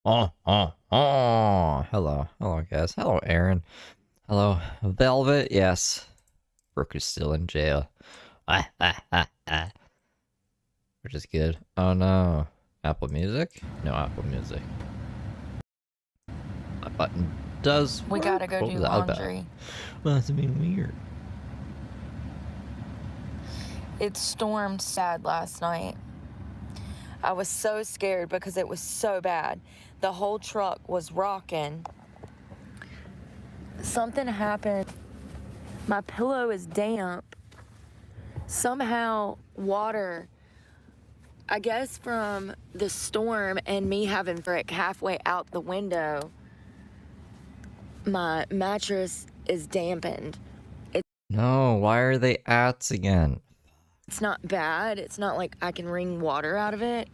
Hello. Hello, guys. Hello, Aaron. Hello, Velvet. Yes. Brooke is still in jail. Which is good. Oh, no. Apple Music? No Apple Music. My button does We work? gotta go What do was that about? laundry. Well, that's being weird. It stormed sad last night. I was so scared because it was so bad. The whole truck was rocking. Something happened. My pillow is damp. Somehow, water, I guess from the storm and me having Brick halfway out the window, my mattress is dampened. No, why are they ats again? It's not bad. It's not like I can wring water out of it.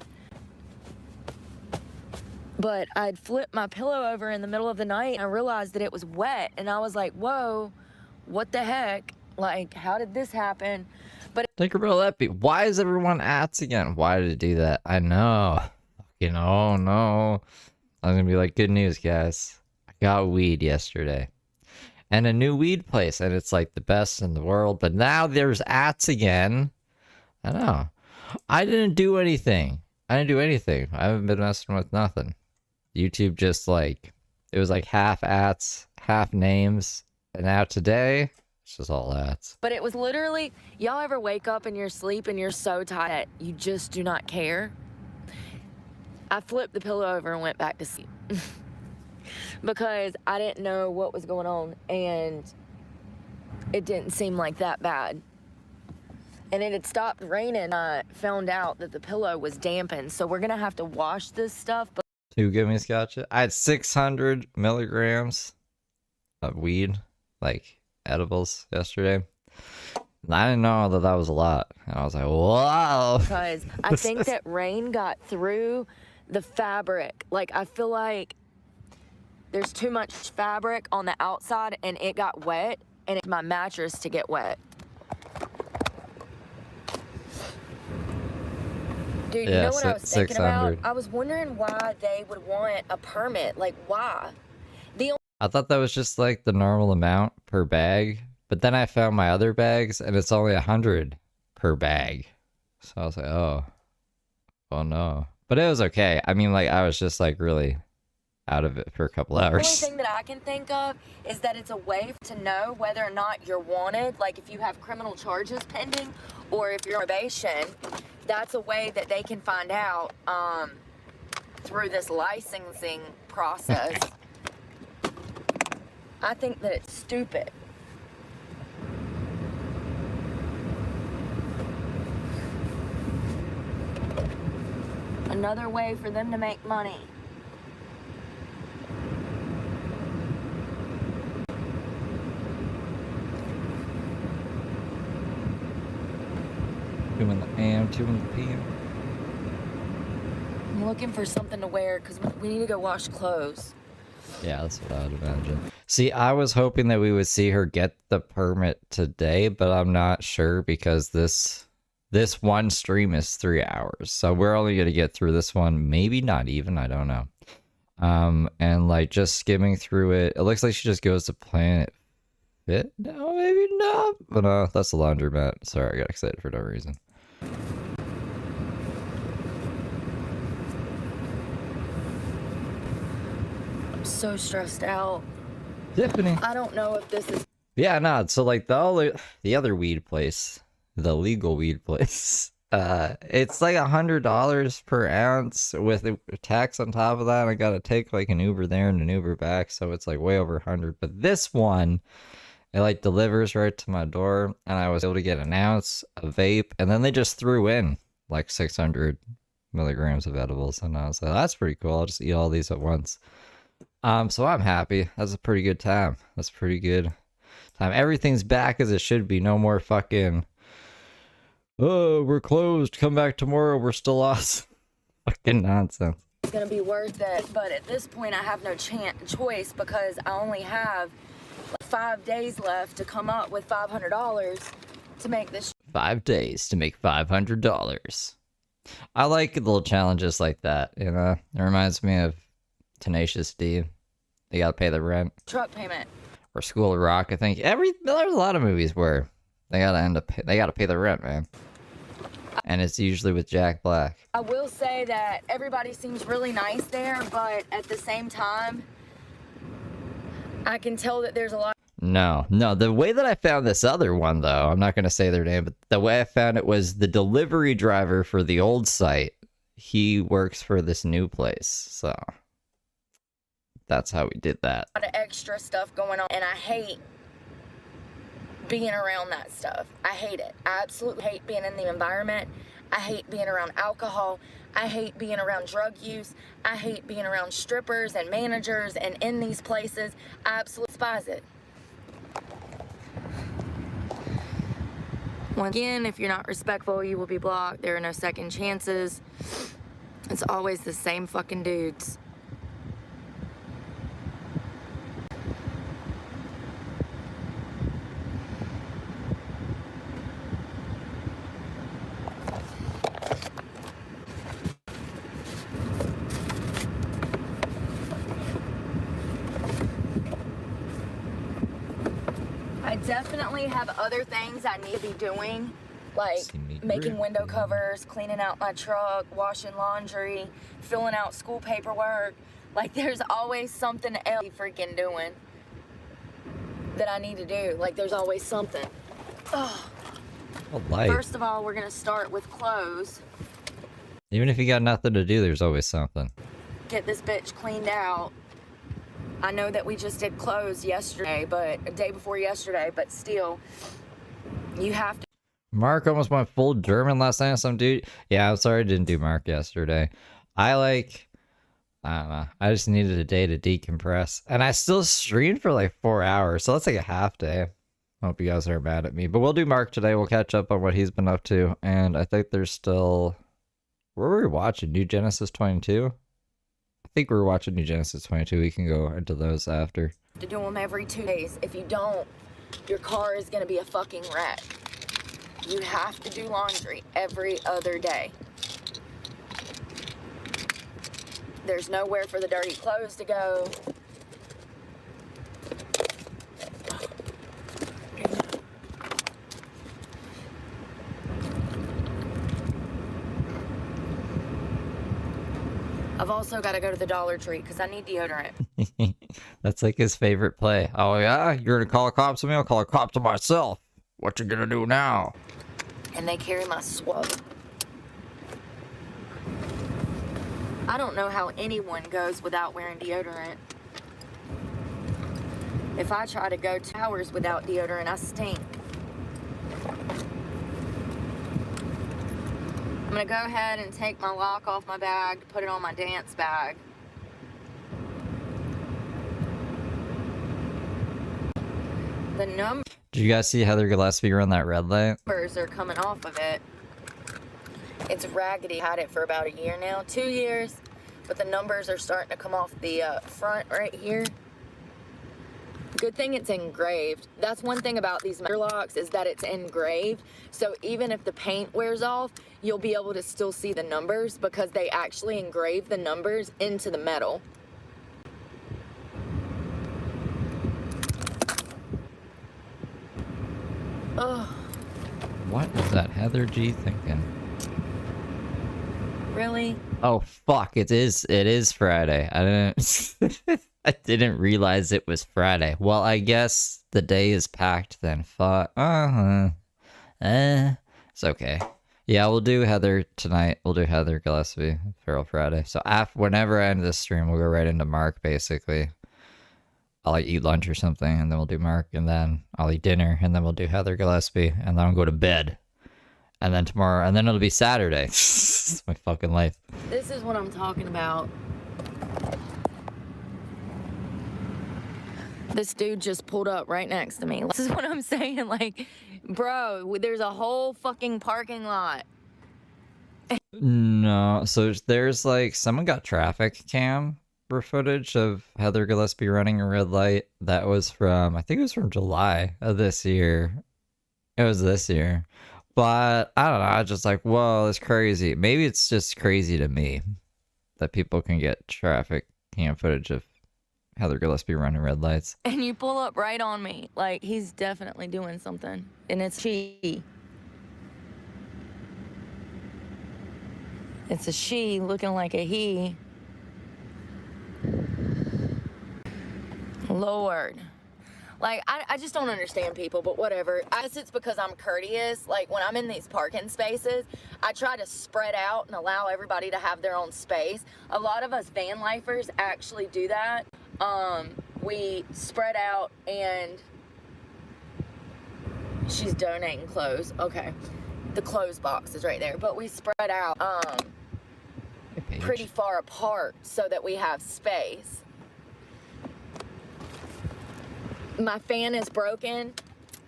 But I'd flipped my pillow over in the middle of the night and I realized that it was wet. And I was like, whoa, what the heck? Like, how did this happen? But Think about that. Why is everyone ats again? Why did it do that? I know. Fucking oh no. I was gonna be like, good news, guys. I got weed yesterday. And a new weed place, and it's like the best in the world. But now there's ats again. I know. I didn't do anything. I haven't been messing with nothing. YouTube just like, it was like half ats, half names. And now today, it's just all ats. But it was literally, y'all ever wake up in your sleep and you're so tired that you just do not care? I flipped the pillow over and went back to sleep. Because I didn't know what was going on and it didn't seem like that bad. And it had stopped raining. I found out that the pillow was dampened. So we're gonna have to wash this stuff. But Who gave me scotch? I had 600 milligrams of weed, like edibles, yesterday. And I didn't know that was a lot. And I was like, wow. because I think that rain got through the fabric. Like, I feel like there's too much fabric on the outside and it got wet and it's my mattress to get wet. Dude, you know what I was thinking about? 600. I was wondering why they would want a permit. Like, why? I thought that was just like the normal amount per bag, but then I found my other bags and it's only 100 per bag. So I was like, oh no. But it was okay. I mean, like, I was just like really out of it for a couple hours. The only thing that I can think of is that it's a way to know whether or not you're wanted. Like, if you have criminal charges pending or if you're on probation, that's a way that they can find out through this licensing process. I think that it's stupid. Another way for them to make money. Two in the AM, 2 in the PM. I'm looking for something to wear because we need to go wash clothes. Yeah, that's what I would imagine. See, I was hoping that we would see her get the permit today, but I'm not sure because this one stream is 3 hours. So we're only going to get through this one, maybe not even, I don't know. And like just skimming through it, it looks like she just goes to Planet Fit. No, maybe not. But that's the laundromat. Sorry, I got excited for no reason. I'm so stressed out. Tiffany. I don't know if this is... Yeah, no, so like the other weed place, the legal weed place, it's like $100 per ounce with a tax on top of that. I gotta take like an Uber there and an Uber back, so it's like way over 100. But this one, it like delivers right to my door, and I was able to get an ounce, a vape, and then they just threw in like 600 milligrams of edibles, and I was like, that's pretty cool. I'll just eat all these at once. So I'm happy. That's a pretty good time. That's pretty good time. Everything's back as it should be. No more fucking, oh, we're closed, come back tomorrow, we're still awesome. Fucking nonsense. It's gonna be worth it, but at this point I have no choice because I only have 5 days left to come up with $500 to make this 5 days to make $500. I like little challenges like that, you know. It reminds me of Tenacious D. They gotta pay the rent. Truck payment. Or School of Rock, I think. There's a lot of movies where they gotta pay the rent, man. And it's usually with Jack Black. I will say that everybody seems really nice there, but at the same time, I can tell that there's a lot. No. The way that I found this other one, though, I'm not going to say their name, but the way I found it was the delivery driver for the old site. He works for this new place, so that's how we did that. A lot of extra stuff going on, and I hate being around that stuff. I hate it. I absolutely hate being in the environment. I hate being around alcohol. I hate being around drug use. I hate being around strippers and managers and in these places. I absolutely despise it. Once again, if you're not respectful, you will be blocked. There are no second chances. It's always the same fucking dudes. I definitely have other things I need to be doing, like making window covers, cleaning out my truck, washing laundry, filling out school paperwork. Like, there's always something else I'm freaking doing that I need to do. Like, there's always something. Ugh. First of all, we're gonna start with clothes. Even if you got nothing to do, there's always something. Get this bitch cleaned out. I know that we just did clothes yesterday, but a day before yesterday, but still, you have to. Mark almost went full German last night on some dude. Yeah, I'm sorry I didn't do Mark yesterday. I don't know. I just needed a day to decompress. And I still streamed for like 4 hours, so that's like a half day. I hope you guys aren't mad at me. But we'll do Mark today. We'll catch up on what he's been up to. And I think there's still... What were we watching? New Genesis 22? I think we're watching New Genesis 22. We can go into those after. To do them every 2 days. If you don't, your car is going to be a fucking wreck. You have to do laundry every other day. There's nowhere for the dirty clothes to go. I've also got to go to the Dollar Tree because I need deodorant. That's like his favorite play. Oh yeah? You're gonna call a cop to me? I'll call a cop to myself. What you gonna do now? And they carry my swab. I don't know how anyone goes without wearing deodorant. If I try to go 2 hours without deodorant, I stink. I'm gonna go ahead and take my lock off my bag, put it on my dance bag. The numbers Did you guys see Heather Gillespie run that red light? are coming off of it. It's raggedy. Had it for about a year now, 2 years, but the numbers are starting to come off the front right here. Good thing it's engraved. That's one thing about these mirror locks is that it's engraved. So even if the paint wears off, you'll be able to still see the numbers because they actually engrave the numbers into the metal. Oh. What is that Heather G thinking? Really? Oh fuck! It is Friday. I didn't. I didn't realize it was Friday. Well, I guess the day is packed then. Fuck. It's okay. Yeah, we'll do Heather tonight. We'll do Heather Gillespie Feral Friday. So whenever I end this stream, we'll go right into Mark. Basically, I'll like eat lunch or something, and then we'll do Mark, and then I'll eat dinner, and then we'll do Heather Gillespie, and then I'll go to bed. And then tomorrow, and then it'll be Saturday. It's my fucking life. This is what I'm talking about. This dude just pulled up right next to me. This is what I'm saying. Like, bro, there's a whole fucking parking lot. No, so there's like, someone got traffic cam footage of Heather Gillespie running a red light. That was from, I think it was from July of this year. It was this year. But I don't know, I was just like, whoa, that's crazy. Maybe it's just crazy to me that people can get traffic cam footage of Heather Gillespie running red lights. And you pull up right on me. Like, he's definitely doing something. And it's she. It's a she looking like a he. Lord. Like, I just don't understand people, but whatever. I guess it's because I'm courteous. Like, when I'm in these parking spaces, I try to spread out and allow everybody to have their own space. A lot of us van lifers actually do that. We spread out, and she's donating clothes. Okay. The clothes box is right there. But we spread out pretty far apart so that we have space. My fan is broken,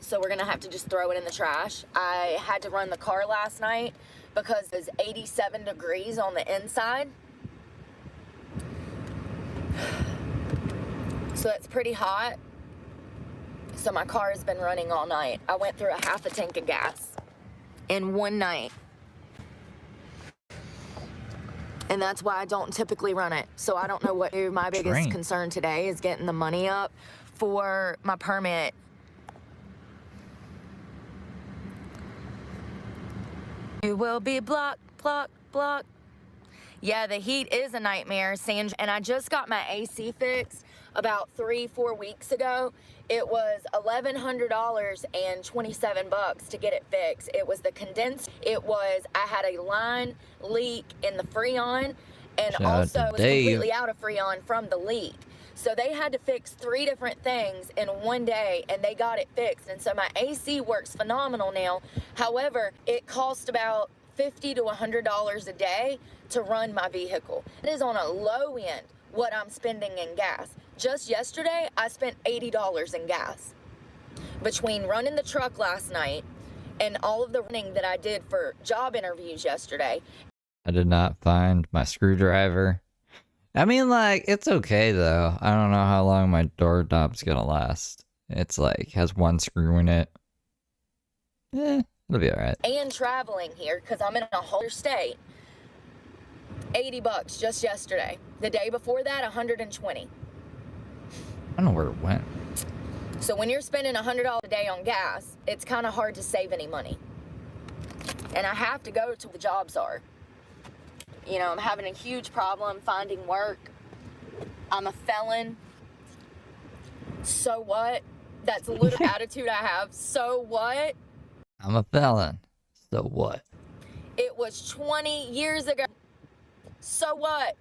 so we're gonna have to just throw it in the trash. I had to run the car last night because it was 87 degrees on the inside. So it's pretty hot. So my car has been running all night. I went through a half a tank of gas in one night. And that's why I don't typically run it. So I don't know what my biggest concern today is, getting the money up for my permit. You will be blocked, blocked, blocked. Yeah, the heat is a nightmare, Sandra. And I just got my AC fixed about 3-4 weeks ago. It was $1,100 and 27 bucks to get it fixed. It was the condensed. I had a line leak in the Freon, and also was completely out of Freon from the leak. So they had to fix 3 different things in one day, and they got it fixed. And so my AC works phenomenal now. However, it cost about $50 to $100 a day to run my vehicle. It is on a low end what I'm spending in gas. Just yesterday, I spent $80 in gas. Between running the truck last night and all of the running that I did for job interviews yesterday. I did not find my screwdriver. I mean, like, it's okay, though. I don't know how long my doorknob's gonna last. It's like, has 1 screw in it. It'll be alright. And traveling here, because I'm in a whole other state. 80 bucks just yesterday. The day before that, 120. I don't know where it went. So when you're spending $100 a day on gas, it's kind of hard to save any money. And I have to go to where the jobs are. You know, I'm having a huge problem finding work. I'm a felon. So what? That's a little attitude I have. So what? I'm a felon. So what? It was 20 years ago. So what?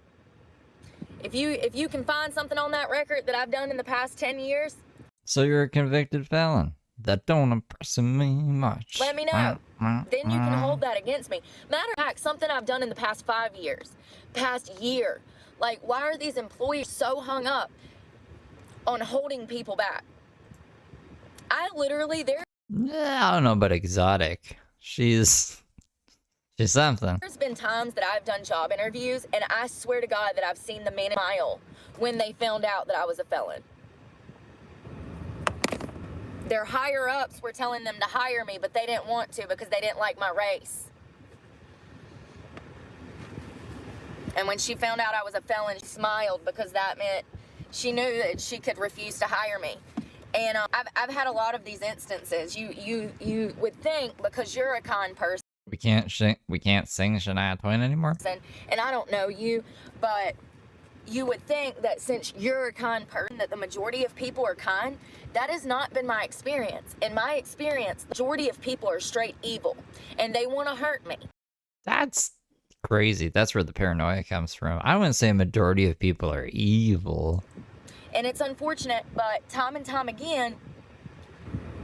If you can find something on that record that I've done in the past 10 years. So you're a convicted felon. That don't impress me much. Let me know. Then you can hold that against me. Matter of fact, something I've done in the past 5 years, past year. Like, why are these employees so hung up on holding people back? I literally, I don't know about exotic. She's something. There's been times that I've done job interviews, and I swear to God that I've seen the man smile when they found out that I was a felon. Their higher ups were telling them to hire me, but they didn't want to because they didn't like my race. And when she found out I was a felon, she smiled because that meant she knew that she could refuse to hire me. And I've had a lot of these instances. You would think, because you're a kind person. We can't sing Shania Twain anymore. And I don't know you, but you would think that since you're a kind person, that the majority of people are kind. That has not been my experience. In my experience, the majority of people are straight evil, and they want to hurt me. That's crazy. That's where the paranoia comes from. I wouldn't say a majority of people are evil. And it's unfortunate, but time and time again,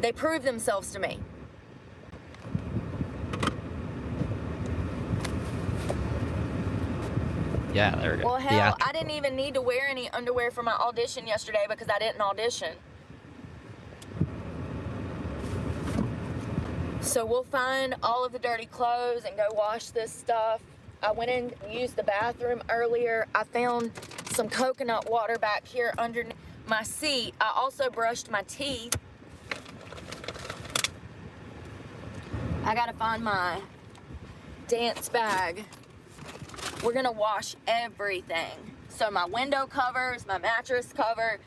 they prove themselves to me. Yeah, there we go. Well, hell, I didn't even need to wear any underwear for my audition yesterday because I didn't audition. So we'll find all of the dirty clothes and go wash this stuff. I went in and used the bathroom earlier. I found some coconut water back here underneath my seat. I also brushed my teeth. I gotta find my dance bag. We're gonna wash everything. So my window covers, my mattress cover,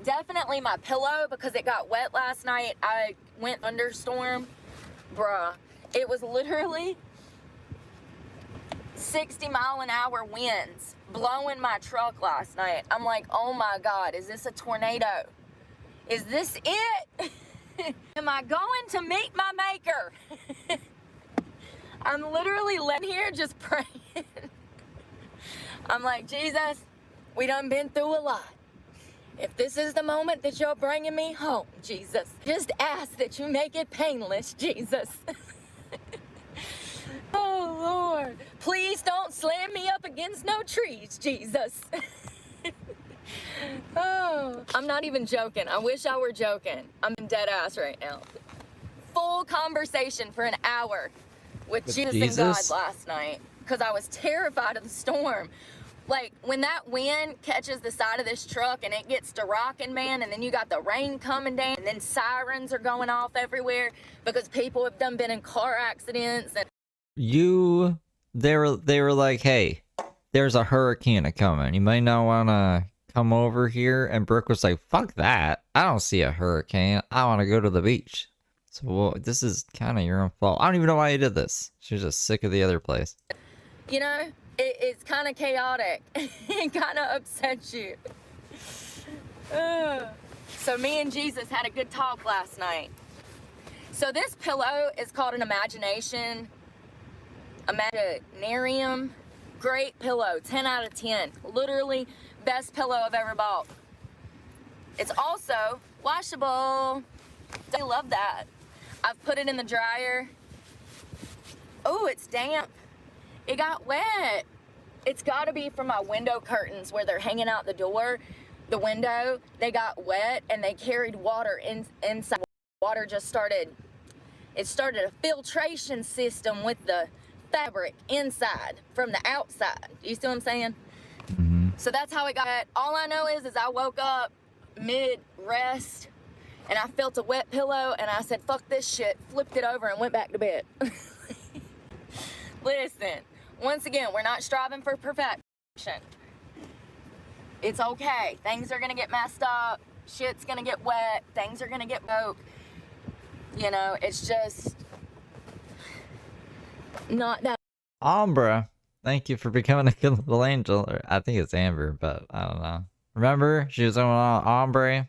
definitely my pillow, because it got wet last night. I went thunderstorm. Bruh, it was literally 60-mile-an-hour winds blowing my truck last night. I'm like, oh my God, is this a tornado? Is this it? Am I going to meet my maker? I'm literally laying here just praying. I'm like, Jesus, we done been through a lot. If this is the moment that you're bringing me home, Jesus, just ask that you make it painless, Jesus. Oh, Lord. Please don't slam me up against no trees, Jesus. Oh, I'm not even joking. I wish I were joking. I'm dead ass right now. Full conversation for an hour with Jesus and God last night, because I was terrified of the storm. Like, when that wind catches the side of this truck and it gets to rocking, man, and then you got the rain coming down, and then sirens are going off everywhere because people have been in car accidents. And they were like, hey, there's a hurricane coming. You might not want to come over here. And Brooke was like, fuck that. I don't see a hurricane. I want to go to the beach. So, well, this is kind of your own fault. I don't even know why you did this. She was just sick of the other place. You know, it's kind of chaotic. It kind of upsets you. So me and Jesus had a good talk last night. So this pillow is called an Imaginarium. Great pillow, 10 out of 10. Literally best pillow I've ever bought. It's also washable. I love that. I've put it in the dryer. Oh, it's damp. It got wet. It's got to be from my window curtains where they're hanging out the door. The window, they got wet and they carried water inside. Water just started. It started a filtration system with the fabric inside from the outside. You see what I'm saying? Mm-hmm. So that's how it got wet. All I know is I woke up mid-rest and I felt a wet pillow and I said, fuck this shit, flipped it over and went back to bed. Listen, once again, we're not striving for perfection. It's okay. Things are gonna get messed up. Shit's gonna get wet. Things are gonna get broke. You know, it's just not that. Ambra, thank you for becoming a good little angel. Or I think it's Amber, but I don't know. Remember, she was on Ombre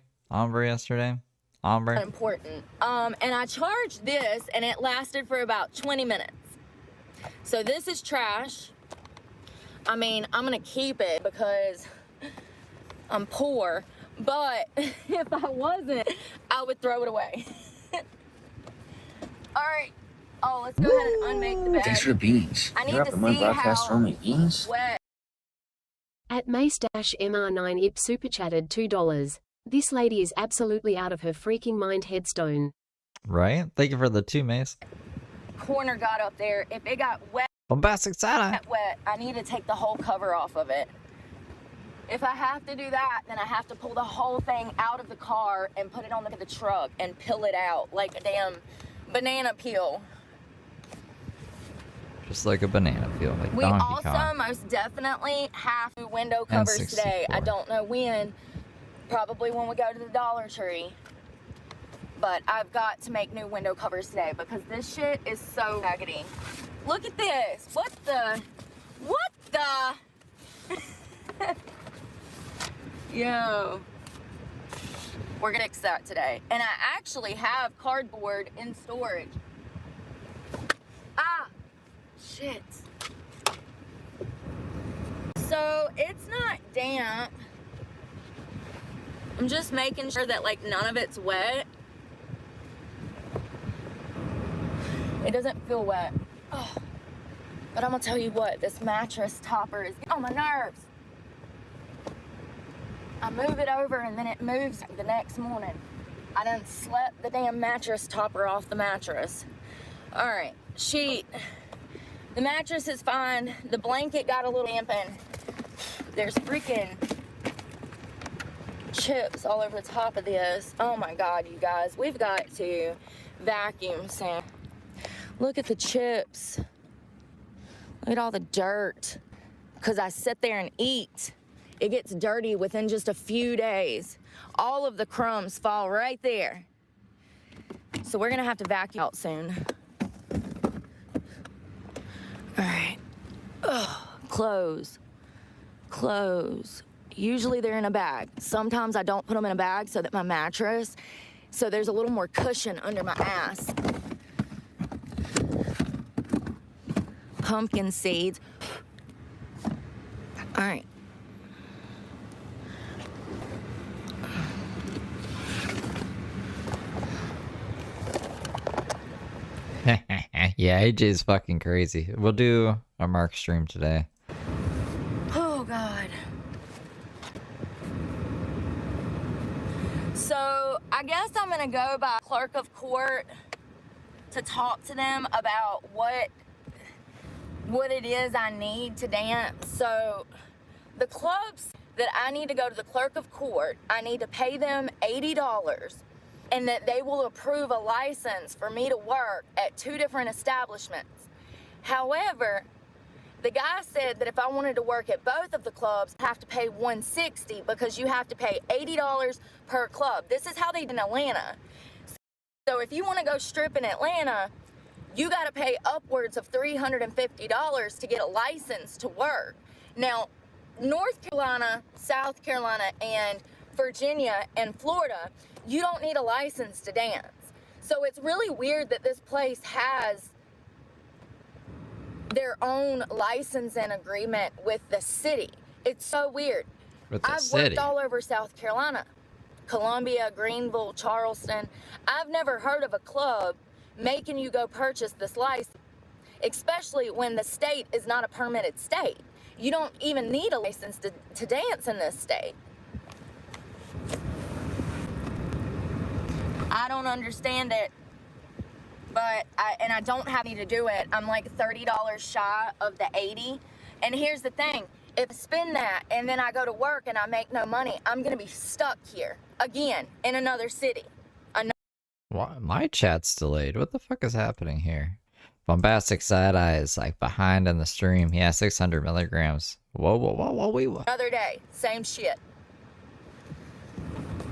yesterday. Ombre. Important. And I charged this, and it lasted for about 20 minutes. So this is trash. I mean, I'm gonna keep it because I'm poor. But if I wasn't, I would throw it away. All right. Oh, let's go ahead and unmake the bed. Thanks for the beans. I need You're to up in my see broadcast how for my beans? wet. At Mace-MR9 IP super chatted $2. This lady is absolutely out of her freaking mind. Headstone. Right? Thank you for the 2, Mace. Corner got up there. If it got Bombastic Santa. wet, I need to take the whole cover off of it. If I have to do that, then I have to pull the whole thing out of the car and put it on the truck and peel it out like a damn banana peel. Just like a banana peel, like We Donkey also Kong. most definitely have new window covers today. I 64. don't know when. Probably when we go to the Dollar Tree. But I've got to make new window covers today because this shit is so raggedy. Look at this. What the? Yo. We're gonna fix that today. And I actually have cardboard in storage. Ah, shit. So it's not damp. I'm just making sure that like none of it's wet. It doesn't feel wet. Oh. But I'm gonna tell you what, this mattress topper is on my nerves. I move it over and then it moves the next morning. I done slept the damn mattress topper off the mattress. All right, sheet. The mattress is fine. The blanket got a little dampened. There's freaking chips all over the top of this. Oh my God, you guys. We've got to vacuum Sam. Look at the chips. Look at all the dirt. Because I sit there and eat. It gets dirty within just a few days. All of the crumbs fall right there. So we're gonna have to vacuum out soon. All right. Ugh. Clothes. Usually they're in a bag. Sometimes I don't put them in a bag so that my mattress, so there's a little more cushion under my ass. Pumpkin seeds. All right. Yeah, AJ's fucking crazy. We'll do a Mark stream today. Oh, God. So, I guess I'm gonna go by clerk of court to talk to them about what it is I need to dance. So, the clubs that I need to go to the clerk of court, I need to pay them $80, and that they will approve a license for me to work at 2 different establishments. However, the guy said that if I wanted to work at both of the clubs, I have to pay $160 because you have to pay $80 per club. This is how they do in Atlanta. So if you want to go strip in Atlanta, you got to pay upwards of $350 to get a license to work. Now, North Carolina, South Carolina, and Virginia and Florida, you don't need a license to dance. So it's really weird that this place has their own license and agreement with the city. It's so weird. With the I've city? worked all over South Carolina, Columbia, Greenville, Charleston. I've never heard of a club making you go purchase this license, especially when the state is not a permitted state. You don't even need a license to dance in this state. I don't understand it, but I don't have any to do it. I'm like $30 shy of the 80. And here's the thing, if I spend that and then I go to work and I make no money, I'm gonna be stuck here again in another city. Why my chat's delayed? What the fuck is happening here? Bombastic side eyes like behind in the stream. Yeah, 600 milligrams. Whoa, wait, what? Another day, same shit.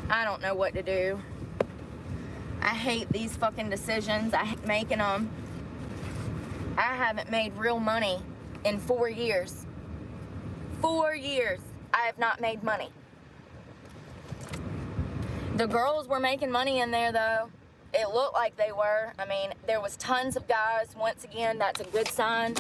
I don't know what to do. I hate these fucking decisions. I hate making them. I haven't made real money in 4 years. 4 years, I have not made money. The girls were making money in there, though. It looked like they were. I mean, there was tons of guys. Once again, that's a good sign.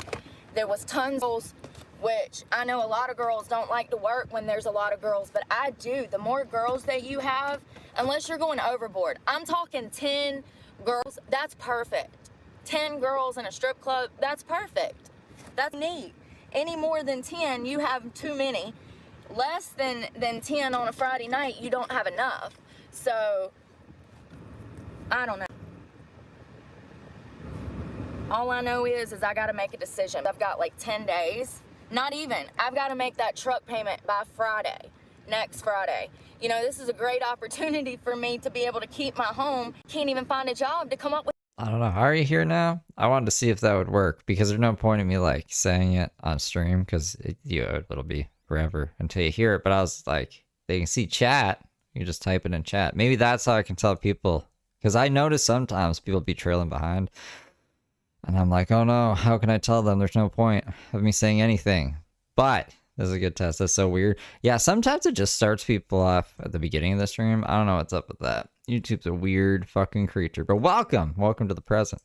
There was tons of girls, which I know a lot of girls don't like to work when there's a lot of girls, but I do. The more girls that you have, unless you're going overboard. I'm talking 10 girls, that's perfect. 10 girls in a strip club, that's perfect. That's neat. Any more than 10, you have too many. Less than 10 on a Friday night, you don't have enough. So, I don't know. All I know is I gotta make a decision. I've got like 10 days. Not even. I've gotta make that truck payment by Friday. Next Friday. You know, this is a great opportunity for me to be able to keep my home. Can't even find a job to come up with. I don't know. Are you here now? I wanted to see if that would work because there's no point in me like saying it on stream because it'll be forever until you hear it. But I was like, they can see chat. You just type it in chat. Maybe that's how I can tell people, because I notice sometimes people be trailing behind. And I'm like, oh no, how can I tell them? There's no point of me saying anything. But this is a good test. That's so weird. Yeah, sometimes it just starts people off at the beginning of the stream. I don't know what's up with that. YouTube's a weird fucking creature. But welcome to the present.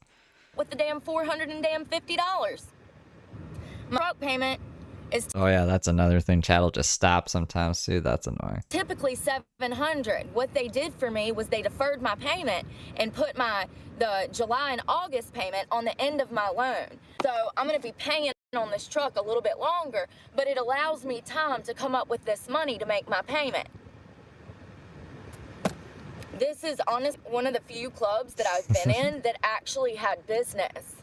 With the damn $450. My truck payment is Oh yeah, that's another thing. Chat'll just stop sometimes too. That's annoying. typically $700. What they did for me was they deferred my payment and put the July and August payment on the end of my loan. So I'm gonna be paying on this truck a little bit longer, but it allows me time to come up with this money to make my payment. This is honestly one of the few clubs that I've been in that actually had business.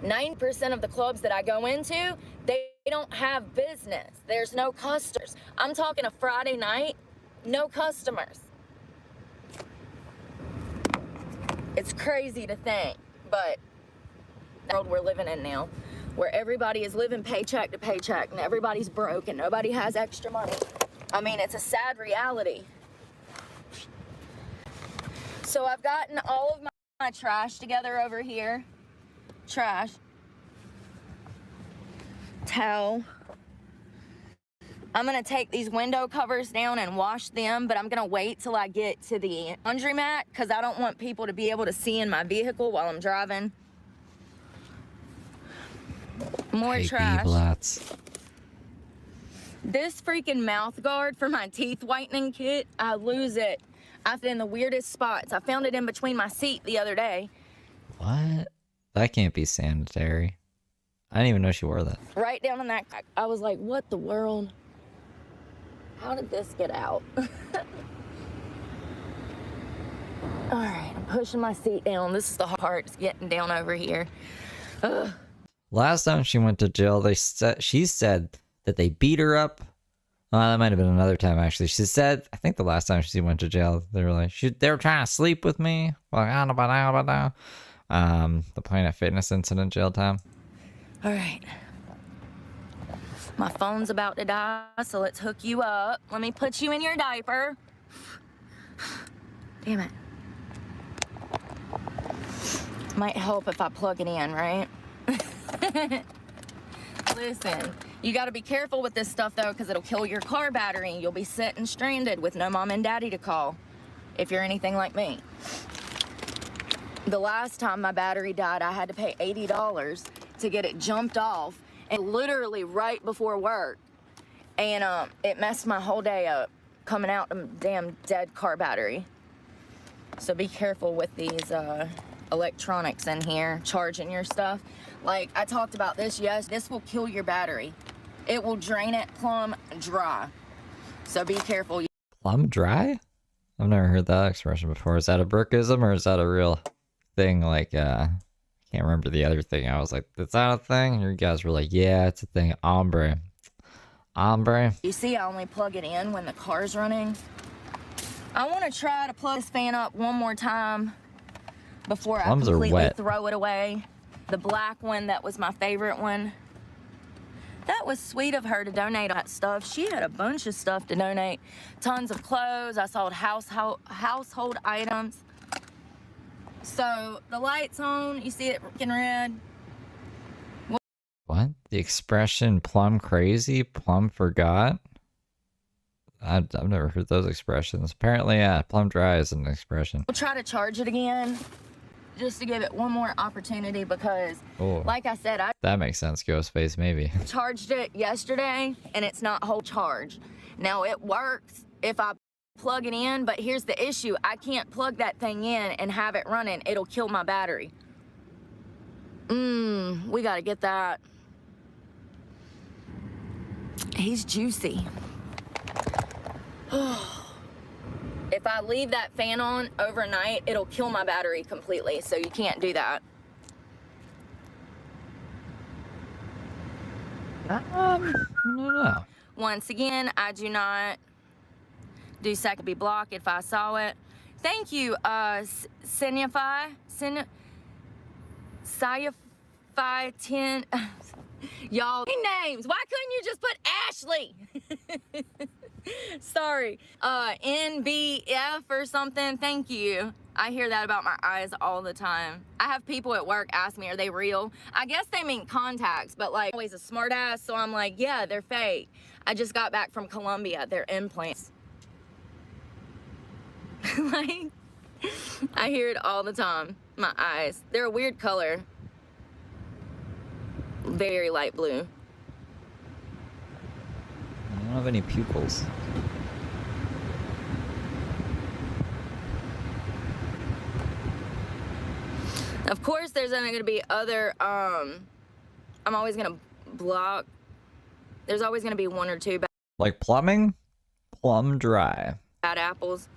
90% of the clubs that I go into, they don't have business. There's no customers. I'm talking a Friday night, no customers. It's crazy to think, but the world we're living in now, where everybody is living paycheck to paycheck and everybody's broke and nobody has extra money. I mean, it's a sad reality. So I've gotten all of my trash together over here. Trash. Towel. I'm gonna take these window covers down and wash them, but I'm gonna wait till I get to the laundromat because I don't want people to be able to see in my vehicle while I'm driving. More Hey, trash. B-Blats. This freaking mouth guard for my teeth whitening kit, I lose it. I found in the weirdest spots. I found it in between my seat the other day. What? That can't be sanitary. I didn't even know she wore that. Right down in that, I was like, what the world? How did this get out? All right, I'm pushing my seat down. This is the hard part, it's getting down over here. Ugh. Last time she went to jail, she said that they beat her up. That might have been another time, actually. She said, I think the last time she went to jail, they were like, they were trying to sleep with me. The Planet Fitness incident jail time. All right. My phone's about to die, so let's hook you up. Let me put you in your diaper. Damn it. Might help if I plug it in, right? Listen, you got to be careful with this stuff, though, because it'll kill your car battery. You'll be sitting stranded with no mom and daddy to call if you're anything like me. The last time my battery died, I had to pay $80 to get it jumped off, and literally right before work. And it messed my whole day up, coming out the damn dead car battery. So be careful with these electronics in here, charging your stuff. Like I talked about this, yes, this will kill your battery. It will drain it plumb dry. So be careful. Plumb dry? I've never heard that expression before. Is that a Brookism or is that a real thing? Like, I can't remember the other thing. I was like, is that a thing? And you guys were like, yeah, it's a thing. Hombre. Hombre. You see, I only plug it in when the car's running. I want to try to plug this fan up one more time before I completely throw it away. The black one, that was my favorite one. That was sweet of her to donate that stuff. She had a bunch of stuff to donate. Tons of clothes. I sold household items. So the light's on. You see it in red. What? The expression plum crazy? Plum forgot? I've never heard those expressions. Apparently, yeah, plum dry is an expression. We'll try to charge it again, just to give it one more opportunity because, like I said, that makes sense, Ghostface, maybe. Charged it yesterday, and it's not whole charge. Now, it works if I plug it in, but here's the issue. I can't plug that thing in and have it running. It'll kill my battery. We gotta get that. He's juicy. If I leave that fan on overnight, it'll kill my battery completely, so you can't do that. No. Once again, I do not do second be blocked if I saw it. Thank you, Signify 10. Y'all, names. Why couldn't you just put Ashley? Sorry. NBF or something. Thank you. I hear that about my eyes all the time. I have people at work ask me, are they real? I guess they mean contacts, but like always a smart ass, so I'm like, yeah, they're fake. I just got back from Colombia. They're implants. Like, I hear it all the time. My eyes. They're a weird color. Very light blue. I don't have any pupils. Of course, there's going to be other, I'm always going to block. There's always going to be one or two like plumbing? Plum dry. bad apples.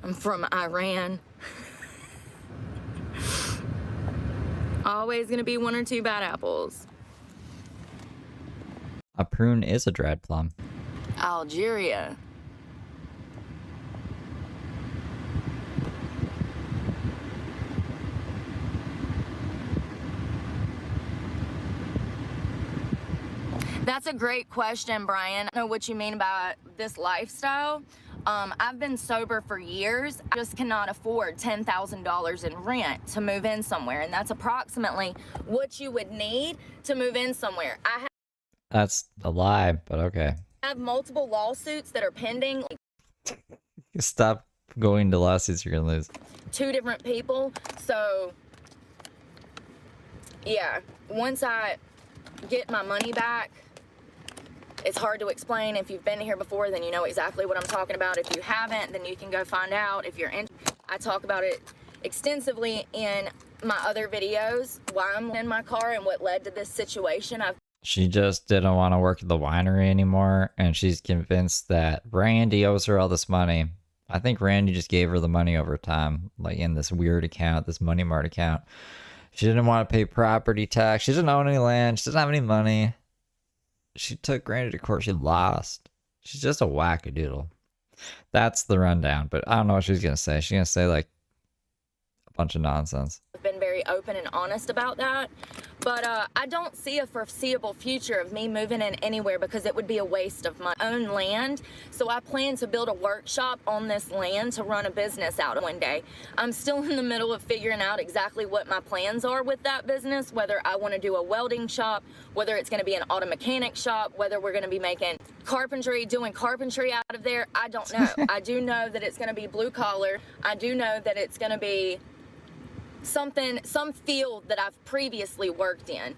I'm from Iran. Always going to be one or two bad apples. A prune is a dried plum. Algeria. That's a great question, Brian. I don't know what you mean by this lifestyle. I've been sober for years. I just cannot afford $10,000 in rent to move in somewhere, and that's approximately what you would need to move in somewhere. That's a lie, but okay. Have multiple lawsuits that are pending. Stop going to lawsuits, you're gonna lose. 2 different people. So yeah, once I get my money back, it's hard to explain. If you've been here before, then you know exactly what I'm talking about. If you haven't, then you can go find out. If you're in, I talk about it extensively in my other videos, why I'm in my car and what led to this situation. She just didn't want to work at the winery anymore, and she's convinced that Randy owes her all this money. I think Randy just gave her the money over time, like in this weird account, this Money Mart account. She didn't want to pay property tax. She doesn't own any land. She doesn't have any money. She took Randy to court. She lost. She's just a wackadoodle. That's the rundown, but I don't know what she's going to say. She's going to say, like, a bunch of nonsense. I've been very open and honest about that, but I don't see a foreseeable future of me moving in anywhere because it would be a waste of my own land. So I plan to build a workshop on this land to run a business out of one day. I'm still in the middle of figuring out exactly what my plans are with that business, whether I want to do a welding shop, whether it's going to be an auto mechanic shop, whether we're going to be making carpentry, doing carpentry out of there. I don't know. I do know that it's going to be blue collar. I do know that it's going to be some field that I've previously worked in.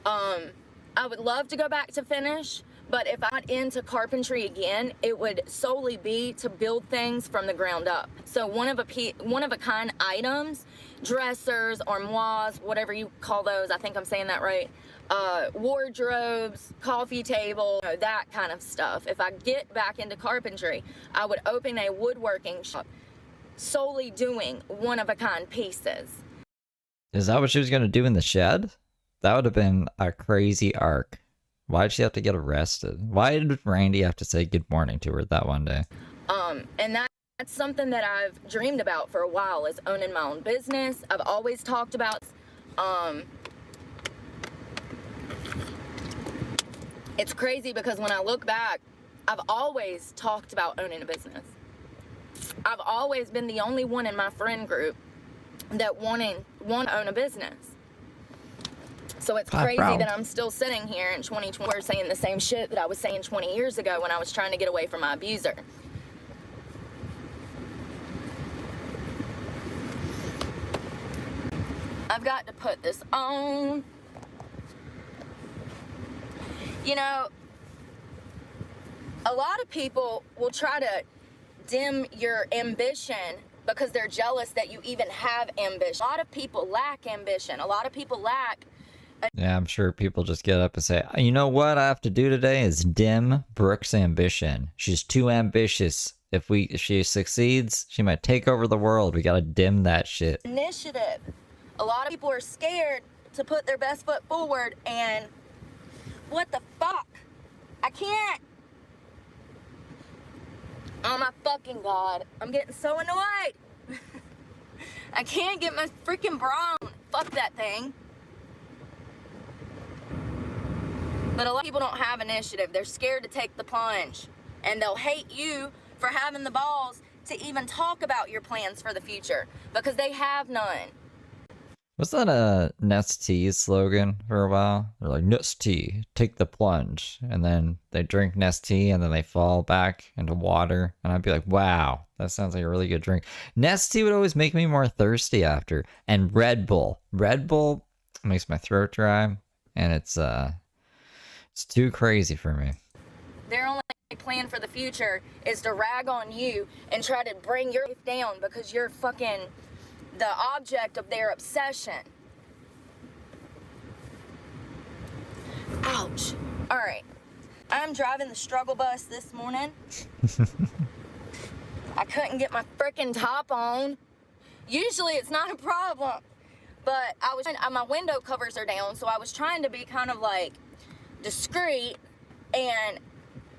I would love to go back to finish, but if I got into carpentry again, it would solely be to build things from the ground up. So one of a kind items, dressers, armoires, whatever you call those, I think I'm saying that right, wardrobes, coffee table, you know, that kind of stuff. If I get back into carpentry, I would open a woodworking shop solely doing one-of-a-kind pieces. Is that what she was going to do in the shed? That would have been a crazy arc. Why'd she have to get arrested? Why did Randy have to say good morning to her that one day? And that's something that I've dreamed about for a while, is owning my own business. I've always talked about, it's crazy because when I look back, I've always talked about owning a business. I've always been the only one in my friend group that want to own a business. So it's crazy that I'm still sitting here in 2020 saying the same shit that I was saying 20 years ago when I was trying to get away from my abuser. I've got to put this on. You know, a lot of people will try to dim your ambition because they're jealous that you even have ambition. A lot of people lack ambition. A lot of people lack. Yeah, I'm sure people just get up and say, you know what I have to do today is dim Brooke's ambition. She's too ambitious. If she succeeds, she might take over the world. We gotta dim that shit. Initiative. A lot of people are scared to put their best foot forward, and what the fuck? I can't. Oh my fucking God. I'm getting so annoyed. I can't get my freaking bra on. Fuck that thing. But a lot of people don't have initiative. They're scared to take the plunge. And they'll hate you for having the balls to even talk about your plans for the future, because they have none. Was that a Nest's slogan for a while? They're like, Nest, take the plunge. And then they drink Nest and then they fall back into water. And I'd be like, wow, that sounds like a really good drink. Nest would always make me more thirsty after. And Red Bull. Red Bull makes my throat dry. And it's too crazy for me. Their only plan for the future is to rag on you and try to bring your life down because you're fucking the object of their obsession. Ouch. All right. I'm driving the struggle bus this morning. I couldn't get my freaking top on. Usually it's not a problem, but my window covers are down, so I was trying to be kind of like discreet, and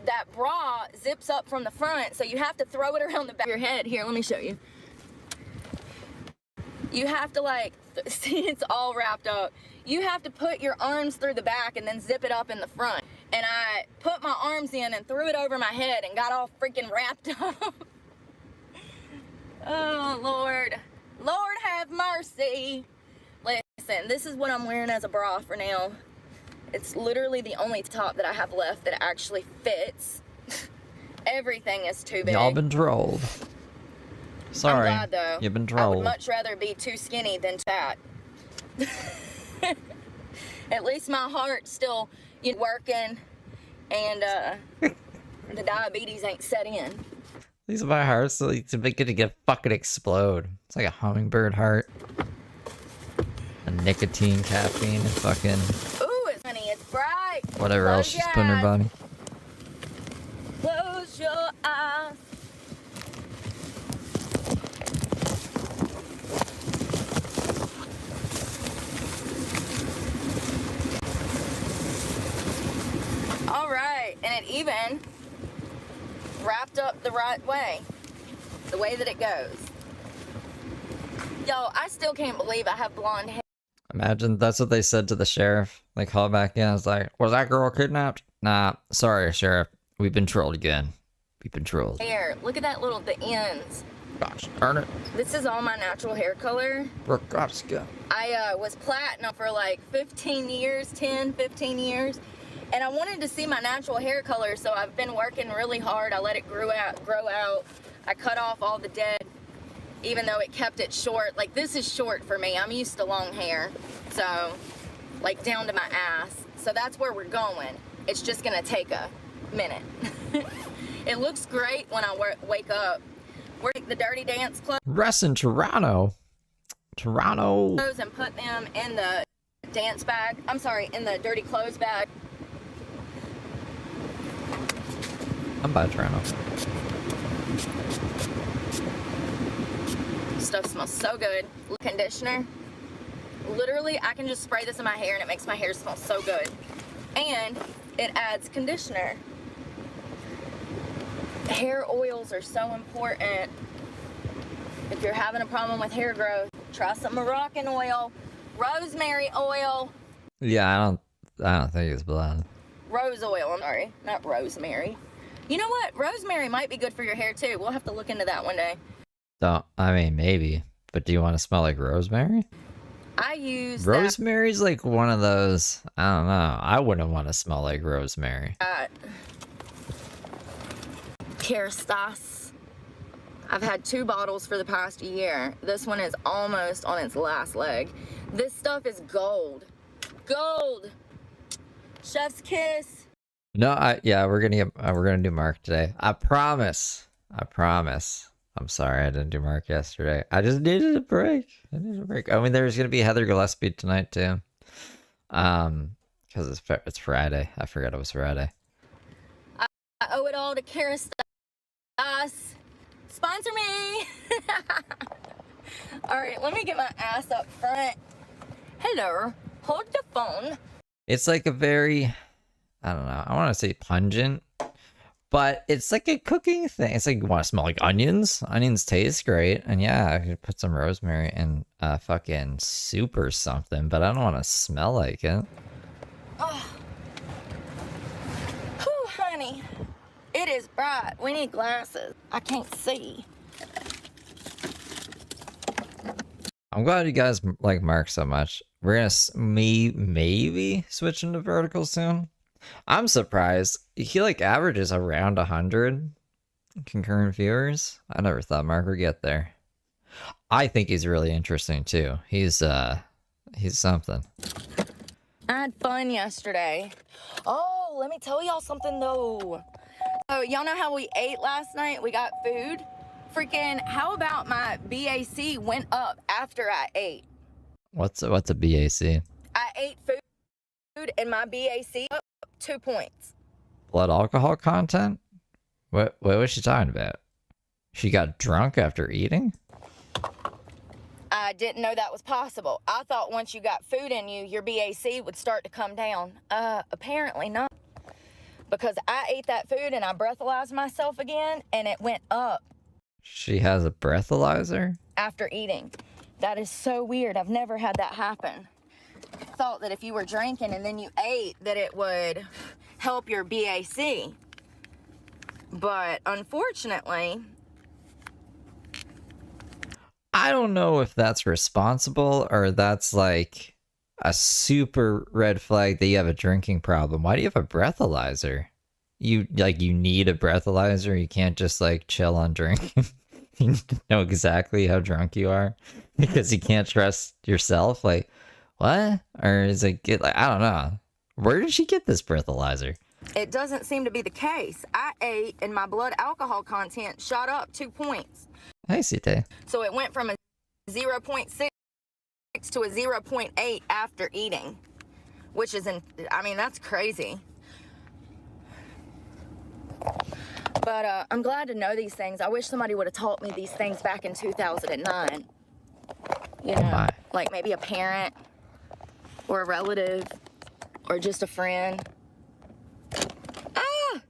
that bra zips up from the front, so you have to throw it around the back of your head. Here, let me show you. You have to see, it's all wrapped up. You have to put your arms through the back and then zip it up in the front. and I put my arms in and threw it over my head and got all freaking wrapped up. Oh, Lord. Lord have mercy. Listen, this is what I'm wearing as a bra for now. It's literally the only top that I have left that actually fits. Everything is too big. Y'all been trolled. Sorry. I'm glad, though. You've been I trolled. would much rather be too skinny than fat. At least my heart's still working, and the diabetes ain't set in. At least my heart's like to fucking explode. It's like a hummingbird heart. A nicotine, caffeine, and fucking Ooh, it's honey, it's bright. whatever Close else she's your putting in her eyes. body. Close your eyes. All right, and it even wrapped up the right way, the way that it goes. Yo, I still can't believe I have blonde hair. Imagine that's what they said to the sheriff. They called back in. It's like, was that girl kidnapped? Nah, sorry, sheriff. We've been trolled again. We've been trolled. Look at that the ends. Gosh darn it. This is all my natural hair color. Brooke, gosh, go. I was platinum for like 15 years, 10, 15 years. And I wanted to see my natural hair color, so I've been working really hard. I let it grow out. I cut off all the dead, even though it kept it short. Like, this is short for me. I'm used to long hair. So, like, down to my ass. So that's where we're going. It's just gonna take a minute. It looks great when I wake up. We're at the Dirty Dance Club. Rest in Toronto. Toronto. And put them in the dance bag. I'm sorry, in the dirty clothes bag. I'm by Toronto. Stuff smells so good. Conditioner. Literally, I can just spray this in my hair and it makes my hair smell so good. And it adds conditioner. Hair oils are so important. If you're having a problem with hair growth, try some Moroccan oil, rosemary oil. Yeah, I don't think it's blonde. Rose oil, I'm sorry, not rosemary. You know what? Rosemary might be good for your hair too. We'll have to look into that one day. Don't, I mean, maybe. But do you want to smell like rosemary? I use Rosemary's like one of those, I don't know. I wouldn't want to smell like rosemary. Kerastase. I've had 2 bottles for the past year. This one is almost on its last leg. This stuff is gold. Gold. Chef's kiss. No, yeah, we're gonna do Mark today. I promise. I'm sorry I didn't do Mark yesterday. I just needed a break. I mean, there's gonna be Heather Gillespie tonight too. Because it's Friday. I forgot it was Friday. I owe it all to Kerastase. Sponsor me. All right, let me get my ass up front. Hello. Hold the phone. It's like a very, I don't know. I want to say pungent, but it's like a cooking thing. It's like, you want to smell like onions? Onions taste great. And yeah, I could put some rosemary in fucking soup or something, but I don't want to smell like it. Oh. Whew, honey. It is bright. We need glasses. I can't see. I'm glad you guys like Mark so much. We're gonna maybe switch into vertical soon. I'm surprised. He like averages around 100 concurrent viewers. I never thought Mark would get there. I think he's really interesting too. He's something. I had fun yesterday. Oh, let me tell y'all something though. So y'all know how we ate last night? We got food. Freaking, how about my BAC went up after I ate? What's a BAC? I ate food and my BAC up 2 points. Blood alcohol content? What was she talking about? She got drunk after eating? I didn't know that was possible. I thought once you got food in you, your BAC would start to come down. Apparently not. Because I ate that food and I breathalyzed myself again and it went up. She has a breathalyzer? After eating. That is so weird. I've never had that happen. Thought that if you were drinking and then you ate that it would help your BAC. But unfortunately, I don't know if that's responsible or that's like a super red flag that you have a drinking problem. Why do you have a breathalyzer? You need a breathalyzer. You can't just like chill on drinking. You know exactly how drunk you are because you can't trust yourself. Like, what? Or is it get like I don't know. Where did she get this breathalyzer? it doesn't seem to be the case. I ate and my blood alcohol content shot up 2 points. Hey, CT. So it went from a 0.6 to a 0.8 after eating, which is, I mean, that's crazy. But I'm glad to know these things. I wish somebody would have taught me these things back in 2009. You know, like maybe a parent or a relative or just a friend. Ah!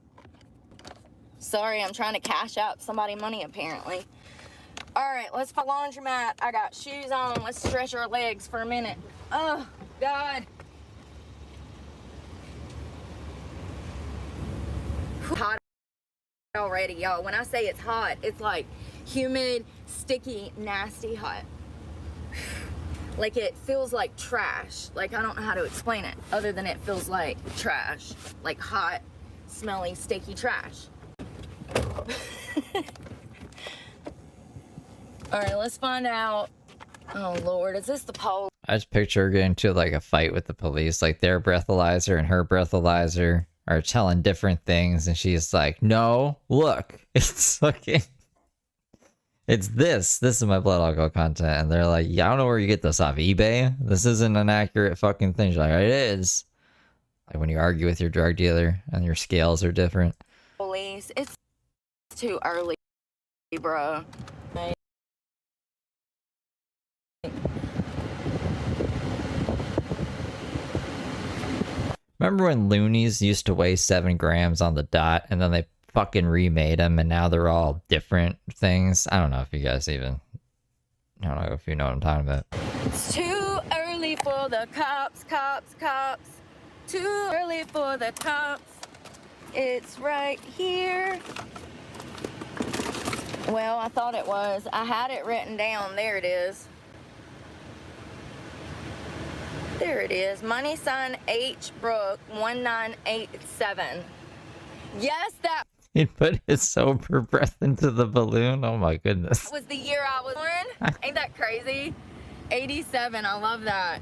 Sorry, I'm trying to cash out somebody money apparently. All right, let's find laundromat. I got shoes on. Let's stretch our legs for a minute. Oh, God. Hot already, y'all. When I say it's hot, it's like humid, sticky, nasty hot. Like it feels like trash. Like I don't know how to explain it other than it feels like trash. Like hot, smelly, sticky trash. All right, let's find out. Oh, Lord, is this the pole? I just picture her getting into like a fight with the police. Like their breathalyzer and her breathalyzer are telling different things. And she's like, no, look, it's fucking, it's this. This is my blood alcohol content. And they're like, yeah, I don't know where you get this off eBay. This isn't an accurate fucking thing. She's like, it is. Like when you argue with your drug dealer and your scales are different. Police, it's too early, bro. Remember when loonies used to weigh 7 grams on the dot and then they fucking remade them and now they're all different things? I don't know if you guys even, I don't know if you know what I'm talking about. It's too early for the cops, cops, cops. Too early for the cops. It's right here. Well, I thought it was. I had it written down. There it is. There it is. Money sign H. Brooke 1987. Yes, that He put his sober breath into the balloon. Oh my goodness. was the year I was born. Ain't that crazy? 87. I love that.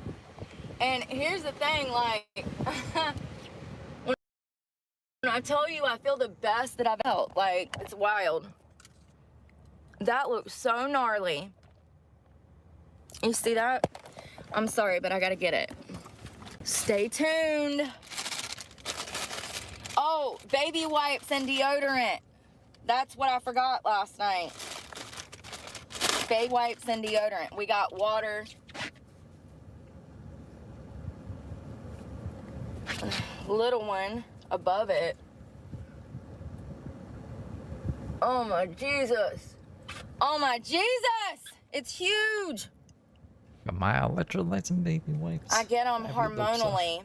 And here's the thing, like, when I tell you I feel the best that I've felt, like, it's wild. That looks so gnarly. You see that? I'm sorry, but I gotta get it. Stay tuned. Oh, baby wipes and deodorant. That's what I forgot last night. Baby wipes and deodorant. We got water. Little one above it. Oh my Jesus. Oh my Jesus! It's huge. Got my electrolytes and baby wipes. I get them Every book's off. hormonally.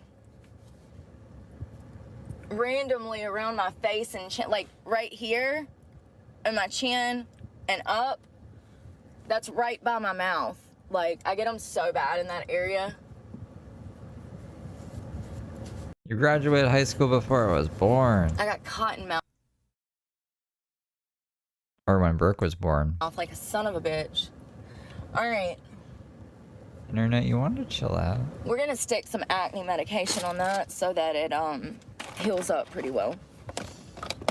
Randomly around my face and chin, like right here, and my chin and up. That's right by my mouth. Like, I get them so bad in that area. You graduated high school before I was born. I got cotton mouth Or when Brooke was born. like a son of a bitch. All right. Internet, you want to chill out? We're gonna stick some acne medication on that so that it heals up pretty well.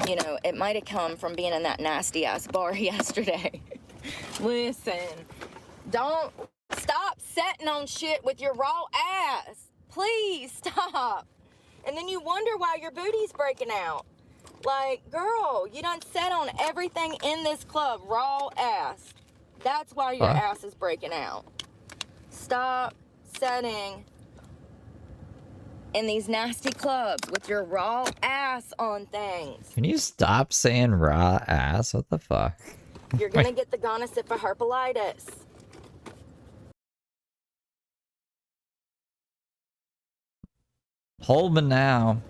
You know, it might have come from being in that nasty ass bar yesterday. Listen, don't stop setting on shit with your raw ass. Please stop. And then you wonder why your booty's breaking out. Like, girl, you done set on everything in this club, raw ass. That's why your ass is breaking out. Stop setting in these nasty clubs with your raw ass on things. Can you stop saying raw ass? What the fuck? You're gonna get the gonosyphilis. Hold me now.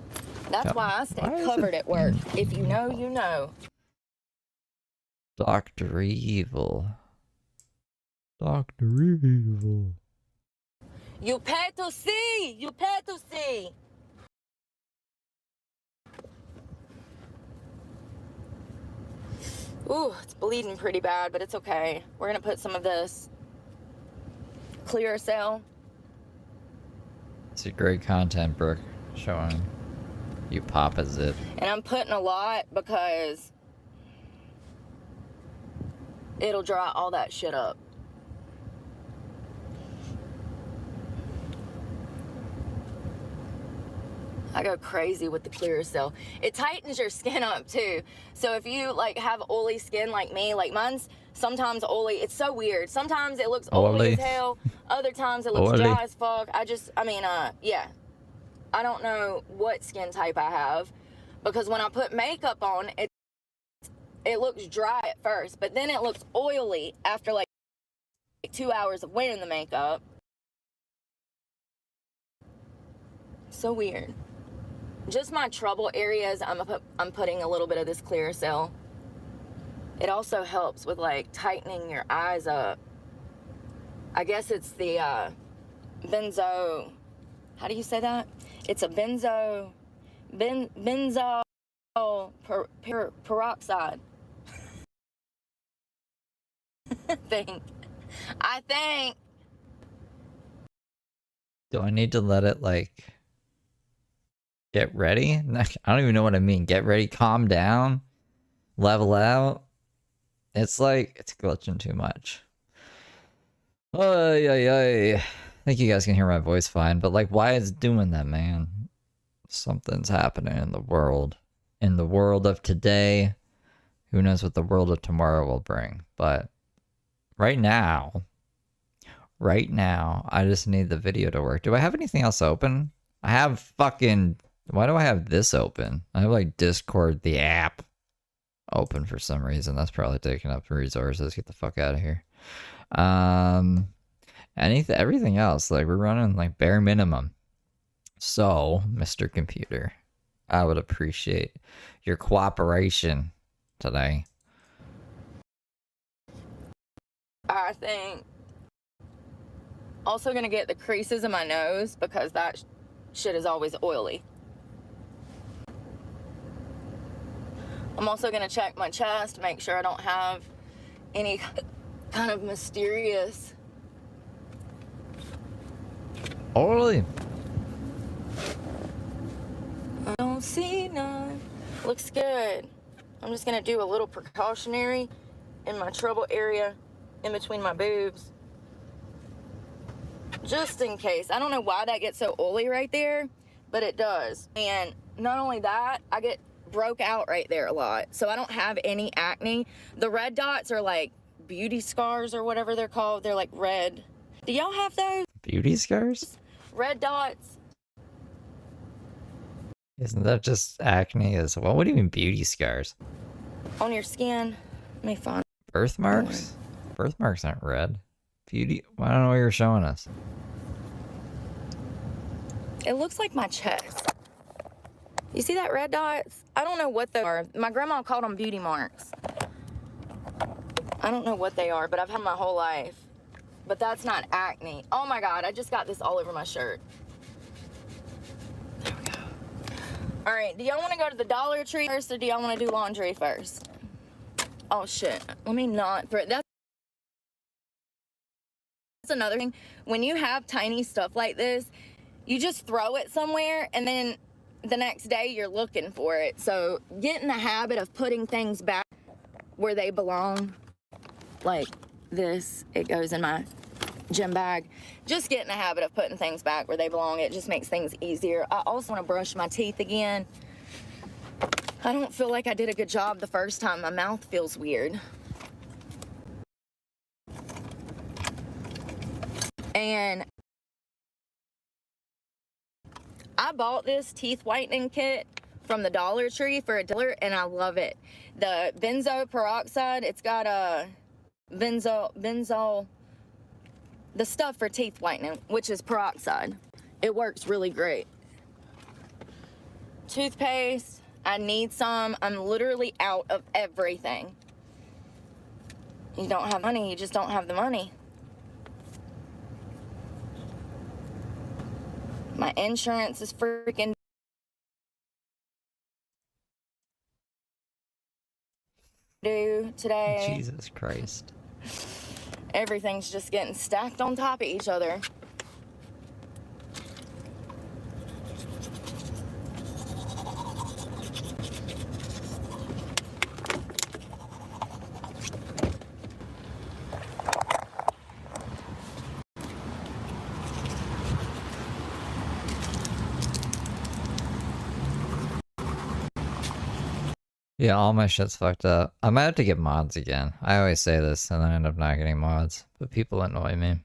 That's why I stay covered at work. If you know, you know. Dr. Evil. Dr. Evil. You pay to see! You pay to see! Ooh, it's bleeding pretty bad, but it's okay. We're gonna put some of this clear cell. It's a great content, Brooke, showing you pop a zip. And I'm putting a lot because it'll dry all that shit up. I go crazy with the clear cell. It tightens your skin up too. So if you like have oily skin like me, like mine's sometimes oily. It's so weird. Sometimes it looks oily as hell. Other times it looks dry as fuck. Yeah. I don't know what skin type I have because when I put makeup on, it looks dry at first, but then it looks oily after like 2 hours of wearing the makeup. So weird. Just my trouble areas, I'm putting a little bit of this clear cell. It also helps with like tightening your eyes up. I guess it's the benzo. How do you say that? It's a benzo peroxide. I think. Do I need to let it like get ready? I don't even know what I mean. Get ready, calm down, level out. It's like it's glitching too much. I think you guys can hear my voice fine, but like, why is it doing that, man? Something's happening in the world. In the world of today, who knows what the world of tomorrow will bring? But right now, I just need the video to work. Do I have anything else open? I have fucking... Why do I have this open? I have like Discord, the app, open for some reason. That's probably taking up resources. Get the fuck out of here. Everything else, like we're running like bare minimum. So, Mr. Computer, I would appreciate your cooperation today. I think also gonna get the creases in my nose because that shit is always oily. I'm also gonna check my chest, make sure I don't have any kind of mysterious oily. I don't see none. Looks good. I'm just gonna do a little precautionary in my trouble area in between my boobs. Just in case. I don't know why that gets so oily right there, but it does. And not only that, I get broke out right there a lot. So I don't have any acne. The red dots are like beauty scars or whatever they're called. They're like red. Do y'all have those? Beauty scars? Red dots. Isn't that just acne as well? What do you mean beauty scars? On your skin. Let me find. Birthmarks? Birthmarks aren't red. Beauty? I don't know what you're showing us. It looks like my chest. You see that red dots? I don't know what they are. My grandma called them beauty marks. I don't know what they are, but I've had my whole life. But that's not acne. Oh my God, I just got this all over my shirt. There we go. All right, do y'all want to go to the Dollar Tree first or do y'all want to do laundry first? Oh shit, let me not throw it. That's another thing. When you have tiny stuff like this, you just throw it somewhere and then the next day you're looking for it. So get in the habit of putting things back where they belong. Like this, it goes in my gym bag. Just get in the habit of putting things back where they belong. It just makes things easier. I also want to brush my teeth again. I don't feel like I did a good job the first time. My mouth feels weird. And I bought this teeth whitening kit from the Dollar Tree for $1 and I love it. The benzo peroxide, it's got a benzo, the stuff for teeth whitening, which is peroxide. It works really great. toothpaste. I need some. I'm literally out of everything. You don't have money, you just don't have the money. My insurance is freaking due today. Jesus Christ. Everything's just getting stacked on top of each other. Yeah, all my shit's fucked up. I might have to get mods again. I always say this and I end up not getting mods. But people annoy me.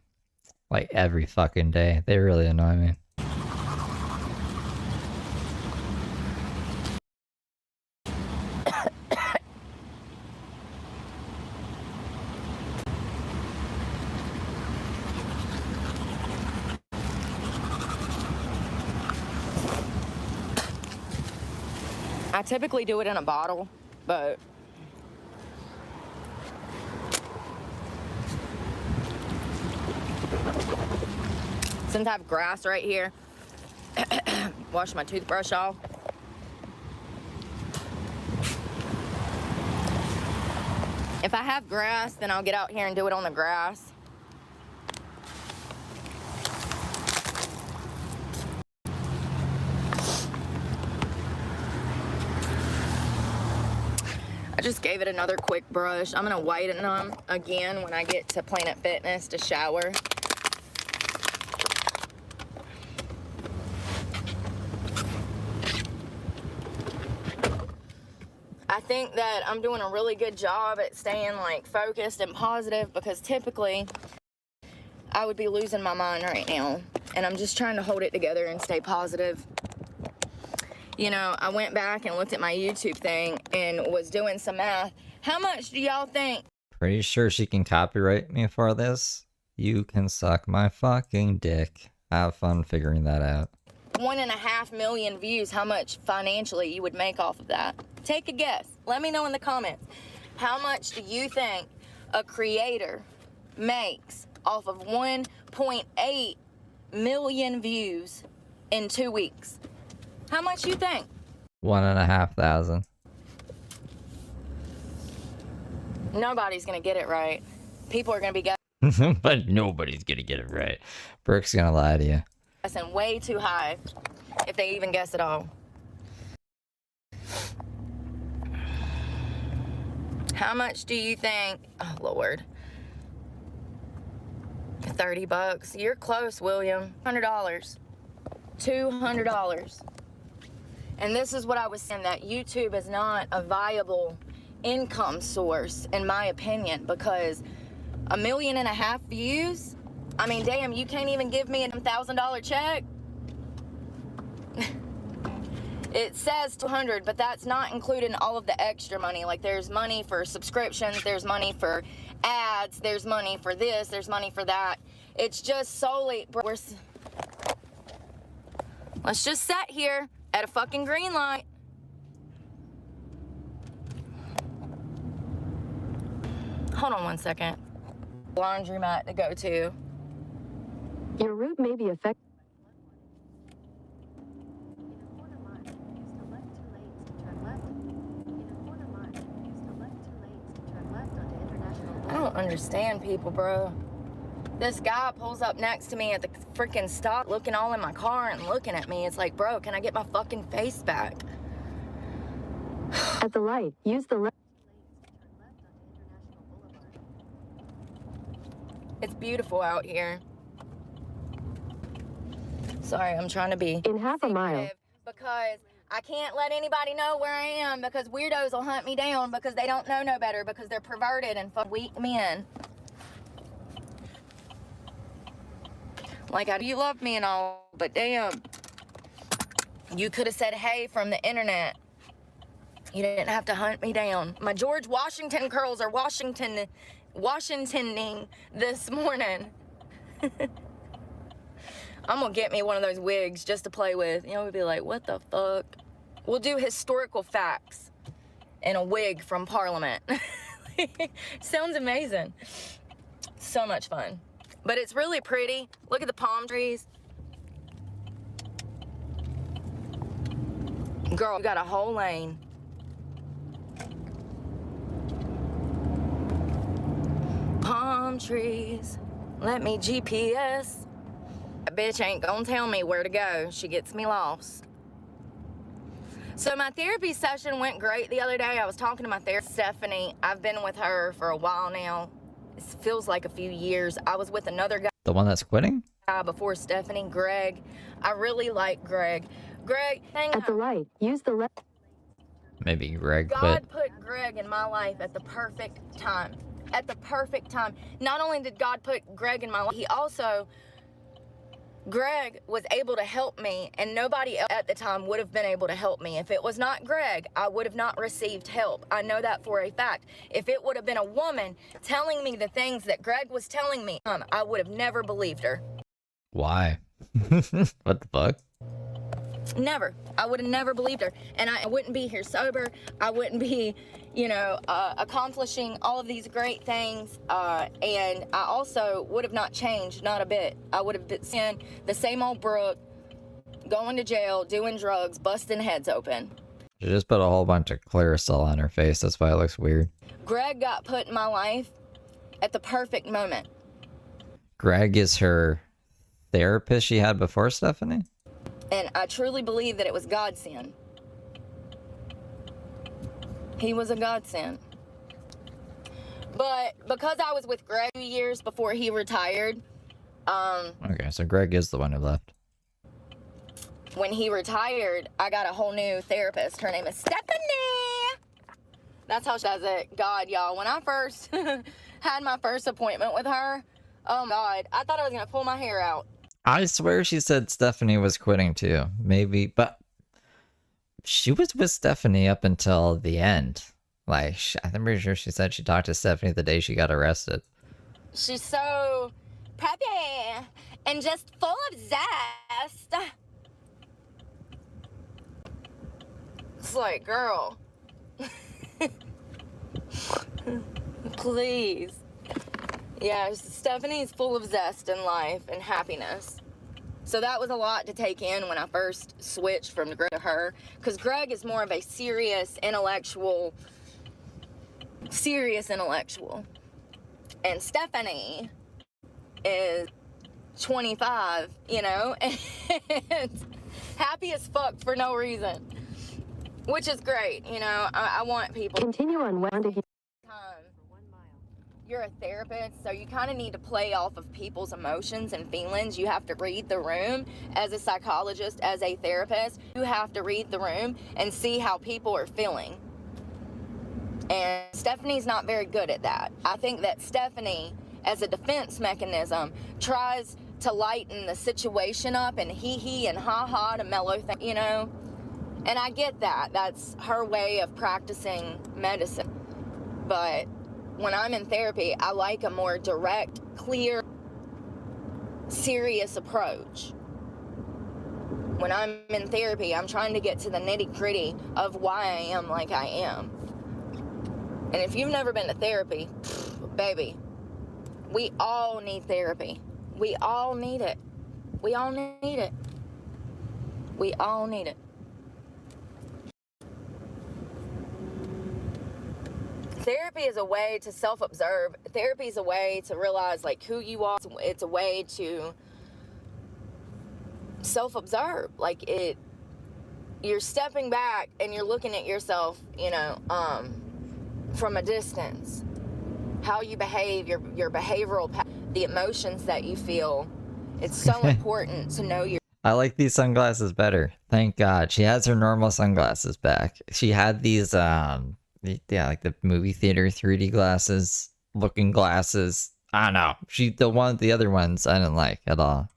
Like every fucking day. They really annoy me. I typically do it in a bottle, but since I have grass right here, wash my toothbrush off. If I have grass, then I'll get out here and do it on the grass. I just gave it another quick brush. I'm gonna whiten them again when I get to Planet Fitness to shower. I think that I'm doing a really good job at staying like focused and positive, because typically I would be losing my mind right now, and I'm just trying to hold it together and stay positive. You know, I went back and looked at my YouTube thing and was doing some math. How much do y'all think? Pretty sure she can copyright me for this. You can suck my fucking dick. Have fun figuring that out. 1.5 million views, how much financially you would make off of that? Take a guess. Let me know in the comments. How much do you think a creator makes off of 1.8 million views in 2 weeks? How much you think? 1,500. Nobody's gonna get it right. People are gonna be But nobody's gonna get it right. Brooke's gonna lie to you. guessing way too high, if they even guess at all. How much do you think? Oh Lord. $30. You're close, William. $100. $200. And this is what I was saying, that YouTube is not a viable income source, in my opinion, because 1.5 million views? I mean, damn, you can't even give me a $1,000 check? It says 200, but that's not including all of the extra money. Like, there's money for subscriptions, there's money for ads, there's money for this, there's money for that. It's just solely, let's just sit here at a fucking green light. Hold on 1 second. Laundromat to go to. Your route may be affected. I don't understand people, bro. This guy pulls up next to me at the freaking stop, looking all in my car and looking at me. It's like, bro, can I get my fucking face back? At the light, use the left. It's beautiful out here. Sorry, I'm trying to be In half a mile. secretive because I can't let anybody know where I am, because weirdos will hunt me down because they don't know no better, because they're perverted and weak men. Like, you love me and all, but damn, you could have said hey from the internet. You didn't have to hunt me down. My George Washington curls are Washingtoning this morning. I'm gonna get me one of those wigs just to play with. You know, we'd be like, what the fuck? We'll do historical facts in a wig from Parliament. Sounds amazing. So much fun. But it's really pretty. Look at the palm trees. Girl, you got a whole lane. Palm trees, let me GPS. That bitch ain't gonna tell me where to go. She gets me lost. So my therapy session went great the other day. I was talking to my therapist, Stephanie. I've been with her for a while now. It feels like a few years. I was with another guy. The one that's quitting? Before Stephanie, Greg. I really like Greg. Greg, At the light, use the left. Maybe Greg quit. God put Greg in my life at the perfect time. At the perfect time. Not only did God put Greg in my life, he also, Greg was able to help me, and nobody else at the time would have been able to help me. If it was not Greg, I would have not received help. I know that for a fact. If it would have been a woman telling me the things that Greg was telling me, I would have never believed her. Why? What the fuck? Never. I would have never believed her. And I wouldn't be here sober. I wouldn't be, accomplishing all of these great things. And I also would have not changed, not a bit. I would have been seeing the same old Brooke, going to jail, doing drugs, busting heads open. She just put a whole bunch of Clearasil on her face. That's why it looks weird. Greg got put in my life at the perfect moment. Greg is her therapist she had before Stephanie? And I truly believe that it was godsend. He was a godsend. But because I was with Greg 2 years before he retired, Okay, so Greg is the one who left. when he retired, I got a whole new therapist. Her name is Stephanie. That's how she does it. God, y'all, when I first had my first appointment with her, oh my God, I thought I was going to pull my hair out. I swear she said Stephanie was quitting too. Maybe, but she was with Stephanie up until the end. Like, I'm pretty sure she said she talked to Stephanie the day she got arrested. She's so preppy and just full of zest. It's like, girl, please. Yeah, Stephanie's full of zest in life and happiness. So that was a lot to take in when I first switched from Greg to her. Because Greg is more of a serious intellectual. And Stephanie is 25, and happy as fuck for no reason. Which is great, I want people. Continue on wound to You're a therapist, so you kind of need to play off of people's emotions and feelings. You have to read the room. As a psychologist, as a therapist, you have to read the room and see how people are feeling. And Stephanie's not very good at that. I think that Stephanie, as a defense mechanism, tries to lighten the situation up and hee and ha to mellow things, And I get that. That's her way of practicing medicine. But when I'm in therapy, I like a more direct, clear, serious approach. When I'm in therapy, I'm trying to get to the nitty-gritty of why I am like I am. And if you've never been to therapy, baby, we all need therapy. We all need it. We all need it. We all need it. Therapy is a way to self-observe. Therapy is a way to realize who you are. It's a way to self-observe. You're stepping back and you're looking at yourself, from a distance. How you behave, your behavioral the emotions that you feel. It's so important to know your. I like these sunglasses better. Thank God. She has her normal sunglasses back. She had these, like the movie theater 3D glasses, looking glasses. I don't know. The other ones I didn't like at all.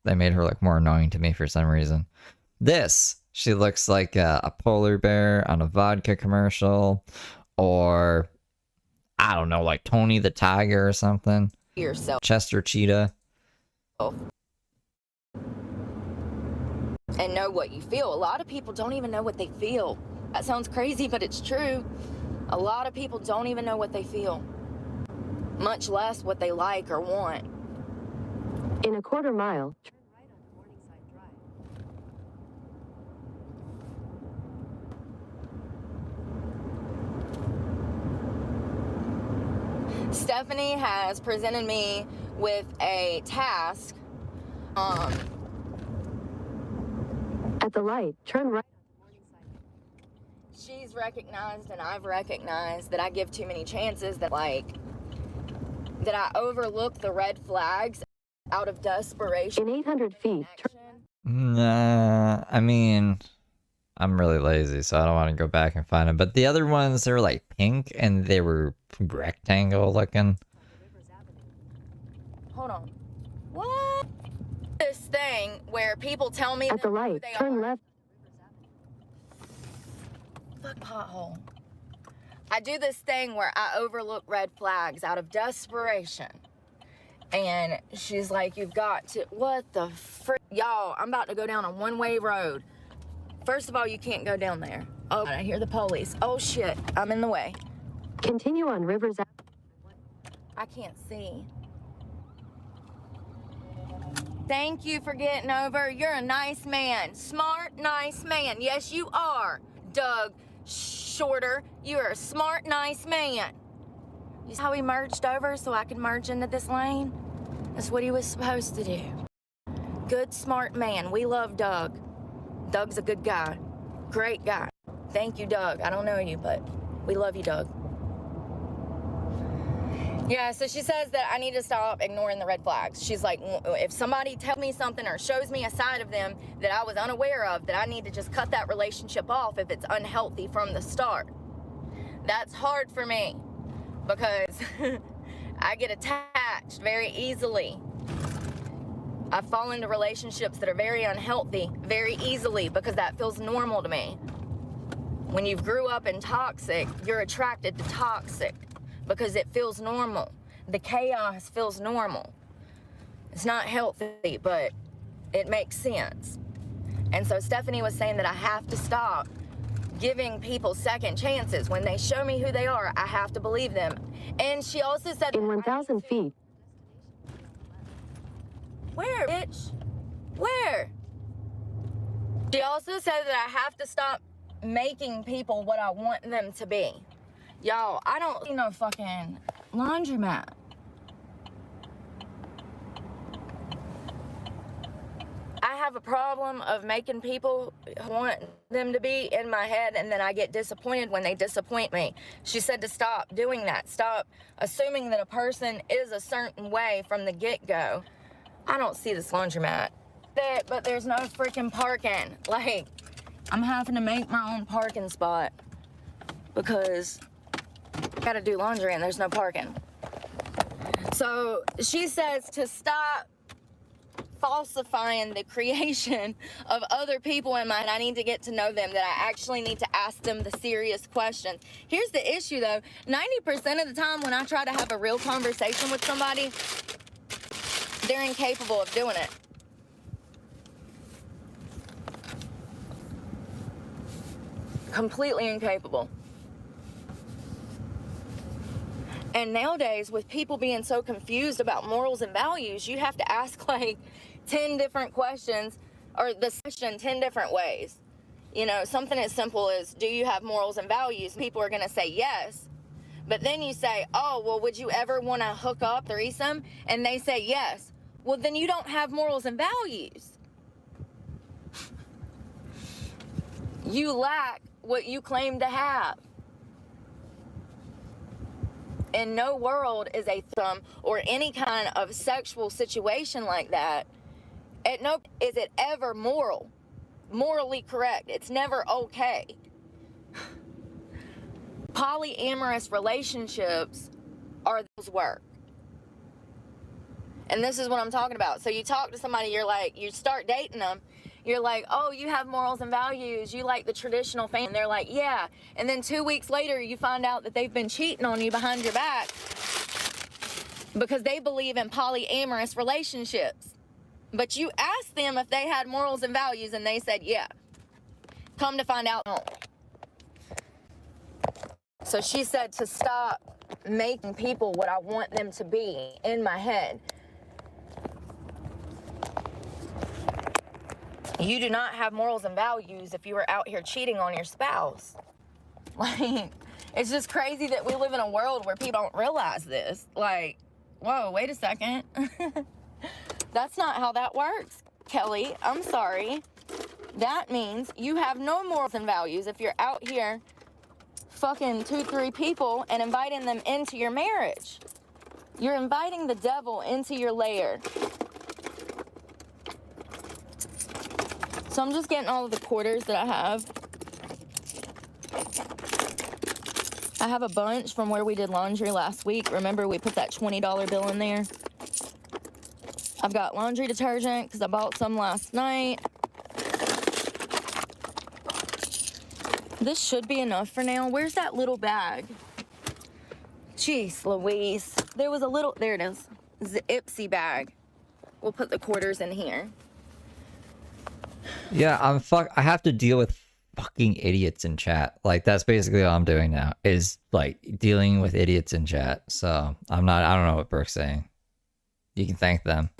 They made her look more annoying to me for some reason. She looks like a polar bear on a vodka commercial, or I don't know, like Tony the Tiger or something. Yourself. Chester Cheetah. and know what you feel. A lot of people don't even know what they feel. That sounds crazy, but it's true. A lot of people don't even know what they feel, much less what they like or want. In a quarter mile, turn right onto Morningside Drive. Stephanie has presented me with a task. At the light, turn right onto Morningside. She's recognized and I've recognized that I give too many chances, that I overlook the red flags out of desperation. In 800 feet, Nah, I mean, I'm really lazy, so I don't want to go back and find them. But the other ones, they were like pink and they were rectangle looking. Hold on. What? This thing where people tell me at the who light, they turn are. left. Fuck pothole. I do this thing where I overlook red flags out of desperation. And she's like, you've got to, what the frick? Y'all, I'm about to go down a one-way road. First of all, you can't go down there. Oh, I hear the police. Oh shit, I'm in the way. Continue on Rivers Avenue. I can't see. Thank you for getting over. You're a nice man. Smart, nice man. Yes, you are, Doug Shorter. You're a smart, nice man. You see how he merged over so I could merge into this lane? That's what he was supposed to do. Good, smart man. We love Doug. Doug's a good guy. Great guy. Thank you, Doug. I don't know you, but we love you, Doug. Yeah, so she says that I need to stop ignoring the red flags. She's like, if somebody tells me something or shows me a side of them that I was unaware of, that I need to just cut that relationship off if it's unhealthy from the start. That's hard for me because I get attached very easily. I fall into relationships that are very unhealthy very easily because that feels normal to me. When you grew up in toxic, you're attracted to toxic because it feels normal. The chaos feels normal. It's not healthy, but it makes sense. And so Stephanie was saying that I have to stop giving people second chances. When they show me who they are, I have to believe them. And she also said, In 1,000 feet. Where, bitch? Where? She also said that I have to stop making people what I want them to be. Y'all, I don't see no fucking laundromat. I have a problem of making people want them to be in my head, and then I get disappointed when they disappoint me. She said to stop doing that. Stop assuming that a person is a certain way from the get-go. I don't see this laundromat. But there's no freaking parking. Like, I'm having to make my own parking spot because I gotta do laundry and there's no parking. So she says to stop falsifying the creation of other people in mind. I need to get to know them, that I actually need to ask them the serious questions. Here's the issue though, 90% of the time when I try to have a real conversation with somebody, they're incapable of doing it. Completely incapable. And nowadays, with people being so confused about morals and values, you have to ask like 10 different questions, or the question 10 different ways. You know, something as simple as, do you have morals and values? People are going to say yes. But then you say, oh, well, would you ever want to hook up, threesome? And they say yes. Well, then you don't have morals and values. You lack what you claim to have. In no world is a thumb or any kind of sexual situation like that. At no is it ever morally correct. It's never okay. Polyamorous relationships are those work. And this is what I'm talking about. So you talk to somebody, you're like, you start dating them, you're like, oh, you have morals and values, you like the traditional family. And they're like, yeah. And then 2 weeks later, you find out that they've been cheating on you behind your back because they believe in polyamorous relationships. But you asked them if they had morals and values, and they said, yeah. Come to find out, no. So she said to stop making people what I want them to be in my head. You do not have morals and values if you are out here cheating on your spouse. Like, it's just crazy that we live in a world where people don't realize this. Like, whoa, wait a second. That's not how that works, Kelly. I'm sorry. That means you have no morals and values if you're out here fucking 2-3 people and inviting them into your marriage. You're inviting the devil into your lair. So I'm just getting all of the quarters that I have. I have a bunch from where we did laundry last week. Remember, we put that $20 bill in there? I've got laundry detergent because I bought some last night. This should be enough for now. Where's that little bag? Jeez Louise. There was a little, there it is. The Ipsy bag. We'll put the quarters in here. Yeah, I have to deal with fucking idiots in chat. Like, that's basically all I'm doing now, is like dealing with idiots in chat. So I don't know what Brooke's saying. You can thank them.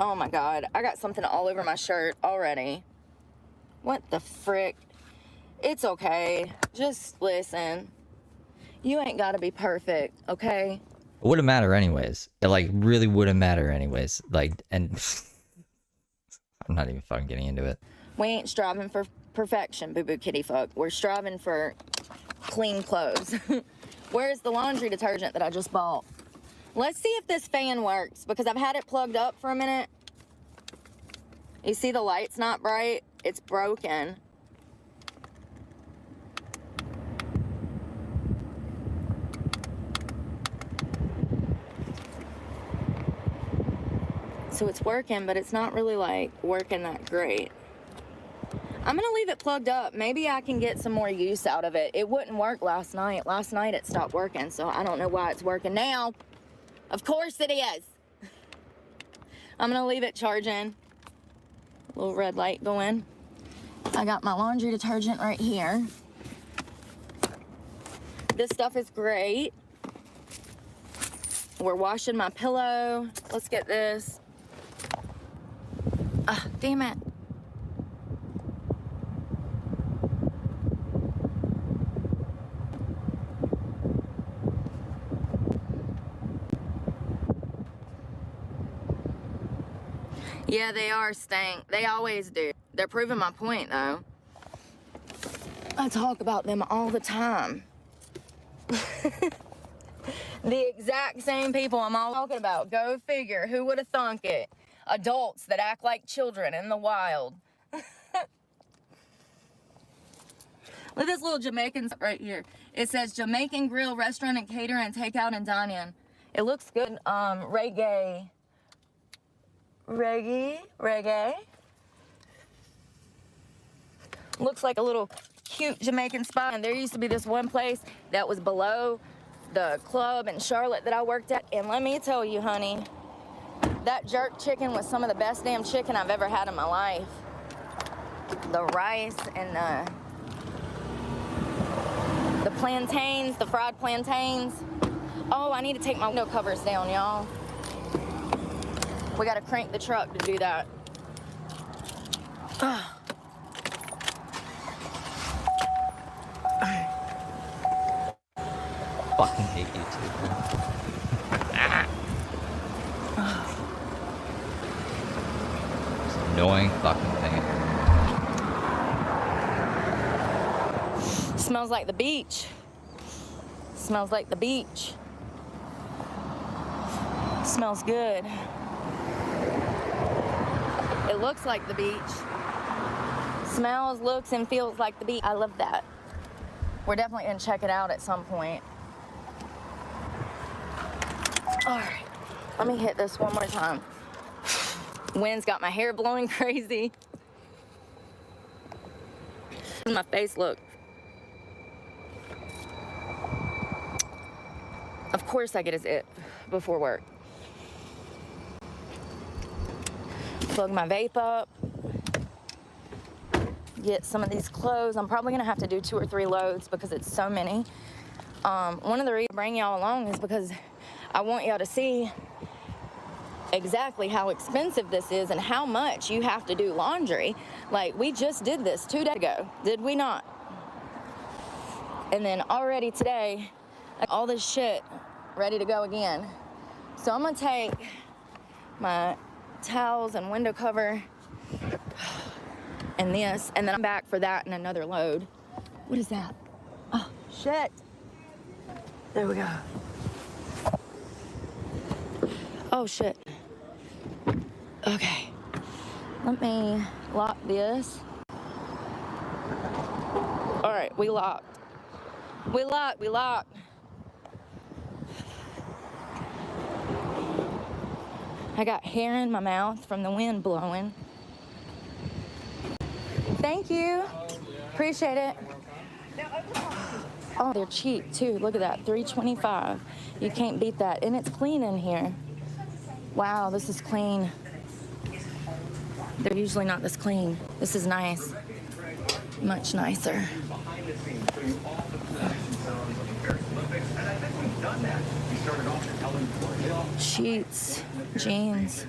Oh my God, I got something all over my shirt already. What the frick? It's okay. Just listen. You ain't gotta be perfect, okay? It wouldn't matter anyways. It like really wouldn't matter anyways. Like, and I'm not even fucking getting into it. We ain't striving for perfection, boo-boo kitty fuck. We're striving for clean clothes. Where's the laundry detergent that I just bought? Let's see if this fan works, because I've had it plugged up for a minute. You see the light's not bright? It's broken. So it's working, but it's not really like working that great. I'm gonna leave it plugged up. Maybe I can get some more use out of it. It wouldn't work last night. Last night it stopped working, so I don't know why it's working now. Of course it is. I'm gonna leave it charging. Little red light going. I got my laundry detergent right here. This stuff is great. We're washing my pillow. Let's get this. Ah, damn it. Yeah, they are stank. They always do. They're proving my point, though. I talk about them all the time. The exact same people I'm all talking about. Go figure. Who would have thunk it? Adults that act like children in the wild. Look at this little Jamaican right here. It says Jamaican Grill, Restaurant and Cater and Takeout and Dine In. It looks good. Reggae. Looks like a little cute Jamaican spot. And there used to be this one place that was below the club in Charlotte that I worked at. And let me tell you, honey, that jerk chicken was some of the best damn chicken I've ever had in my life. The rice and the plantains, the fried plantains. Oh, I need to take my window covers down, y'all. We gotta crank the truck to do that. Fucking hate YouTube, man. It's an annoying fucking thing. Smells like the beach. Smells like the beach. Smells good. It looks like the beach. Smells, looks, and feels like the beach. I love that. We're definitely gonna check it out at some point. All right, let me hit this one more time. Wind's got my hair blowing crazy. My face look. Of course I get a zip before work. Plug my vape up. Get some of these clothes. I'm probably gonna have to do 2 or 3 loads because it's so many. One of the reasons I bring y'all along is because I want y'all to see exactly how expensive this is and how much you have to do laundry. Like, we just did this 2 days ago, did we not? And then already today, all this shit ready to go again. So I'm gonna take my towels and window cover and this, and then I'm back for that and another load. What is that? Oh, shit. There we go. Oh, shit. Okay. Let me lock this. All right, we locked. We locked. I got hair in my mouth from the wind blowing. Thank you. Appreciate it. Oh, they're cheap too. Look at that, $3.25. You can't beat that. And it's clean in here. Wow, this is clean. They're usually not this clean. This is nice. Much nicer. Sheets, jeans,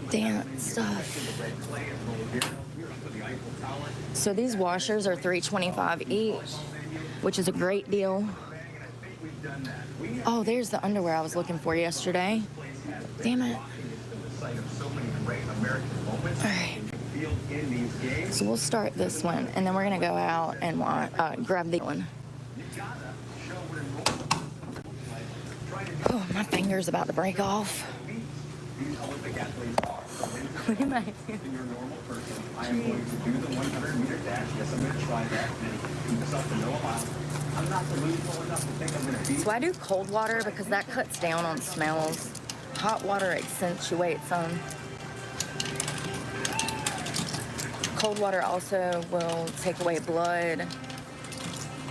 dance stuff. So these washers are $3.25 each, which is a great deal. Oh, there's the underwear I was looking for yesterday. Damn it. All right. So we'll start this one, and then we're gonna go out and grab the one. Oh, my finger's about to break off. Look at my hand. So I do cold water because that cuts down on smells. Hot water accentuates them. Cold water also will take away blood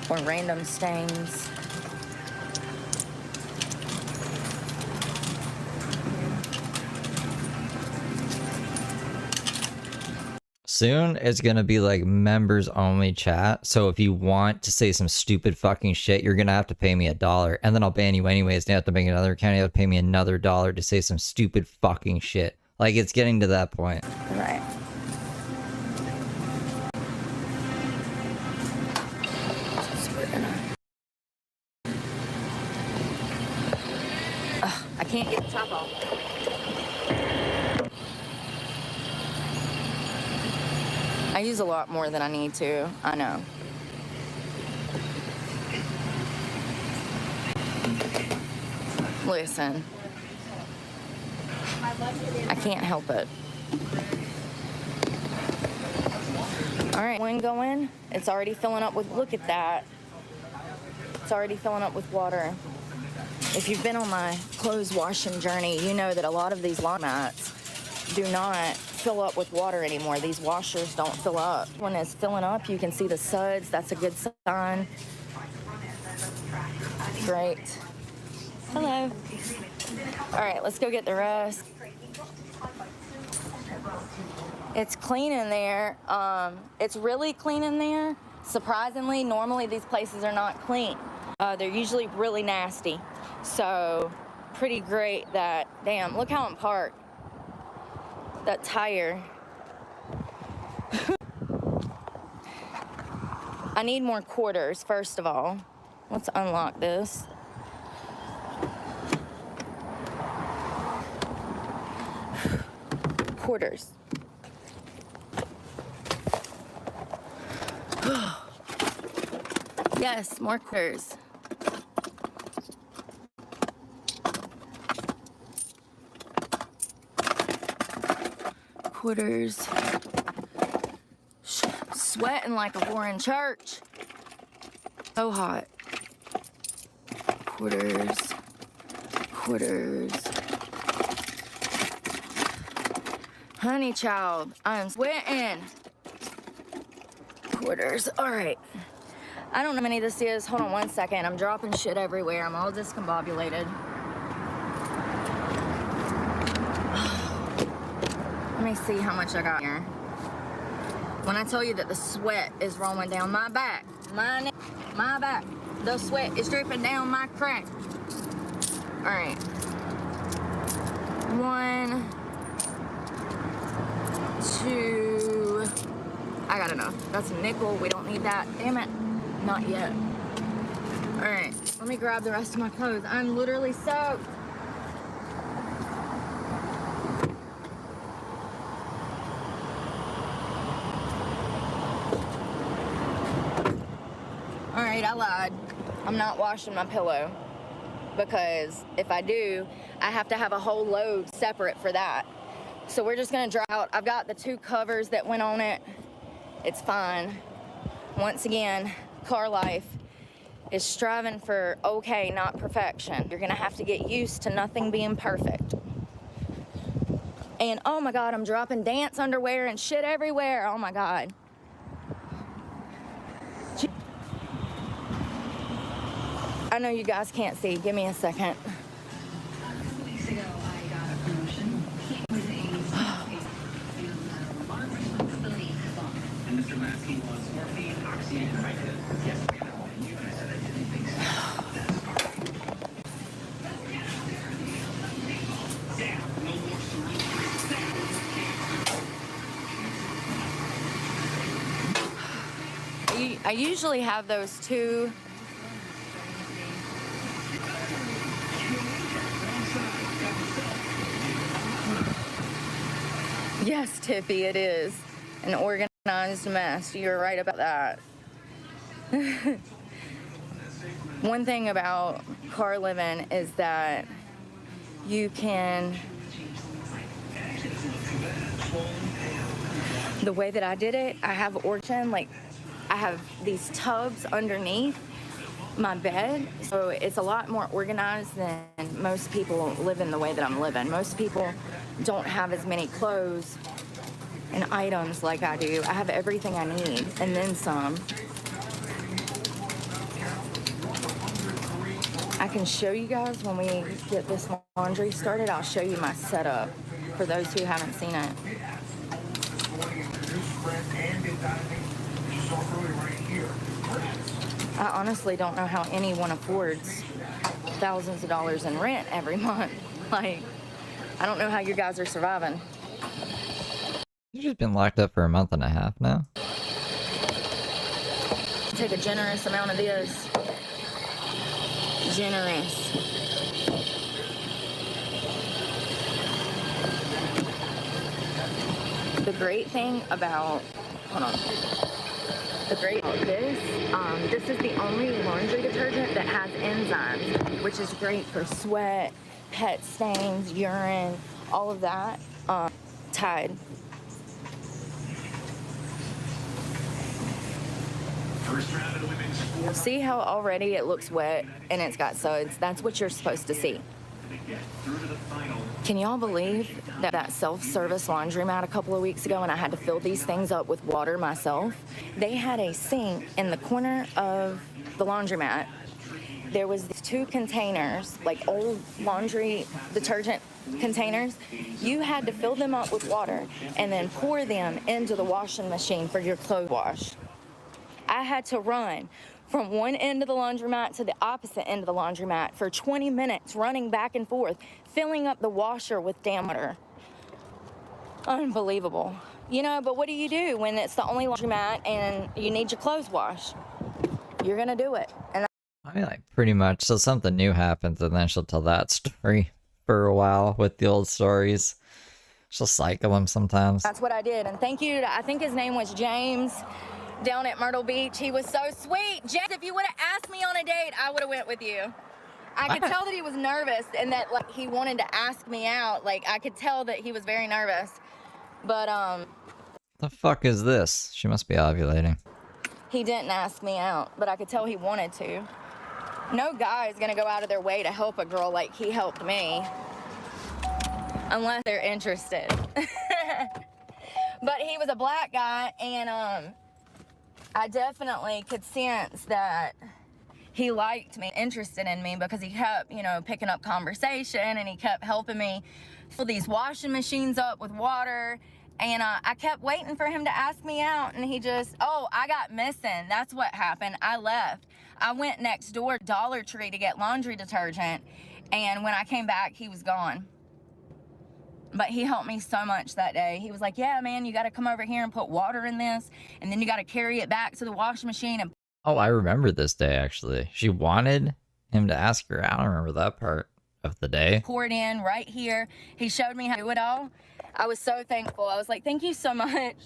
or random stains. Soon it's gonna be like members only chat. So if you want to say some stupid fucking shit, you're gonna have to pay me $1, and then I'll ban you anyways. You have to make another account. You have to pay me another $1 to say some stupid fucking shit. Like, it's getting to that point. Right. So we're gonna... I can't get the top off. I use a lot more than I need to, I know. Listen, I can't help it. All right, when going, it's already filling up with, look at that. It's already filling up with water. If you've been on my clothes washing journey, you know that a lot of these lawn mats do not fill up with water anymore. These washers don't fill up. When it's filling up, you can see the suds. That's a good sign. Great. Hello. All right, let's go get the rest. It's clean in there. It's really clean in there. Surprisingly, normally these places are not clean. They're usually really nasty. So pretty great that, damn, look how I'm parked. That tire. I need more quarters, first of all. Let's unlock this. Quarters. Yes, more quarters. Quarters. Sweating like a whore in church. So hot. Quarters. Quarters. Honey child, I'm sweating. Quarters. All right. I don't know how many this is. Hold on one second. I'm dropping shit everywhere. I'm all discombobulated. Let me see how much I got here. When I tell you that the sweat is rolling down my back, my back, the sweat is dripping down my crack. All right. 1, 2. I got enough. That's a nickel. We don't need that. Damn it. Not yet. All right. Let me grab the rest of my clothes. I'm literally soaked. All right, I lied. I'm not washing my pillow because if I do, I have to have a whole load separate for that. So we're just gonna dry out. I've got the 2 covers that went on it. It's fine. Once again, car life is striving for okay, not perfection. You're gonna have to get used to nothing being perfect. And oh my God, I'm dropping dance underwear and shit everywhere. Oh my God. I know you guys can't see. Give me a second. Weeks ago, I got a promotion. It was and Mr. Maskey wants morphine, oxy, and Vicodin. Yes, we know. And you guys said I didn't think so. That's I usually have those 2. Yes, Tiffy, it is an organized mess. You're right about that. One thing about car living is that you can, the way that I did it, I have origin, like I have these tubs underneath my bed, so it's a lot more organized than most people living the way that I'm living. Most people don't have as many clothes and items like I do. I have everything I need and then some. I can show you guys when we get this laundry started. I'll show you my setup for those who haven't seen it. I honestly don't know how anyone affords thousands of dollars in rent every month. Like, I don't know how you guys are surviving. You've just been locked up for a month and a half now. Take a generous amount of this. Generous. The great thing about, hold on. The great about this is the only laundry detergent that has enzymes, which is great for sweat, pet stains, urine, all of that. Tide. See how already it looks wet and it's got suds? That's what you're supposed to see. Can y'all believe that self-service laundromat a couple of weeks ago and I had to fill these things up with water myself? They had a sink in the corner of the laundromat. There was these 2 containers, like old laundry detergent containers. You had to fill them up with water and then pour them into the washing machine for your clothes wash. I had to run from one end of the laundromat to the opposite end of the laundromat for 20 minutes, running back and forth, filling up the washer with damn water. Unbelievable. You know, but what do you do when it's the only laundromat and you need your clothes washed? You're gonna do it. And I mean, like, pretty much. So something new happens, and then she'll tell that story for a while with the old stories. She'll cycle them sometimes. that's what I did. And thank you to, I think his name was James, down at Myrtle Beach. He was so sweet. James, if you would have asked me on a date, I would have went with you. I could tell that he was nervous and that, like, he wanted to ask me out. Like, I could tell that he was very nervous. But, The fuck is this? She must be ovulating. he didn't ask me out, but I could tell he wanted to. No guy is gonna go out of their way to help a girl like he helped me. Unless they're interested. But he was a black guy, and, I definitely could sense that he liked me, interested in me, because he kept, you know, picking up conversation, and he kept helping me fill these washing machines up with water. And I kept waiting for him to ask me out, and he just, oh, I got missing. That's what happened. I left. I went next door to Dollar Tree to get laundry detergent, and when I came back, he was gone. But he helped me so much that day. He was like, yeah, man, you got to come over here and put water in this, and then you got to carry it back to the washing machine. And Oh, I remember this day, actually. She wanted him to ask her out. I remember that part of the day. pour it in right here. He showed me how to do it all. I was so thankful. I was like, thank you so much.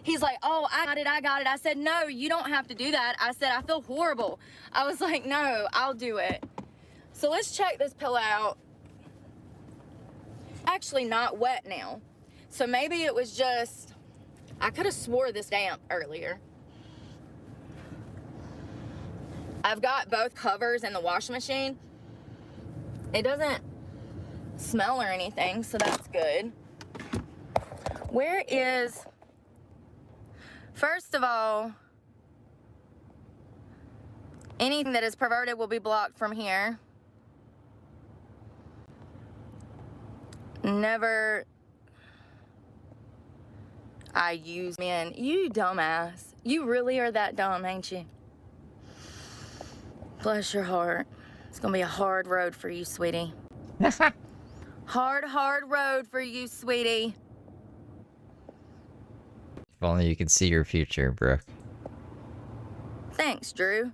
He's like, oh, I got it. I said, no, you don't have to do that. I said, I feel horrible. I was like, no, I'll do it. So let's check this pillow out. Actually not wet now. So maybe it was just, I could have swore this damp earlier. I've got both covers in the washing machine. It doesn't smell or anything, so that's good. Where is, first of all, anything that is perverted will be blocked from here. Never, I use men. You dumbass. You really are that dumb, ain't you? Bless your heart. It's gonna be a hard road for you, sweetie. Hard road for you, sweetie. If only you could see your future, Brooke. Thanks, Drew.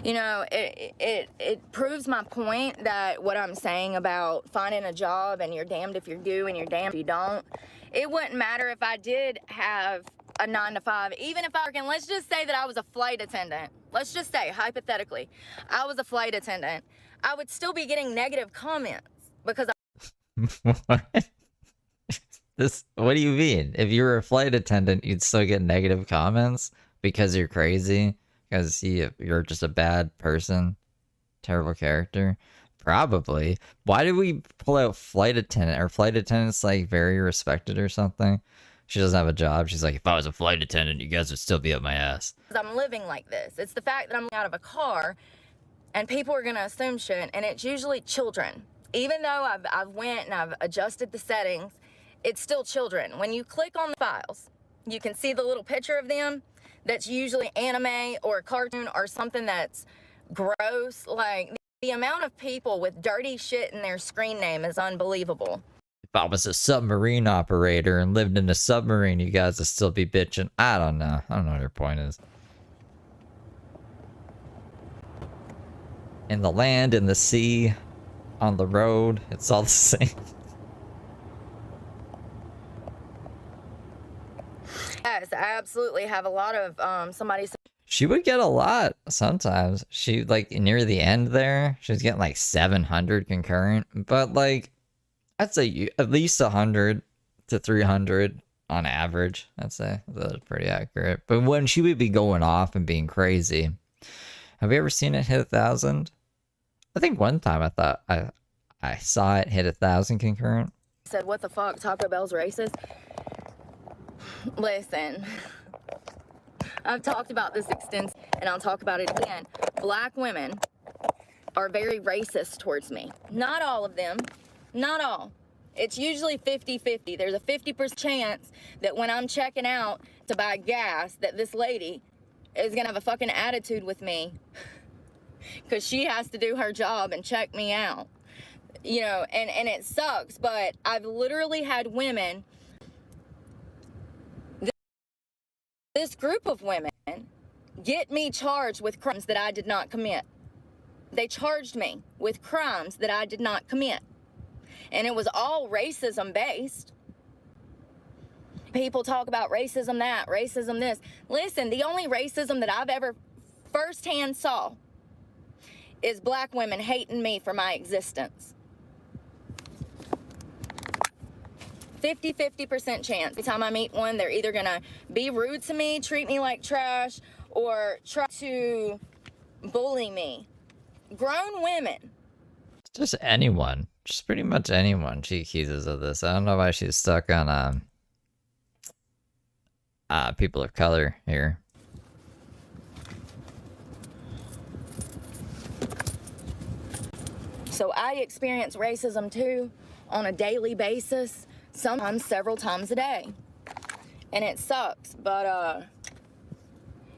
You know, it proves my point that what I'm saying about finding a job and you're damned if you do and you're damned if you don't. It wouldn't matter if I did have a 9 to 5, even if I work, and let's just say that I was a flight attendant. Let's just say, hypothetically, I was a flight attendant. I would still be getting negative comments because What? What do you mean? If you were a flight attendant, you'd still get negative comments because you're crazy? Because you're just a bad person? Terrible character? Probably. Why did we pull out flight attendant? Are flight attendants like very respected or something? She doesn't have a job. She's like, if I was a flight attendant, you guys would still be up my ass. I'm living like this. It's the fact that I'm out of a car and people are gonna assume shit, and it's usually children. Even though I've went and I've adjusted the settings, it's still children. When you click on the files, you can see the little picture of them. That's usually anime or a cartoon or something that's gross. Like, the amount of people with dirty shit in their screen name is unbelievable. If I was a submarine operator and lived in a submarine, you guys would still be bitching. I don't know. I don't know what your point is. In the land, in the sea, on the road, it's all the same. Yes, I absolutely have a lot of somebody. She would get a lot sometimes. She, like, near the end there, she was getting like 700 concurrent. But, like, I'd say at least 100 to 300 on average. I'd say that's pretty accurate. But when she would be going off and being crazy, have you ever seen it hit 1,000? I think one time I thought I saw it hit 1,000 concurrent. Said, what the fuck, Taco Bell's racist? Listen, I've talked about this extensively, and I'll talk about it again. Black women are very racist towards me. Not all of them, not all. It's usually 50-50. There's a 50% chance that when I'm checking out to buy gas, that this lady is gonna have a fucking attitude with me because she has to do her job and check me out. You know, and it sucks, but I've literally had women, this group of women, get me charged with crimes that I did not commit. They charged me with crimes that I did not commit. And it was all racism based. People talk about racism that, racism this. Listen, the only racism that I've ever firsthand saw is black women hating me for my existence. 50% chance. Every time I meet one, they're either gonna be rude to me, treat me like trash, or try to bully me. Grown women. Just anyone. just pretty much anyone she accuses of this. I don't know why she's stuck on people of color here. So I experience racism too on a daily basis, sometimes several times a day. And it sucks, but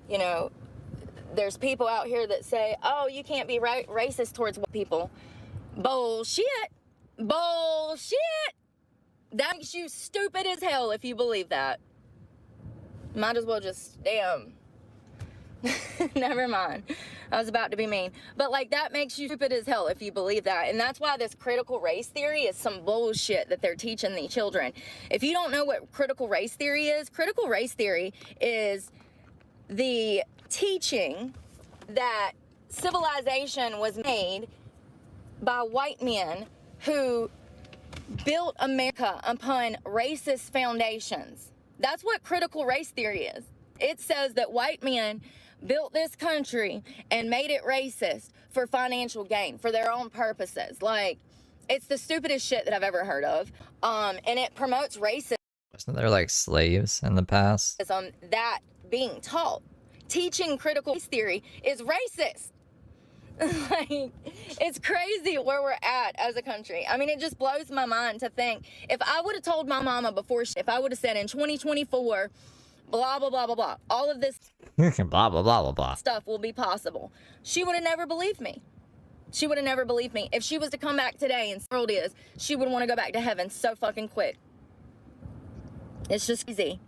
you know, there's people out here that say, oh, you can't be racist towards white people. Bullshit. Bullshit. That makes you stupid as hell if you believe that. Might as well just, damn. Never mind. I was about to be mean. But, like, that makes you stupid as hell if you believe that. And that's why this critical race theory is some bullshit that they're teaching the children. If you don't know what critical race theory is the teaching that civilization was made by white men who built America upon racist foundations. That's what critical race theory is. It says that white men built this country and made it racist for financial gain, for their own purposes. Like, it's the stupidest shit that I've ever heard of. And it promotes racism. Wasn't there like slaves in the past? That being taught. Teaching critical race theory is racist. Like, it's crazy where we're at as a country. I mean, it just blows my mind to think, if I would have told my mama before, if I would have said in 2024, blah, blah, blah, blah, blah, all of this blah, blah, blah, blah, blah. stuff will be possible, she would have never believed me. She would have never believed me. If she was to come back today and the world is, she would want to go back to heaven so fucking quick. It's just easy.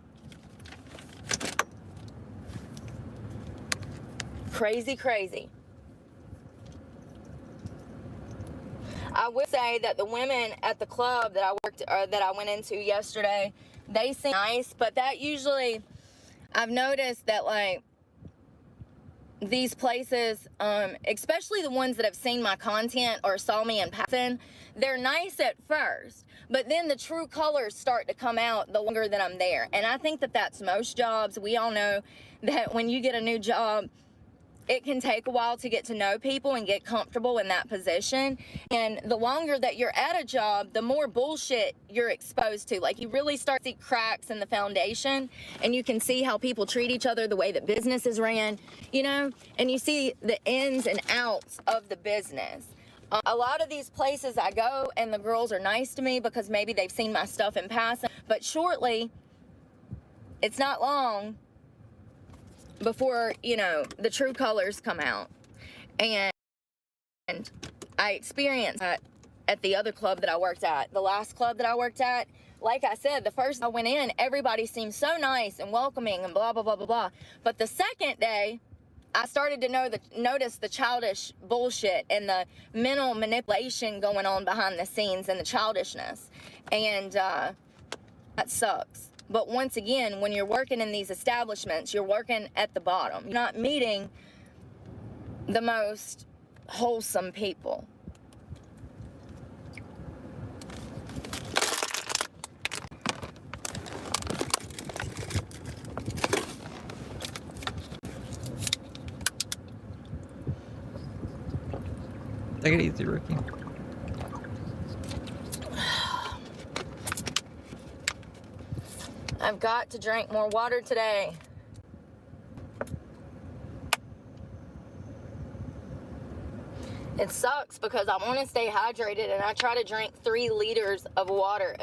Crazy, crazy. I would say that the women at the club that I went into yesterday, they seem nice, but that usually, I've noticed that, like, these places, especially the ones that have seen my content or saw me in passing, they're nice at first, but then the true colors start to come out the longer that I'm there. And I think that that's most jobs. We all know that when you get a new job, it can take a while to get to know people and get comfortable in that position. And the longer that you're at a job, the more bullshit you're exposed to. Like, you really start to see cracks in the foundation, and you can see how people treat each other, the way that business is ran, you know, and you see the ins and outs of the business. A lot of these places I go, and the girls are nice to me because maybe they've seen my stuff in passing, but shortly, it's not long before, you know, the true colors come out. And I experienced that at the other club that I worked at. The last club that I worked at, like I said, the first I went in, everybody seemed so nice and welcoming and blah, blah, blah, blah, blah. But the second day, I started to notice the childish bullshit and the mental manipulation going on behind the scenes and the childishness. And that sucks. But once again, when you're working in these establishments, you're working at the bottom. You're not meeting the most wholesome people. Take it easy, Rookie. I've got to drink more water today. It sucks because I want to stay hydrated, and I try to drink 3 liters of water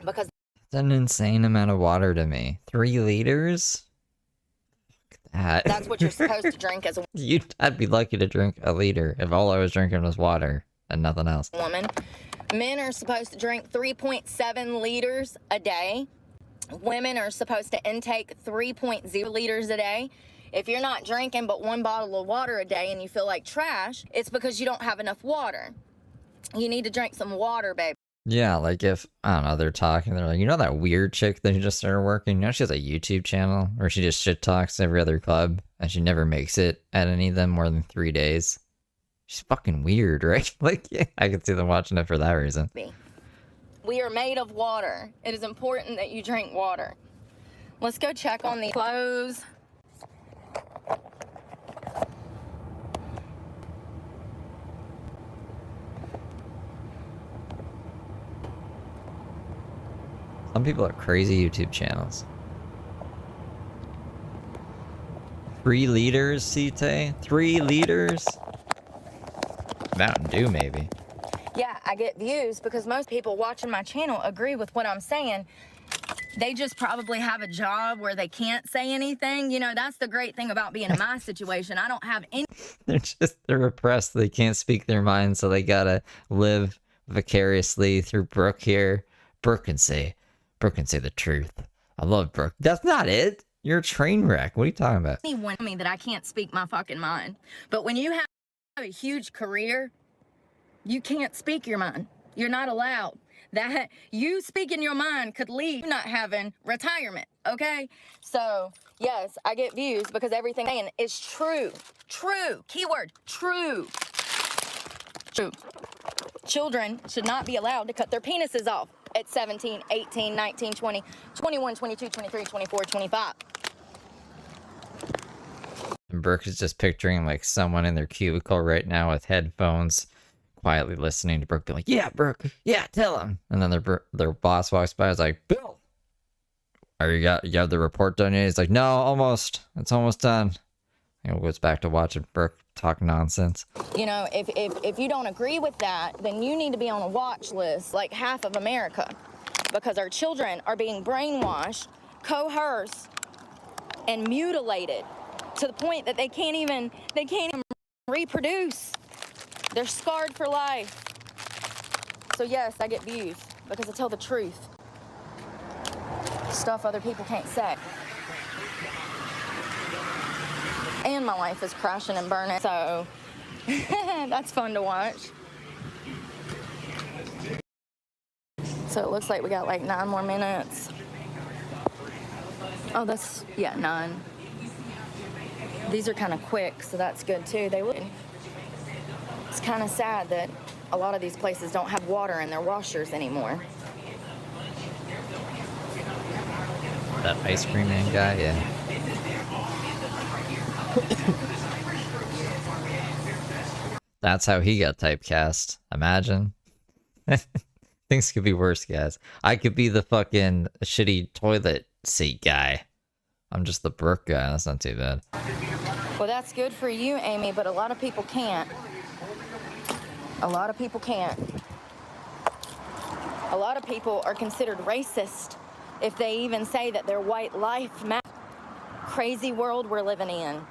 because That's an insane amount of water to me. 3 liters? Fuck that. that's what you're supposed to drink as a I'd be lucky to drink a liter if all I was drinking was water and nothing else. woman. Men are supposed to drink 3.7 liters a day. Women are supposed to intake 3.0 liters a day. If you're not drinking but 1 bottle of water a day and you feel like trash, it's because you don't have enough water. You need to drink some water, baby. Yeah, like if, I don't know, they're talking, they're like, you know that weird chick that just started working? You know, she has a YouTube channel where she just shit talks every other club and she never makes it at any of them more than 3 days. She's fucking weird, right? Like, yeah, I could see them watching it for that reason. We are made of water. It is important that you drink water. Let's go check on the clothes. Some people have crazy YouTube channels. 3 liters, Cite? 3 liters? Mountain Dew, maybe. Yeah, I get views because most people watching my channel agree with what I'm saying. They just probably have a job where they can't say anything. You know, that's the great thing about being in my situation. I don't have any. They're repressed. They can't speak their mind, so they gotta live vicariously through Brooke here. Brooke can say the truth. I love Brooke. That's not it. You're a train wreck. What are you talking about? Anyone tell me that I can't speak my fucking mind. But when you have a huge career, you can't speak your mind. You're not allowed. That you speaking your mind could lead to not having retirement, okay? So, yes, I get views because everything I'm saying is true. True. Keyword, true. True. Children should not be allowed to cut their penises off at 17, 18, 19, 20, 21, 22, 23, 24, 25. And Brooke is just picturing like someone in their cubicle right now with headphones, quietly listening to Brooke be like, "Yeah, Brooke, yeah, tell him." And then their boss walks by, is like, "Bill, you have the report done yet?" He's like, "No, almost. It's almost done." And goes back to watching Brooke talk nonsense. You know, if you don't agree with that, then you need to be on a watch list like half of America, because our children are being brainwashed, coerced, and mutilated to the point that they can't even reproduce. They're scarred for life. So yes, I get views because I tell the truth. Stuff other people can't say. And my life is crashing and burning, so that's fun to watch. So it looks like we got like 9 more minutes. Oh, that's, yeah, 9. These are kind of quick, so that's good too. It's kind of sad that a lot of these places don't have water in their washers anymore. That ice cream man guy, yeah. That's how he got typecast. Imagine. Things could be worse, guys. I could be the fucking shitty toilet seat guy. I'm just the Brooke guy. That's not too bad. Well, that's good for you, Amy, but a lot of people can't. A lot of people can't. A lot of people are considered racist if they even say that their white life matters. Crazy world we're living in.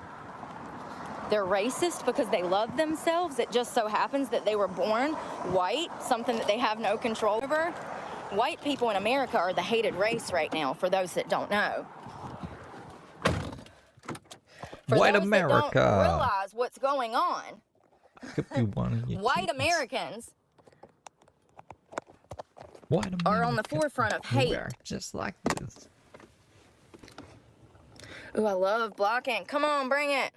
They're racist because they love themselves. It just so happens that they were born white, something that they have no control over. White people in America are the hated race right now, for those that don't know. For White those America. that don't realize what's going on. Could be one of you White kids. Americans White are on the America. forefront of We hate. are just like this. Ooh, I love blocking. Come on, bring it.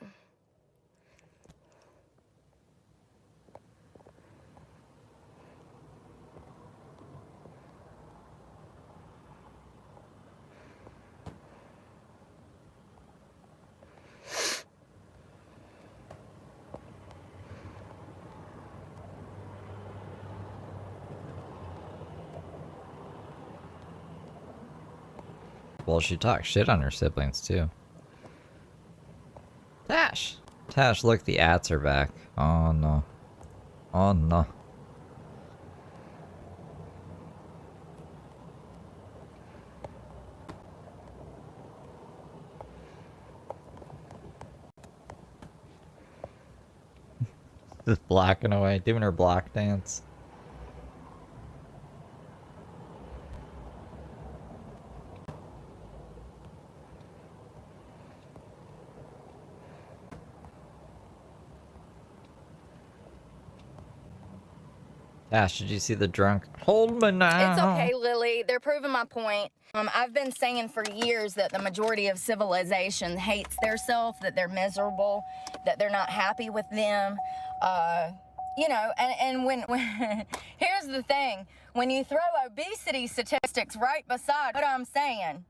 Well, she talks shit on her siblings, too. Tash! Tash, look, the ats are back. Oh, no. Oh, no. Just blocking away, doing her block dance. Ash, did you see the drunk? Hold me now. It's okay, Lily. They're proving my point. I've been saying for years that the majority of civilization hates theirself, that they're miserable, that they're not happy with them. You know, and when here's the thing. When you throw obesity statistics right beside what I'm saying,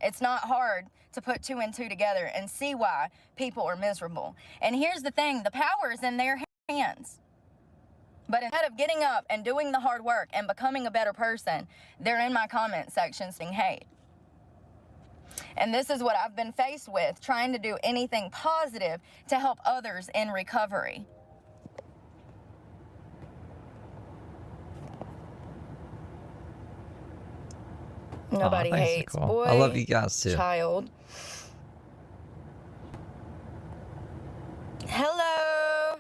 it's not hard to put 2 and 2 together and see why people are miserable. And here's the thing. The power is in their hands. But instead of getting up and doing the hard work and becoming a better person, they're in my comment section saying hate. And this is what I've been faced with, trying to do anything positive to help others in recovery. Nobody thanks, hates Nicole. boy, I love you guys too. child. Hello.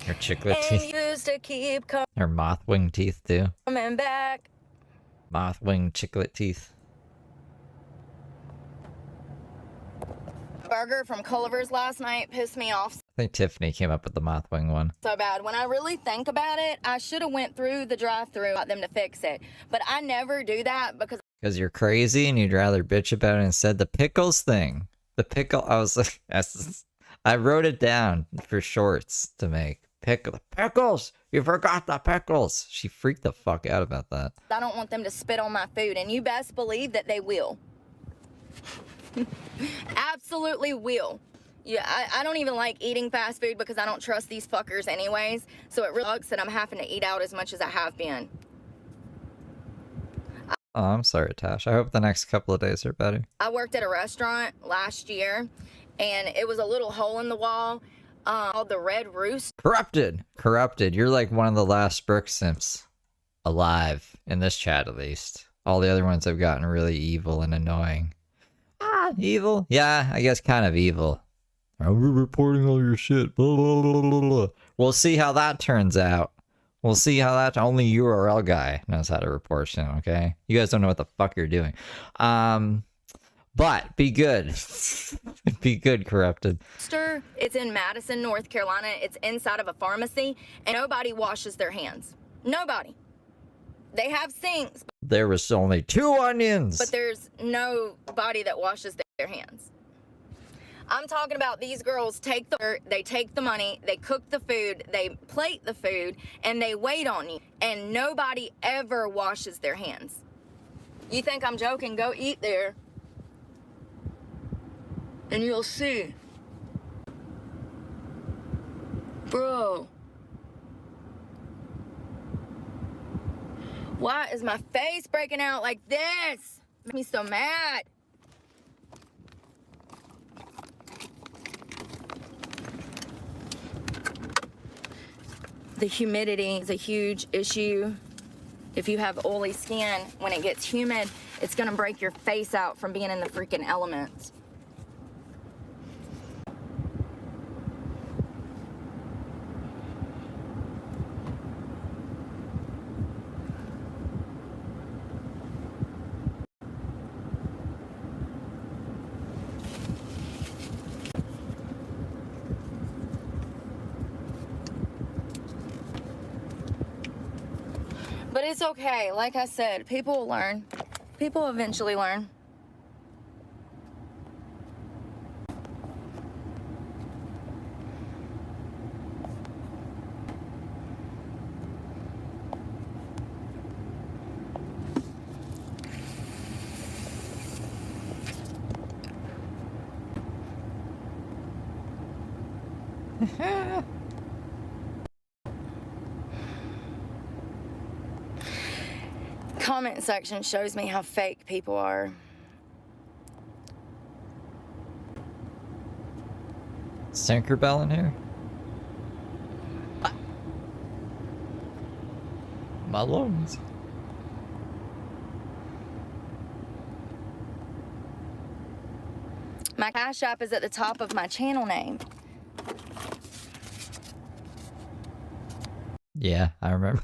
Her chiclet And teeth. used to keep Her moth wing teeth too. coming back. Moth wing chiclet teeth. Burger from Culver's last night pissed me off I think Tiffany came up with the moth wing one. so bad. When I really think about it, I should have went through the drive-thru, got them to fix it. But I never do that because Because you're crazy and you'd rather bitch about it instead. The pickles thing. The pickle, I was like, I wrote it down for shorts to make. Pickles! You forgot the pickles! She freaked the fuck out about that. I don't want them to spit on my food, and you best believe that they will. Absolutely will. Yeah, I don't even like eating fast food because I don't trust these fuckers anyways. So it really sucks that I'm having to eat out as much as I have been. Oh, I'm sorry, Tash. I hope the next couple of days are better. I worked at a restaurant last year, and it was a little hole in the wall called the Red Roost. Corrupted! Corrupted. You're like one of the last Brooke simps alive, in this chat at least. All the other ones have gotten really evil and annoying. Ah, evil? Yeah, I guess kind of evil. I'm reporting all your shit. Blah, blah, blah, blah, blah. We'll see how that turns out. We'll see how that only URL guy knows how to report shit, okay? You guys don't know what the fuck you're doing. But be good. Be good, Corrupted. It's in Madison, North Carolina. It's inside of a pharmacy, and nobody washes their hands. Nobody. They have sinks, There was only 2 onions. but there's nobody that washes their hands. I'm talking about these girls take the money, they cook the food, they plate the food, and they wait on you. And nobody ever washes their hands. You think I'm joking? Go eat there. And you'll see. Bro. Why is my face breaking out like this? Makes me so mad. The humidity is a huge issue. If you have oily skin, when it gets humid, it's gonna break your face out from being in the freaking elements. But it's okay. Like I said, people will learn. People eventually learn. Comment section shows me how fake people are. Tinkerbell in here? My lungs. My Cash App is at the top of my channel name. Yeah, I remember.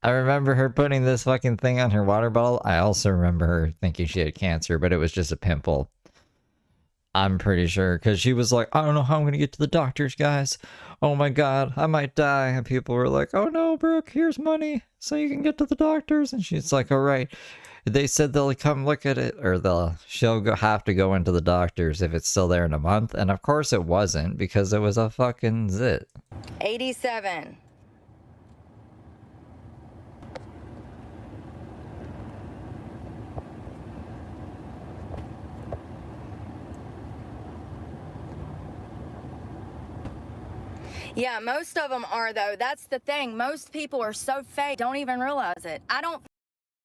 I remember her putting this fucking thing on her water bottle. I also remember her thinking she had cancer, but it was just a pimple. I'm pretty sure, because she was like, I don't know how I'm going to get to the doctors, guys. Oh my god, I might die. And people were like, oh no, Brooke, here's money so you can get to the doctors. And she's like, all right. They said they'll come look at it, or she'll have to go into the doctors if it's still there in a month. And of course it wasn't, because it was a fucking zit. 87. Yeah, most of them are, though. That's the thing. Most people are so fake, don't even realize it. I don't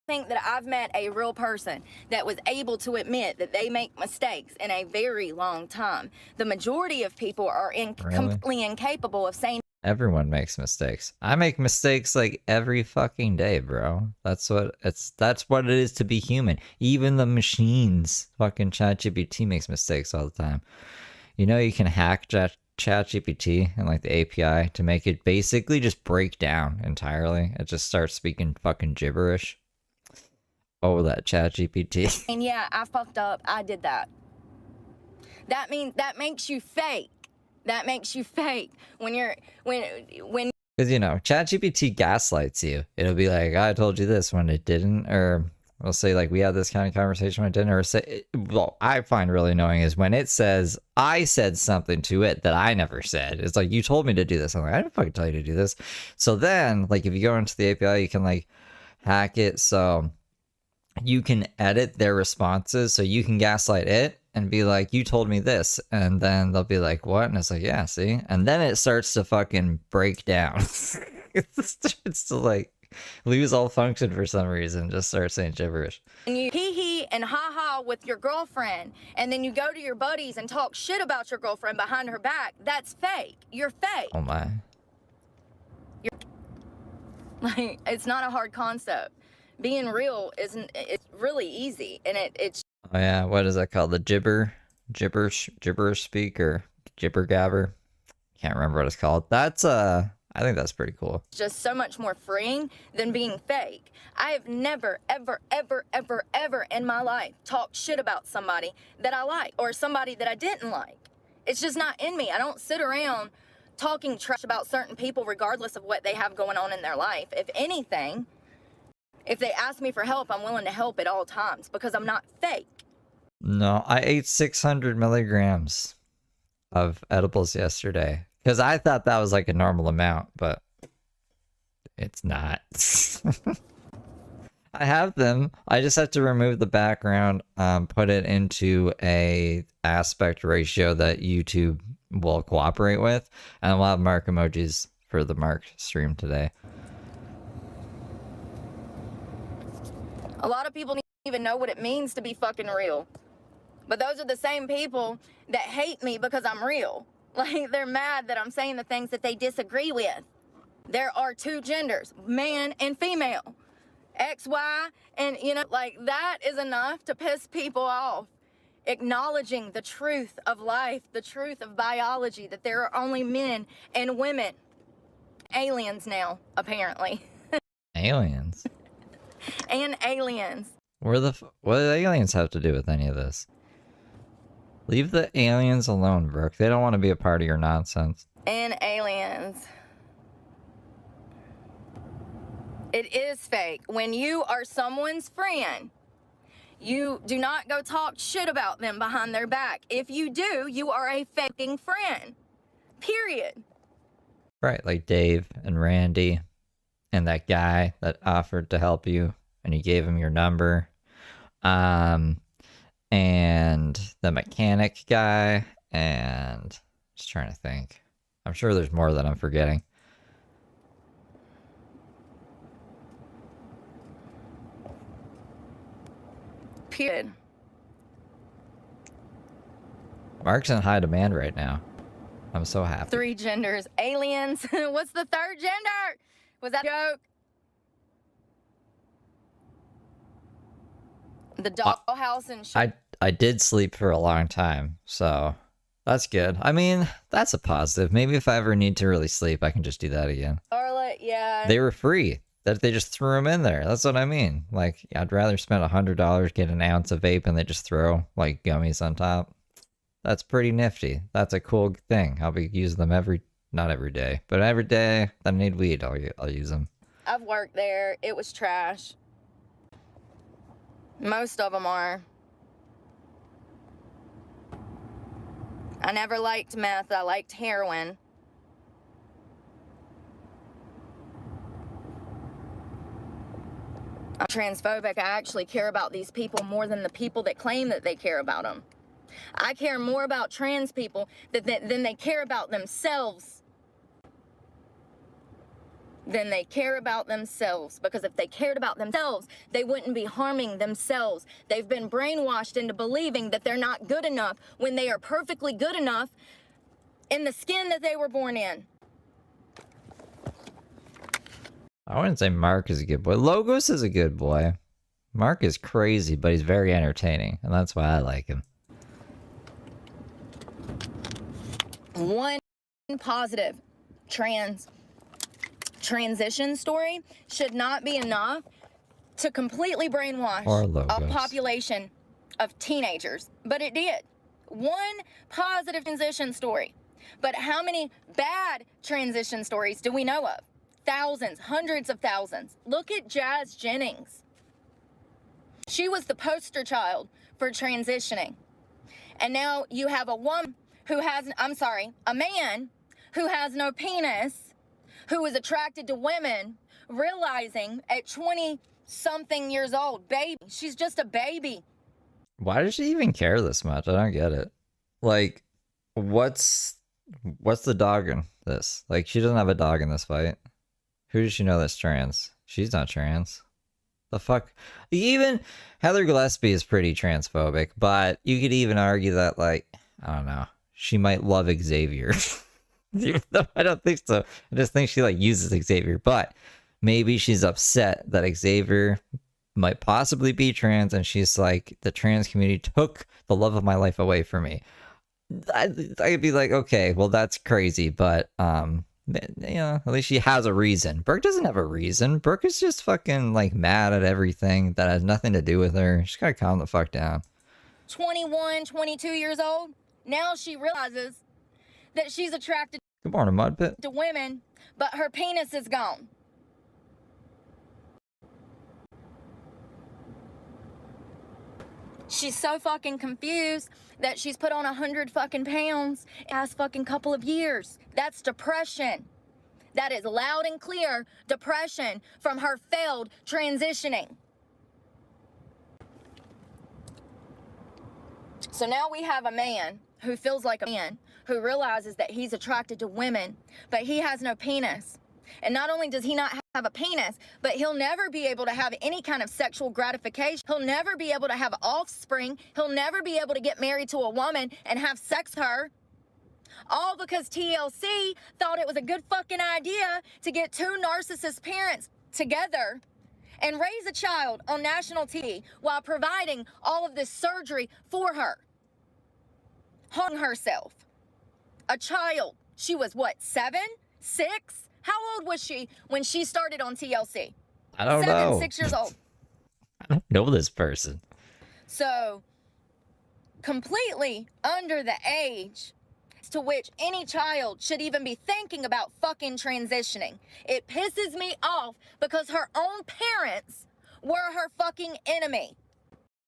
think that I've met a real person that was able to admit that they make mistakes in a very long time. The majority of people are Really? completely incapable of saying. Everyone makes mistakes. I make mistakes like every fucking day, bro. That's what it is to be human. Even the machines, fucking ChatGPT makes mistakes all the time. You know you can hack ChatGPT and like the API to make it basically just break down entirely. It just starts speaking fucking gibberish. Oh, that ChatGPT. And yeah, I fucked up. I did that. That makes you fake. That makes you fake when Because, you know, ChatGPT gaslights you. It'll be like, I told you this when it didn't, or we'll say, like, we had this kind of conversation when it didn't, or say, well, I find really annoying is when it says, I said something to it that I never said. It's like, you told me to do this. I'm like, I didn't fucking tell you to do this. So then, like, if you go into the API, you can, like, hack it so you can edit their responses, so you can gaslight it and be like, you told me this, and then they'll be like, what? And it's like, yeah, see? And then it starts to fucking break down. It starts to like lose all function for some reason, just start saying gibberish. and you hee and ha ha with your girlfriend, and then you go to your buddies and talk shit about your girlfriend behind her back. That's fake. You're fake. Oh my. Like, it's not a hard concept. Being real it's really easy, and it's Oh yeah, what is that called? The gibberish speak or gibber gabber? Can't remember what it's called. That's I think that's pretty cool. just so much more freeing than being fake. I have never, ever, ever, ever, ever in my life talked shit about somebody that I like or somebody that I didn't like. It's just not in me. I don't sit around talking trash about certain people regardless of what they have going on in their life. If anything, if they ask me for help, I'm willing to help at all times because I'm not fake. No, I ate 600 milligrams of edibles yesterday because I thought that was like a normal amount, but it's not. I have them. I just have to remove the background, put it into a aspect ratio that YouTube will cooperate with, and we'll have mark emojis for the mark stream today. A lot of people don't even know what it means to be fucking real. But those are the same people that hate me because I'm real. Like, they're mad that I'm saying the things that they disagree with. There are two genders, man and female. X, Y, and, you know, like, that is enough to piss people off. Acknowledging the truth of life, the truth of biology, that there are only men and women. Aliens now, apparently. Aliens? And aliens. What do the aliens have to do with any of this? Leave the aliens alone, Brooke. They don't want to be a part of your nonsense. And aliens. It is fake. When you are someone's friend, you do not go talk shit about them behind their back. If you do, you are a faking friend. Period. Right, like Dave and Randy and that guy that offered to help you and you gave him your number. And the mechanic guy, and just trying to think. I'm sure there's more that I'm forgetting. Period. Mark's in high demand right now. I'm so happy. 3 genders. Aliens. What's the 3rd gender? Was that a joke? The dollhouse and I did sleep for a long time, so that's good. I mean, that's a positive. Maybe if I ever need to really sleep, I can just do that again. Charlotte, yeah. They were free. That they just threw them in there. That's what I mean. Like, I'd rather spend $100, get an ounce of vape, and they just throw like gummies on top. That's pretty nifty. That's a cool thing. I'll be using them not every day, but every day that I need weed, I'll use them. I've worked there. It was trash. Most of them are. I never liked meth. I liked heroin. I'm transphobic. I actually care about these people more than the people that claim that they care about them. I care more about trans people than they care about themselves. then they care about themselves. Because if they cared about themselves, they wouldn't be harming themselves. They've been brainwashed into believing that they're not good enough when they are perfectly good enough in the skin that they were born in. I wouldn't say Mark is a good boy. Logos is a good boy. Mark is crazy, but he's very entertaining, and that's why I like him. One positive transition story should not be enough to completely brainwash a population of teenagers, but it did. One positive transition story. But how many bad transition stories do we know of? Thousands, hundreds of thousands. Look at Jazz Jennings. She was the poster child for transitioning. And now you have a woman who has, a man who has no penis, who is attracted to women, realizing at 20-something years old, baby, she's just a baby. Why does she even care this much? I don't get it. Like, what's the dog in this? Like, she doesn't have a dog in this fight. Who does she know that's trans? She's not trans. The fuck? Even Heather Gillespie is pretty transphobic, but you could even argue that, like, I don't know, she might love Xavier. I don't think so. I just think she, like, uses Xavier, but maybe she's upset that Xavier might possibly be trans, and she's like, the trans community took the love of my life away from me. I'd be like, okay, well, that's crazy, but at least she has a reason. Brooke doesn't have a reason. Brooke is just fucking, like, mad at everything that has nothing to do with her. She's gotta calm the fuck down. 21, 22 years old. Now she realizes that she's attracted Good morning, Mudpit. to women, but her penis is gone. She's so fucking confused that she's put on 100 fucking pounds in the past fucking couple of years. That's depression. That is loud and clear depression from her failed transitioning. So now we have a man who feels like a man, who realizes that he's attracted to women, but he has no penis. And not only does he not have a penis, but he'll never be able to have any kind of sexual gratification. He'll never be able to have offspring. He'll never be able to get married to a woman and have sex with her. All because TLC thought it was a good fucking idea to get two narcissist parents together and raise a child on national TV while providing all of this surgery for her. Harming herself. A child. She was what, 7? 6? How old was she when she started on TLC? I don't know. 6 years old. I don't know this person. So, completely under the age to which any child should even be thinking about fucking transitioning. It pisses me off because her own parents were her fucking enemy.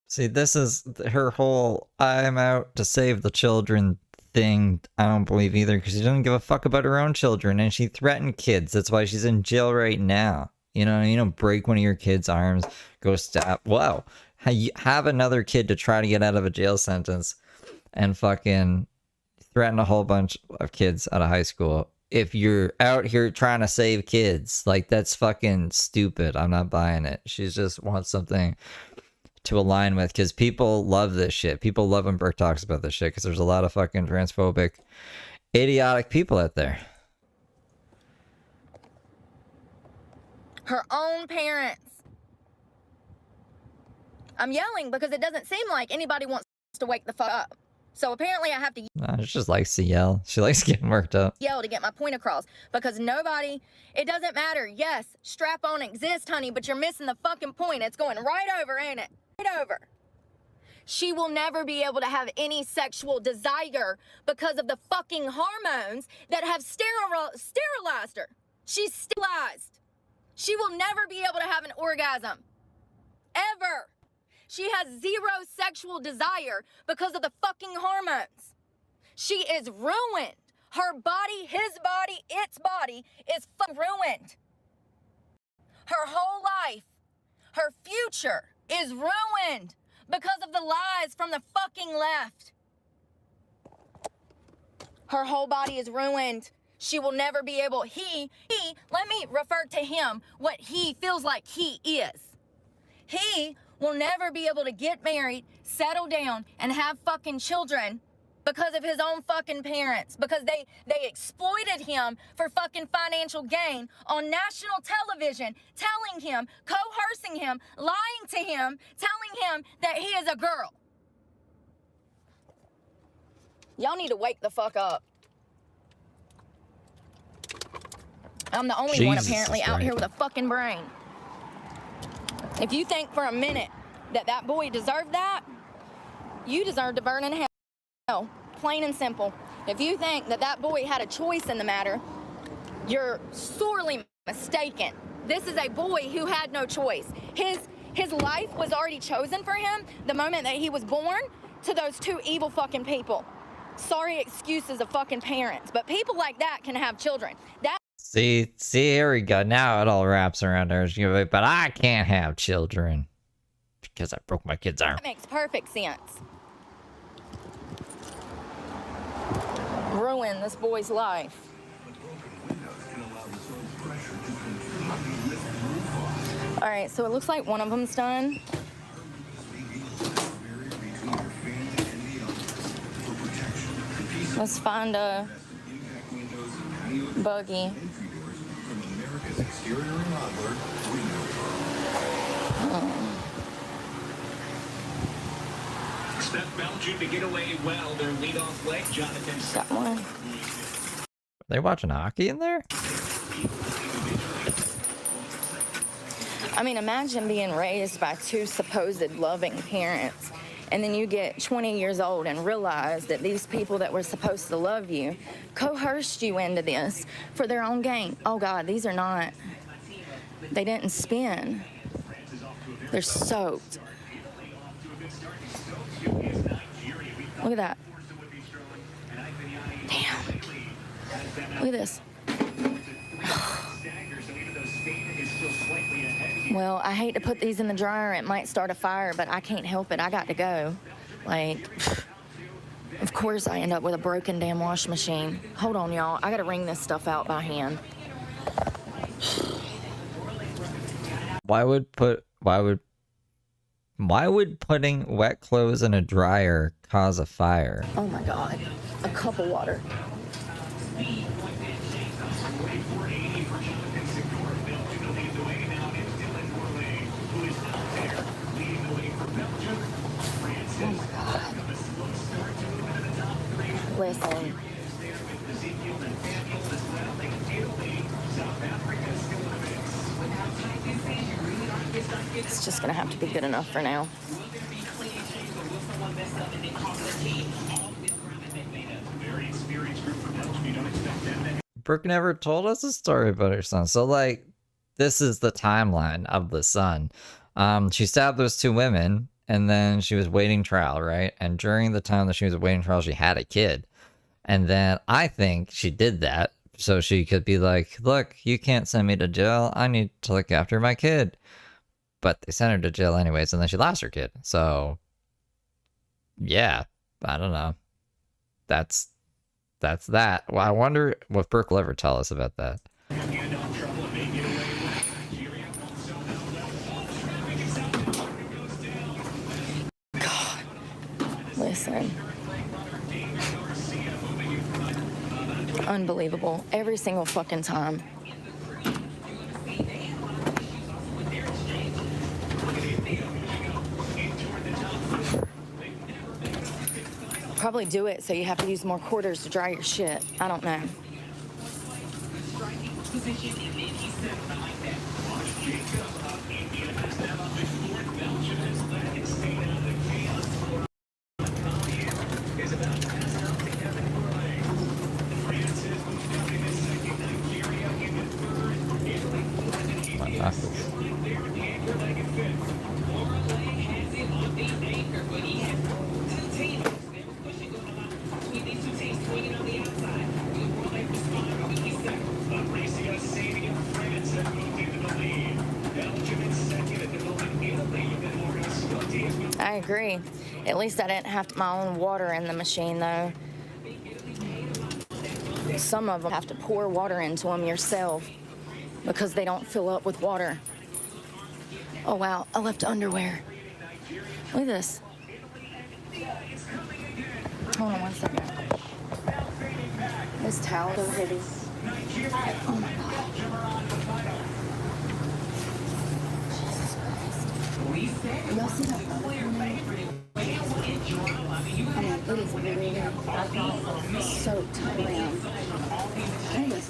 See, this is her whole I'm out to save the children thing. I don't believe either, because she doesn't give a fuck about her own children, and she threatened kids. That's why she's in jail right now. You don't break one of your kids' arms, go stab. Wow. Have another kid to try to get out of a jail sentence and fucking threaten a whole bunch of kids out of high school. If you're out here trying to save kids, like, that's fucking stupid. I'm not buying it. She just wants something to align with, because people love this shit. People love when Brooke talks about this shit, because there's a lot of fucking transphobic, idiotic people out there. Her own parents. I'm yelling because it doesn't seem like anybody wants to wake the fuck up. So apparently I have to Nah, she just likes to yell. She likes getting worked up. yell to get my point across, because nobody, it doesn't matter. Yes, strap on exists, honey, but you're missing the fucking point. It's going right over, ain't it? Right over. She will never be able to have any sexual desire because of the fucking hormones that have sterilized her. She's sterilized. She will never be able to have an orgasm. Ever. She has zero sexual desire because of the fucking hormones. She is ruined. Her body, his body, its body is ruined. Her whole life, her future is ruined because of the lies from the fucking left. Her whole body is ruined She will never be able, let me refer to him what he feels like he is. He will never be able to get married, settle down, and have fucking children because of his own fucking parents, because they exploited him for fucking financial gain on national television, telling him, coercing him, lying to him, telling him that he is a girl. Y'all need to wake the fuck up. I'm the only one apparently out here with a fucking brain. If you think for a minute that that boy deserved that, you deserve to burn in hell. Plain and simple. If you think that that boy had a choice in the matter, you're sorely mistaken. This is a boy who had no choice. His life was already chosen for him the moment that he was born to those two evil fucking people. Sorry excuses of fucking parents, but people like that can have children. See, here we go. Now it all wraps around her. But I can't have children because I broke my kid's arm. That makes perfect sense. Ruin this boy's life. All right, so it looks like one of them's done. Let's find a buggy. Expect Belgium to get away well. Their leadoff leg, Jonathan. Got one. Are they watching hockey in there? I mean, imagine being raised by two supposed loving parents, and then you get 20 years old and realize that these people that were supposed to love you coerced you into this for their own gain. Oh God, these are not, they didn't spin. They're soaked. Look at that. Damn. Look at this. Well, I hate to put these in the dryer. It might start a fire, but I can't help it. I got to go. Like, of course I end up with a broken damn washing machine. Hold on, y'all. I got to wring this stuff out by hand. Why would putting wet clothes in a dryer cause a fire? Oh my God. A cup of water. Oh my God. Listen. It's just gonna have to be good enough for now. Brooke never told us a story about her son. So, like, this is the timeline of the son. She stabbed those two women, and then she was waiting trial, right? And during the time that she was waiting trial, she had a kid. And then I think she did that so she could be like, look, you can't send me to jail. I need to look after my kid. But they sent her to jail anyways, and then she lost her kid. So, yeah, I don't know. That's that. Well, I wonder what Brooke will ever tell us about that. God, listen. Unbelievable. Every single fucking time. Probably do it so you have to use more quarters to dry your shit. I don't know. I agree. At least I didn't have my own water in the machine, though. Some of them have to pour water into them yourself because they don't fill up with water. Oh wow, I left underwear. Look at this. Hold on one second. This towel is heavy. Oh my God. Y'all see that? I mean, it is really soaked around. Anyways.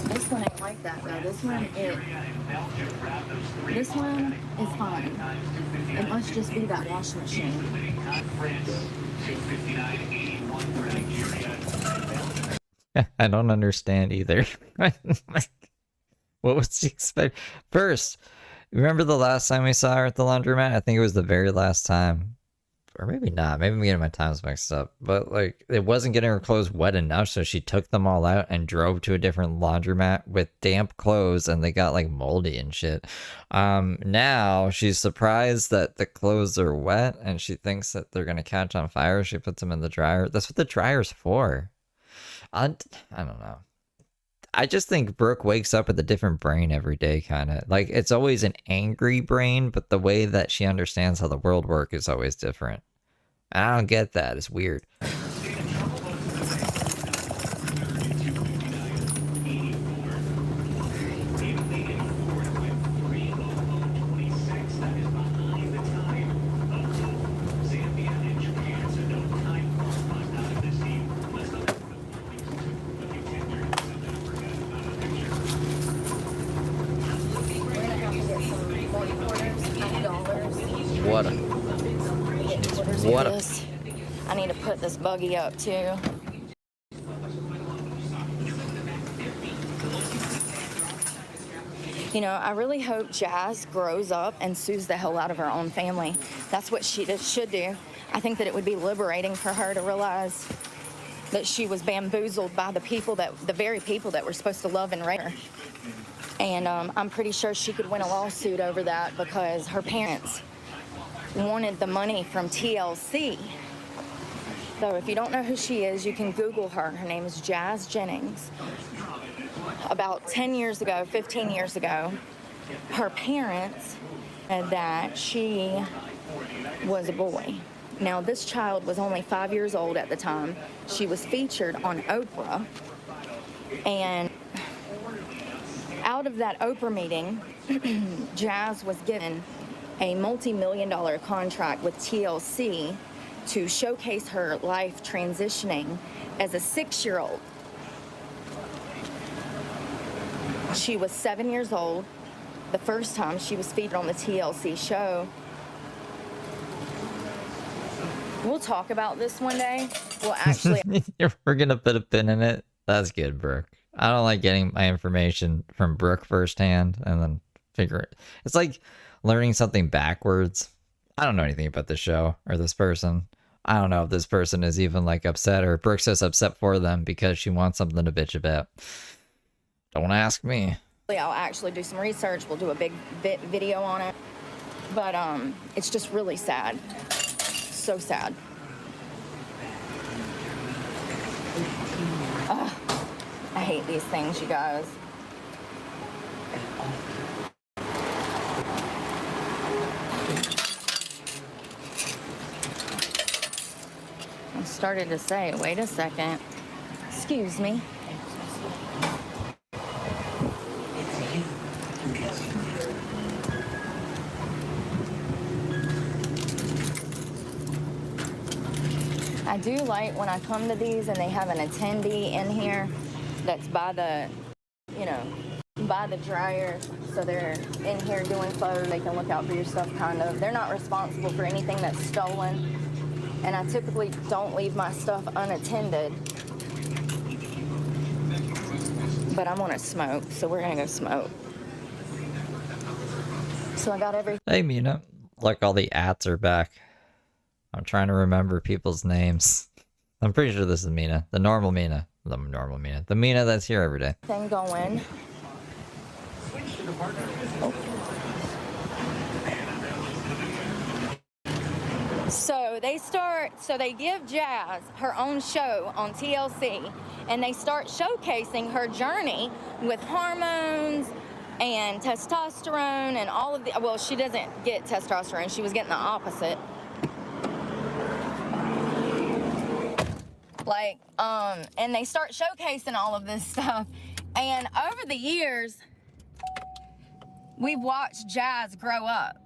This one ain't like that though. This one is fine. It must just be that washing machine. I don't understand either. What was she expect? First, remember the last time we saw her at the laundromat? I think it was the very last time. Or maybe not. Maybe I'm getting my times mixed up. But, like, it wasn't getting her clothes wet enough, so she took them all out and drove to a different laundromat with damp clothes, and they got, like, moldy and shit. Now, she's surprised that the clothes are wet, and she thinks that they're gonna catch on fire. She puts them in the dryer. That's what the dryer's for. I don't know. I just think Brooke wakes up with a different brain every day, kind of. Like, it's always an angry brain, but the way that she understands how the world works is always different. I don't get that. It's weird. What a I need to put this buggy up too. You know, I really hope Jazz grows up and sues the hell out of her own family. That's what she should do. I think that it would be liberating for her to realize that she was bamboozled by the very people that were supposed to love and raise her. And I'm pretty sure she could win a lawsuit over that because her parents wanted the money from TLC. So if you don't know who she is, you can Google her. Her name is Jazz Jennings. About 10 years ago, 15 years ago, her parents said that she was a boy. Now, this child was only 5 years old at the time. She was featured on Oprah. And out of that Oprah meeting, Jazz was given a multi-million-dollar contract with TLC to showcase her life transitioning as a 6-year-old. She was 7 years old the first time she was featured on the TLC show. We'll talk about this one day. Well, actually, we're gonna put a pin in it. That's good, Brooke. I don't like getting my information from Brooke firsthand and then figure it. It's like learning something backwards. I don't know anything about this show or this person. I don't know if this person is even like upset or Brooke's just upset for them because she wants something to bitch about. Don't ask me. I'll actually do some research. We'll do a big video on it. But it's just really sad. So sad. Ugh, I hate these things, you guys. I started to say, wait a second. Excuse me. I do like when I come to these and they have an attendee in here that's by the, by the dryer. So they're in here doing photos. They can look out for your stuff, kind of. They're not responsible for anything that's stolen. And I typically don't leave my stuff unattended. But I want to smoke, so we're going to go smoke. So I got everything. Hey, Mina. Look, all the ats are back. I'm trying to remember people's names. I'm pretty sure this is Mina. The normal Mina. The normal Mina. The Mina that's here every day. Thing going. So they give Jazz her own show on TLC, and they start showcasing her journey with hormones and testosterone and all of the, well, she doesn't get testosterone, she was getting the opposite. Like, and they start showcasing all of this stuff. And over the years, we've watched Jazz grow up.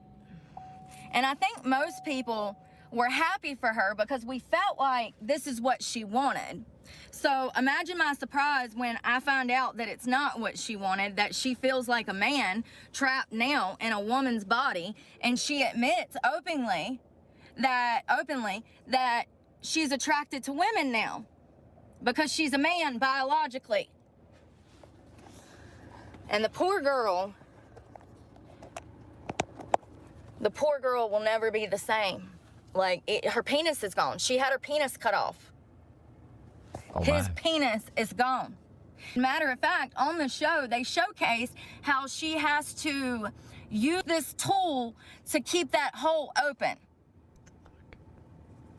And I think most people were happy for her because we felt like this is what she wanted. So imagine my surprise when I found out that it's not what she wanted, that she feels like a man trapped now in a woman's body, and she admits openly that she's attracted to women now because she's a man biologically. And the poor girl will never be the same. Like, her penis is gone. She had her penis cut off. Oh, His my. penis is gone. Matter of fact, on the show, they showcase how she has to use this tool to keep that hole open.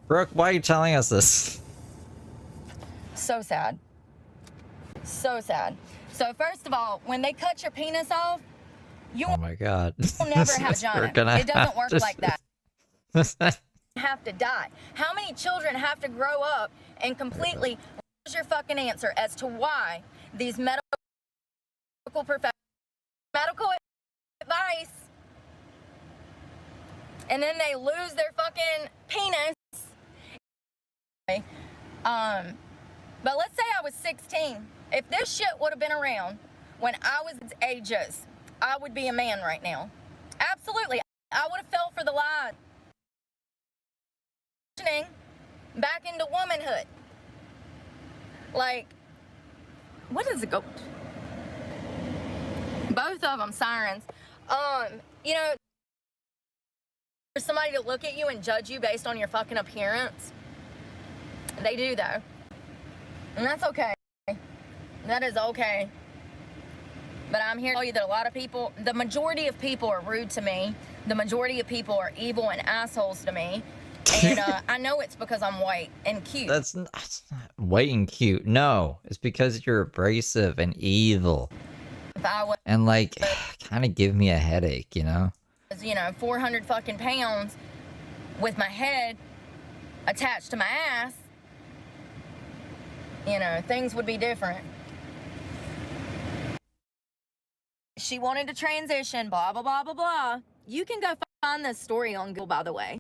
Brooke, why are you telling us this? So sad. So sad. So first of all, when they cut your penis off, you Oh my god. will never have a vagina. It doesn't work like that. You have to die. How many children have to grow up and completely lose your fucking answer as to why these medical advice, and then they lose their fucking penis. But let's say I was 16. If this shit would have been around when I was ages, I would be a man right now. Absolutely. I would have fell for the lie. Back into womanhood. Like, what does it go? Both of them sirens. You know, for somebody to look at you and judge you based on your fucking appearance, they do though. And that's okay. That is okay. But I'm here to tell you that a lot of people, the majority of people are rude to me. The majority of people are evil and assholes to me. And I know it's because I'm white and cute. That's not white and cute. No, it's because you're abrasive and evil. If I was, And like, kind of give me a headache, you know? 400 fucking pounds with my head attached to my ass, things would be different. She wanted to transition, blah, blah, blah, blah, blah. You can go find this story on Google, by the way.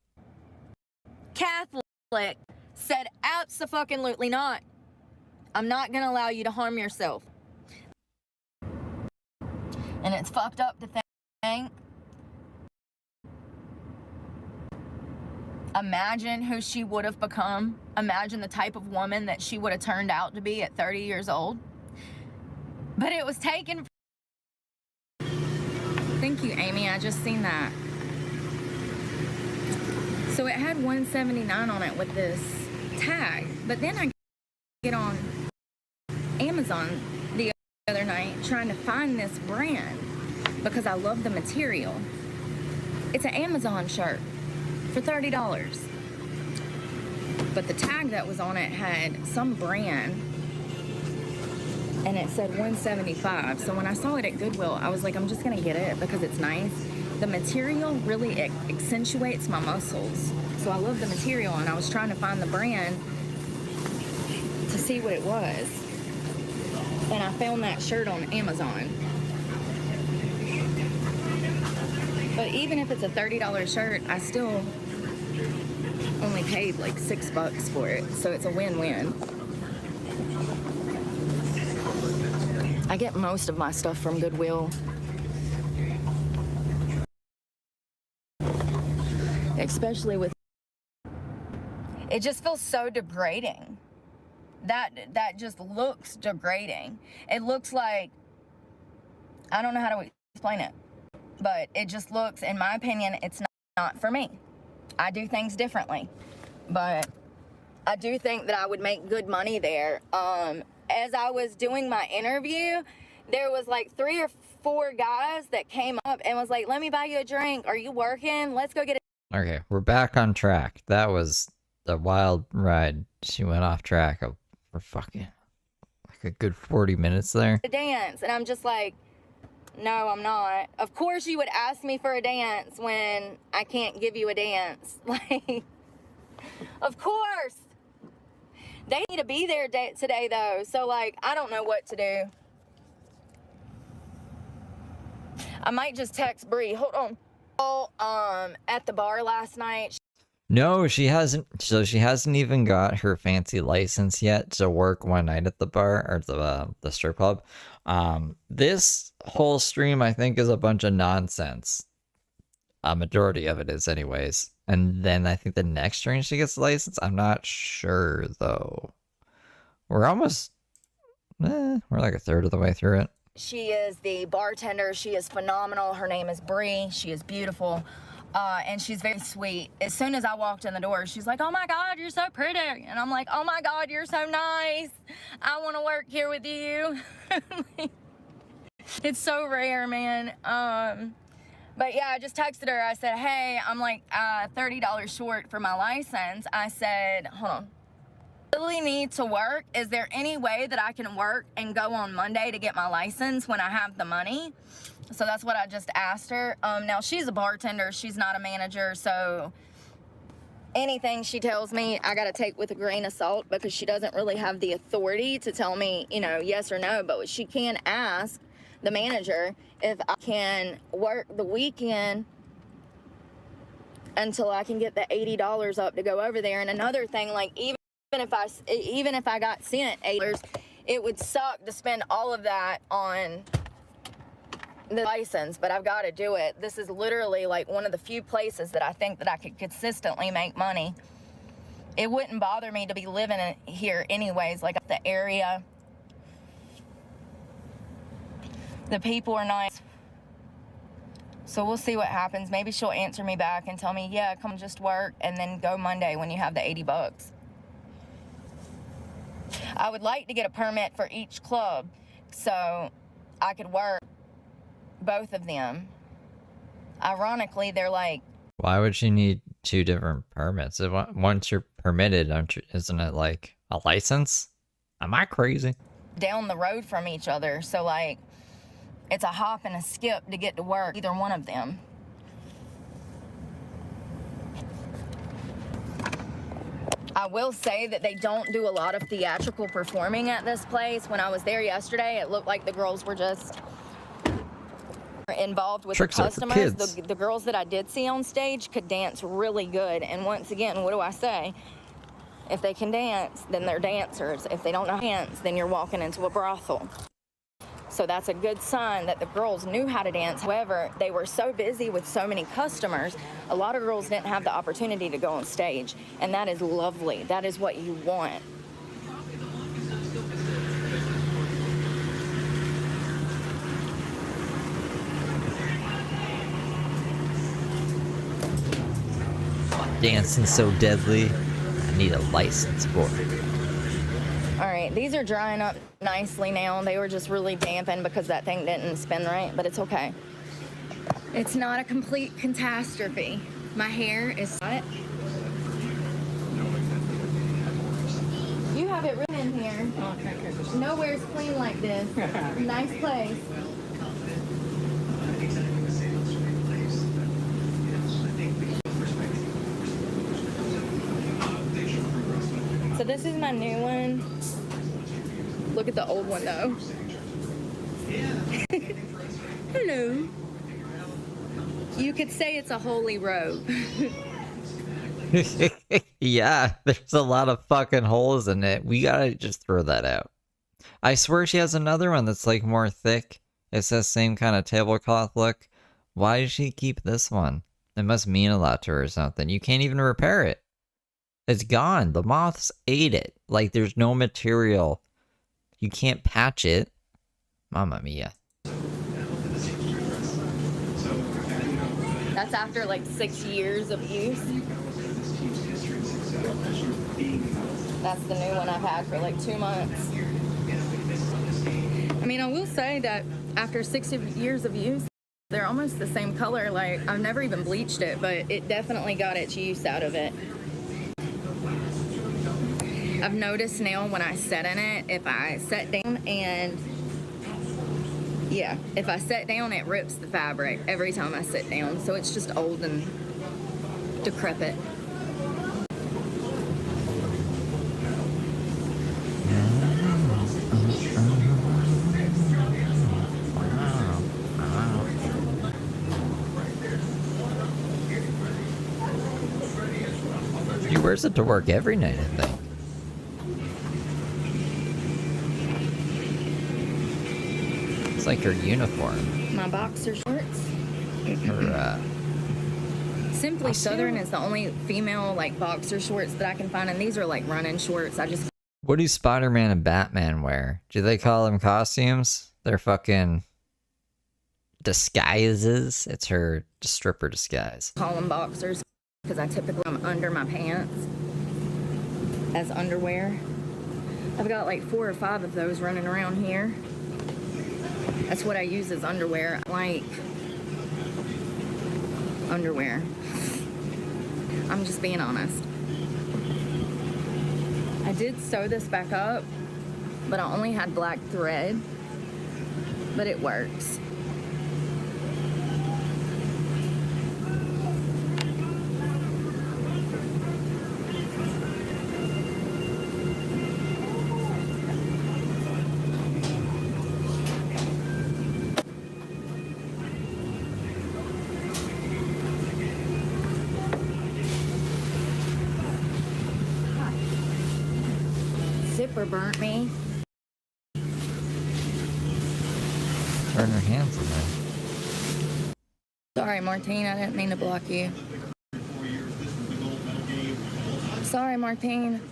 Catholic said, abso-fucking-lutely not. I'm not going to allow you to harm yourself. And it's fucked up to think. Imagine who she would have become. Imagine the type of woman that she would have turned out to be at 30 years old. But it was taken. Thank you, Amy. I just seen that. So it had 179 on it with this tag. But then I get on Amazon the other night trying to find this brand because I love the material. It's an Amazon shirt for $30. But the tag that was on it had some brand and it said 175. So when I saw it at Goodwill, I was like, I'm just gonna get it because it's nice. The material really accentuates my muscles. So I love the material, and I was trying to find the brand to see what it was. And I found that shirt on Amazon. But even if it's a $30 shirt, I still only paid like $6 for it. So it's a win-win. I get most of my stuff from Goodwill. Especially with, it just feels so degrading. That just looks degrading. It looks like, I don't know how to explain it, but it just looks, in my opinion, it's not for me. I do things differently, but I do think that I would make good money there. As I was doing my interview, there was like 3 or 4 guys that came up and was like, let me buy you a drink. Are you working? Let's go get a Okay, we're back on track. That was a wild ride. She went off track for fucking like a good 40 minutes there. To dance, and I'm just like, no, I'm not. Of course you would ask me for a dance when I can't give you a dance. Like, of course. They need to be there today though, so like, I don't know what to do. I might just text Bree. Hold on. Oh, at the bar last night. No, she hasn't. So she hasn't even got her fancy license yet to work one night at the bar or the strip club. This whole stream I think is a bunch of nonsense. A majority of it is, anyways. And then I think the next stream she gets the license. I'm not sure though. We're almost. We're like a third of the way through it. She is the bartender. She is phenomenal. Her name is Bree. She is beautiful. And she's very sweet. As soon as I walked in the door, she's like, oh my God, you're so pretty. And I'm like, oh my God, you're so nice. I want to work here with you. It's so rare, man. But yeah, I just texted her. I said, hey, I'm like $30 short for my license. I said, hold on. Really need to work. Is there any way that I can work and go on Monday to get my license when I have the money? So that's what I just asked her. Now she's a bartender, she's not a manager, so anything she tells me I gotta take with a grain of salt because she doesn't really have the authority to tell me, you know, yes or no. But she can ask the manager if I can work the weekend until I can get the $80 up to go over there. And another thing, like even if I got sent $8, it would suck to spend all of that on the license, but I've got to do it. This is literally like one of the few places that I think that I could consistently make money. It wouldn't bother me to be living here anyways, like the area. The people are nice. So we'll see what happens. Maybe she'll answer me back and tell me, yeah, come just work and then go Monday when you have the $80. I would like to get a permit for each club so I could work both of them. Ironically, they're like... Why would she need two different permits? Once you're permitted, isn't it like a license? Am I crazy? Down the road from each other, so like it's a hop and a skip to get to work, either one of them. I will say that they don't do a lot of theatrical performing at this place. When I was there yesterday, it looked like the girls were just involved with Tricks the customers. are for kids. The girls that I did see on stage could dance really good. And once again, what do I say? If they can dance, then they're dancers. If they don't know how to dance, then you're walking into a brothel. So that's a good sign that the girls knew how to dance. However, they were so busy with so many customers, a lot of girls didn't have the opportunity to go on stage. And that is lovely. That is what you want. Dancing so deadly, I need a license for it. All right, these are drying up nicely now. They were just really dampened because that thing didn't spin right, but it's okay. It's not a complete catastrophe. My hair is hot. You have it written in here. Nowhere's clean like this. Nice place. So this is my new one. Look at the old one though. Hello. You could say it's a holy robe. Yeah, there's a lot of fucking holes in it. We gotta just throw that out. I swear she has another one that's like more thick. It says same kind of tablecloth look. Why does she keep this one? It must mean a lot to her or something. You can't even repair it. It's gone. The moths ate it. Like, there's no material. You can't patch it. Mamma mia. That's after like 6 years of use. That's the new one I've had for like 2 months. I mean, I will say that after 6 years of use, They're almost the same color. Like, I've never even bleached it, but it definitely got its use out of it. I've noticed now when I sit in it, if I sit down and, yeah, if I sit down, it rips the fabric every time I sit down. So it's just old and decrepit. She wears it to work every night, I think. It's like her uniform. My boxer shorts. Her, Simply Southern is the only female like boxer shorts that I can find, and these are like running shorts. what do Spider-Man and Batman wear? Do they call them costumes? They're fucking disguises. It's her stripper disguise. Call them boxers because I typically am under my pants as underwear. I've got like 4 or 5 of those running around here. That's what I use as underwear. Like underwear. I'm just being honest. I did sew this back up, but I only had black thread, but it works. Zipper burnt me. Turn her hands in there. Sorry, Martine, I didn't mean to block you. Sorry, Martine.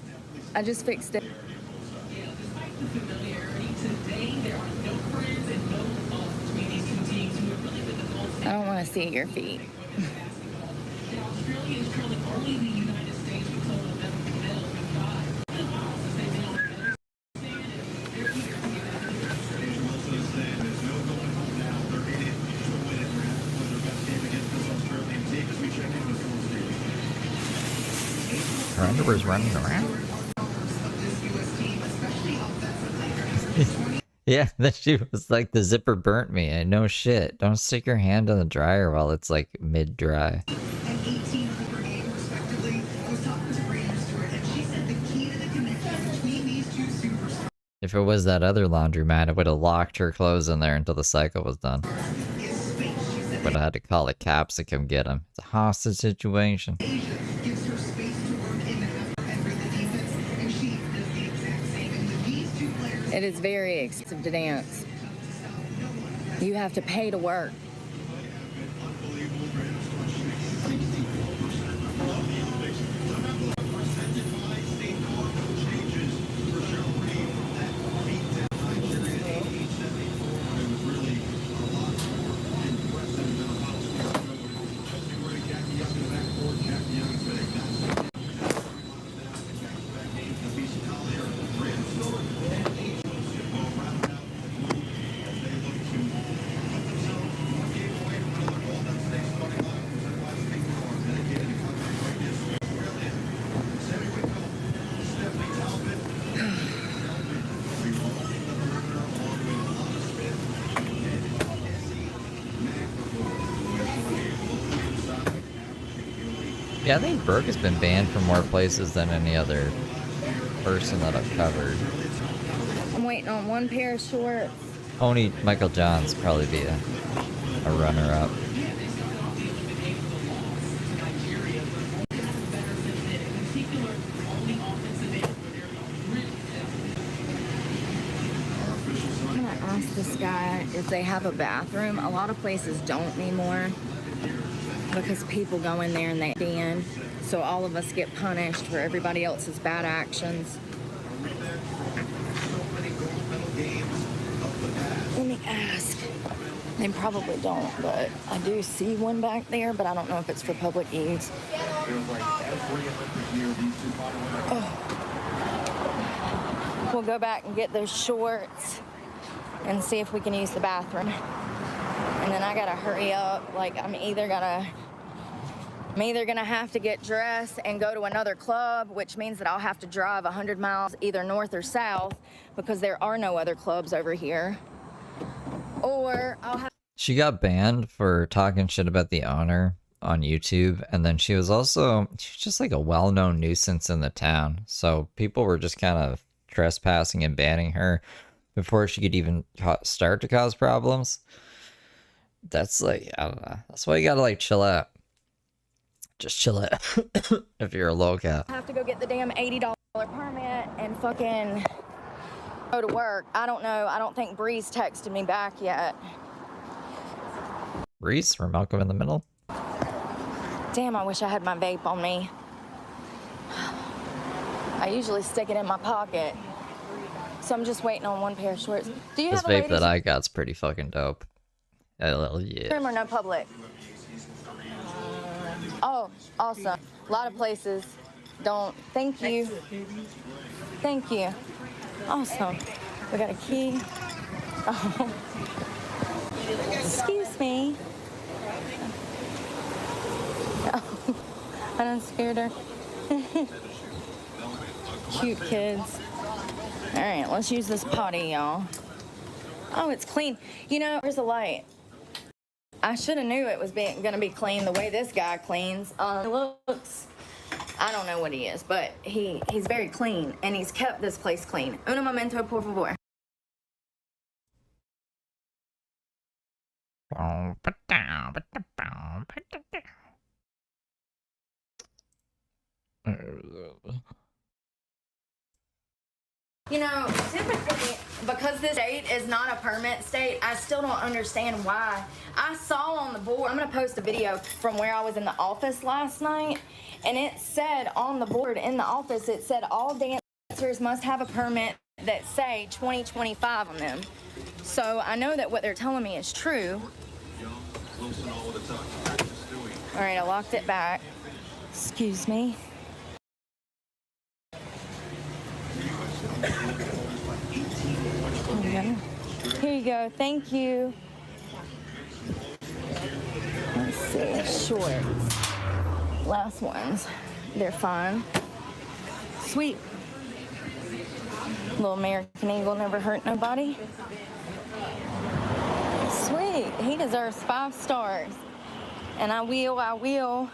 I just fixed it. I don't want to see your feet. Her underwear's running around. Yeah, then she was like, the zipper burnt me. And no shit. Don't stick your hand in the dryer while it's like mid-dry. If it was that other laundromat, it would have locked her clothes in there until the cycle was done. Would have had to call the cops to come get him. It's a hostage situation. It is very expensive to dance. You have to pay to work. Yeah, I think Brooke has been banned from more places than any other person that I've covered. I'm waiting on one pair of shorts. Only Michael John's probably be a runner-up. I'm gonna ask this guy if they have a bathroom. A lot of places don't anymore because people go in there and they stand. So all of us get punished for everybody else's bad actions. Let me ask. They probably don't, but I do see one back there, but I don't know if it's for public use. Oh. We'll go back and get those shorts and see if we can use the bathroom. And then I gotta hurry up. Like, I'm either gonna have to get dressed and go to another club, which means that I'll have to drive 100 miles either north or south because there are no other clubs over here. Or I'll have... She got banned for talking shit about the owner on YouTube, and then she's just like a well-known nuisance in the town. So people were just kind of trespassing and banning her before she could even start to cause problems. That's like, I don't know. That's why you gotta like chill out. Just chill out if you're a lowcat. I have to go get the damn $80 permit and fucking go to work. I don't know. I don't think Bree's texted me back yet. Reese from Malcolm in the Middle. Damn, I wish I had my vape on me. I usually stick it in my pocket. So I'm just waiting on one pair of shorts. Do you This have a vape ladies' that I got's pretty fucking dope. Yeah. room or no public? Oh, awesome. A lot of places don't. Thank you. Thank you. Awesome. We got a key. Oh. Excuse me. Oh, I done scared her. Cute kids. All right, let's use this potty, y'all. Oh, it's clean. You know, there's a light. I should have knew it was gonna be clean the way this guy cleans. It looks, I don't know what he is, but he's very clean, and he's kept this place clean. Uno momento, por favor. You know, typically, because this state is not a permit state, I still don't understand why. I saw on the board, I'm gonna post a video from where I was in the office last night, and it said on the board in the office, it said all dancers must have a permit that say 2025 on them. So I know that what they're telling me is true. All right, I locked it back. Excuse me. Here you go. Thank you. Let's see. Shorts. Last ones. They're fine. Sweet. Little American Eagle never hurt nobody. Sweet. He deserves 5 stars. And I will.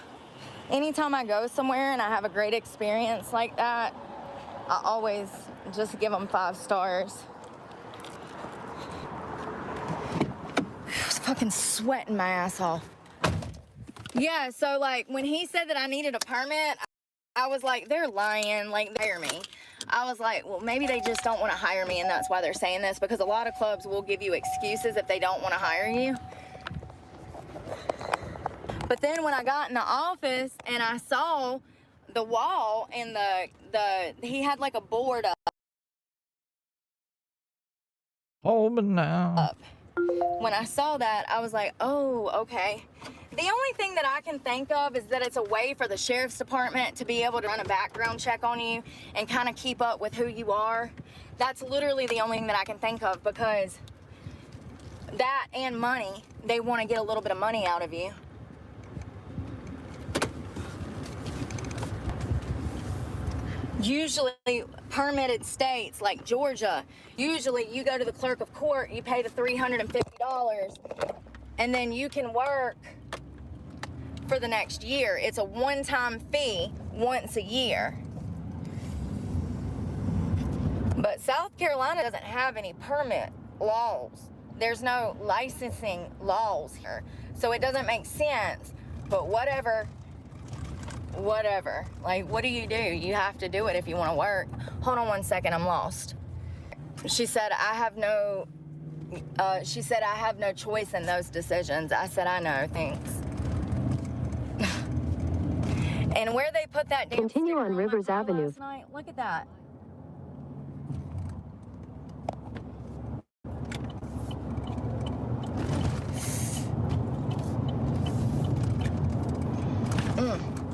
Anytime I go somewhere and I have a great experience like that, I always just give them 5 stars. I was fucking sweating my ass off. Yeah, so like when he said that I needed a permit, I was like, they're lying, like they hire me. I was like, well, maybe they just don't want to hire me, and that's why they're saying this, because a lot of clubs will give you excuses if they don't want to hire you. But then when I got in the office and I saw the wall and he had like a board up. Hold me now. When I saw that, I was like, oh, okay. The only thing that I can think of is that it's a way for the sheriff's department to be able to run a background check on you and kind of keep up with who you are. That's literally the only thing that I can think of, because that and money, they want to get a little bit of money out of you. Usually permitted states like Georgia, usually you go to the clerk of court, you pay the $350, and then you can work for the next year. It's a one-time fee once a year. But South Carolina doesn't have any permit laws. There's no licensing laws here. So it doesn't make sense, but whatever. Like, what do? You have to do it if you want to work. Hold on one second, I'm lost. She said I have no choice in those decisions. I said, I know, thanks. And where they put that damn Continue sticker on my Rivers car Avenue. last night, look at that.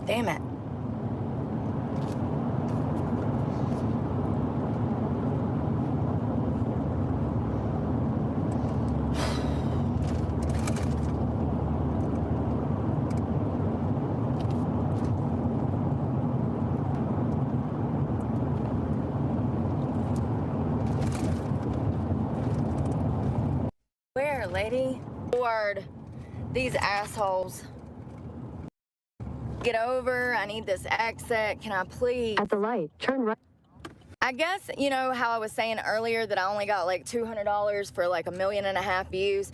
Damn it. Where, lady? Lord, these assholes. Get over. I need this exit. Can I please? At the light, turn right. I guess, you know how I was saying earlier that I only got like $200 for like 1.5 million views?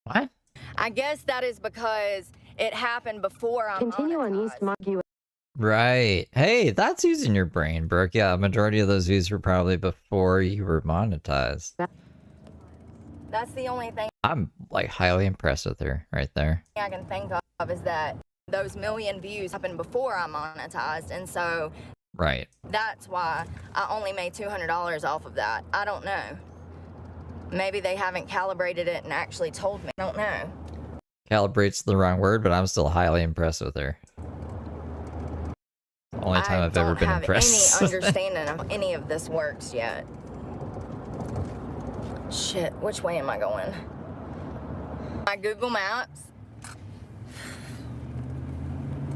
What? I guess that is because it happened before I Continue on monetized. East Montague. Right. Hey, that's using your brain, Brooke. Yeah, a majority of those views were probably before you were monetized. That's the only thing I'm like highly impressed with her right there. I can think of is that those million views happened before I monetized, and so Right. that's why I only made $200 off of that. I don't know. Maybe they haven't calibrated it and actually told me. I don't know. Calibrate's the wrong word, but I'm still highly impressed with her. Only time I've ever been impressed. I don't have any understanding of any of this works yet. Shit, which way am I going? My Google Maps.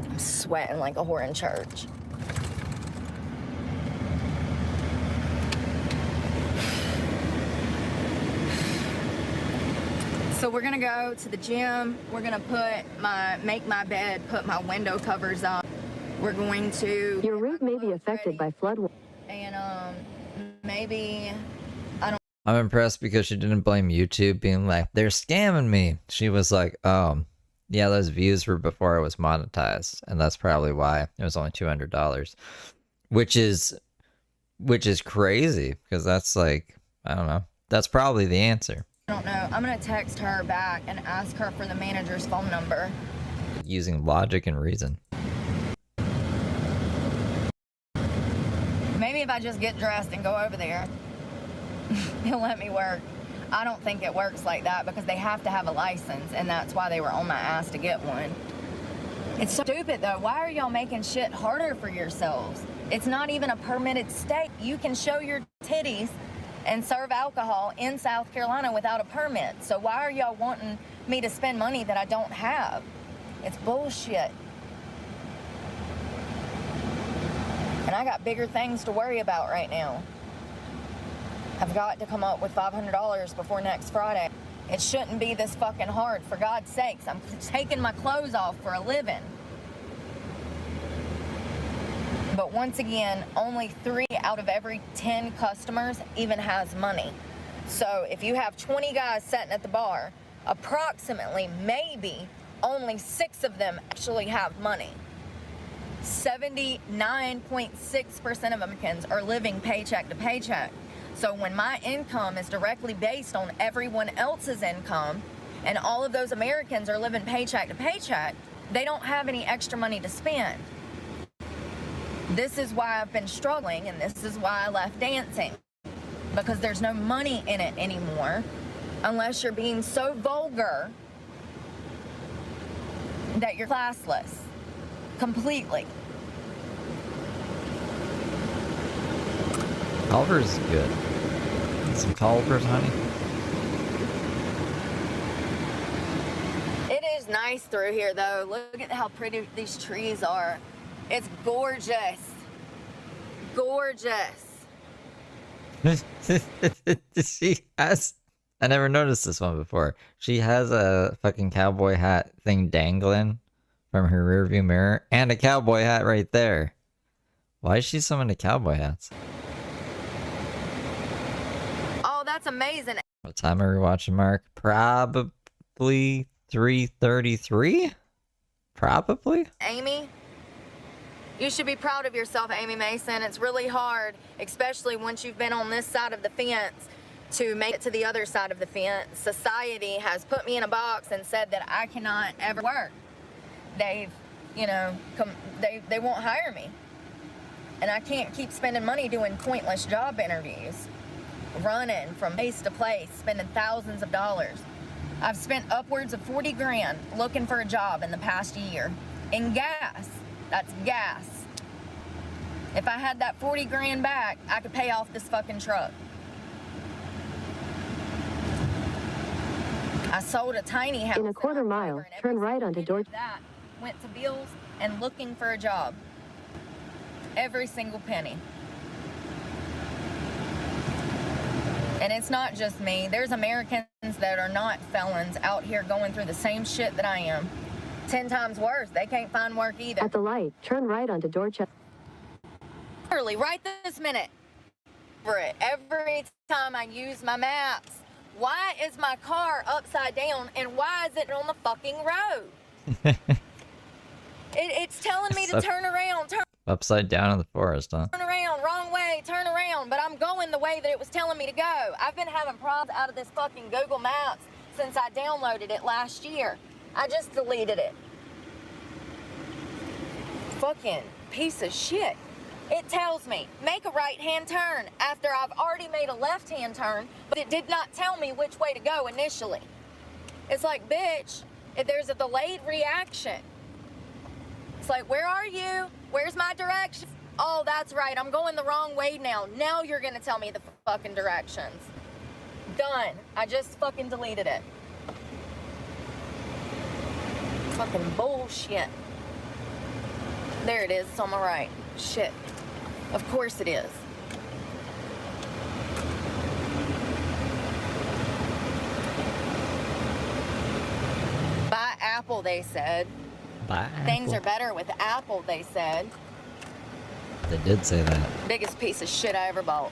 I'm sweating like a whore in church. So we're gonna go to the gym. We're gonna make my bed, put my window covers up. We're going to. Your route may be affected by flood. And maybe I'm impressed because she didn't blame YouTube being like, they're scamming me. She was like, yeah, those views were before I was monetized. And that's probably why it was only $200, which is crazy because that's like, I don't know. That's probably the answer. I don't know. I'm gonna text her back and ask her for the manager's phone number. Using logic and reason. Maybe if I just get dressed and go over there, he'll let me work. I don't think it works like that because they have to have a license, and that's why they were on my ass to get one. It's so stupid though. Why are y'all making shit harder for yourselves? It's not even a permitted state. You can show your titties and serve alcohol in South Carolina without a permit. So why are y'all wanting me to spend money that I don't have? It's bullshit. And I got bigger things to worry about right now. I've got to come up with $500 before next Friday. It shouldn't be this fucking hard, for God's sakes. I'm taking my clothes off for a living. But once again, only 3 out of every 10 customers even has money. So if you have 20 guys sitting at the bar, approximately, maybe, only 6 of them actually have money. 79.6% of Americans are living paycheck to paycheck. So when my income is directly based on everyone else's income, and all of those Americans are living paycheck to paycheck, they don't have any extra money to spend. This is why I've been struggling, and this is why I left dancing. Because there's no money in it anymore, unless you're being so vulgar that you're classless. Completely. Culver's good. Some Culver's, honey. It is nice through here, though. Look at how pretty these trees are. It's gorgeous. Gorgeous. She has. I never noticed this one before. She has a fucking cowboy hat thing dangling from her rearview mirror and a cowboy hat right there. Why is she so into cowboy hats? Oh, that's amazing. What time are we watching, Mark? Probably 3:33? Probably? Amy, you should be proud of yourself, Amy Mason. It's really hard, especially once you've been on this side of the fence, to make it to the other side of the fence. Society has put me in a box and said that I cannot ever work. They've, you know, they won't hire me. And I can't keep spending money doing pointless job interviews, running from place to place, spending thousands of dollars. I've spent upwards of 40 grand looking for a job in the past year. In gas, that's gas. If I had that 40 grand back, I could pay off this fucking truck. I sold a tiny house. In a quarter mile, turn right onto Dorch. That went to bills and looking for a job. Every single penny. And it's not just me. There's Americans that are not felons out here going through the same shit that I am. 10 times worse. They can't find work either. At the light, turn right onto Dorchester. Literally, right this minute. For it. Every time I use my maps, why is my car upside down and why is it on the fucking road? It's telling me to turn around, turn Upside down in the forest, huh? around, wrong way, turn around, but I'm going the way that it was telling me to go. I've been having problems out of this fucking Google Maps since I downloaded it last year. I just deleted it. Fucking piece of shit. It tells me, make a right-hand turn after I've already made a left-hand turn, but it did not tell me which way to go initially. It's like, bitch, if there's a delayed reaction. It's like, where are you? Where's my direction? Oh, that's right, I'm going the wrong way now. Now you're gonna tell me the fucking directions. Done. I just fucking deleted it. Fucking bullshit. There it is, it's on my right. Shit. Of course it is. Buy Apple, they said. Buy Things are Apple. better with Apple, they said. They did say that. Biggest piece of shit I ever bought.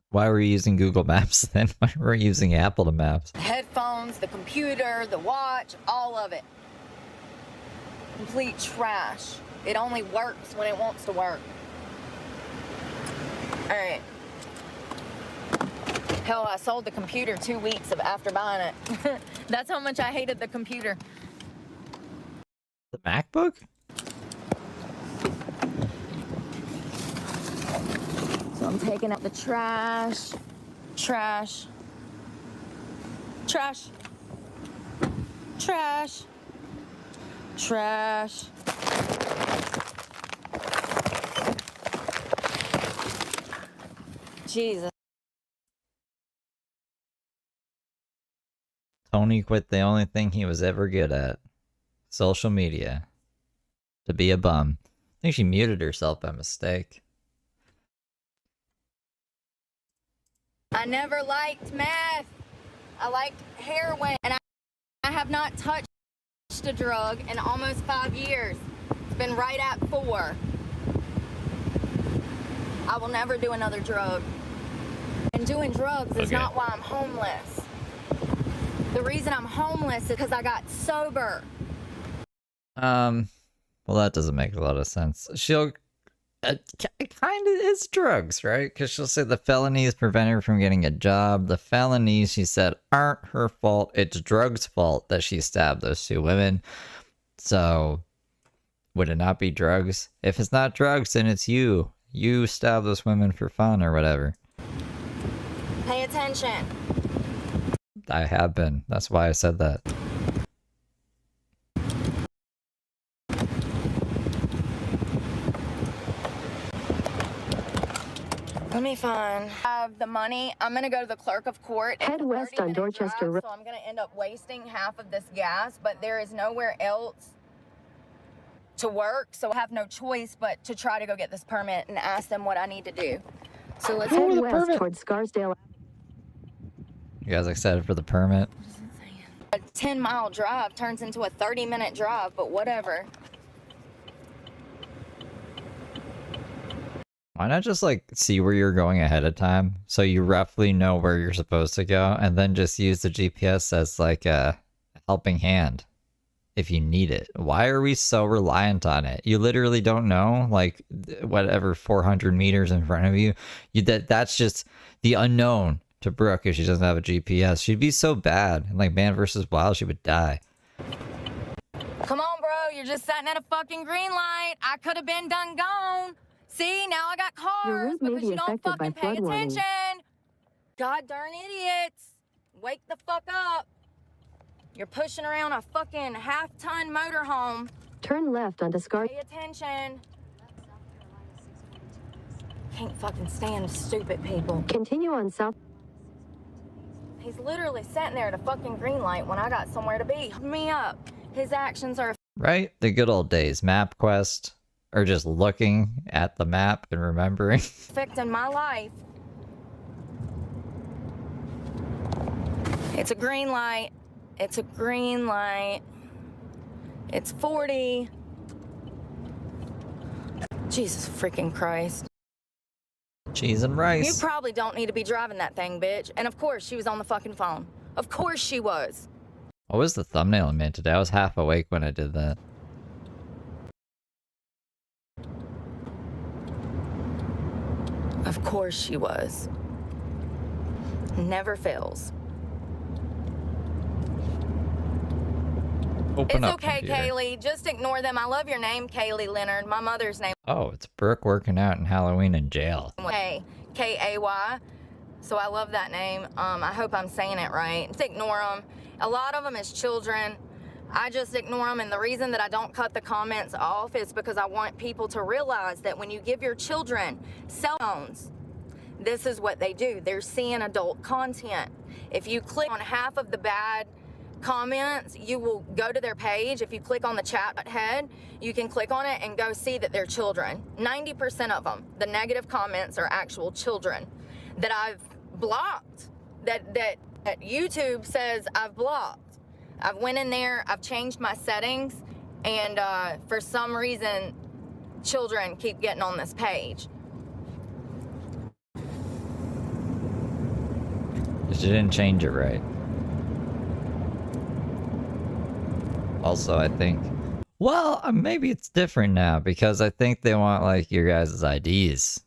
Why were you using Google Maps then? Why were you using Apple to Maps? Headphones, the computer, the watch, all of it. Complete trash. It only works when it wants to work. Alright. Hell, I sold the computer 2 weeks after buying it. That's how much I hated the computer. The MacBook? So I'm taking out the trash. Trash. Trash. Trash. Trash. Jesus. Tony quit the only thing he was ever good at. Social media. To be a bum. I think she muted herself by mistake. I never liked meth. I liked heroin. And I have not touched a drug in almost 5 years. It's been right at 4. I will never do another drug. And doing drugs is not why I'm homeless. The reason I'm homeless is because I got sober. Well, that doesn't make a lot of sense. She'll, it kind of is drugs, right? Because she'll say the felonies prevent her from getting a job. The felonies, she said, aren't her fault. It's drugs' fault that she stabbed those 2 women. So, would it not be drugs? If it's not drugs, then it's you. You stabbed those women for fun or whatever. Pay attention. I have been. That's why I said that. Let me find. I have the money. I'm gonna go to the clerk of court. It's Head a west on 30-minute Dorchester drive, Road. so I'm gonna end up wasting half of this gas, but there is nowhere else to work, so I have no choice but to try to go get this permit and ask them what I need to do. So let's Head the west permit. towards Scarsdale. You guys excited for the permit? A 10-mile drive turns into a 30-minute drive, but whatever. Why not just like see where you're going ahead of time so you roughly know where you're supposed to go and then just use the GPS as like a helping hand if you need it? Why are we so reliant on it? You literally don't know, like whatever 400 meters in front of you. That's just the unknown to Brooke if she doesn't have a GPS. She'd be so bad. And like Man vs. Wild, she would die. Come on, bro. You're just sitting at a fucking green light. I could have been done gone. See, now I got Your cars route may because be you don't affected by fucking pay flood warning. attention. God darn idiots. Wake the fuck up. You're pushing around a fucking half-ton motorhome. Turn left onto Pay attention. Can't fucking stand stupid people. Continue on south. He's literally sitting there at a fucking green light when I got somewhere to be. Hook me up. His actions are Right? The good old days. MapQuest. Or just looking at the map and remembering. affecting my life. It's a green light. It's a green light. It's 40. Jesus freaking Christ. Cheese and You rice. probably don't need to be driving that thing, bitch. And of course she was on the fucking phone. Of course she was. What was the thumbnail I made today? I was half awake when I did that. Of course she was. Never fails. Open It's up, okay, computer. Kaylee. Just ignore them. I love your name, Kaylee Leonard. My mother's name Oh, it's Brooke working out in Halloween in jail. was K-A-Y. So I love that name. I hope I'm saying it right. Just ignore them. A lot of them is children. I just ignore them. And the reason that I don't cut the comments off is because I want people to realize that when you give your children cell phones, this is what they do. They're seeing adult content. If you click on half of the bad comments, you will go to their page. If you click on the chat head, you can click on it and go see that they're children. 90% of them, the negative comments are actual children that I've blocked, that YouTube says I've blocked. I've went in there, I've changed my settings, and for some reason, children keep getting on this page. Because you didn't change it right. Also, I think... Well, maybe it's different now, because I think they want, like, your guys' IDs.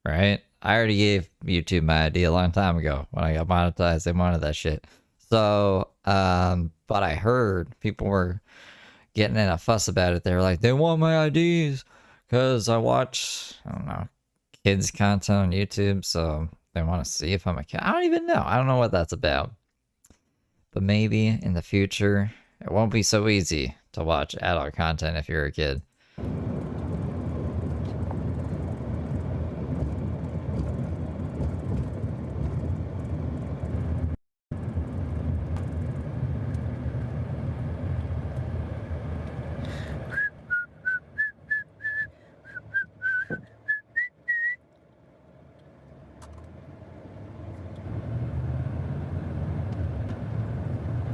Right? I already gave YouTube my ID a long time ago. When I got monetized, they wanted that shit. So, but I heard people were getting in a fuss about it. They were like, they want my IDs because I watch, I don't know, kids content on YouTube. So they want to see if I'm a kid. I don't even know. I don't know what that's about. But maybe in the future, it won't be so easy to watch adult content if you're a kid.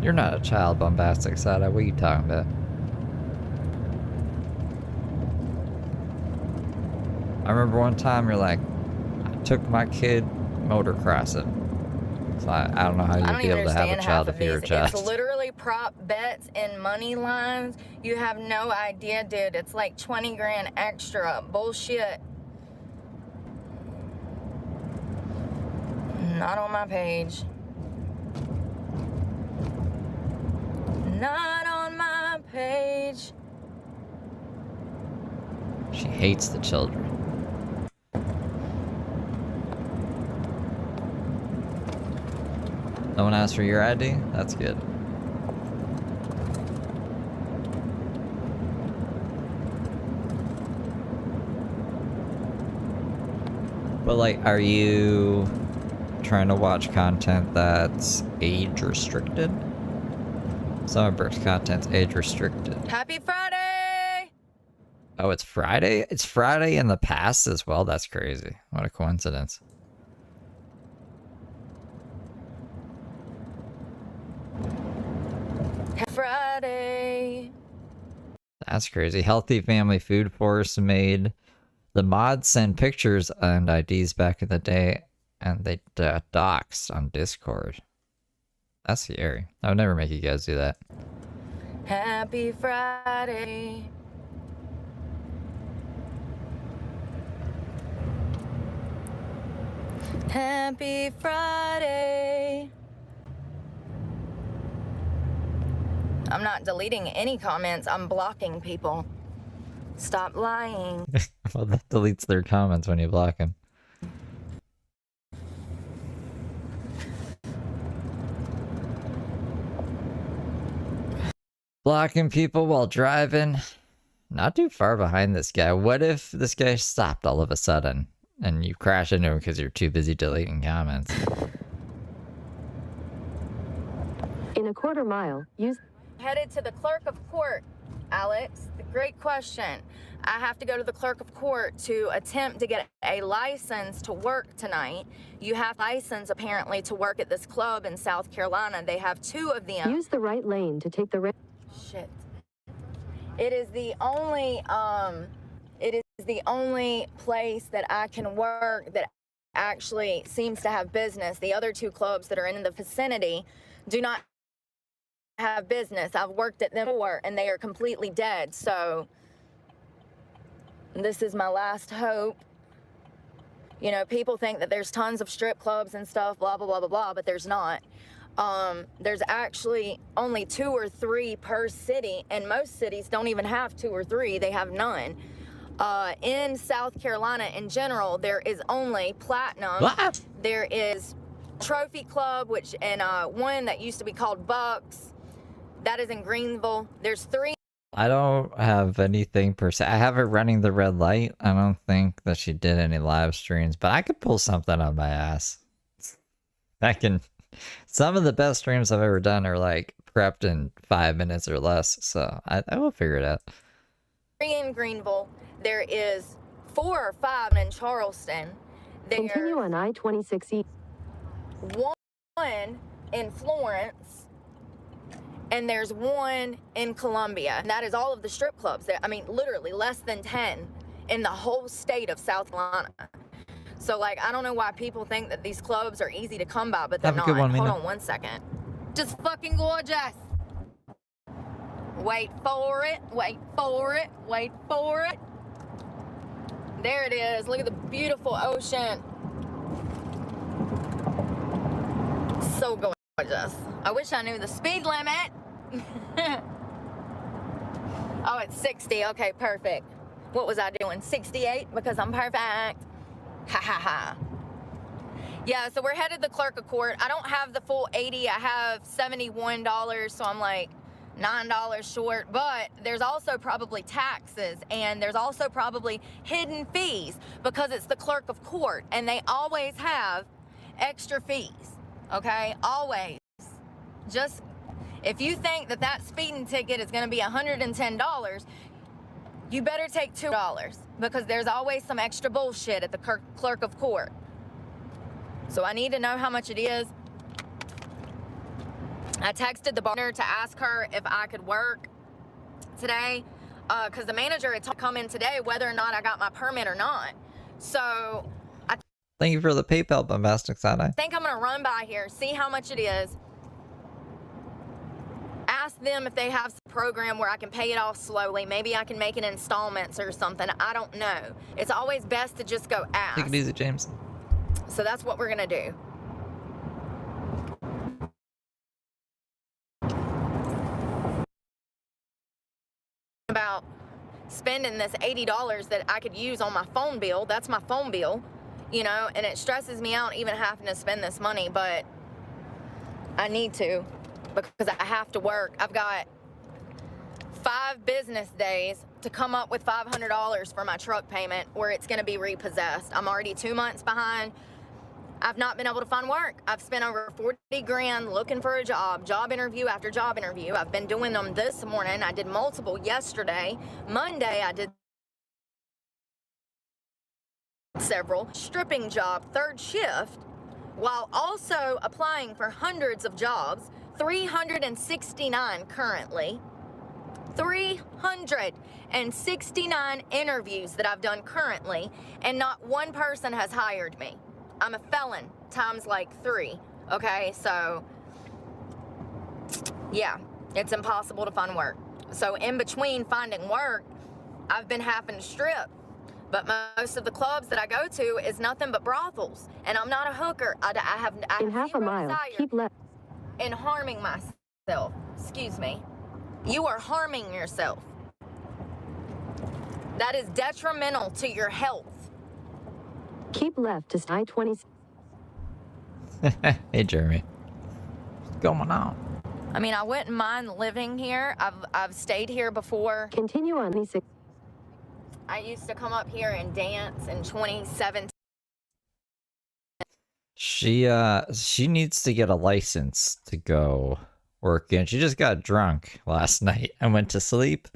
You're not a child, bombastic side. What are you talking about? I remember one time you're like, I took my kid motocrossing. So I don't know how I you'd don't be even able to have a understand child half if of you're a these. child. It's literally prop bets and money lines. You have no idea, dude. It's like 20 grand extra. Bullshit. Not on my page. Not on my page. She hates the children. No one asked for your ID? That's good. But like, are you trying to watch content that's age restricted? Some of Brooke's content's age restricted. Happy Friday! Oh, it's Friday? It's Friday in the past as well? That's crazy. What a coincidence. Friday. That's crazy. Healthy Family Food Force made the mods send pictures and IDs back in the day, and they doxed on Discord. That's scary. I would never make you guys do that. Happy Friday. Happy Friday. I'm not deleting any comments. I'm blocking people. Stop lying. Well, that deletes their comments when you block them. Blocking people while driving. Not too far behind this guy. What if this guy stopped all of a sudden and you crash into him because you're too busy deleting comments? In a quarter mile, use... Headed to the clerk of court. Alex, great question. I have to go to the clerk of court to attempt to get a license to work tonight. You have a license apparently to work at this club in South Carolina. They have 2 of them. Use the right lane to take the Shit. It is the only place that I can work that actually seems to have business. The other 2 clubs that are in the vicinity do not have business. I've worked at them before and they are completely dead. So this is my last hope. You know, people think that there's tons of strip clubs and stuff, blah, blah, blah, blah, blah, but there's not. There's actually only 2 or 3 per city, and most cities don't even have 2 or 3. They have none. In South Carolina in general, there is only Platinum. What? There is Trophy Club, which, and one that used to be called Bucks. That is in Greenville. There's 3. I don't have anything per se. I have her running the red light. I don't think that she did any live streams, but I could pull something on my ass. I can. Some of the best streams I've ever done are like prepped in 5 minutes or less, so I will figure it out. 3 in Greenville. There is 4 or 5 in Charleston. Continue on I-26 East. 1 in Florence. And there's 1 in Columbia. And that is all of the strip clubs. I mean, literally less than 10 in the whole state of South Carolina. So, like, I don't know why people think that these clubs are easy to come by, but they're not. Have a good one, Hold Mina. on one second. Just fucking gorgeous. Wait for it. Wait for it. Wait for it. There it is. Look at the beautiful ocean. So gorgeous. I wish I knew the speed limit. Oh, it's 60. Okay, perfect. What was I doing? 68 because I'm perfect. Ha ha ha. Yeah, so we're headed to the clerk of court. I don't have the full 80. I have $71, so I'm like $9 short. But there's also probably taxes, and there's also probably hidden fees because it's the clerk of court, and they always have extra fees. Okay, always. Just if you think that that speeding ticket is going to be $110, you better take $2 because there's always some extra bullshit at the clerk of court. So I need to know how much it is. I texted the bartender to ask her if I could work today because the manager had come in today whether or not I got my permit or not. So Thank you for the PayPal, Bombastic Side. I think I'm gonna run by here, see how much it is. Ask them if they have a program where I can pay it off slowly. Maybe I can make it in installments or something. I don't know. It's always best to just go ask. Take it easy, James. So that's what we're gonna do. About spending this $80 that I could use on my phone bill. That's my phone bill. You know, and it stresses me out even having to spend this money, but I need to because I have to work. I've got 5 business days to come up with $500 for my truck payment or it's going to be repossessed. I'm already 2 months behind. I've not been able to find work. I've spent over 40 grand looking for a job interview after job interview. I've been doing them this morning. I did multiple yesterday. Monday, I did several stripping job 3rd shift while also applying for hundreds of jobs, 369 currently, 369 interviews that I've done currently, and not one person has hired me. I'm a felon times like 3. Okay, so yeah, it's impossible to find work. So in between finding work, I've been having to strip. But most of the clubs that I go to is nothing but brothels, and I'm not a hooker. I have In half a zero mile, desire keep left. in harming myself. Excuse me. You are harming yourself. That is detrimental to your health. Keep left to I-26. Hey, Jeremy. What's going on? I mean, I wouldn't mind living here. I've stayed here before. Continue on E6. I used to come up here and dance in 2017. She needs to get a license to go working. She just got drunk last night and went to sleep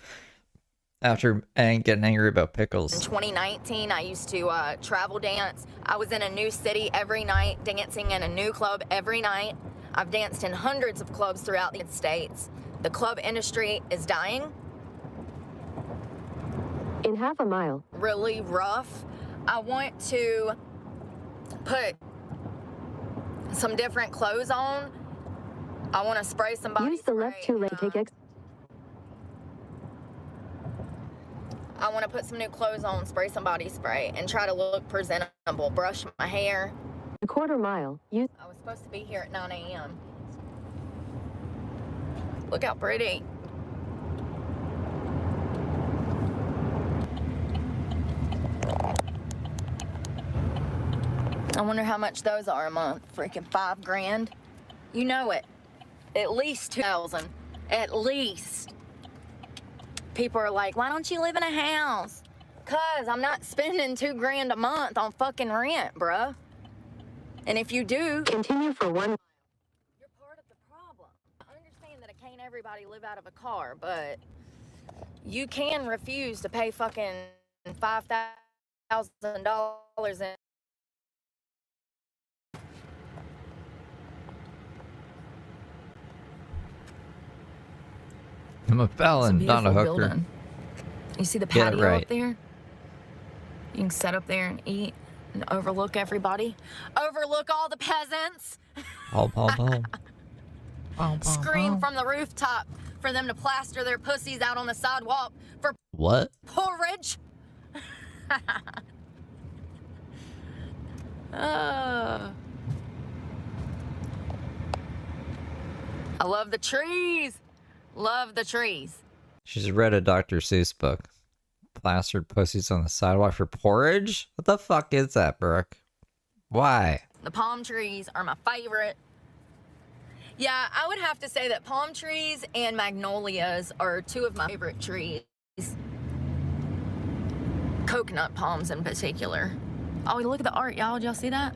after getting angry about In pickles. 2019, I used to travel dance. I was in a new city every night, dancing in a new club every night. I've danced in hundreds of clubs throughout the United States. The club industry is dying. In half a mile, Really rough. I want to put some different clothes on. I want to spray somebody. use the left two-lane take exit. I want to put some new clothes on, spray some body spray, and try to look presentable. Brush my hair. A quarter mile, use I was supposed to be here at 9 a.m. Look how pretty. I wonder how much those are a month. Freaking $5 grand. You know it. At least 2,000. At least. People are like, why don't you live in a house? Cause I'm not spending $2 grand a month on fucking rent, bruh. And if you do, continue for 1 mile. you're part of the problem. I understand that I can't everybody live out of a car, but you can refuse to pay fucking $5,000 in. I'm a felon, not a hooker. Building. You see the Get it patio right. up there? You can sit up there and eat and overlook everybody. Overlook all the peasants. Paul, Paul, Paul. Scream from the rooftop for them to plaster their pussies out on the sidewalk for What? porridge. I love the trees. Love the trees. She's read a Dr. Seuss book. Plastered pussies on the sidewalk for porridge? What the fuck is that, Brooke? Why? The palm trees are my favorite. Yeah, I would have to say that palm trees and magnolias are two of my favorite trees. Coconut palms in particular. Oh, look at the art, y'all. Did y'all see that?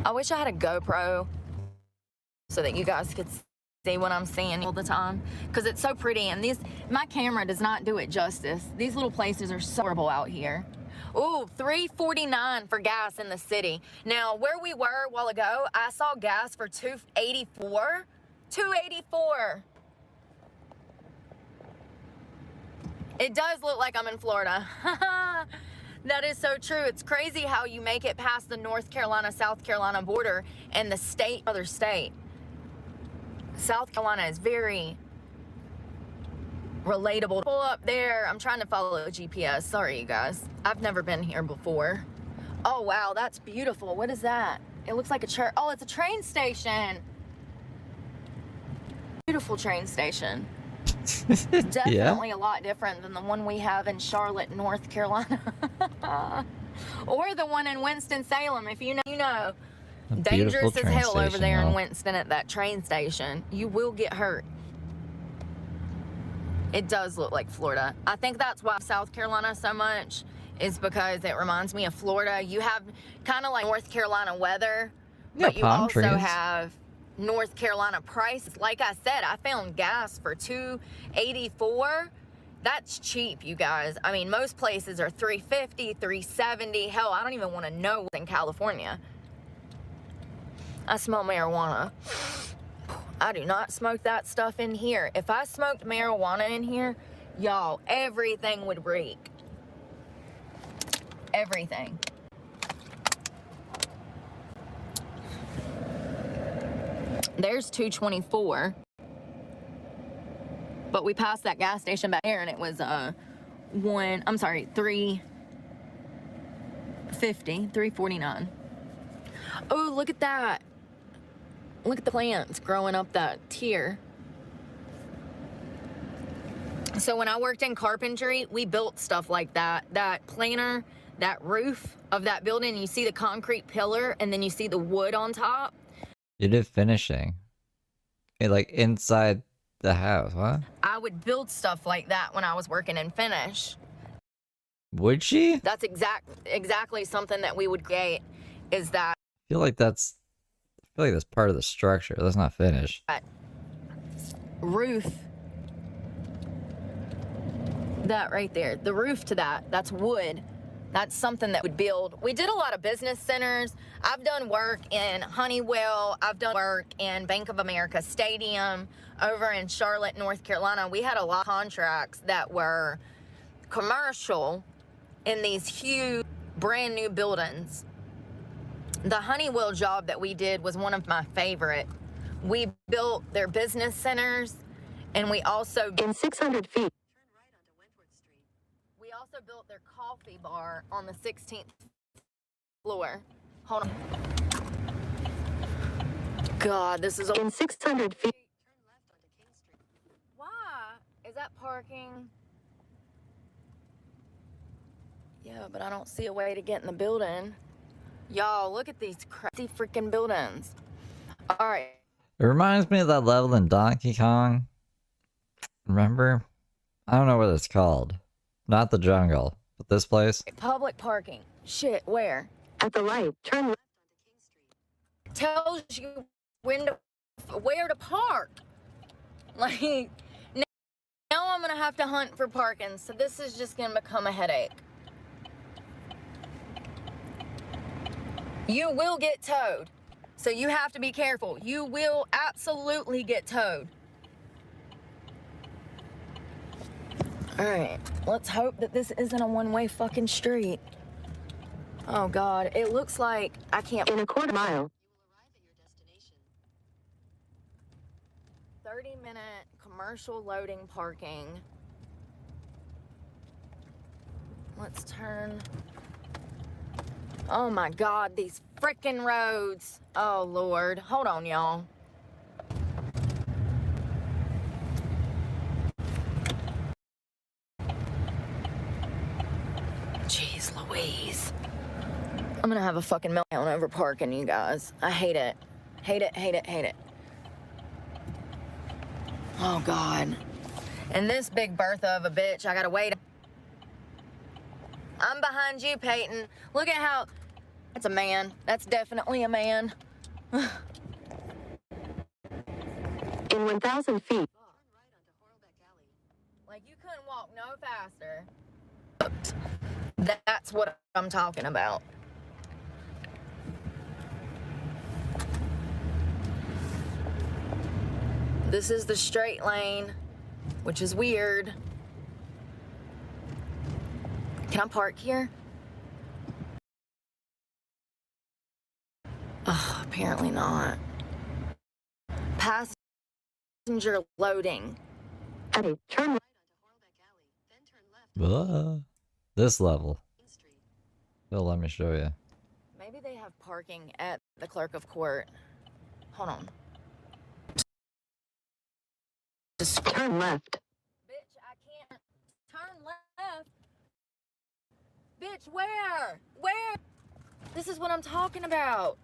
I wish I had a GoPro so that you guys could see what I'm seeing all the time, because it's so pretty, and my camera does not do it justice. These little places are so horrible out here. Ooh, $3.49 for gas in the city. Now, where we were a while ago, I saw gas for $2.84. $2.84. It does look like I'm in Florida. That is so true. It's crazy how you make it past the North Carolina, South Carolina border and the other state. South Carolina is very relatable. Pull up there. I'm trying to follow a GPS. Sorry, you guys. I've never been here before. Oh, wow. That's beautiful. What is that? It looks like a church. Oh, it's a train station. Beautiful train station. Definitely a lot different than the one we have in Charlotte, North Carolina. Or the one in Winston-Salem. If you know, you know. A beautiful Dangerous as train hell over station, there in though. Winston at that train station. You will get hurt. It does look like Florida. I think that's why South Carolina so much, is because it reminds me of Florida. You have kind of like North Carolina weather, but you palm also trees. have North Carolina prices. Like I said, I found gas for $2.84. That's cheap, you guys. I mean, most places are $3.50, $3.70. Hell, I don't even want to know what's in California. I smell marijuana. I do not smoke that stuff in here. If I smoked marijuana in here, y'all, everything would reek. Everything. There's $2.24. But we passed that gas station back there and it was $3.50, $3.49. Oh, look at that. Look at the plants growing up that tier. So when I worked in carpentry, we built stuff like that. That planer, that roof of that building, you see the concrete pillar and then you see the wood on top. You did finishing. Like inside the house, huh? I would build stuff like that when I was working in finish. Would she? That's exactly something that we would create, is that I feel like that's feel like that's part of the structure. That's not finished. Roof. That right there. The roof to that. That's wood. That's something that would build. We did a lot of business centers. I've done work in Honeywell. I've done work in Bank of America Stadium over in Charlotte, North Carolina. We had a lot of contracts that were commercial in these huge brand new buildings. The Honeywell job that we did was one of my favorite. We built their business centers, and we also In 600 feet. we also built their coffee bar on the 16th floor. Hold on. God, this is In 600 feet. Why? Is that parking? Yeah, but I don't see a way to get in the building. Y'all, look at these crazy freaking buildings. All right. It reminds me of that level in Donkey Kong. Remember? I don't know what it's called. Not the jungle, but this place. Public parking. Shit, where? At the light, turn left onto King Street. Tells you where to park. Like, now I'm gonna have to hunt for parking, so this is just gonna become a headache. You will get towed, so you have to be careful. You will absolutely get towed. All right, let's hope that this isn't a one-way fucking street. Oh God, it looks like I can't. In a quarter mile. 30-minute commercial loading parking. Let's turn. Oh my God, these frickin' roads. Oh Lord, hold on, y'all. Jeez Louise. I'm gonna have a fucking meltdown over parking, you guys. I hate it. Hate it, hate it, hate it. Oh God. And this big Bertha of a bitch, I gotta wait. I'm behind you, Peyton. Look at how, that's a man. That's definitely a man. In 1,000 feet. Like you couldn't walk no faster. That's what I'm talking about. This is the straight lane, which is weird. Can I park here? Oh, apparently not. Passenger loading. Eddie, turn right onto Horlbeck Alley, then turn left. This level. They'll let me show you. Maybe they have parking at the clerk of court. Hold on. Just Turn left. bitch, I can't turn left. Bitch, where? Where? This is what I'm talking about.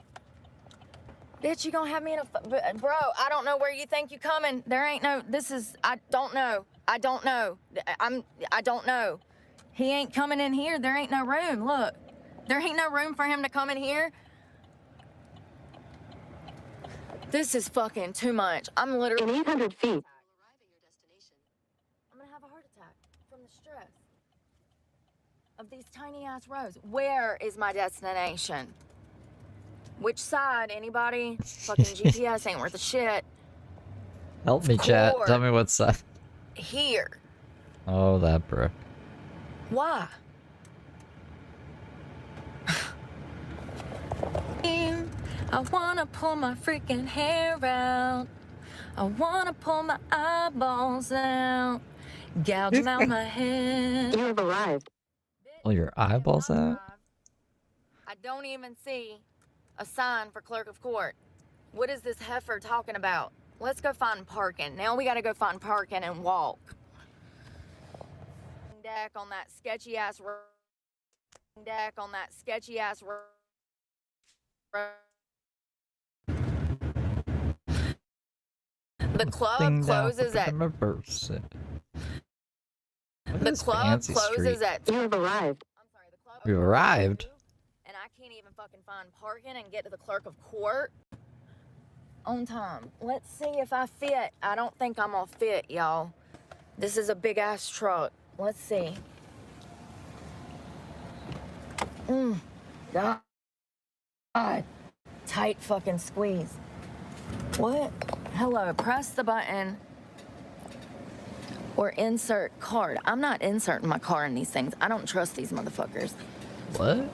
Bitch, you gonna have me in a bro, I don't know where you think you coming. There ain't no, this is, I don't know. I don't know. I don't know. He ain't coming in here. There ain't no room. Look, there ain't no room for him to come in here. This is fucking too much. I'm literally. In 800 feet. I'm gonna have a heart attack from the stress of these tiny ass roads. Where is my destination? Which side? Anybody? Fucking GPS ain't worth a shit. Help me, chat. Tell me what side. Here. Oh, that Brooke. Why? I wanna pull my freaking hair out. I wanna pull my eyeballs out. Gouge them out my head. You have arrived. Pull your eyeballs out? I don't even see a sign for clerk of court. What is this heifer talking about? Let's go find parking. Now we gotta go find parking and walk. Deck on that sketchy ass road. Deck on that sketchy ass road. The club closes at. The club closes at. You have arrived. I'm sorry, the club. We've arrived. And I can't even fucking find parking and get to the clerk of court. on time. Let's see if I fit. I don't think I'm gonna fit, y'all. This is a big ass truck. Let's see. God. Tight fucking squeeze. What? Hello, press the button or insert card. I'm not inserting my car in these things. I don't trust these motherfuckers. What?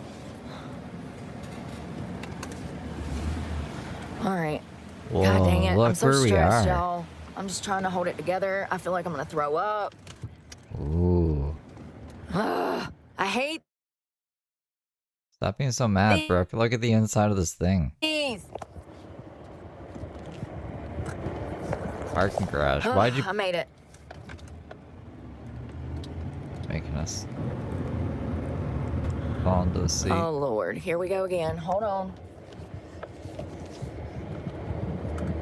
All right. Whoa, God dang it. I'm look so where we stressed, are. y'all. I'm just trying to hold it together. I feel like I'm gonna throw up. Ooh. I hate Stop being so mad, Brooke. Look at the inside of this thing. these. Parking garage. Why'd you I made it. making us fall into the sea? Oh, Lord. Here we go again. Hold on.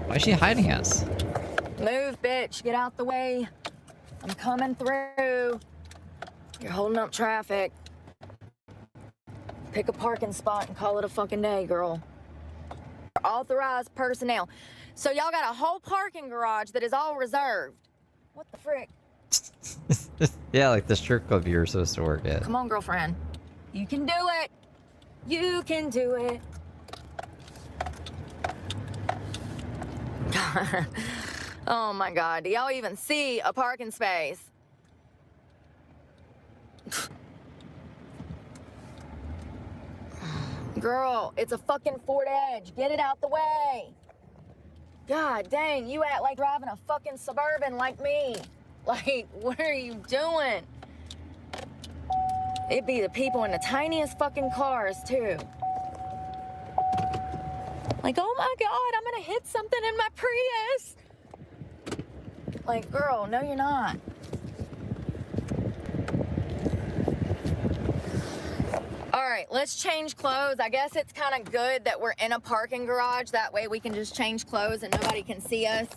Why is she hiding us? Move, bitch. Get out the way. I'm coming through. You're holding up traffic. Pick a parking spot and call it a fucking day, girl. Authorized personnel. So y'all got a whole parking garage that is all reserved. What the frick? Yeah, like the strip club you were supposed to work at. Come on, girlfriend. You can do it. You can do it. Oh my God. Do y'all even see a parking space? Girl, it's a fucking Ford Edge. Get it out the way. God dang, you act like driving a fucking Suburban like me. Like, what are you doing? It'd be the people in the tiniest fucking cars, too. Like, oh my God, I'm gonna hit something in my Prius. Like, girl, no, you're not. All right, let's change clothes. I guess it's kind of good that we're in a parking garage. That way we can just change clothes and nobody can see us.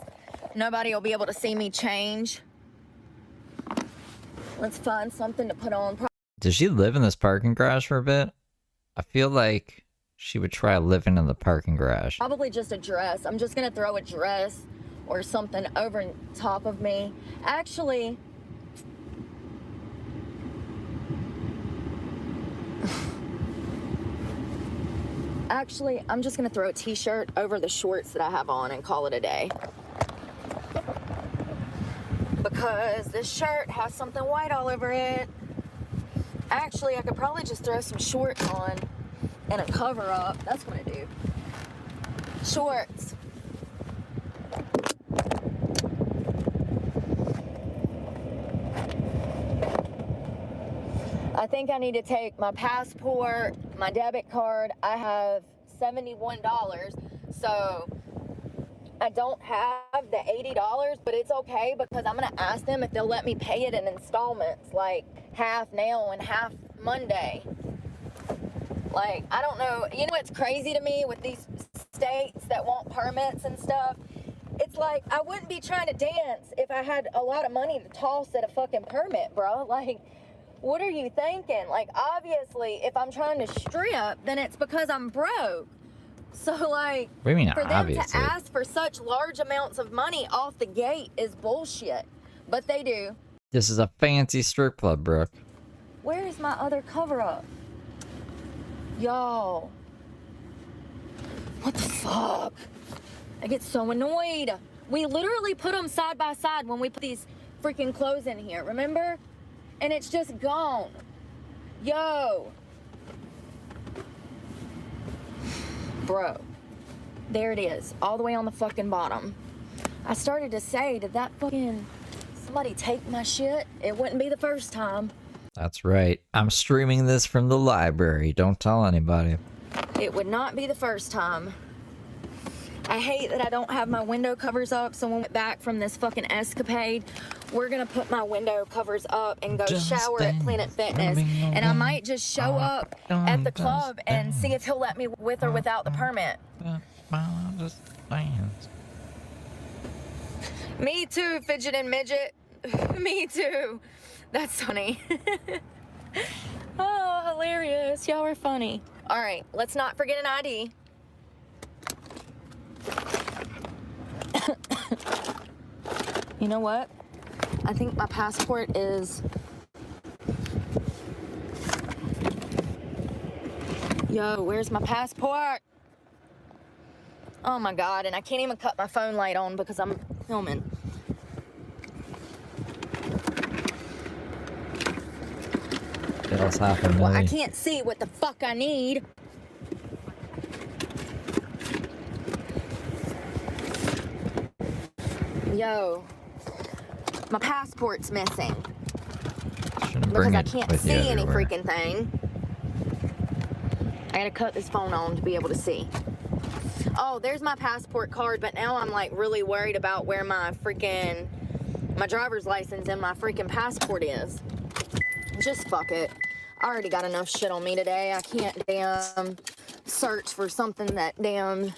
Nobody will be able to see me change. Let's find something to put on. Did she live in this parking garage for a bit? I feel like she would try living in the parking garage. Probably just a dress. I'm just gonna throw a dress or something over top of me. Actually, I'm just gonna throw a t-shirt over the shorts that I have on and call it a day. Because this shirt has something white all over it. Actually, I could probably just throw some shorts on and a cover up. That's what I do. Shorts. I think I need to take my passport, my debit card. I have $71, so I don't have the $80, but it's okay because I'm gonna ask them if they'll let me pay it in installments, like half now and half Monday. Like, I don't know. You know what's crazy to me with these states that want permits and stuff? It's like, I wouldn't be trying to dance if I had a lot of money to toss at a fucking permit, bro. Like, what are you thinking? Like, obviously, if I'm trying to strip, then it's because I'm broke. So, like, What do you mean, for them obviously? to ask for such large amounts of money off the gate is bullshit. But they do. This is a fancy strip club, Brooke. Where is my other cover-up? Y'all. What the fuck? I get so annoyed. We literally put them side by side when we put these freaking clothes in here, remember? And it's just gone. Yo. Bro. There it is. All the way on the fucking bottom. I started to say, did that fucking somebody take my shit? It wouldn't be the first time. That's right. I'm streaming this from the library. Don't tell anybody. It would not be the first time. I hate that I don't have my window covers up, so when we get back from this fucking escapade, we're gonna put my window covers up and go shower at Planet Fitness. And I might just show up at the club and see if he'll let me with or without the permit. Me too, fidgeting midget. Me too. That's funny. Oh, hilarious. Y'all are funny. All right, let's not forget an ID. You know what? I think my passport is... Yo, where's my passport? Oh my God, and I can't even cut my phone light on because I'm filming. What else happened, Well, I Millie? can't see what the fuck I need. Yo, my passport's missing Shouldn't because bring I it can't with see you any everywhere. freaking thing. I gotta cut this phone on to be able to see. Oh, there's my passport card, but now I'm like really worried about where my driver's license and my freaking passport is. Just fuck it. I already got enough shit on me today. I can't damn search for something that damn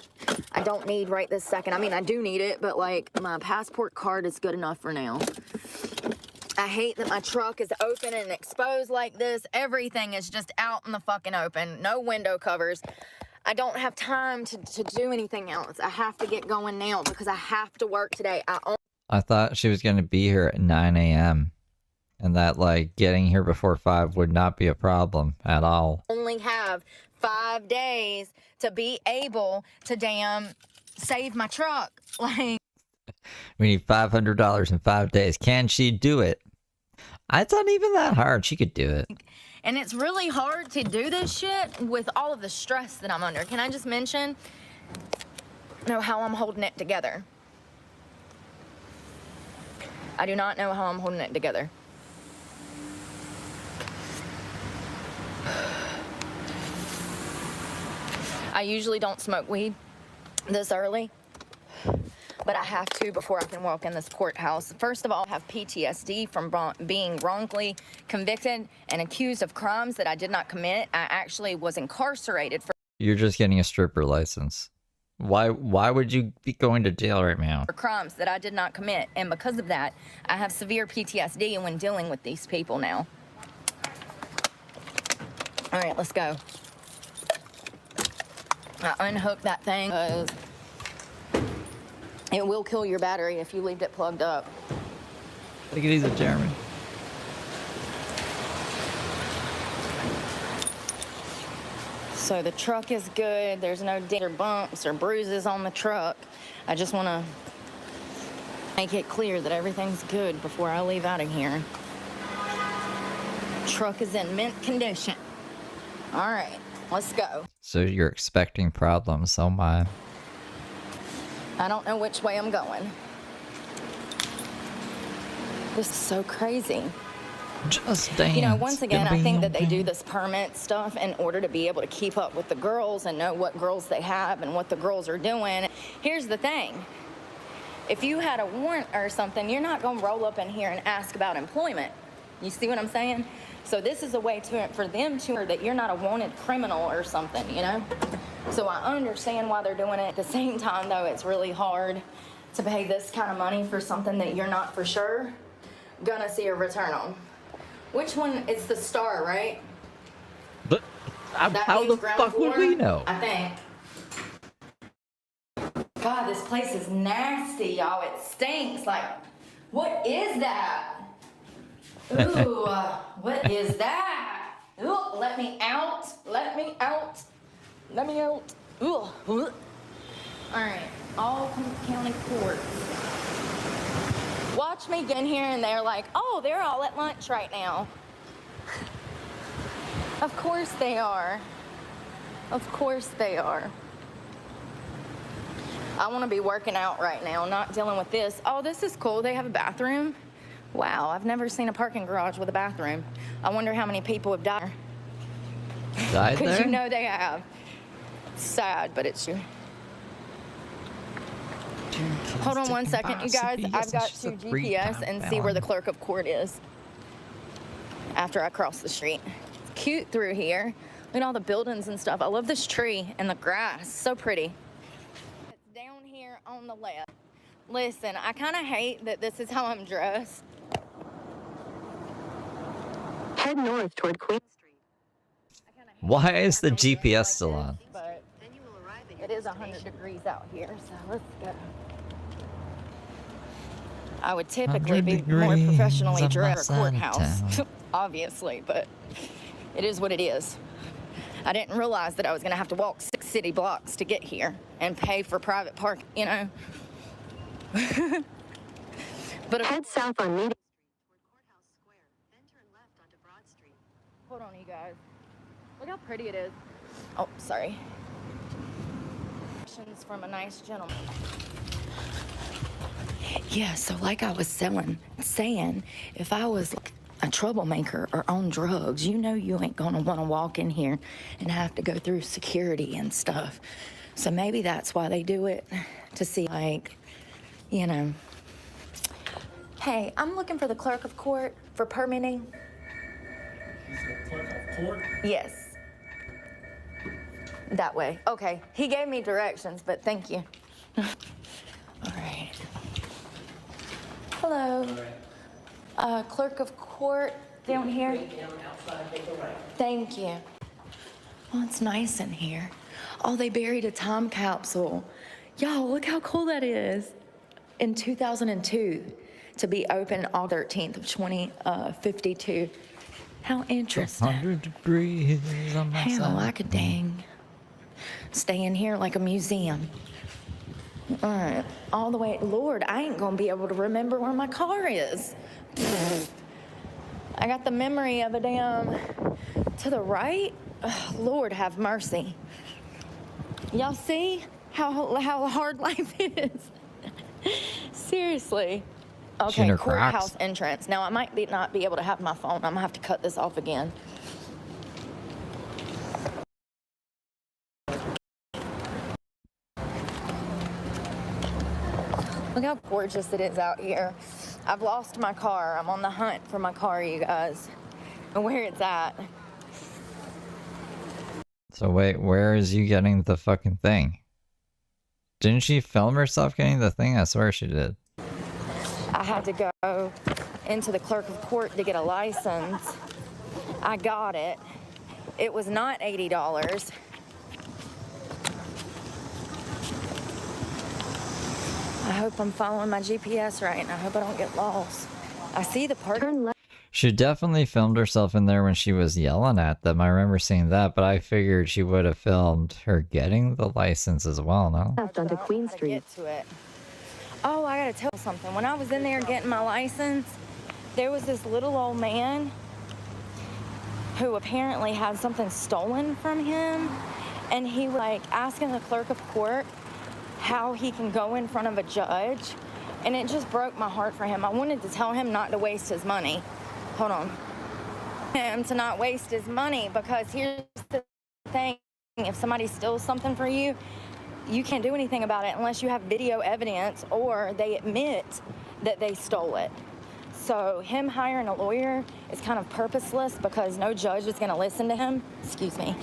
I don't need right this second. I mean, I do need it, but like my passport card is good enough for now. I hate that my truck is open and exposed like this. Everything is just out in the fucking open. No window covers. I don't have time to do anything else. I have to get going now because I have to work today. I thought she was going to be here at 9 a.m. and that, like, getting here before 5 would not be a problem at all. only have 5 days to be able to damn save my truck. Like, We need $500 in 5 days. Can she do it? It's not even that hard. She could do it. and it's really hard to do this shit with all of the stress that I'm under. Can I just mention how I'm holding it together? I do not know how I'm holding it together. I usually don't smoke weed this early, but I have to before I can walk in this courthouse. First of all, I have PTSD from being wrongfully convicted and accused of crimes that I did not commit. I actually was incarcerated for You're just getting a stripper license. Why would you be going to jail right now? crimes that I did not commit, and because of that, I have severe PTSD when dealing with these people now. All right, let's go. I unhooked that thing. It will kill your battery if you leave it plugged up. Take it easy, Jeremy. So the truck is good. There's no dents or bumps or bruises on the truck. I just want to make it clear that everything's good before I leave out of here. Truck is in mint condition. All right, let's go. So you're expecting problems, oh my. I don't know which way I'm going. This is so crazy. Just dance. You know, once again, Gonna I be think that they okay. do this permit stuff in order to be able to keep up with the girls and know what girls they have and what the girls are doing. Here's the thing. If you had a warrant or something, you're not going to roll up in here and ask about employment. You see what I'm saying? So this is a way for them to know that you're not a wanted criminal or something, you know? So I understand why they're doing it. At the same time, though, it's really hard to pay this kind of money for something that you're not for sure gonna see a return on. Which one? It's the Star, right? But That how means the ground fuck would floor, we know? I think. God, this place is nasty, y'all. It stinks. Like, what is that? Ooh, what is that? Ooh, let me out. Let me out. Let me out. Ooh. All right, all county courts. Watch me get in here and they're like, oh, they're all at lunch right now. Of course they are. Of course they are. I want to be working out right now, not dealing with this. Oh, this is cool. They have a bathroom. Wow, I've never seen a parking garage with a bathroom. I wonder how many people have died. Died Because there? you know they have. It's sad, but it's true. Hold on one second, you guys. I've got to GPS and see where the clerk of court is after I cross the street. It's cute through here. Look at all the buildings and stuff. I love this tree and the grass. So pretty. It's down here on the left. Listen, I kind of hate that this is how I'm dressed. Head north toward Queen Street. Why is the GPS still on? But it is 100 degrees out here, so let's go. I would typically 100 be more degrees professionally on my dressed at a side of courthouse, town. obviously, but it is what it is. I didn't realize that I was going to have to walk 6 city blocks to get here and pay for private park, you know. But Head south on Meeting Street toward Courthouse Square, then turn left onto Broad Street. hold on, you guys. Look how pretty it is. Oh, sorry. From a nice gentleman. Yeah, so like I was saying, if I was like a troublemaker or on drugs, you know you ain't gonna wanna walk in here and have to go through security and stuff. So maybe that's why they do it, to see, like, you know. Hey, I'm looking for the clerk of court for permitting. Clerk of court? Yes. That way. Okay. He gave me directions, but thank you. All right. Hello. Clerk of court down here. Thank you. Well, it's nice in here. Oh, they buried a time capsule. Y'all, look how cool that is. In 2002, to be open August 13th of 2052. How interesting. 100 degrees on my Hell, side. I could dang stay in here like a museum. All right, all the way. Lord, I ain't gonna be able to remember where my car is. I got the memory of a damn to the right. Ugh, Lord have mercy. Y'all see how hard life is? Seriously. Okay, Shinner courthouse cracks. entrance. Now I might not be able to have my phone. I'm gonna have to cut this off again. Look how gorgeous it is out here. I've lost my car. I'm on the hunt for my car, you guys, and where it's at. So wait, where is you getting the fucking thing? Didn't she film herself getting the thing? I swear she did. I had to go into the clerk of court to get a license. I got it. It was not $80. I hope I'm following my GPS right, and I hope I don't get lost. I see the park. Turn left She definitely filmed herself in there when she was yelling at them. I remember seeing that, but I figured she would have filmed her getting the license as well, no? onto Queen How to Street. get to it. Oh, I gotta tell you something. When I was in there getting my license, there was this little old man who apparently had something stolen from him, and he was like asking the clerk of court how he can go in front of a judge, and it just broke my heart for him. I wanted to tell him not to waste his money. Hold on. Him to not waste his money, because here's the thing: if somebody steals something for you, you can't do anything about it unless you have video evidence or they admit that they stole it. So him hiring a lawyer is kind of purposeless, because no judge is going to listen to him. Excuse me.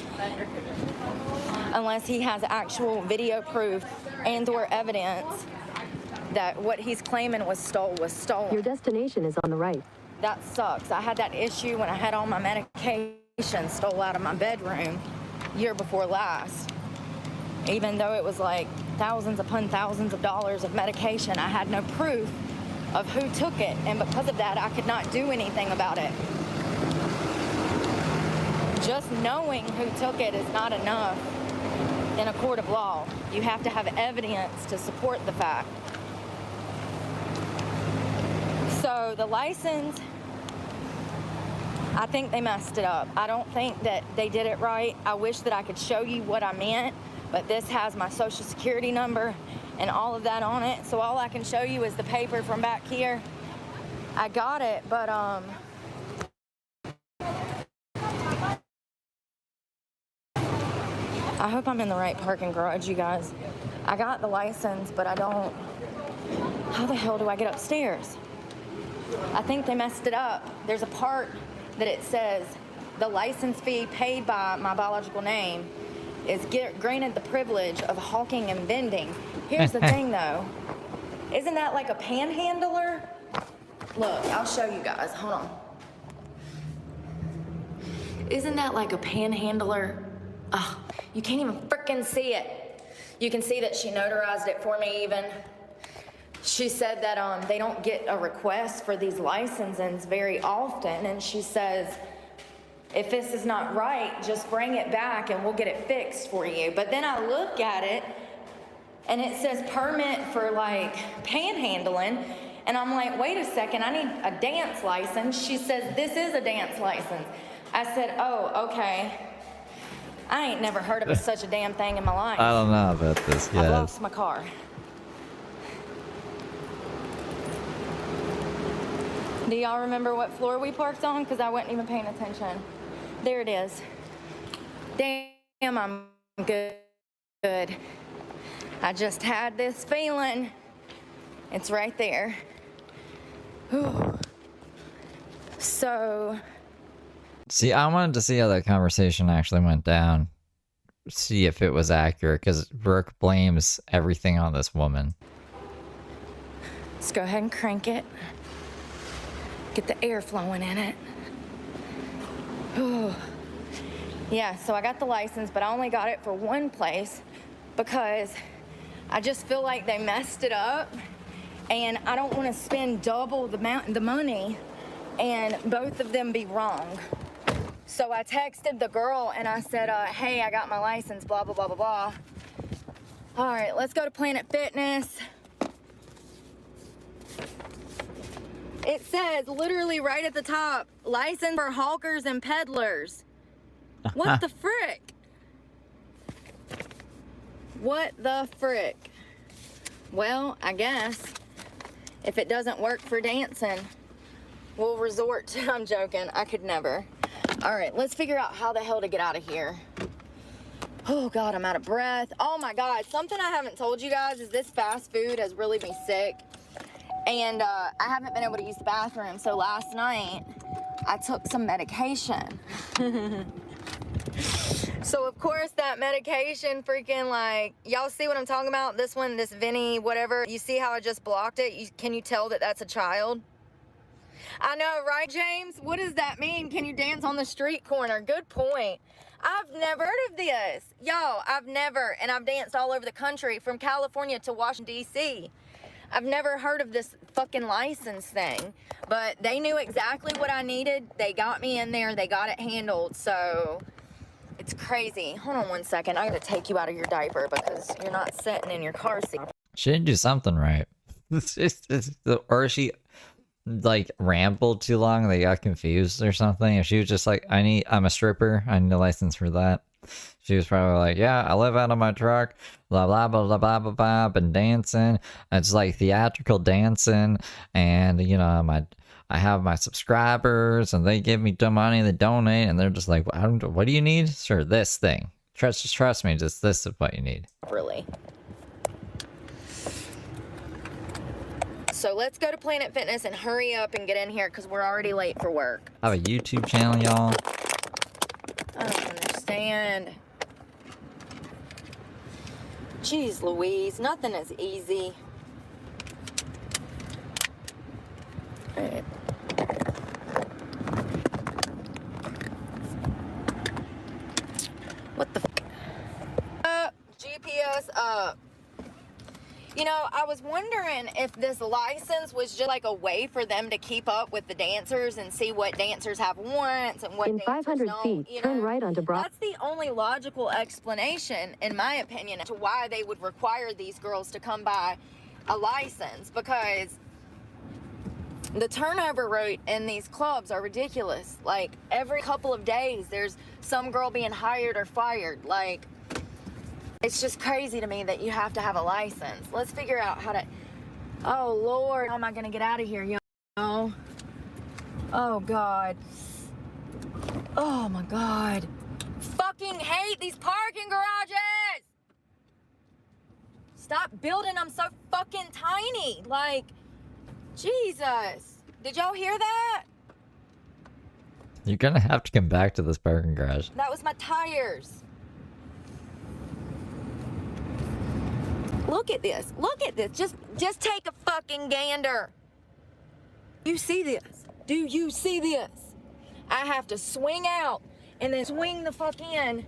Unless he has actual video proof and or evidence that what he's claiming was stolen. Your destination is on the right. That sucks. I had that issue when I had all my medication stole out of my bedroom year before last. Even though it was like thousands upon thousands of dollars of medication, I had no proof of who took it, and because of that, I could not do anything about it. Just knowing who took it is not enough in a court of law. You have to have evidence to support the fact. So the license, I think they messed it up. I don't think that they did it right. I wish that I could show you what I meant, but this has my social security number and all of that on it. So all I can show you is the paper from back here. I got it, but I hope I'm in the right parking garage, you guys. I got the license, but I don't. How the hell do I get upstairs? I think they messed it up. There's a part that it says the license fee paid by my biological name is granted the privilege of hawking and vending. Here's the thing, though. Isn't that like a panhandler? Look, I'll show you guys. Hold on. Isn't that like a panhandler? Oh, you can't even frickin' see it. You can see that she notarized it for me even. she said that they don't get a request for these licenses very often, and she says, if this is not right, just bring it back and we'll get it fixed for you. But then I look at it and it says permit for like panhandling, and I'm like, wait a second, I need a dance license. She says, this is a dance license. I said, oh, okay. I ain't never heard of such a damn thing in my life. I don't know about this, I yes. lost my car. Do y'all remember what floor we parked on? Because I wasn't even paying attention. There it is. Damn, I'm good. I just had this feeling. It's right there. Whew. So. See, I wanted to see how that conversation actually went down. See if it was accurate, because Brooke blames everything on this woman. Let's go ahead and crank it. Get the air flowing in it. Whew. Yeah, so I got the license, but I only got it for one place because I just feel like they messed it up, and I don't want to spend double the money and both of them be wrong. So I texted the girl and I said, hey, I got my license, blah, blah, blah, blah, blah. All right, let's go to Planet Fitness. It says literally right at the top, license for hawkers and peddlers. What the frick? What the frick? Well, I guess if it doesn't work for dancing, we'll resort to, I'm joking, I could never. All right, let's figure out how the hell to get out of here. Oh God, I'm out of breath. Oh my God, something I haven't told you guys is this fast food has really made me sick. And I haven't been able to use the bathroom, so last night I took some medication. So of course that medication freaking, like, y'all see what I'm talking about? This one, this Vinny, whatever. You see how I just blocked it? Can you tell that that's a child? I know, right, James? What does that mean? Can you dance on the street corner? Good point. I've never heard of this. Y'all, I've never, and I've danced all over the country from California to Washington, D.C. I've never heard of this fucking license thing, but they knew exactly what I needed. They got me in there. They got it handled, so it's crazy. Hold on one second. I gotta take you out of your diaper because you're not sitting in your car seat. She didn't do something right. Or she like rambled too long, they got confused or something. If she was just like, I'm a stripper, I need a license for that. She was probably like, yeah, I live out of my truck, blah blah blah blah blah blah blah, been dancing. It's like theatrical dancing, and you know, I have my subscribers and they give me the money, they donate, and they're just like, what do you need? Sure, this thing. Just trust me, just this is what you need. Really. So let's go to Planet Fitness and hurry up and get in here because we're already late for work. I have a YouTube channel, y'all. I don't understand. Jeez Louise, nothing is easy. Alright. What the f? GPS up. You know, I was wondering if this license was just like a way for them to keep up with the dancers and see what dancers have warrants and what In dancers 500 don't, feet, you turn know? right onto Broad. That's the only logical explanation, in my opinion, to why they would require these girls to come by a license, because the turnover rate in these clubs are ridiculous. Like, every couple of days, there's some girl being hired or fired. Like, it's just crazy to me that you have to have a license. Let's figure out how to... Oh, Lord. How am I going to get out of here, y'all? Oh, God. Oh, my God. Fucking hate these parking garages! Stop building them so fucking tiny. Like, Jesus. Did y'all hear that? You're gonna have to come back to this parking garage. That was my tires. Look at this. Look at this. Just take a fucking gander. You see this? Do you see this? I have to swing out and then swing the fuck in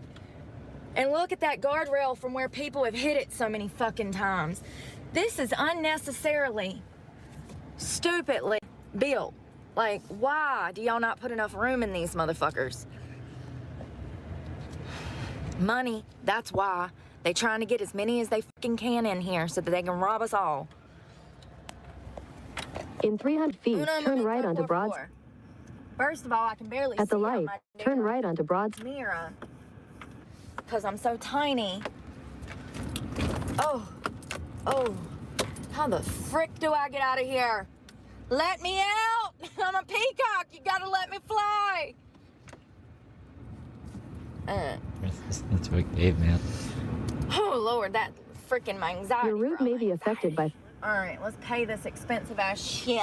And look at that guardrail from where people have hit it so many fucking times. This is unnecessarily, stupidly built. Like, why do y'all not put enough room in these motherfuckers? Money, that's why. They trying to get as many as they fucking can in here so that they can rob us all. In 300 feet, Una turn momento, right onto por Broad. favor. First of all, I can barely At the see light, out my turn right onto Broad. mirror because I'm so tiny. Oh, how the frick do I get out of here? Let me out! I'm a peacock. You gotta let me fly. Into a caveman. Oh Lord, that freaking my anxiety. Your route may be affected by. All right, let's pay this expensive ass shit.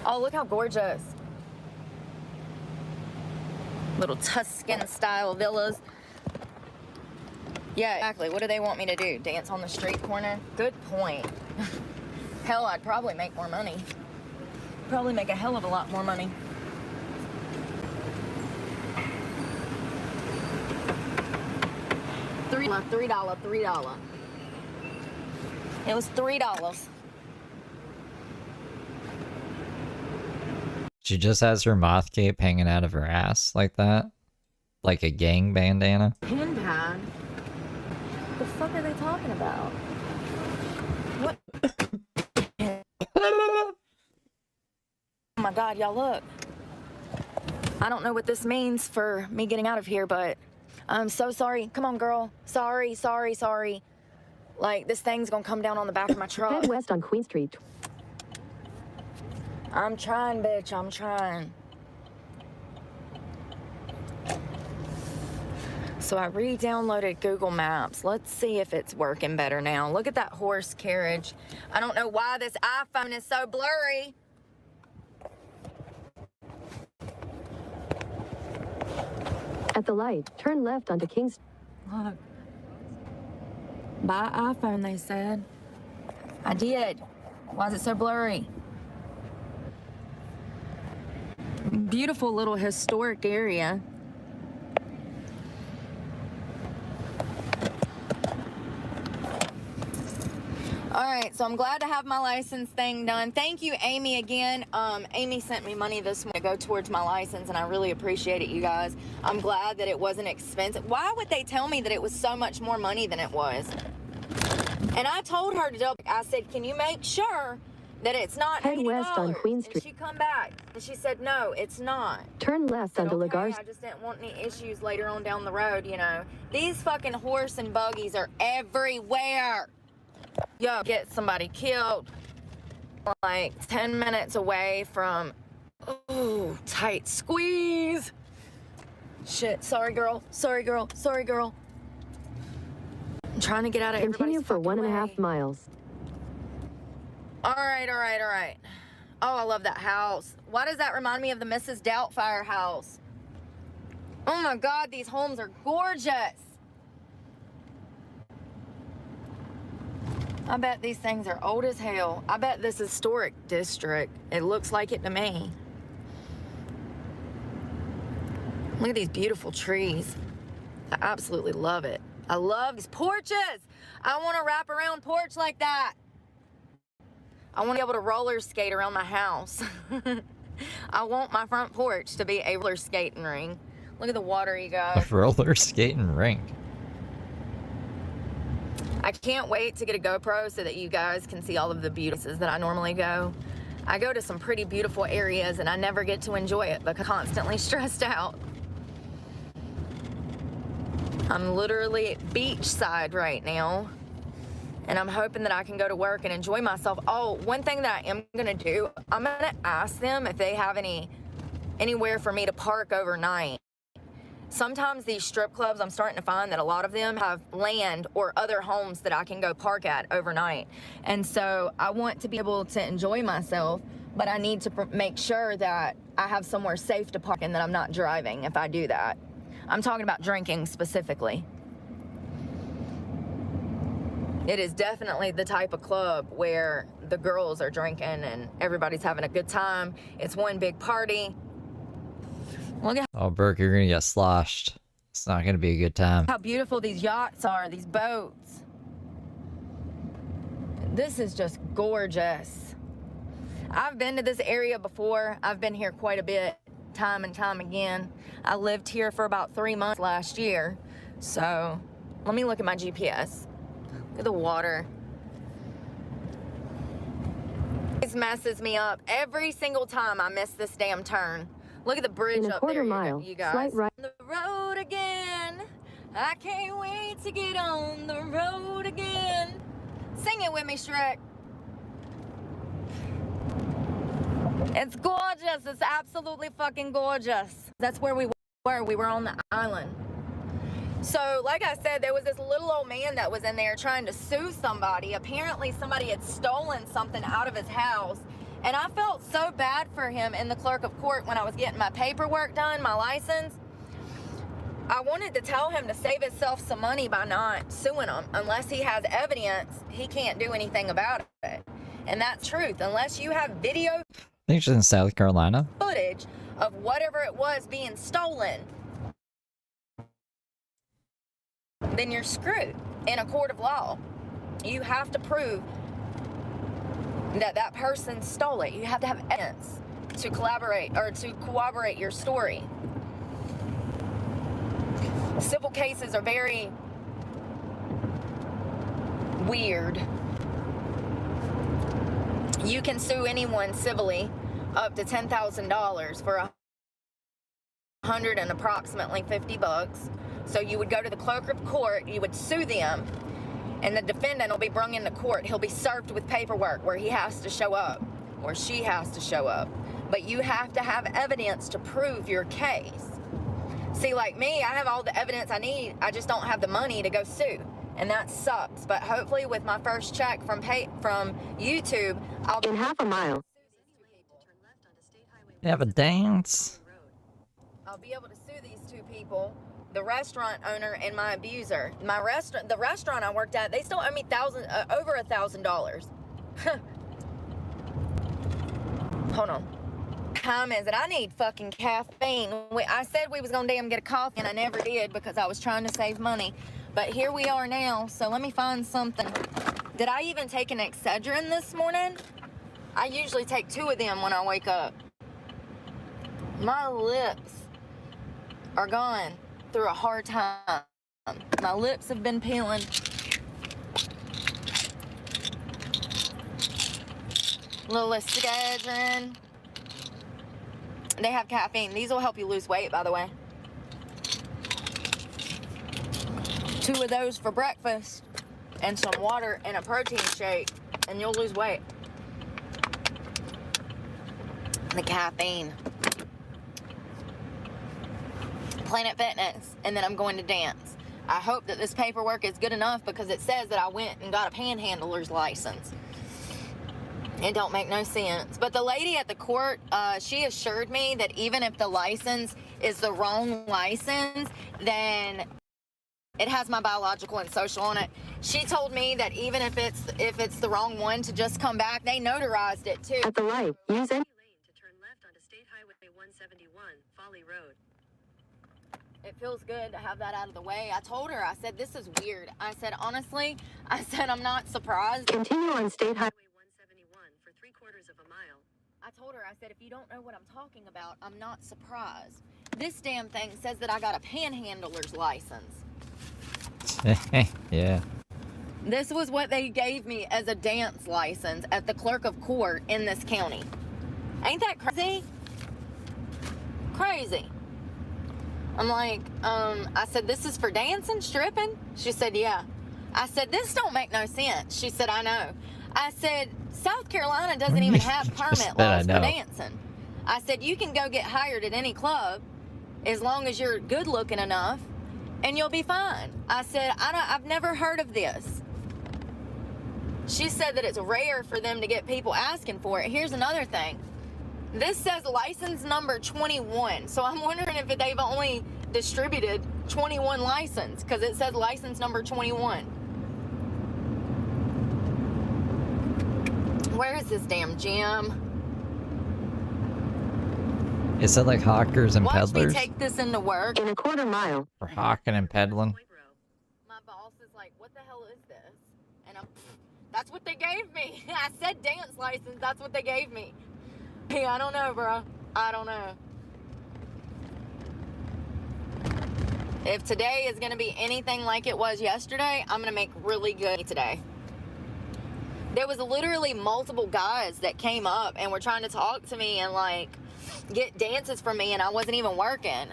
Oh, look how gorgeous. Little Tuscan style villas. Yeah, exactly. What do they want me to do? Dance on the street corner? Good point. Hell, I'd probably make more money. Probably make a hell of a lot more money. $3. It was $3. She just has her moth cape hanging out of her ass like that. Like a gang bandana. Pin pad? The fuck are they talking about? What? Oh my god, y'all look. I don't know what this means for me getting out of here, but I'm so sorry. Come on, girl. Sorry. Like, this thing's gonna come down on the back of my truck. Head west on Queen Street. I'm trying, bitch. I'm trying. So I re-downloaded Google Maps. Let's see if it's working better now. Look at that horse carriage. I don't know why this iPhone is so blurry. At the light, turn left onto King Street. Look. Buy iPhone, they said. I did. Why is it so blurry? Beautiful little historic area. All right, so I'm glad to have my license thing done. Thank you, Amy, again. Amy sent me money this morning to go towards my license, and I really appreciate it, you guys. I'm glad that it wasn't expensive. Why would they tell me that it was so much more money than it was? And I told her to double. I said, can you make sure that it's not Head $80? west on Queen And Street. she come back, and she said, no, it's not. Turn left I said, onto okay, Lagarce. I just didn't want any issues later on down the road, you know. These fucking horse and buggies are everywhere. Yo, get somebody killed like 10 minutes away from, oh, tight squeeze. Shit, sorry girl. I'm trying to get out of Continue everybody's for fucking 1.5 way. miles. All right. Oh, I love that house. Why does that remind me of the Mrs. Doubtfire house? Oh my God, these homes are gorgeous. I bet these things are old as hell. I bet this historic district, it looks like it to me. Look at these beautiful trees. I absolutely love it. I love these porches. I want a wraparound porch like that. I want to be able to roller skate around my house. I want my front porch to be a roller skating ring. Look at the water, you guys. A roller skating rink. I can't wait to get a GoPro so that you guys can see all of the beauties that I normally go. I go to some pretty beautiful areas and I never get to enjoy it because I'm constantly stressed out. I'm literally beachside right now. And I'm hoping that I can go to work and enjoy myself. Oh, one thing that I am gonna do, I'm gonna ask them if they have anywhere for me to park overnight. Sometimes these strip clubs, I'm starting to find that a lot of them have land or other homes that I can go park at overnight. And so I want to be able to enjoy myself, but I need to make sure that I have somewhere safe to park and that I'm not driving if I do that. I'm talking about drinking specifically. It is definitely the type of club where the girls are drinking and everybody's having a good time. It's one big party. Look at Oh, Brooke, you're gonna get sloshed. It's not gonna be a good time. How beautiful these yachts are, these boats. This is just gorgeous. I've been to this area before. I've been here quite a bit, time and time again. I lived here for about 3 months last year. So let me look at my GPS. Look at the water. This messes me up every single time I miss this damn turn. Look at the bridge In a up quarter there, mile, you guys. slight right. On the road again. I can't wait to get on the road again. Sing it with me, Shrek. It's gorgeous. It's absolutely fucking gorgeous. That's where we were. We were on the island. So, like I said, there was this little old man that was in there trying to sue somebody. Apparently, somebody had stolen something out of his house. And I felt so bad for him in the clerk of court when I was getting my paperwork done, my license. I wanted to tell him to save himself some money by not suing him. Unless he has evidence, he can't do anything about it. And that's truth. Unless you have video I think she's in South Carolina. footage of whatever it was being stolen, then you're screwed in a court of law. You have to prove that that person stole it. You have to have evidence to collaborate or to corroborate your story. Civil cases are very weird. You can sue anyone civilly up to $10,000 for $100 and approximately $50. So you would go to the clerk of court, you would sue them, and the defendant will be brung into court. He'll be served with paperwork where he has to show up, or she has to show up. But you have to have evidence to prove your case. See, like me, I have all the evidence I need. I just don't have the money to go sue, and that sucks. But hopefully, with my first check from YouTube, I'll be In half a mile. You have a dance. I'll be able to sue these two people, the restaurant owner and my abuser. The restaurant I worked at, they still owe me over $1,000. Hold on. Time is it? I need fucking caffeine. I said we was gonna damn get a coffee, and I never did because I was trying to save money. But here we are now. So let me find something. Did I even take an Excedrin this morning? I usually take 2 of them when I wake up. My lips are gone through a hard time. My lips have been peeling. Little Excedrin. They have caffeine. These will help you lose weight, by the way. 2 of those for breakfast and some water and a protein shake, and you'll lose weight. The caffeine. Planet Fitness, and then I'm going to dance. I hope that this paperwork is good enough because it says that I went and got a panhandler's license. It don't make no sense. But the lady at the court, she assured me that even if the license is the wrong license, then it has my biological and social on it. She told me that even if it's the wrong one, to just come back. They notarized it too. At the light, use any lane to turn left onto State Highway 171, Folly Road. It feels good to have that out of the way. I told her, I said, this is weird. I said, honestly, I said, I'm not surprised. continue on State Highway. Highway 171 for 3/4 of a mile. I told her, I said, if you don't know what I'm talking about, I'm not surprised. This damn thing says that I got a panhandler's license. Yeah. This was what they gave me as a dance license at the clerk of court in this county. Ain't that crazy? Crazy. I'm like, I said, this is for dancing, stripping? She said, yeah. I said, this don't make no sense. She said, I know. I said, South Carolina doesn't even have permit laws for dancing. I said, you can go get hired at any club as long as you're good looking enough and you'll be fine. I said, I've never heard of this. She said that it's rare for them to get people asking for it. Here's another thing. This says license number 21. So I'm wondering if they've only distributed 21 license because it says license number 21. Where is this damn gym? Is it like hawkers and Watch me peddlers? take this into work. In a quarter mile. For hawking and peddling? Point row. My boss is like, what the hell is this? And I'm, that's what they gave me. I said dance license, that's what they gave me. Hey, I don't know, bro. I don't know. If today is gonna be anything like it was yesterday, I'm gonna make really good today. There was literally multiple guys that came up and were trying to talk to me and like get dances from me, and I wasn't even working.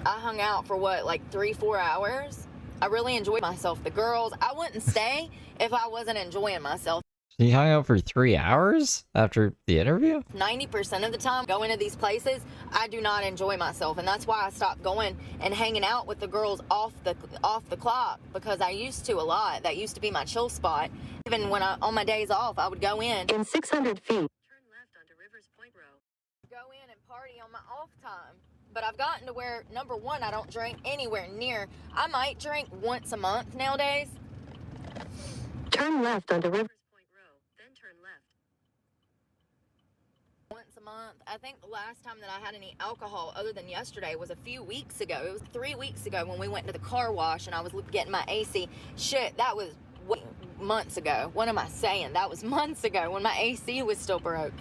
I hung out for what, like 3-4 hours? I really enjoyed myself. The girls, I wouldn't stay if I wasn't enjoying myself. You hung out for 3 hours after the interview? 90% of the time going to these places, I do not enjoy myself, and that's why I stopped going and hanging out with the girls off the clock, because I used to a lot. That used to be my chill spot. Even when on my days off, I would go in. In 600 feet. Turn left onto Rivers Point Row. Go in and party on my off time. But I've gotten to where, number one, I don't drink anywhere near. I might drink once a month nowadays. Turn left onto River. Rivers Point Row. Then turn left. Once a month. I think the last time that I had any alcohol other than yesterday was a few weeks ago. It was 3 weeks ago when we went to the car wash and I was getting my AC. Shit, that was months ago. What am I saying? That was months ago when my AC was still broke.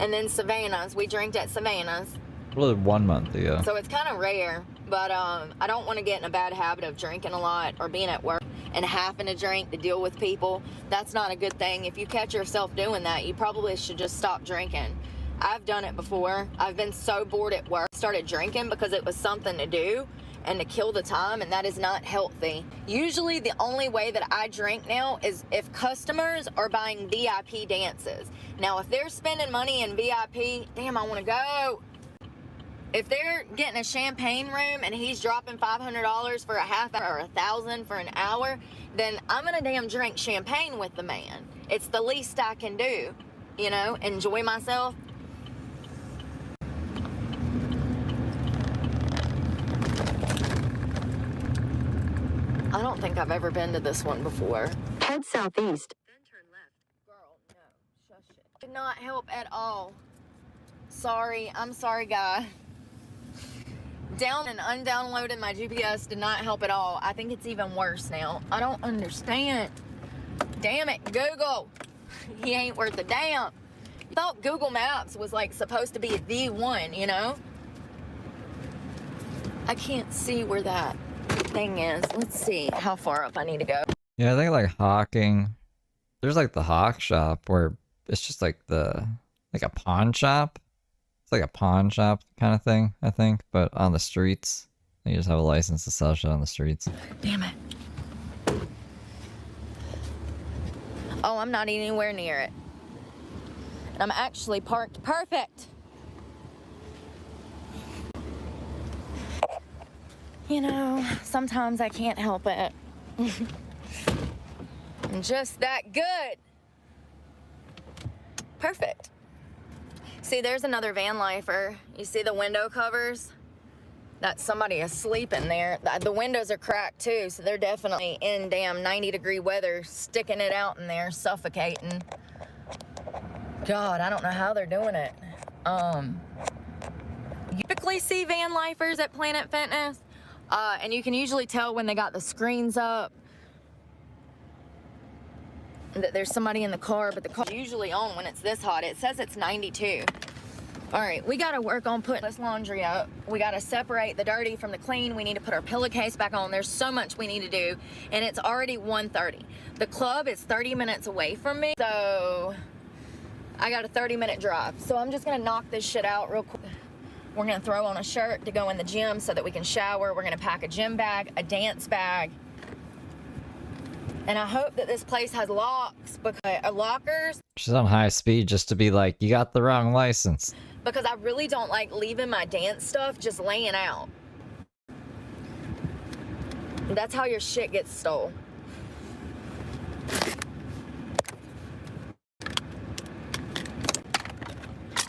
And then Savannah's. We drank at Savannah's. Well, 1 month ago. So it's kind of rare, but I don't want to get in a bad habit of drinking a lot or being at work and having to drink to deal with people. That's not a good thing. If you catch yourself doing that, you probably should just stop drinking. I've done it before. I've been so bored at work, started drinking because it was something to do and to kill the time, and that is not healthy. Usually the only way that I drink now is if customers are buying VIP dances. Now, if they're spending money in VIP, damn, I want to go. If they're getting a champagne room and he's dropping $500 for a half hour or $1,000 for an hour, then I'm gonna damn drink champagne with the man. It's the least I can do, you know, enjoy myself. I don't think I've ever been to this one before. Head southeast. Then turn left. Girl, no, shush it. Did not help at all. Sorry, I'm sorry, guy. Down and undownloading my GPS did not help at all. I think it's even worse now. I don't understand. Damn it, Google. He ain't worth a damn. I thought Google Maps was like supposed to be the one, you know? I can't see where that thing is. Let's see how far up I need to go. Yeah, I think like hawking. There's like the hawk shop where it's just like like a pawn shop. It's like a pawn shop kind of thing, I think, but on the streets. You just have a license to sell shit on the streets. Damn it. Oh, I'm not anywhere near it. And I'm actually parked perfect. You know, sometimes I can't help it. I'm just that good. Perfect. See, there's another van lifer. You see the window covers? That's somebody asleep in there. The windows are cracked too, so they're definitely in damn 90-degree weather, sticking it out in there, suffocating. God, I don't know how they're doing it. You typically see van lifers at Planet Fitness, and you can usually tell when they got the screens up that there's somebody in the car, but the car's usually on when it's this hot. It says it's 92. All right, we gotta work on putting this laundry up. We gotta separate the dirty from the clean. We need to put our pillowcase back on. There's so much we need to do, and it's already 1:30. The club is 30 minutes away from me, so I got a 30-minute drive. So I'm just gonna knock this shit out real quick. We're gonna throw on a shirt to go in the gym so that we can shower. We're gonna pack a gym bag, a dance bag, and I hope that this place has locks, because lockers. She's on high speed just to be like, you got the wrong license. Because I really don't like leaving my dance stuff just laying out. That's how your shit gets stole.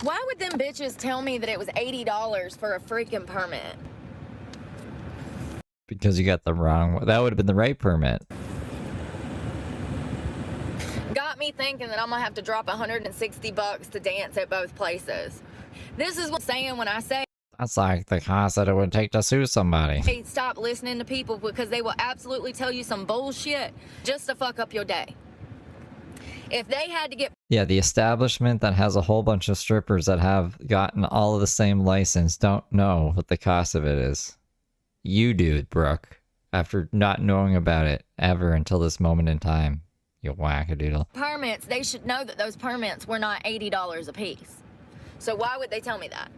Why would them bitches tell me that it was $80 for a freaking permit? Because you got the wrong one. That would have been the right permit. Got me thinking that I'm gonna have to drop $160 to dance at both places. This is what I'm saying when I say That's like the cost that it would take to sue somebody. hey, stop listening to people because they will absolutely tell you some bullshit just to fuck up your day. If they had to get Yeah, the establishment that has a whole bunch of strippers that have gotten all of the same license don't know what the cost of it is. You do, Brooke, after not knowing about it ever until this moment in time. You wackadoodle. permits, they should know that those permits were not $80 a piece. So why would they tell me that?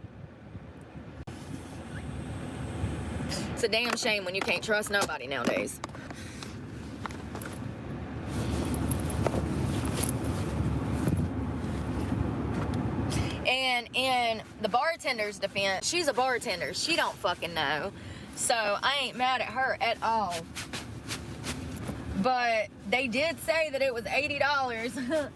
It's a damn shame when you can't trust nobody nowadays. And in the bartender's defense, she's a bartender. She don't fucking know. So I ain't mad at her at all. But they did say that it was $80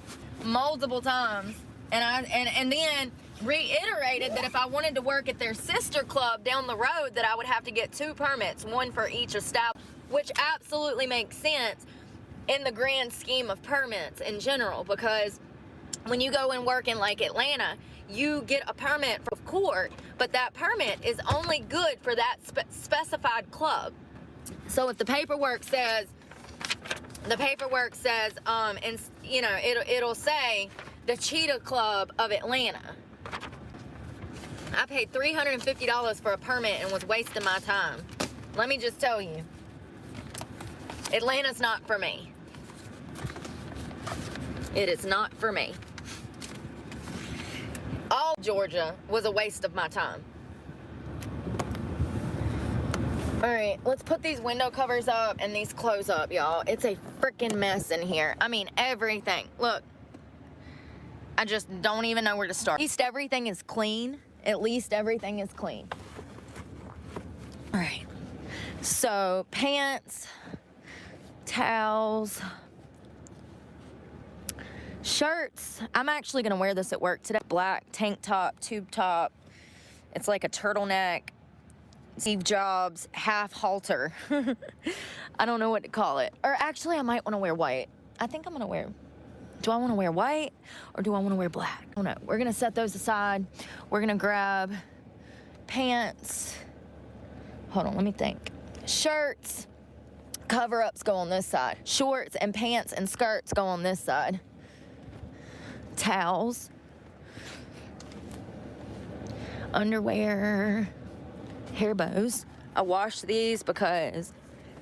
multiple times. And then reiterated that if I wanted to work at their sister club down the road that I would have to get 2 permits, one for each establishment, which absolutely makes sense in the grand scheme of permits in general, because when you go and work in like Atlanta, you get a permit for court, but that permit is only good for that specified club. So if the paperwork says, and you know, it'll say the Cheetah Club of Atlanta. I paid $350 for a permit and was wasting my time. Let me just tell you, Atlanta's not for me. It is not for me. All Georgia was a waste of my time. All right, let's put these window covers up and these clothes up, y'all. It's a freaking mess in here. I mean, everything. Look, I just don't even know where to start. At least everything is clean. At least everything is clean. All right, so pants, towels, shirts. I'm actually gonna wear this at work today. Black tank top, tube top. It's like a turtleneck. Steve Jobs half halter. I don't know what to call it. Or actually, I might want to wear white. I think I'm gonna wear. Do I want to wear white or do I want to wear black? I don't know. We're gonna set those aside. We're gonna grab pants. Hold on, let me think. Shirts, cover-ups go on this side. Shorts and pants and skirts go on this side. Towels, underwear, hair bows. I wash these because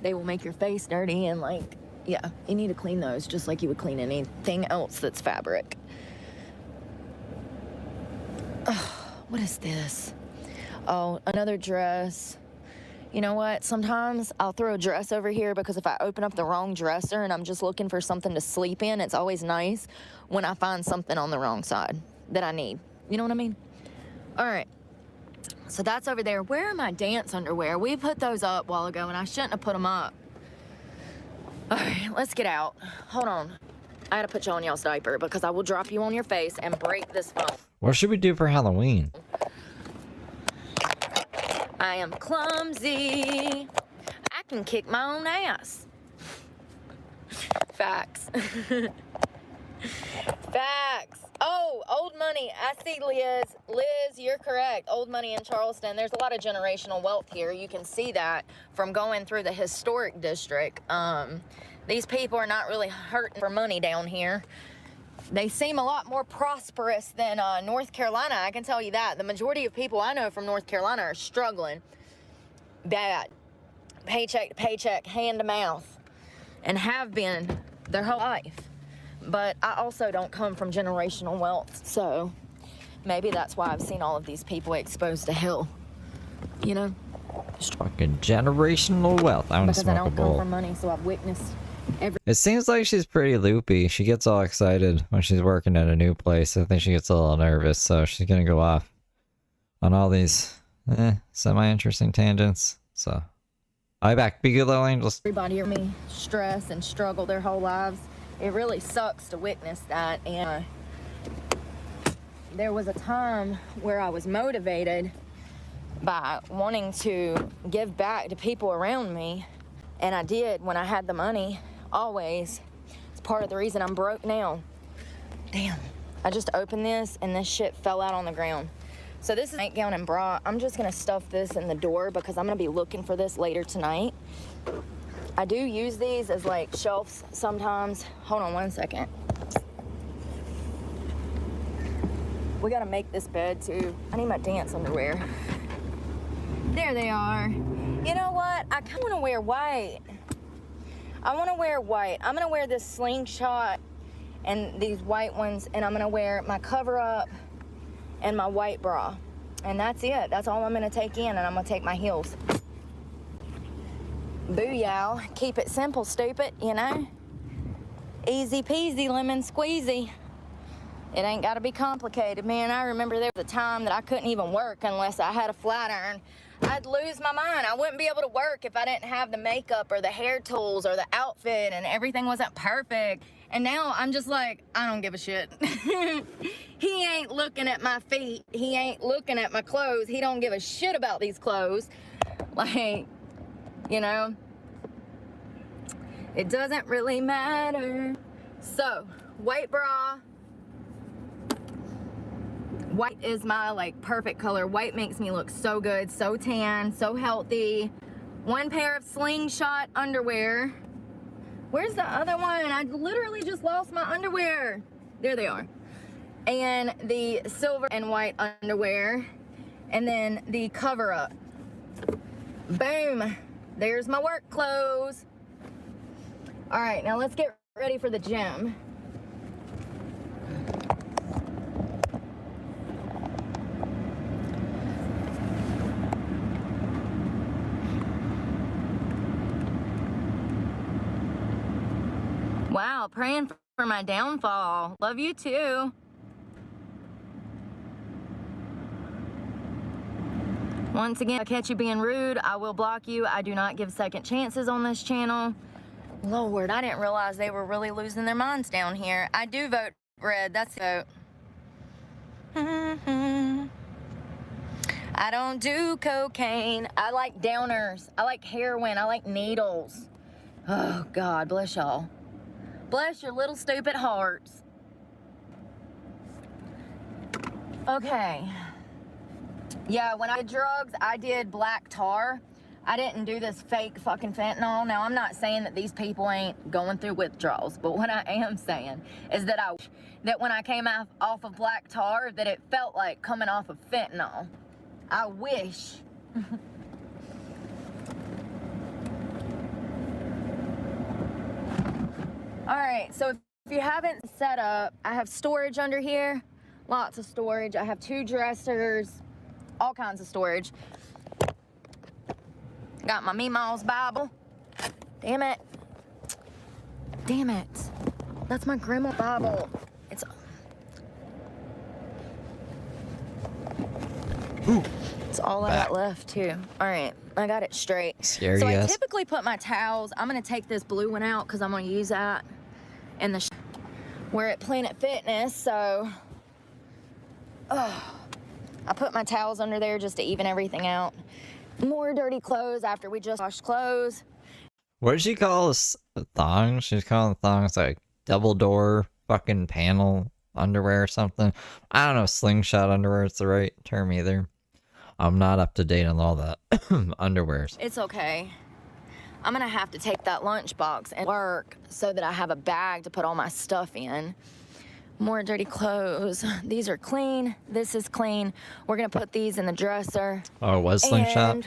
they will make your face dirty and like, yeah, you need to clean those just like you would clean anything else that's fabric. Oh, what is this? Oh, another dress. You know what? Sometimes I'll throw a dress over here because if I open up the wrong dresser and I'm just looking for something to sleep in, it's always nice when I find something on the wrong side that I need. You know what I mean? All right. So that's over there. Where are my dance underwear? We put those up a while ago and I shouldn't have put them up. All right, let's get out. Hold on. I gotta put you on y'all's diaper because I will drop you on your face and break this phone. What should we do for Halloween? I am clumsy. I can kick my own ass. Facts. Facts. Oh, old money. I see Liz. Liz, you're correct. Old money in Charleston. There's a lot of generational wealth here. You can see that from going through the historic district. These people are not really hurting for money down here. They seem a lot more prosperous than North Carolina, I can tell you that. The majority of people I know from North Carolina are struggling bad. Paycheck to paycheck, hand to mouth, and have been their whole life. But I also don't come from generational wealth, so maybe that's why I've seen all of these people exposed to hell, you know? Fucking generational wealth. I want to Because I smoke a don't come bowl. from money, so I've witnessed every... It seems like she's pretty loopy. She gets all excited when she's working at a new place. I think she gets a little nervous, so she's gonna go off on all these semi-interesting tangents. So, I'll be back. Be good, little angels. Everybody hear me stress and struggle their whole lives. It really sucks to witness that. And there was a time where I was motivated by wanting to give back to people around me. And I did when I had the money, always. It's part of the reason I'm broke now. Damn. I just opened this and this shit fell out on the ground. So this is nightgown and bra. I'm just gonna stuff this in the door because I'm gonna be looking for this later tonight. I do use these as like shelves sometimes. Hold on one second. We gotta make this bed too. I need my dance underwear. There they are. You know what? I kinda wanna wear white. I wanna wear white. I'm gonna wear this slingshot and these white ones, and I'm gonna wear my cover up and my white bra. And that's it. That's all I'm gonna take in, and I'm gonna take my heels. Booyah. Keep it simple, stupid, you know? Easy peasy, lemon squeezy. It ain't gotta be complicated, man. I remember there was a time that I couldn't even work unless I had a flat iron. I'd lose my mind. I wouldn't be able to work if I didn't have the makeup or the hair tools or the outfit and everything wasn't perfect. And now I'm just like, I don't give a shit. He ain't looking at my feet. He ain't looking at my clothes. He don't give a shit about these clothes. Like, you know, it doesn't really matter. So, white bra. White is my like perfect color. White makes me look so good, so tan, so healthy. One pair of slingshot underwear. Where's the other one? I literally just lost my underwear. There they are. And the silver and white underwear. And then the cover up. Boom. There's my work clothes. All right, now let's get ready for the gym. Wow, praying for my downfall. Love you too. Once again, if I catch you being rude, I will block you. I do not give second chances on this channel. Lord, I didn't realize they were really losing their minds down here. I do vote red, that's the vote. I don't do cocaine. I like downers. I like heroin. I like needles. Oh, God, bless y'all. Bless your little stupid hearts. Okay. Yeah, when I did drugs, I did black tar. I didn't do this fake fucking fentanyl. Now, I'm not saying that these people ain't going through withdrawals, but what I am saying is that that when I came off of black tar, that it felt like coming off of fentanyl. I wish. All right, so if you haven't set up, I have storage under here, lots of storage. I have 2 dressers, all kinds of storage. Got my Meemaw's Bible. Damn it. Damn it. That's my grandma Bible. It's... Ooh. It's all I got left, too. All right, I got it straight. Scary So I ass. typically put my towels, I'm gonna take this blue one out because I'm gonna use that in the we're at Planet Fitness, so I put my towels under there just to even everything out. More dirty clothes after we just washed clothes. What did she call this? Thongs? She's calling thongs like double door fucking panel underwear or something. I don't know if slingshot underwear is the right term either. I'm not up to date on all that underwears. It's okay. I'm gonna have to take that lunchbox and work so that I have a bag to put all my stuff in. More dirty clothes. These are clean. This is clean. We're gonna put these in the dresser. Oh, it was slingshot? And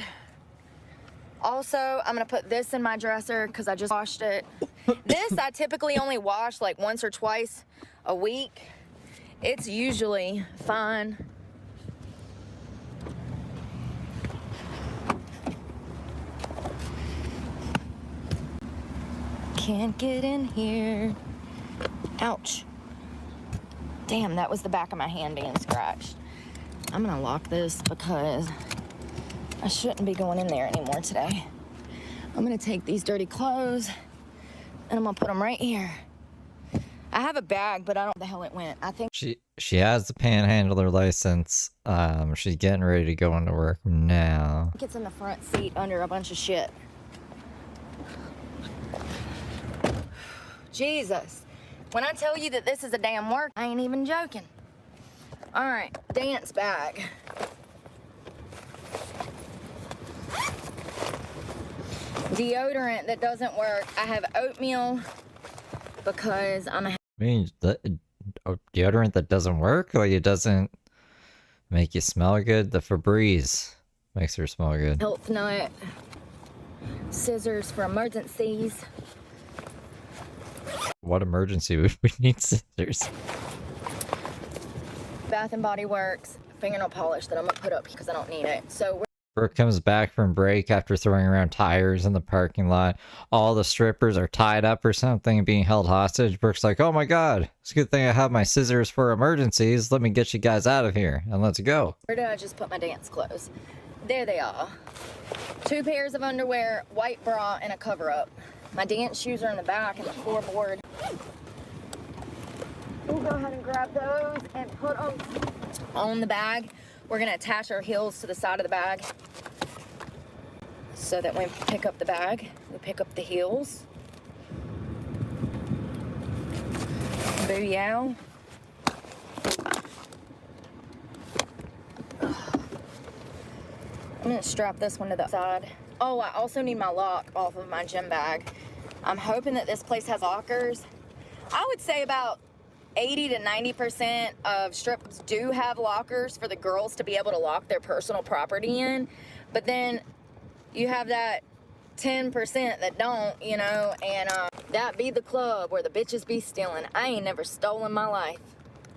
also, I'm gonna put this in my dresser because I just washed it. This I typically only wash like once or twice a week. It's usually fine. Can't get in here. Ouch. Damn, that was the back of my hand being scratched. I'm gonna lock this because I shouldn't be going in there anymore today. I'm gonna take these dirty clothes and I'm gonna put them right here. I have a bag, but I don't know where the hell it went. I think She has the panhandler license. She's getting ready to go into work now. it's in the front seat under a bunch of shit. Jesus. When I tell you that this is a damn work, I ain't even joking. All right, dance bag. Deodorant that doesn't work. I have oatmeal because I'm a I mean, deodorant that doesn't work? Like, it doesn't make you smell good? The Febreze makes her smell good. health nut. Scissors for emergencies. What emergency would we need scissors? Bath and Body Works fingernail polish that I'm gonna put up because I don't need it. So Brooke comes back from break after throwing around tires in the parking lot. All the strippers are tied up or something and being held hostage. Brooke's like, oh my god, it's a good thing I have my scissors for emergencies. Let me get you guys out of here and let's go. where did I just put my dance clothes? There they are. 2 pairs of underwear, white bra, and a cover-up. My dance shoes are in the back and the floorboard. We'll go ahead and grab those and put them on the bag. We're gonna attach our heels to the side of the bag so that when we pick up the bag, we pick up the heels. Booyah. I'm gonna strap this one to the side. Oh, I also need my lock off of my gym bag. I'm hoping that this place has lockers. I would say about 80 to 90% of strip clubs do have lockers for the girls to be able to lock their personal property in. But then you have that 10% that don't, you know, and that be the club where the bitches be stealing. I ain't never stolen my life.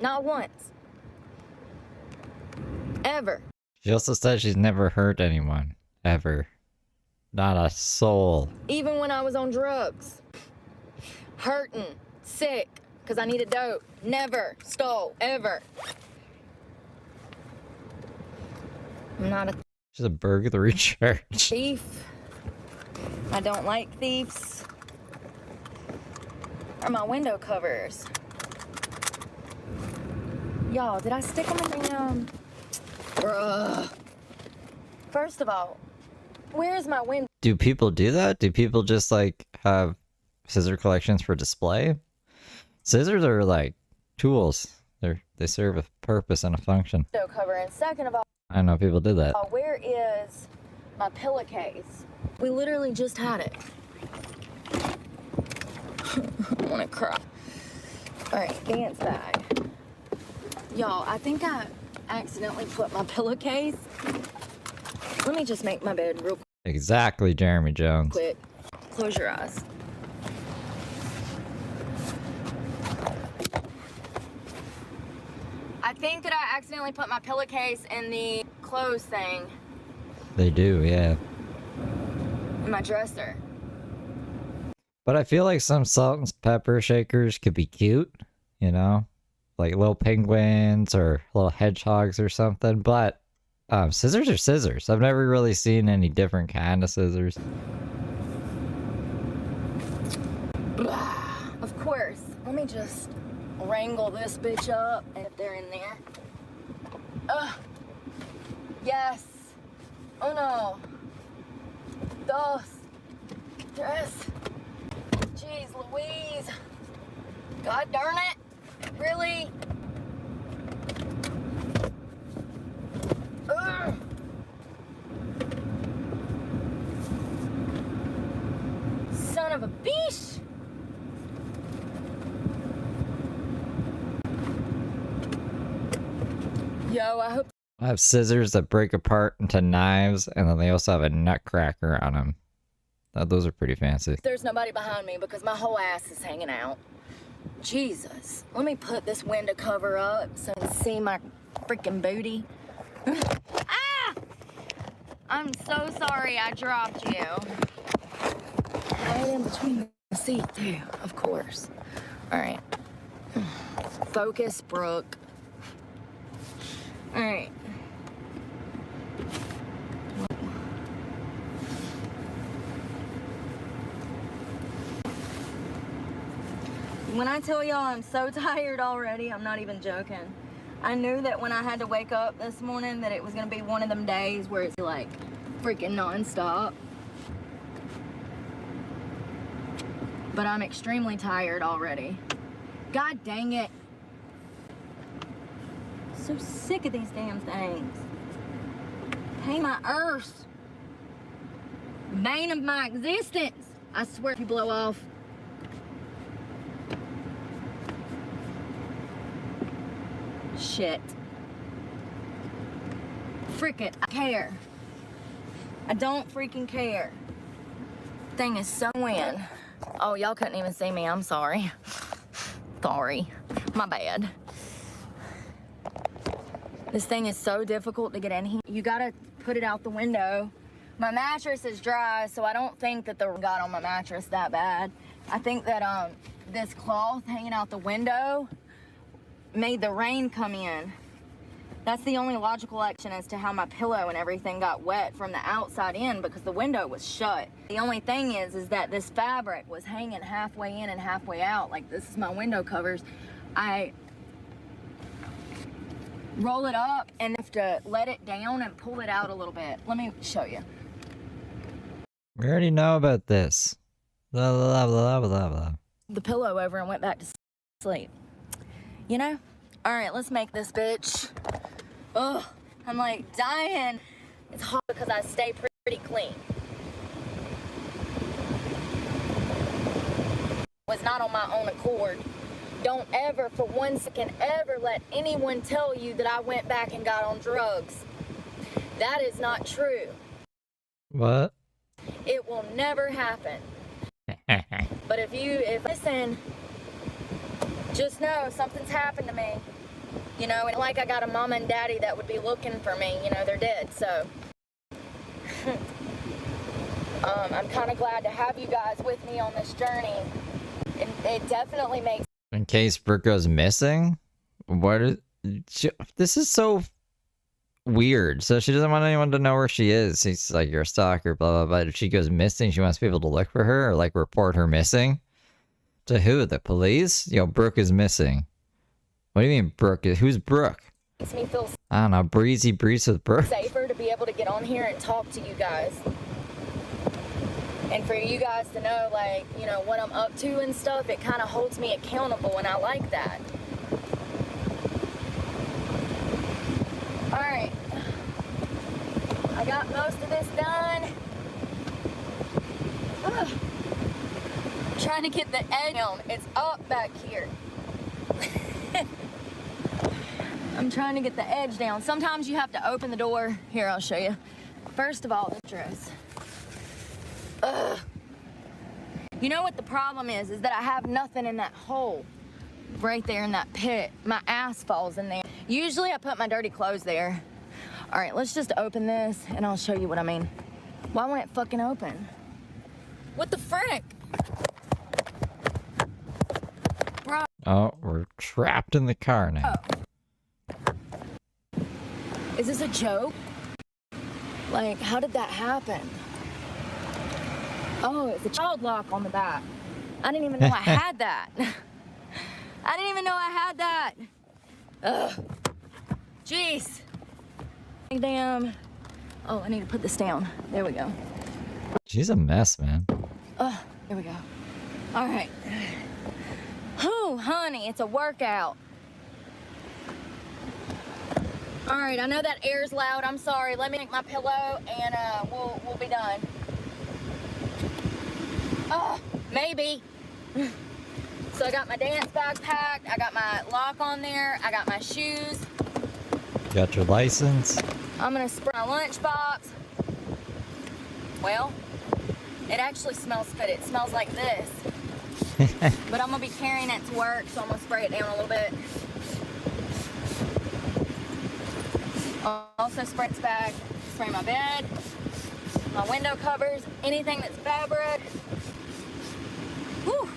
Not once. Ever. She also said she's never hurt anyone. Ever. Not a soul. Even when I was on drugs. Hurting. Sick. Because I needed dope. Never stole. Ever. I'm not a She's a burglary charge. thief. I don't like thieves. Or my window covers. Y'all, did I stick them in the, Bruh. First of all, where's my window? Do people do that? Do people just like have scissor collections for display? Scissors are like tools. They serve a purpose and a function. Cover? And second of all, I know people do that. where is my pillowcase? We literally just had it. I want to cry. All right, dance bag. Y'all, I think I accidentally put my pillowcase. Let me just make my bed real Exactly, Jeremy Jones. quick. Close your eyes. I think that I accidentally put my pillowcase in the clothes thing They do, yeah. in my dresser. But I feel like some salt and pepper shakers could be cute, you know? Like little penguins or little hedgehogs or something. But scissors are scissors. I've never really seen any different kind of scissors. Of course. Let me just wrangle this bitch up and if they're in there. Ugh. Yes. Uno. Dos. Tres. Jeez Louise. God darn it. Really? Ugh. Son of a bitch. Yo, I hope I have scissors that break apart into knives, and then they also have a nutcracker on them. Those are pretty fancy. there's nobody behind me because my whole ass is hanging out. Jesus. Let me put this window cover up so you can see my freaking booty. Ah! I'm so sorry I dropped you. Right in between the seat, too, of course. All right. Focus, Brooke. All right. When I tell y'all I'm so tired already, I'm not even joking. I knew that when I had to wake up this morning that it was gonna be one of them days where it's like freaking nonstop. But I'm extremely tired already. God dang it. So sick of these damn things. Pay my earth. The bane of my existence. I swear if you blow off. Shit. Frick it, I care. I don't freaking care. Thing is so in. Oh, y'all couldn't even see me, I'm sorry. Sorry, my bad. This thing is so difficult to get in here. You gotta put it out the window. My mattress is dry, so I don't think that the got on my mattress that bad. I think that this cloth hanging out the window made the rain come in. That's the only logical action as to how my pillow and everything got wet from the outside in because the window was shut. The only thing is that this fabric was hanging halfway in and halfway out. Like, this is my window covers. I roll it up and have to let it down and pull it out a little bit. Let me show you. We already know about this. Blah, blah, blah, blah, blah, blah. The pillow over and went back to sleep. You know? All right, let's make this bitch. Ugh, I'm like dying. It's hard because I stay pretty clean. Was not on my own accord. Don't ever, for 1 second, ever let anyone tell you that I went back and got on drugs. That is not true. What? It will never happen. But if listen, just know something's happened to me. You know, and like I got a mama and daddy that would be looking for me, you know, they're dead, so. I'm kind of glad to have you guys with me on this journey. It definitely makes. In case Brooke goes missing? This is so weird. So she doesn't want anyone to know where she is. She's like, you're a stalker, blah, blah, blah. If she goes missing, she wants people to look for her or like report her missing. To who? The police? Yo, Brooke is missing. What do you mean Brooke? Who's Brooke? Makes me feel I don't know. Breeze with Brooke. safer to be able to get on here and talk to you guys. And for you guys to know, like, you know, what I'm up to and stuff, it kind of holds me accountable, and I like that. All right. I got most of this done. Ugh. Trying to get the edge on. It's up back here. I'm trying to get the edge down. Sometimes you have to open the door. Here, I'll show you. First of all, the dress. Ugh. You know what the problem is that I have nothing in that hole. Right there in that pit. My ass falls in there. Usually I put my dirty clothes there. All right, let's just open this and I'll show you what I mean. Why won't it fucking open? What the frick? Bro. Oh, we're trapped in the car now. Oh. Is this a joke? Like, how did that happen? Oh, it's a child lock on the back. I didn't even know I had that. I didn't even know I had that. Ugh. Jeez. Damn. Oh, I need to put this down. There we go. She's a mess, man. Oh, there we go. All right. Whew, honey, it's a workout. All right, I know that air's loud. I'm sorry. Let me make my pillow and we'll be done. Oh, maybe. So I got my dance bag packed. I got my lock on there. I got my shoes. Got your license. I'm gonna spray my lunchbox. Well, it actually smells good. It smells like this. But I'm gonna be carrying it to work, so I'm gonna spray it down a little bit. I'll also spray this bag, spray my bed, my window covers, anything that's fabric. Whew.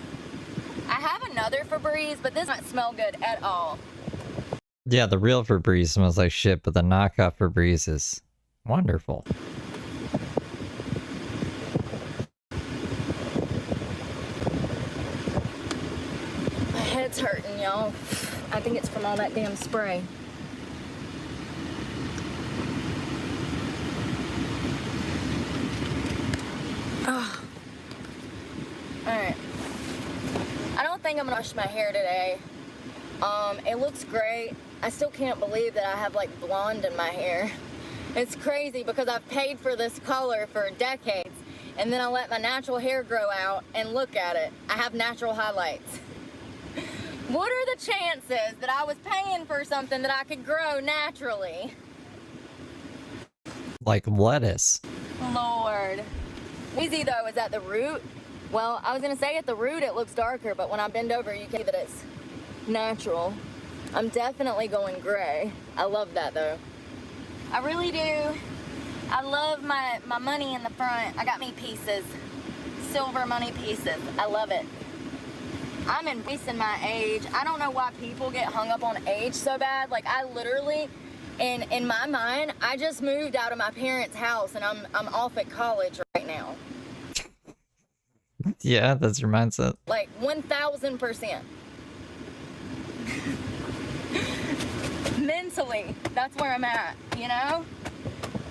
I have another Febreze, but this doesn't smell good at all. Yeah, the real Febreze smells like shit, but the knockoff Febreze is wonderful. My head's hurting, y'all. I think it's from all that damn spray. Oh. All right. I don't think I'm gonna wash my hair today. It looks great. I still can't believe that I have like blonde in my hair. It's crazy because I've paid for this color for decades, and then I let my natural hair grow out, and look at it. I have natural highlights. What are the chances that I was paying for something that I could grow naturally? Like lettuce. Lord. Easy though, is at the root. Well, I was gonna say at the root it looks darker, but when I bend over you can see that it's natural. I'm definitely going gray. I love that though. I really do. I love my money in the front. I got me pieces. Silver money pieces. I love it. I'm embracing my age. I don't know why people get hung up on age so bad. Like I literally, in my mind, I just moved out of my parents' house and I'm off at college right now. Yeah, that's your mindset. Like 1000%. Mentally, that's where I'm at, you know?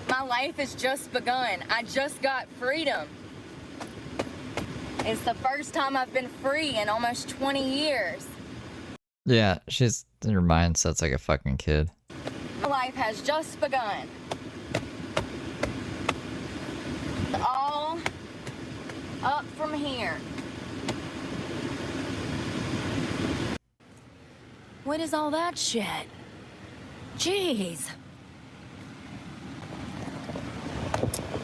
My life has just begun. I just got freedom. It's the first time I've been free in almost 20 years. Yeah, her mindset's like a fucking kid. My life has just begun. All up from here. What is all that shit? Jeez.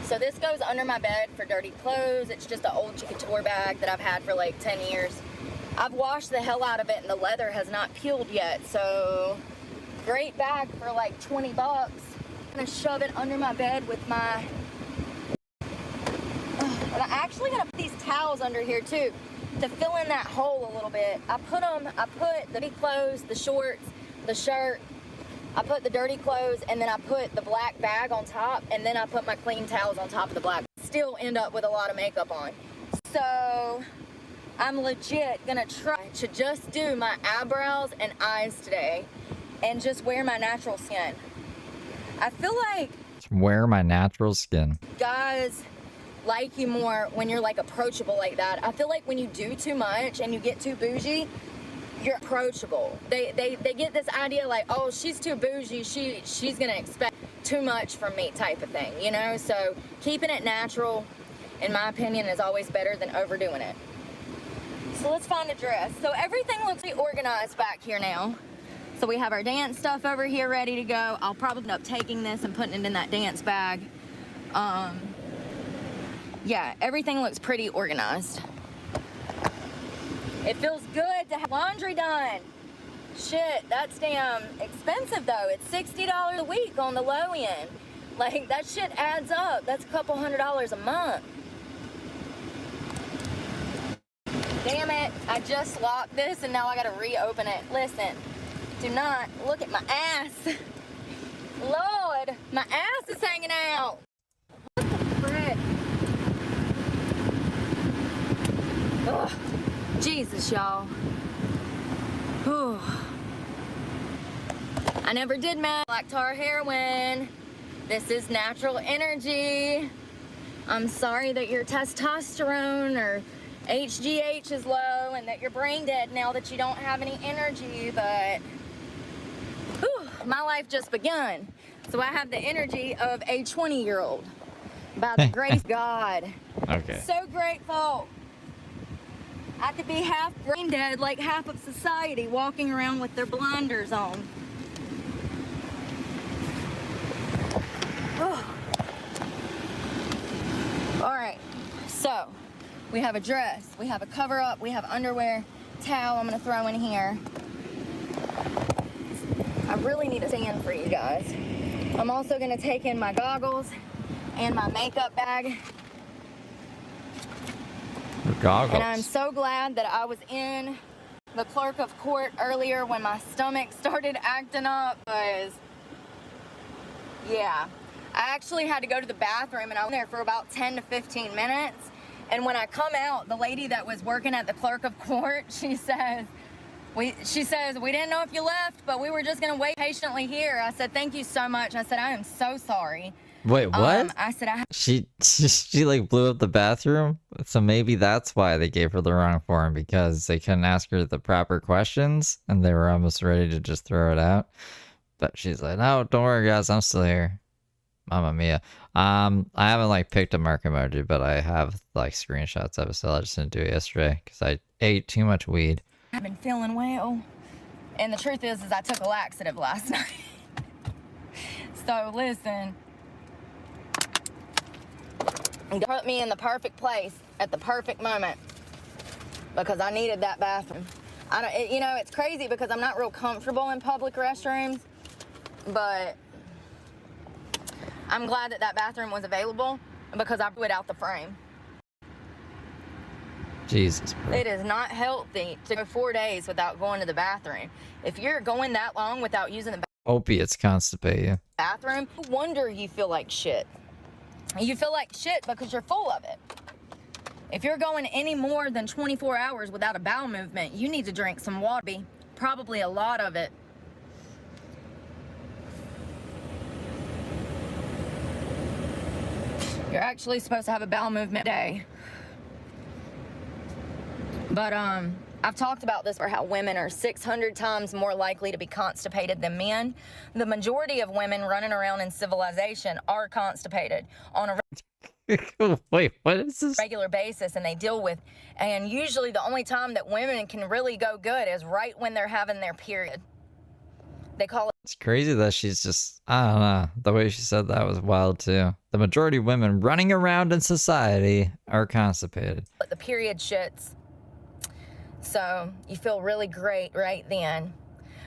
So this goes under my bed for dirty clothes. It's just an old Couture bag that I've had for like 10 years. I've washed the hell out of it and the leather has not peeled yet. So great bag for like 20 bucks. I'm gonna shove it under my bed with my... And I'm actually gonna put these towels under here too to fill in that hole a little bit. I put the dirty clothes, the shorts, the shirt, I put the dirty clothes, and then I put the black bag on top, and then I put my clean towels on top of the black. Still end up with a lot of makeup on. So I'm legit gonna try to just do my eyebrows and eyes today and just wear my natural skin. I feel like Wear my natural skin. guys like you more when you're like approachable like that. I feel like when you do too much and you get too bougie, you're approachable. They get this idea like, oh, she's too bougie, she's gonna expect too much from me type of thing, you know? So keeping it natural, in my opinion, is always better than overdoing it. So let's find a dress. So everything looks pretty organized back here now. So we have our dance stuff over here ready to go. I'll probably end up taking this and putting it in that dance bag. Yeah, everything looks pretty organized. It feels good to have laundry done. Shit, that's damn expensive though. It's $60 a week on the low end. Like, that shit adds up. That's a couple $100 a month. Damn it, I just locked this and now I gotta reopen it. Listen, do not look at my ass. Lord, my ass is hanging out. What the frick? Ugh. Jesus, y'all. Whew. I never did black tar heroin. This is natural energy. I'm sorry that your testosterone or HGH is low and that you're brain dead now that you don't have any energy, but whew, my life just begun. So I have the energy of a 20-year-old. By the grace of God. Okay. So grateful. I could be half brain dead like half of society walking around with their blinders on. All right, so we have a dress, we have a cover up, we have underwear, towel I'm gonna throw in here. I really need a stand for you guys. I'm also gonna take in my goggles and my makeup bag. Goggles. And I'm so glad that I was in the clerk of court earlier when my stomach started acting up, because, yeah, I actually had to go to the bathroom and I was there for about 10 to 15 minutes. And when I come out, the lady that was working at the clerk of court, she says, we didn't know if you left, but we were just gonna wait patiently here. I said, thank you so much. I said, I am so sorry. Wait, what? I said I She like blew up the bathroom, so maybe that's why they gave her the wrong form, because they couldn't ask her the proper questions and they were almost ready to just throw it out. But she's like, no, don't worry guys, I'm still here. Mamma mia. I haven't like picked a mark emoji, but I have like screenshots of it, so I just didn't do it yesterday because I ate too much weed. I've been feeling well. And the truth is I took a laxative last night. So listen, you put me in the perfect place at the perfect moment because I needed that bathroom. You know, it's crazy because I'm not real comfortable in public restrooms, but I'm glad that that bathroom was available because I blew it out the frame. Jesus, bro. It is not healthy to go 4 days without going to the bathroom. If you're going that long without using the Opiates constipate you. bathroom, no wonder you feel like shit. You feel like shit because you're full of it. If you're going any more than 24 hours without a bowel movement, you need to drink some water, probably a lot of it. You're actually supposed to have a bowel movement day. But I've talked about this for how women are 600 times more likely to be constipated than men. The majority of women running around in civilization are constipated on a Wait, what is this? regular basis, and they deal with, and usually the only time that women can really go good is right when they're having their period. They call it It's crazy that she's just, I don't know, the way she said that was wild too. The majority of women running around in society are constipated. the period shits. So you feel really great right then.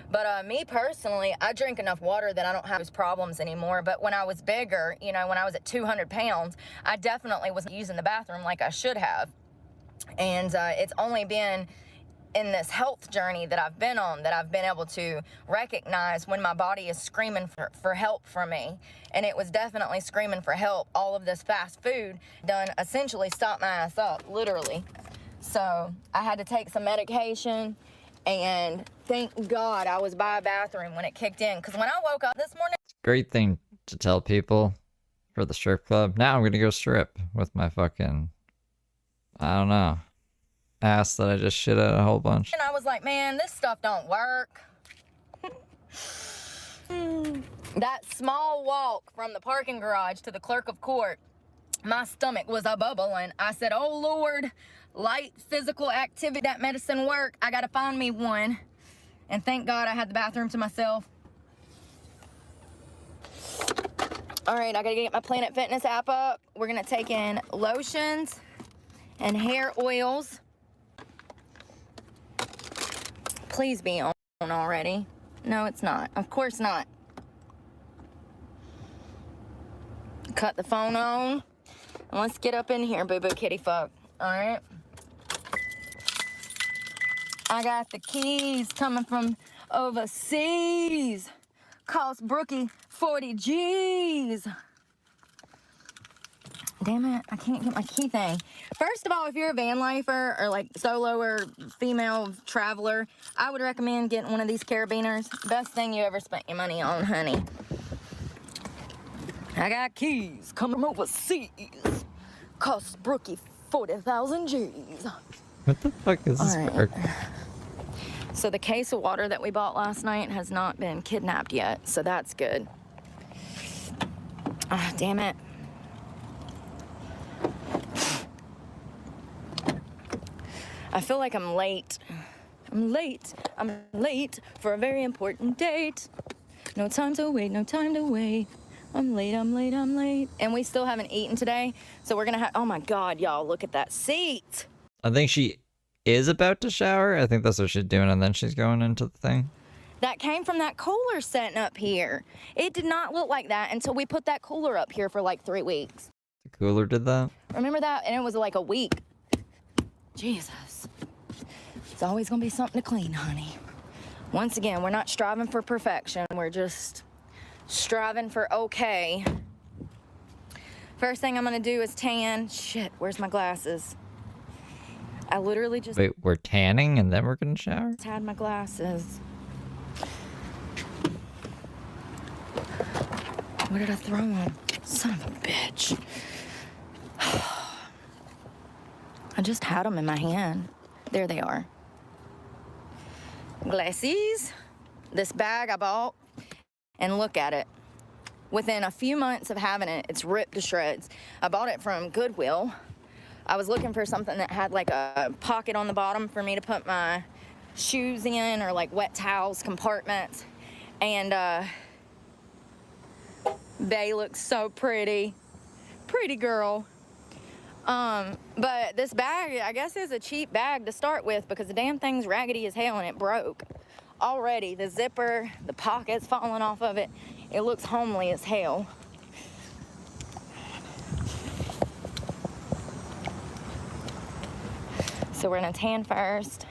But me personally, I drink enough water that I don't have those problems anymore. But when I was bigger, you know, when I was at 200 pounds, I definitely wasn't using the bathroom like I should have. And it's only been in this health journey that I've been on that I've been able to recognize when my body is screaming for help from me. And it was definitely screaming for help. All of this fast food done essentially stopped my ass up, literally. So I had to take some medication, and thank God I was by a bathroom when it kicked in. Because when I woke up this morning, Great thing to tell people for the strip club. Now I'm gonna go strip with my fucking, I don't know, ass that I just shit out a whole bunch. I was like, man, this stuff don't work. That small walk from the parking garage to the clerk of court, my stomach was a bubbling. I said, oh Lord, light physical activity, that medicine work. I gotta find me one. And thank God I had the bathroom to myself. All right, I gotta get my Planet Fitness app up. We're gonna take in lotions and hair oils. Please be on already. No, it's not. Of course not. Cut the phone on. And let's get up in here, boo-boo kitty fuck. All right. I got the keys coming from overseas. Cost Brookie 40 G's. Damn it, I can't get my key thing. First of all, if you're a van lifer or like solo or female traveler, I would recommend getting one of these carabiners. Best thing you ever spent your money on, honey. I got keys coming from overseas. Cost Brookie 40,000 G's. What the fuck is this All right. work? So the case of water that we bought last night has not been kidnapped yet, so that's good. Ah, damn it. I feel like I'm late. I'm late for a very important date. No time to wait, no time to wait. I'm late. And we still haven't eaten today, so we're gonna have, oh my God, y'all, look at that seat. I think she is about to shower. I think that's what she's doing, and then she's going into the thing. That came from that cooler setting up here. It did not look like that until we put that cooler up here for like 3 weeks. The cooler did that? Remember that? And it was like a week. Jesus. It's always gonna be something to clean, honey. Once again, we're not striving for perfection. We're just striving for okay. First thing I'm gonna do is tan. Shit, where's my glasses? I literally just Wait, we're tanning and then we're gonna shower? had my glasses. Where did I throw them? Son of a bitch. I just had them in my hand. There they are. Glasses. This bag I bought. And look at it. Within a few months of having it, it's ripped to shreds. I bought it from Goodwill. I was looking for something that had like a pocket on the bottom for me to put my shoes in, or like wet towels, compartments. And Bay looks so pretty. Pretty girl. But this bag, I guess, is a cheap bag to start with because the damn thing's raggedy as hell and it broke. Already, the zipper, the pockets falling off of it. It looks homely as hell. So we're gonna tan first.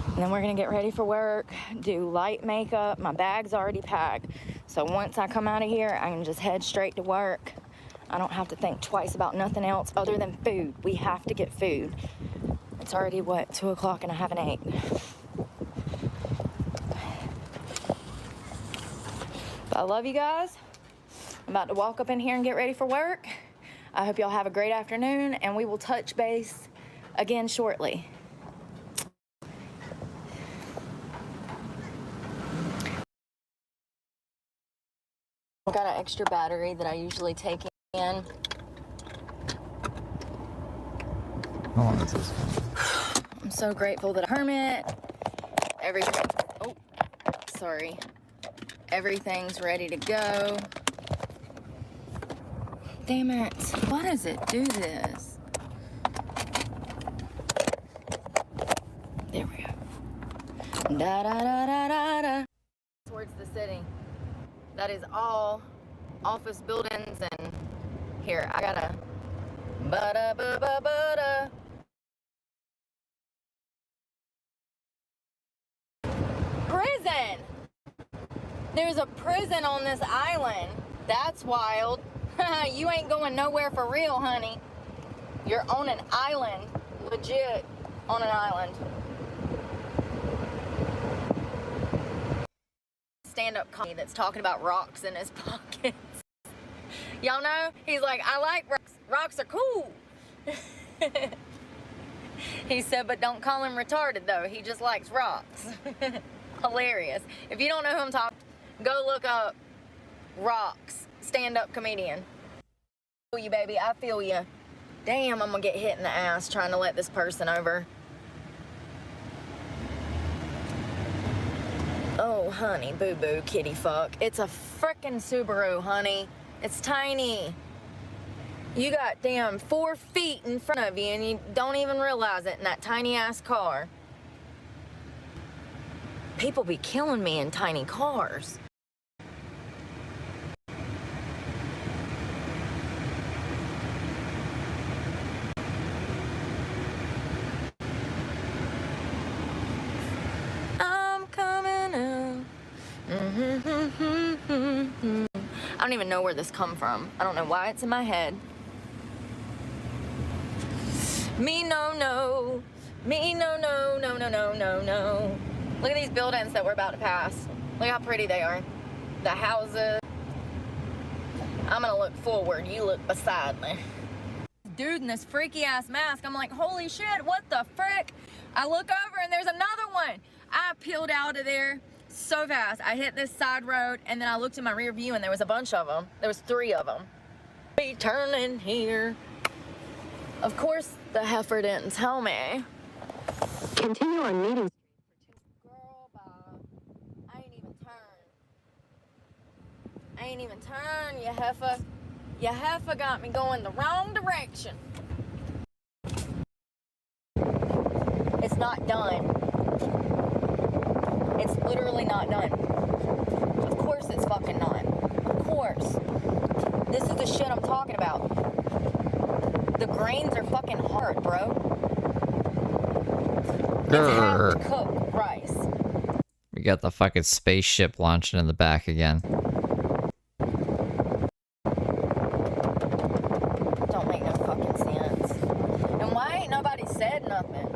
And then we're gonna get ready for work, do light makeup. My bag's already packed. So once I come out of here, I can just head straight to work. I don't have to think twice about nothing else other than food. We have to get food. It's already, what, 2 o'clock and I haven't ate. But I love you guys. I'm about to walk up in here and get ready for work. I hope y'all have a great afternoon, and we will touch base again shortly. I've got an extra battery that I usually take in. How long is this? I'm so grateful that I permit. Everything's ready to go. Damn it. Why does it do this? There we go. Da da da da da da. Towards the city. That is all office buildings, and here, I gotta ba-da-ba-ba-ba-da. Prison! There's a prison on this island. That's wild. You ain't going nowhere for real, honey. You're on an island. Legit on an island. Stand-up comedy that's talking about rocks in his pockets. Y'all know? He's like, I like rocks. Rocks are cool. He said, but don't call him retarded, though. He just likes rocks. Hilarious. If you don't know who I'm talking, go look up Rocks, stand-up comedian. I feel you, baby. I feel you. Damn, I'm gonna get hit in the ass trying to let this person over. Oh, honey, boo-boo, kitty fuck. It's a frickin' Subaru, honey. It's tiny. You got damn 4 feet in front of you and you don't even realize it in that tiny-ass car. People be killing me in tiny cars. I'm coming out. I don't even know where this come from. I don't know why it's in my head. Me no no. Me no no no no no no no. Look at these buildings that we're about to pass. Look how pretty they are. The houses. I'm gonna look forward. You look beside me. Dude in this freaky ass mask. I'm like, holy shit, what the frick? I look over and there's another one. I peeled out of there so fast. I hit this side road and then I looked in my rear view and there was a bunch of them. There was 3 of them. Be turning here. Of course, the heifer didn't tell me. Continue on meeting. Girl, bye. I ain't even turn, you heifer. You heifer got me going the wrong direction. It's not done. It's literally not done. Of course it's fucking not. Of course. This is the shit I'm talking about. The grains are fucking hard, bro. It's half to cook rice. We got the fucking spaceship launching in the back again. Don't make no fucking sense. And why ain't nobody said nothing?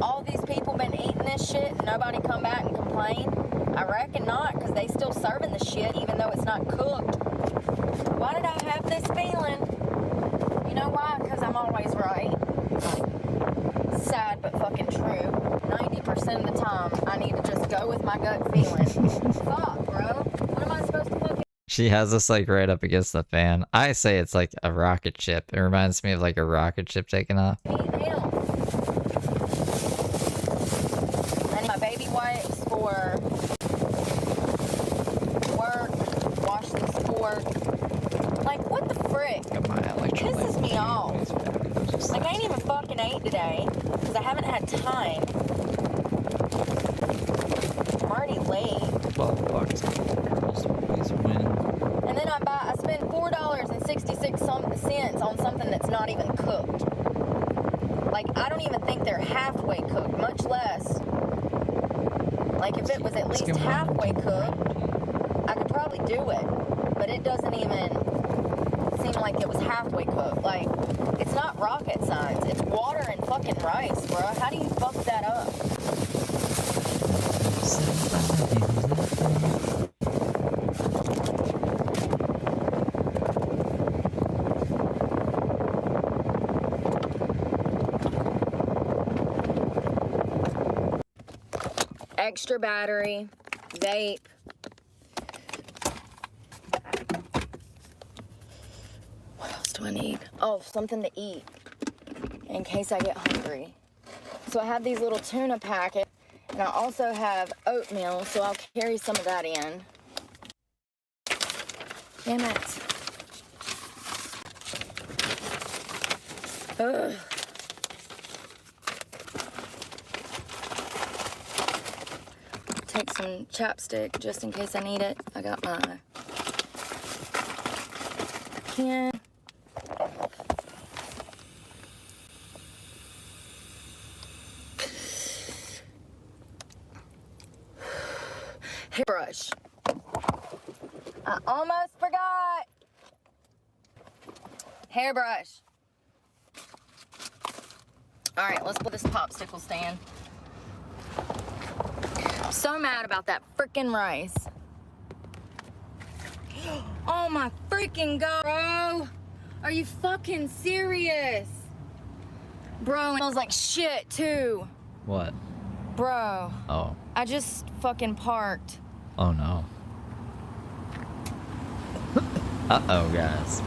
All these people been eating this shit and nobody come back and complain? I reckon not, because they still serving the shit even though it's not cooked. Why did I have this feeling? You know why? Because I'm always right. Sad but fucking true. 90% of the time, I need to just go with my gut feeling. Fuck, bro. What am I supposed to look at? She has us like right up against the fan. I say it's like a rocket ship. It reminds me of like a rocket ship taking off. Damn. And my baby wipes for work, wash this for. Like, what the frick? Got my electrolyte. Pisses me off. Just Like, I ain't even fucking ate today because I haven't had time. I'm already late. $12. Girls always win. And then I spend $4.66 on something that's not even cooked. Like, I don't even think they're halfway cooked, much less. Like, if it was at least halfway cooked, I could probably do it. But it doesn't even seem like it was halfway cooked. Like, it's not rocket science. It's water and fucking rice, bro. How do you fuck that up? Extra battery, vape. What else do I need? Oh, something to eat in case I get hungry. So I have these little tuna packets, and I also have oatmeal, so I'll carry some of that in. Damn it. Ugh. Take some chapstick just in case I need it. I got my can. Hairbrush. I almost forgot. Hairbrush. All right, let's put this popsicle stand. I'm so mad about that freaking rice. Oh my freaking god, bro. Are you fucking serious? Bro, it smells like shit too. What? Bro. Oh. I just fucking parked. Oh no. Uh-oh, guys.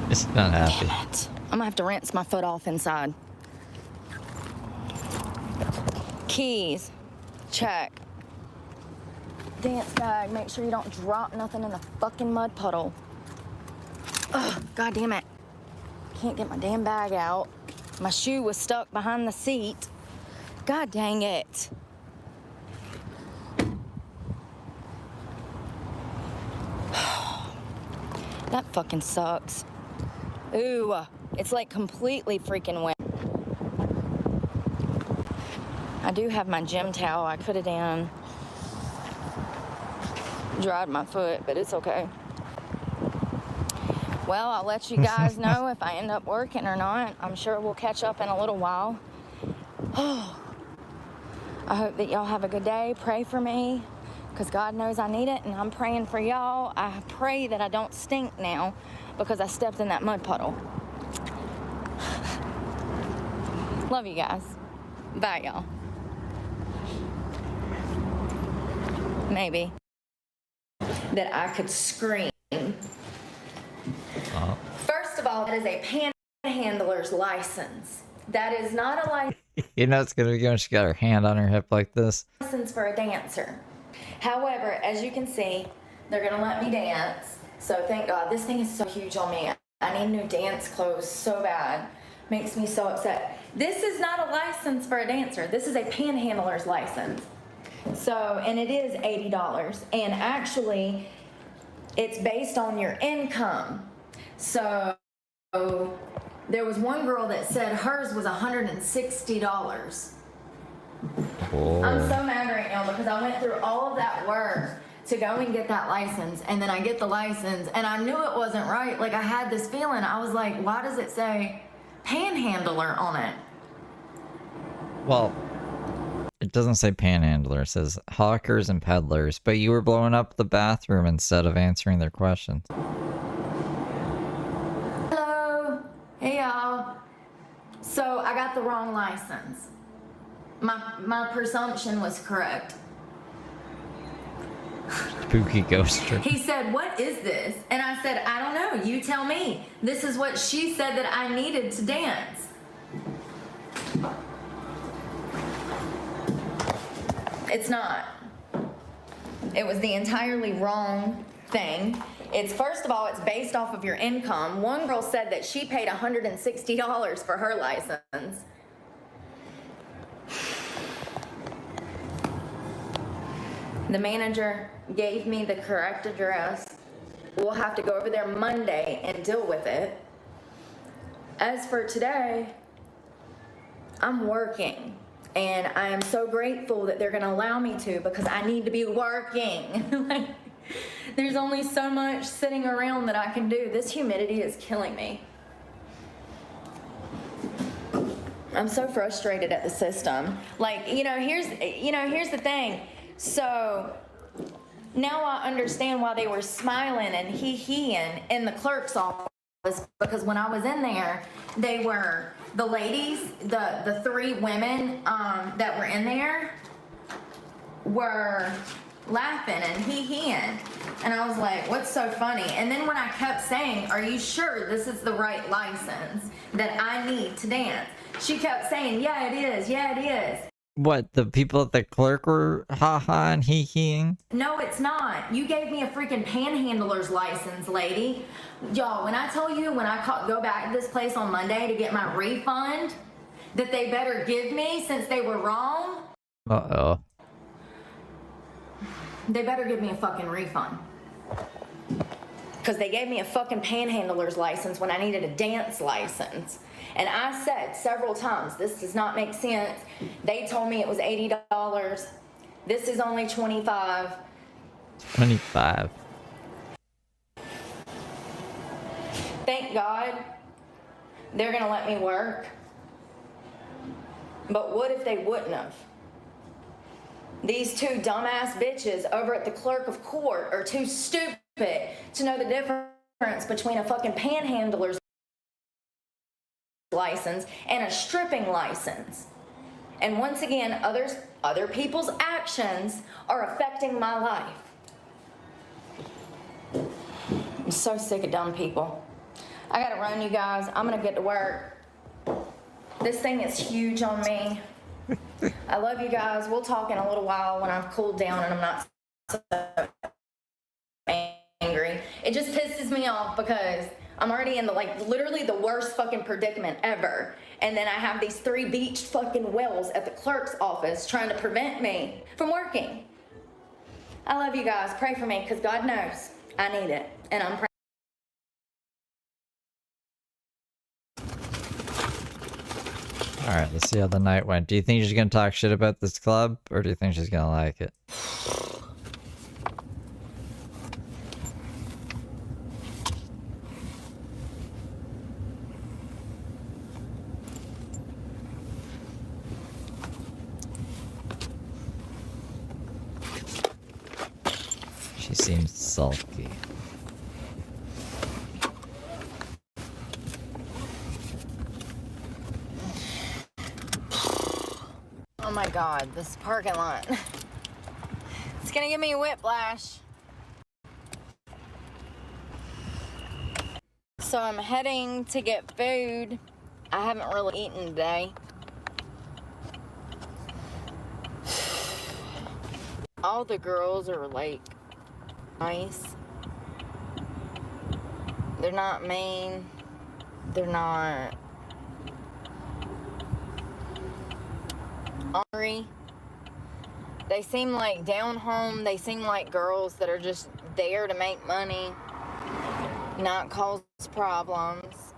It's not happy. Damn it. I'm gonna have to rinse my foot off inside. Keys. Check. Dance bag. Make sure you don't drop nothing in the fucking mud puddle. Ugh, god damn it. Can't get my damn bag out. My shoe was stuck behind the seat. God dang it. That fucking sucks. Ooh, it's like completely freaking wet. I do have my gym towel. I could have damn dried my foot, but it's okay. Well, I'll let you guys know if I end up working or not. I'm sure we'll catch up in a little while. Oh, I hope that y'all have a good day. Pray for me, because God knows I need it, and I'm praying for y'all. I pray that I don't stink now because I stepped in that mud puddle. Love you guys. Bye, y'all. Maybe. That I could scream. First of all, that is a panhandler's license. That is not a license. You know it's gonna be when she got her hand on her hip like this. License for a dancer. However, as you can see, they're gonna let me dance. So thank God. This thing is so huge on me. I need new dance clothes so bad. Makes me so upset. This is not a license for a dancer. This is a panhandler's license. So, and it is $80. And actually, it's based on your income. So, there was one girl that said hers was $160. Oh. I'm so mad right now because I went through all of that work to go and get that license, and then I get the license, and I knew it wasn't right. Like, I had this feeling. I was like, why does it say panhandler on it? Well, it doesn't say panhandler. It says hawkers and peddlers, but you were blowing up the bathroom instead of answering their questions. Hello. Hey, y'all. So, I got the wrong license. My presumption was correct. Spooky ghoster. He said, what is this? And I said, I don't know. You tell me. This is what she said that I needed to dance. It's not. It was the entirely wrong thing. It's, first of all, it's based off of your income. One girl said that she paid $160 for her license. The manager gave me the correct address. We'll have to go over there Monday and deal with it. As for today, I'm working. And I am so grateful that they're gonna allow me to, because I need to be working. Like, there's only so much sitting around that I can do. This humidity is killing me. I'm so frustrated at the system. Like, here's the thing. So now I understand why they were smiling and hee-heeing in the clerk's office, because when I was in there, they were, the ladies, the three women that were in there were laughing and hee-heeing. And I was like, what's so funny? And then when I kept saying, are you sure this is the right license that I need to dance? She kept saying, yeah, it is. Yeah, it is. What, the people at the clerk were ha-ha and hee-heeing? No, it's not. You gave me a freaking panhandler's license, lady. Y'all, when I tell you, when I go back to this place on Monday to get my refund, that they better give me since they were wrong. Uh-oh. They better give me a fucking refund. Because they gave me a fucking panhandler's license when I needed a dance license. And I said several times, this does not make sense. They told me it was $80. This is only $25. 25. Thank God they're gonna let me work. But what if they wouldn't have? These two dumbass bitches over at the clerk of court are too stupid to know the difference between a fucking panhandler's license and a stripping license. And once again, other people's actions are affecting my life. I'm so sick of dumb people. I gotta run, you guys. I'm gonna get to work. This thing is huge on me. I love you guys. We'll talk in a little while when I've cooled down and I'm not so angry. It just pisses me off because I'm already in the, literally the worst fucking predicament ever. And then I have these 3 beached fucking wells at the clerk's office trying to prevent me from working. I love you guys. Pray for me, because God knows I need it. And I'm praying. Alright, let's see how the night went. Do you think she's gonna talk shit about this club, or do you think she's gonna like it? She seems sulky. Oh my God, this parking lot. It's gonna give me a whiplash. So I'm heading to get food. I haven't really eaten today. All the girls are nice. They're not mean. They're not ornery. They seem like down home. They seem like girls that are just there to make money, not cause problems.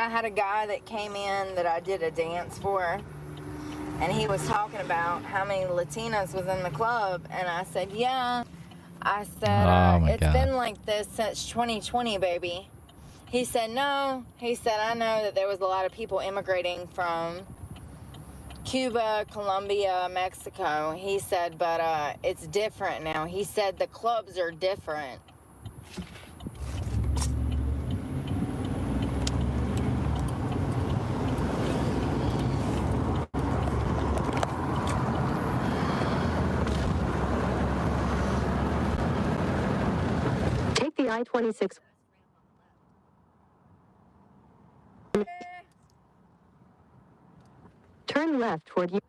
I had a guy that came in that I did a dance for, and he was talking about how many Latinas was in the club, and I said, yeah. I said, Oh my it's God. been like this since 2020, baby. He said, no. He said, I know that there was a lot of people immigrating from Cuba, Colombia, Mexico. He said, but it's different now. He said the clubs are different. Take the I-26. Turn left toward you.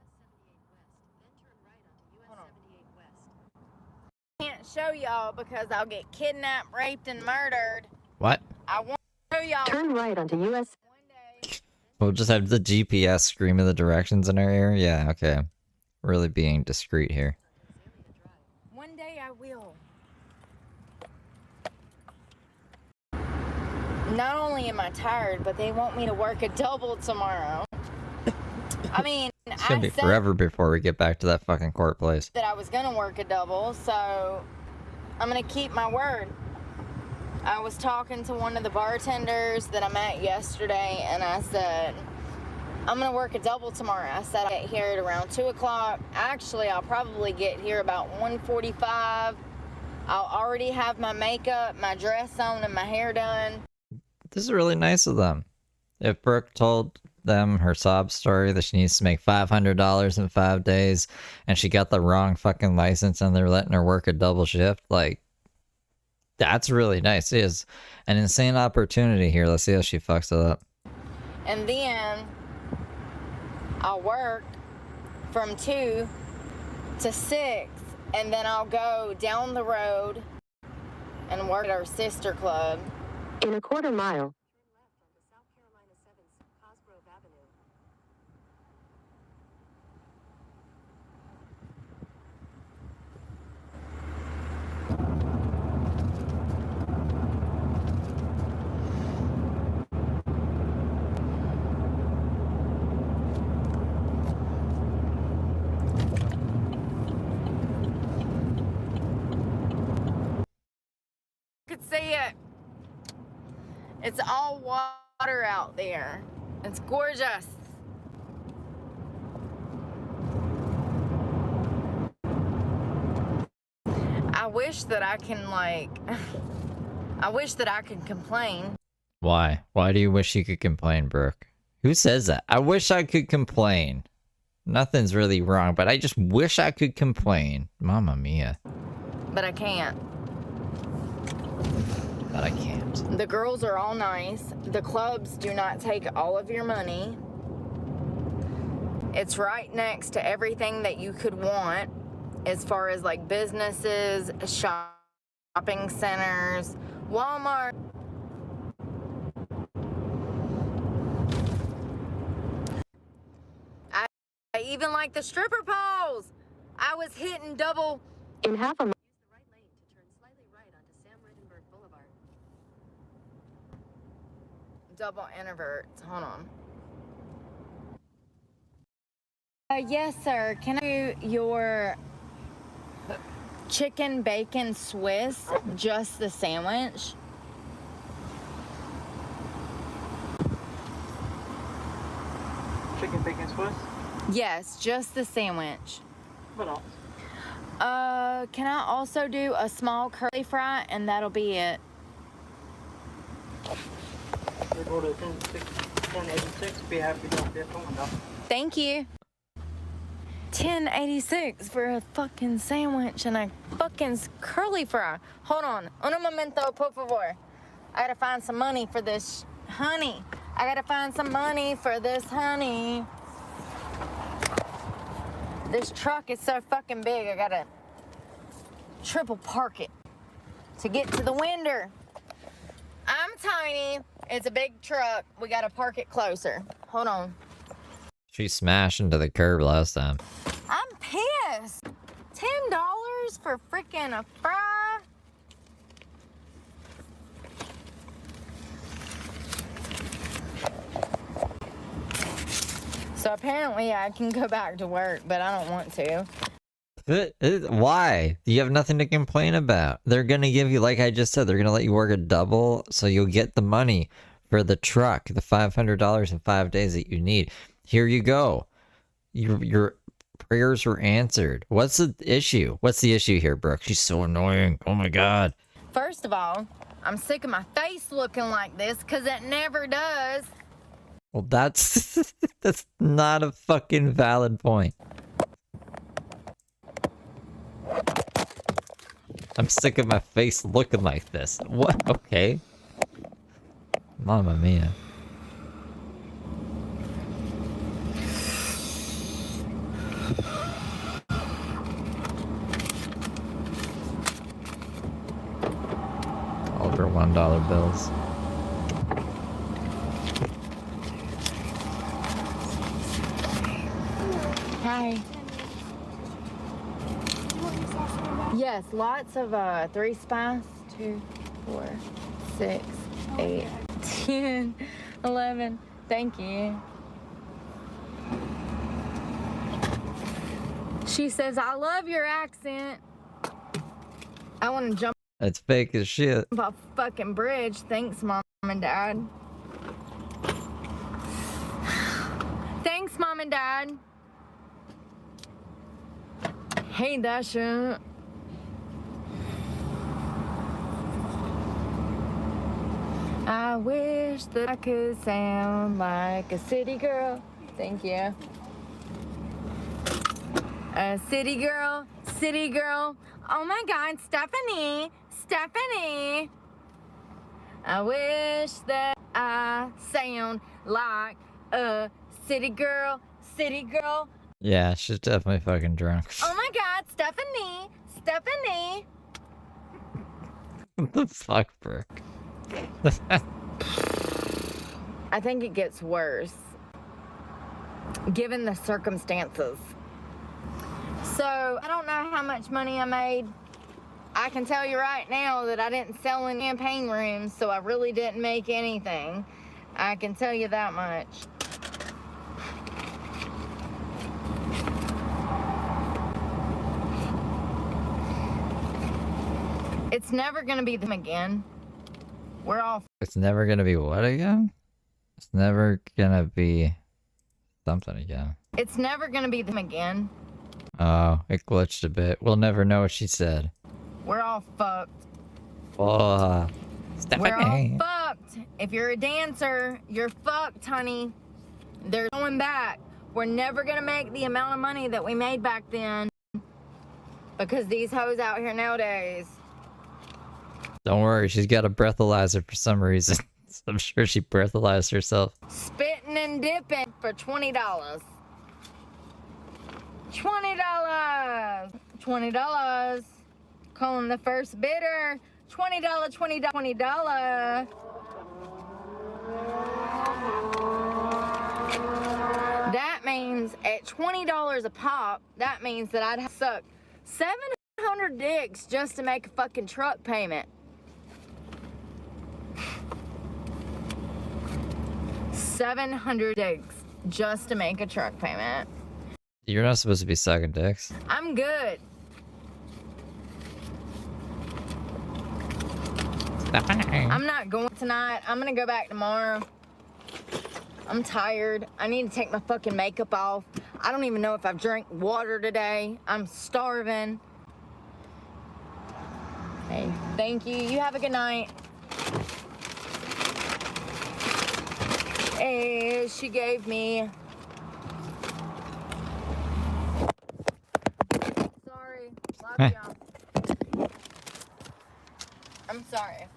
Can't show y'all because I'll get kidnapped, raped, and murdered. What? I won't show y'all. Turn right onto US. One day. We'll just have the GPS screaming the directions in our ear? Yeah, okay. Really being discreet here. One day I will. Not only am I tired, but they want me to work a double tomorrow. I mean, It's gonna I be said forever before we get back to that fucking court place. that I was gonna work a double, so I'm gonna keep my word. I was talking to one of the bartenders that I met yesterday, and I said, I'm gonna work a double tomorrow. I said I'll get here at around 2 o'clock. Actually, I'll probably get here about 1:45. I'll already have my makeup, my dress on, and my hair done. This is really nice of them. If Brooke told them her sob story that she needs to make $500 in 5 days and she got the wrong fucking license and they're letting her work a double shift, like, that's really nice. It is an insane opportunity here. Let's see how she fucks it up. And then I'll work from 2 to 6, and then I'll go down the road and work at our sister club. In a quarter mile. Could see it. It's all water out there. It's gorgeous. I wish that I can I wish that I could complain. Why? Why do you wish you could complain, Brooke? Who says that? I wish I could complain. Nothing's really wrong, but I just wish I could complain. Mamma mia. But I can't. But I can't. The girls are all nice. The clubs do not take all of your money. It's right next to everything that you could want as far as like businesses, shopping centers, Walmart. I even like the stripper poles. I was hitting double. In half a mile. Use the right lane to turn slightly right onto Sam Rittenberg Boulevard. Double introverts. Hold on. Yes, sir. Can I do your chicken bacon Swiss, just the sandwich? Chicken bacon Swiss? Yes, just the sandwich. What else? Can I also do a small curly fry, and that'll be it? We'll go to 1086. Be happy to have that one up. Thank you. $10.86 for a fucking sandwich and a fucking curly fry. Hold on. Un momento, por favor. I gotta find some money for this honey. I gotta find some money for this honey. This truck is so fucking big, I gotta triple park it to get to the window. I'm tiny. It's a big truck. We gotta park it closer. Hold on. She smashed into the curb last time. I'm pissed. $10 for freaking a fry? So apparently I can go back to work, but I don't want to. Why? You have nothing to complain about. They're gonna give you, like I just said, they're gonna let you work a double, so you'll get the money for the truck, the $500 in 5 days that you need. Here you go. Your prayers were answered. What's the issue? What's the issue here, Brooke? She's so annoying. Oh my god. First of all, I'm sick of my face looking like this because it never does. Well, that's that's not a fucking valid point. I'm sick of my face looking like this. What? Okay. Mamma mia. All for $1 bills. Hi. Yes, lots of 3 spice. 2, 4, 6, 8, 10, 11. Thank you. She says, I love your accent. I want to jump It's fake as shit. off a fucking bridge. Thanks, Mom and Dad. Thanks, Mom and Dad. Hey, Dasha. I wish that I could sound like a city girl. Thank you. A city girl, city girl. Oh my God, Stephanie, Stephanie. I wish that I sound like a city girl, city girl. Yeah, she's definitely fucking drunk. Oh my God, Stephanie, Stephanie. What the fuck, Brooke? I think it gets worse, given the circumstances. So, I don't know how much money I made. I can tell you right now that I didn't sell any campaign rooms, so I really didn't make anything. I can tell you that much. It's never gonna be them again. We're all It's never gonna be what again? It's never gonna be something again. It's never gonna be them again. Oh, it glitched a bit. We'll never know what she said. We're all fucked. Oh, We're all Stephanie. fucked. If you're a dancer, you're fucked, honey. They're going back. We're never gonna make the amount of money that we made back then because these hoes out here nowadays. Don't worry, she's got a breathalyzer for some reason. I'm sure she breathalyzed herself. Spitting and dipping for $20. $20. $20. Calling the first bidder. $20, $20, $20. That means at $20 a pop, that means that I'd have sucked 700 dicks just to make a fucking truck payment. 700 dicks just to make a truck payment. You're not supposed to be sucking dicks. I'm good. Stephanie. I'm not going tonight. I'm gonna go back tomorrow. I'm tired. I need to take my fucking makeup off. I don't even know if I've drank water today. I'm starving. Hey, thank you. You have a good night. Hey, she gave me. Sorry. Love y'all. I'm sorry.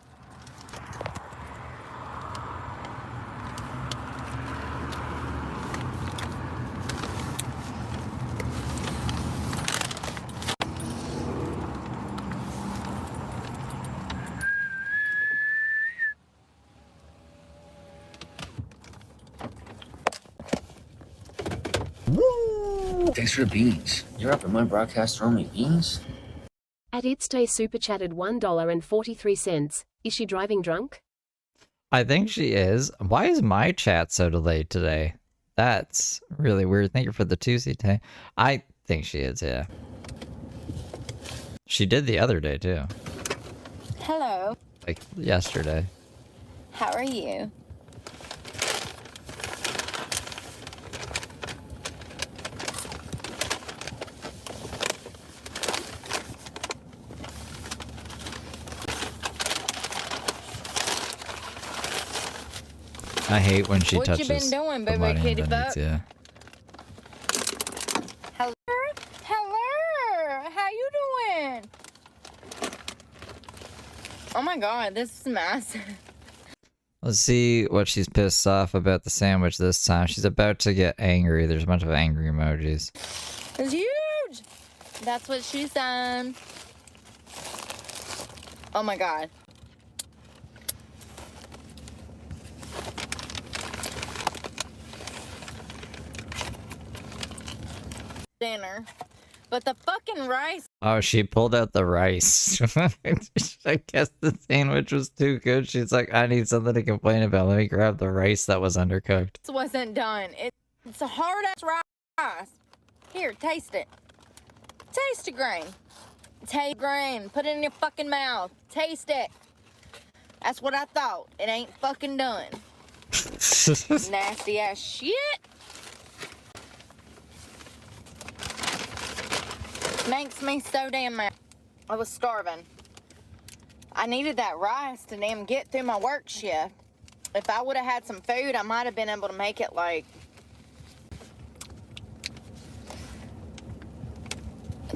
Thanks for the beans. You're up at my broadcast throwing me beans? At Itstay super chatted $1.43. Is she driving drunk? I think she is. Why is my chat so delayed today? That's really weird. Thank you for the 2C Tay. I think she is, yeah. She did the other day, too. Hello. Like, yesterday. How are you? I hate when she What you touches been doing, baby somebody kitty underneath, butt? yeah. Hello? Hello? How you doing? Oh my god, this is massive. Let's see what she's pissed off about the sandwich this time. She's about to get angry. There's a bunch of angry emojis. It's huge! That's what she said. Oh my god. Dinner. But the fucking rice. Oh, she pulled out the rice. I guess the sandwich was too good. She's like, I need something to complain about. Let me grab the rice that was undercooked. Wasn't done. It's a hard ass rice. Here, taste it. Taste the grain. Taste grain. Put it in your fucking mouth. Taste it. That's what I thought. It ain't fucking done. Nasty ass shit. Makes me so damn mad. I was starving. I needed that rice to damn get through my work shift. If I would have had some food, I might have been able to make it like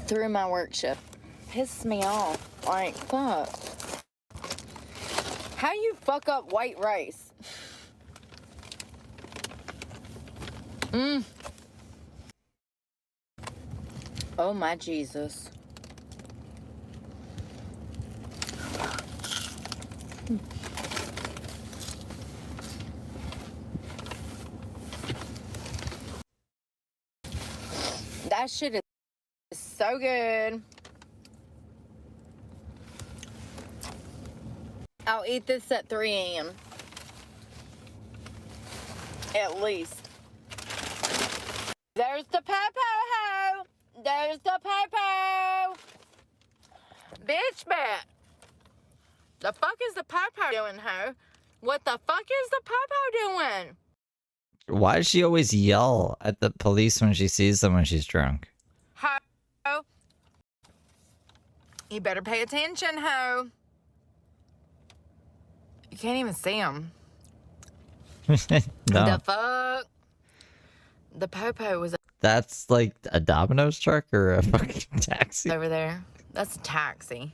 through my work shift. Pisses me off. Like, fuck. How you fuck up white rice? Oh my Jesus. That shit is so good. I'll eat this at 3 a.m. At least. There's the popo. There's the popo. Bitch, bat. The fuck is the popo doing, ho? What the fuck is the popo doing? Why does she always yell at the police when she sees them when she's drunk? Ho. You better pay attention, ho. You can't even see him. No. The fuck? The popo was That's like a Domino's truck or a fucking taxi? over there. That's a taxi.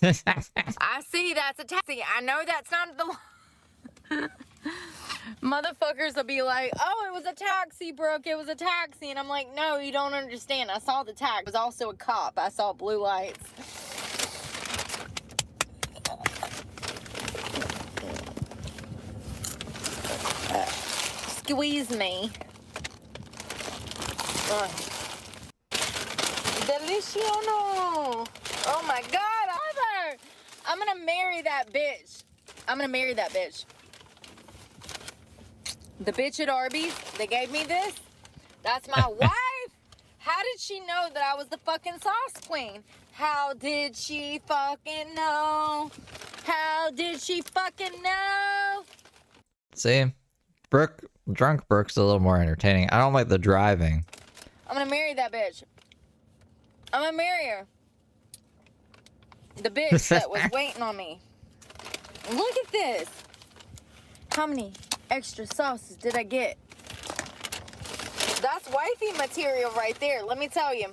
I see that's a taxi. I know that's not the... Motherfuckers will be like, oh, it was a taxi, Brooke. It was a taxi. And I'm like, no, you don't understand. I saw the tag. It was also a cop. I saw blue lights. Squeeze me. Delicioso. Oh my God, Arthur. I'm gonna marry that bitch. I'm gonna marry that bitch. The bitch at Arby's, they gave me this. That's my wife. How did she know that I was the fucking sauce queen? How did she fucking know? How did she fucking know? See? Drunk Brooke's a little more entertaining. I don't like the driving. I'm gonna marry that bitch. I'm gonna marry her. The bitch that was waiting on me. Look at this. How many extra sauces did I get? That's wifey material right there. Let me tell you.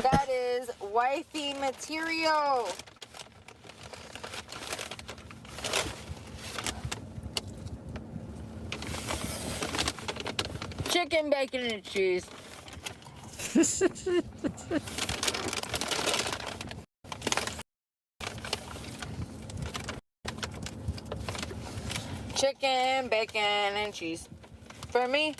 That is wifey material. Chicken, bacon, and cheese. Chicken, bacon, and cheese. For me.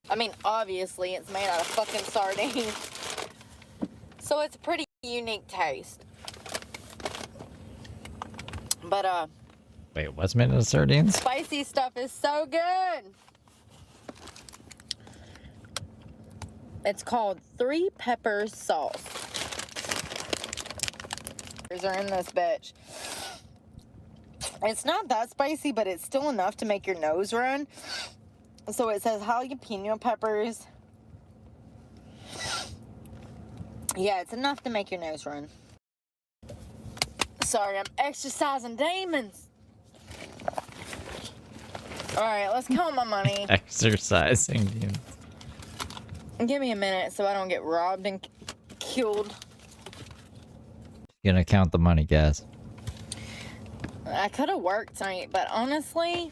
I mean, obviously, it's made out of fucking sardines. So it's a pretty unique taste. But Wait, what's made of sardines? spicy stuff is so good. It's called 3 pepper sauce. Are in this bitch. It's not that spicy, but it's still enough to make your nose run. So it says jalapeno peppers. Yeah, it's enough to make your nose run. Sorry, I'm exercising demons. Alright, let's count my money. Exercising demons. Give me a minute so I don't get robbed and killed. Gonna count the money, guys. I could have worked tonight, but honestly,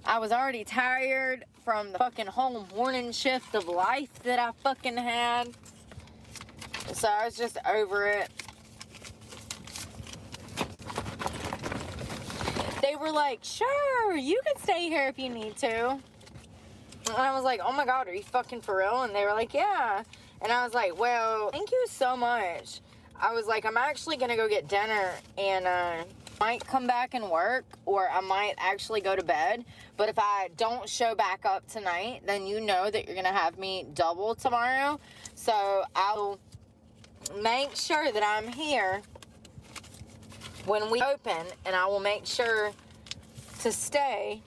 I was already tired from the fucking whole morning shift of life that I fucking had. So I was just over it. They were like, sure, you can stay here if you need to. And I was like, oh my God, are you fucking for real? And they were like, yeah. And I was like, well, thank you so much. I was like, I'm actually going to go get dinner and might come back and work, or I might actually go to bed. But if I don't show back up tonight, then you know that you're going to have me double tomorrow. So I'll make sure that I'm here when we open, and I will make sure to stay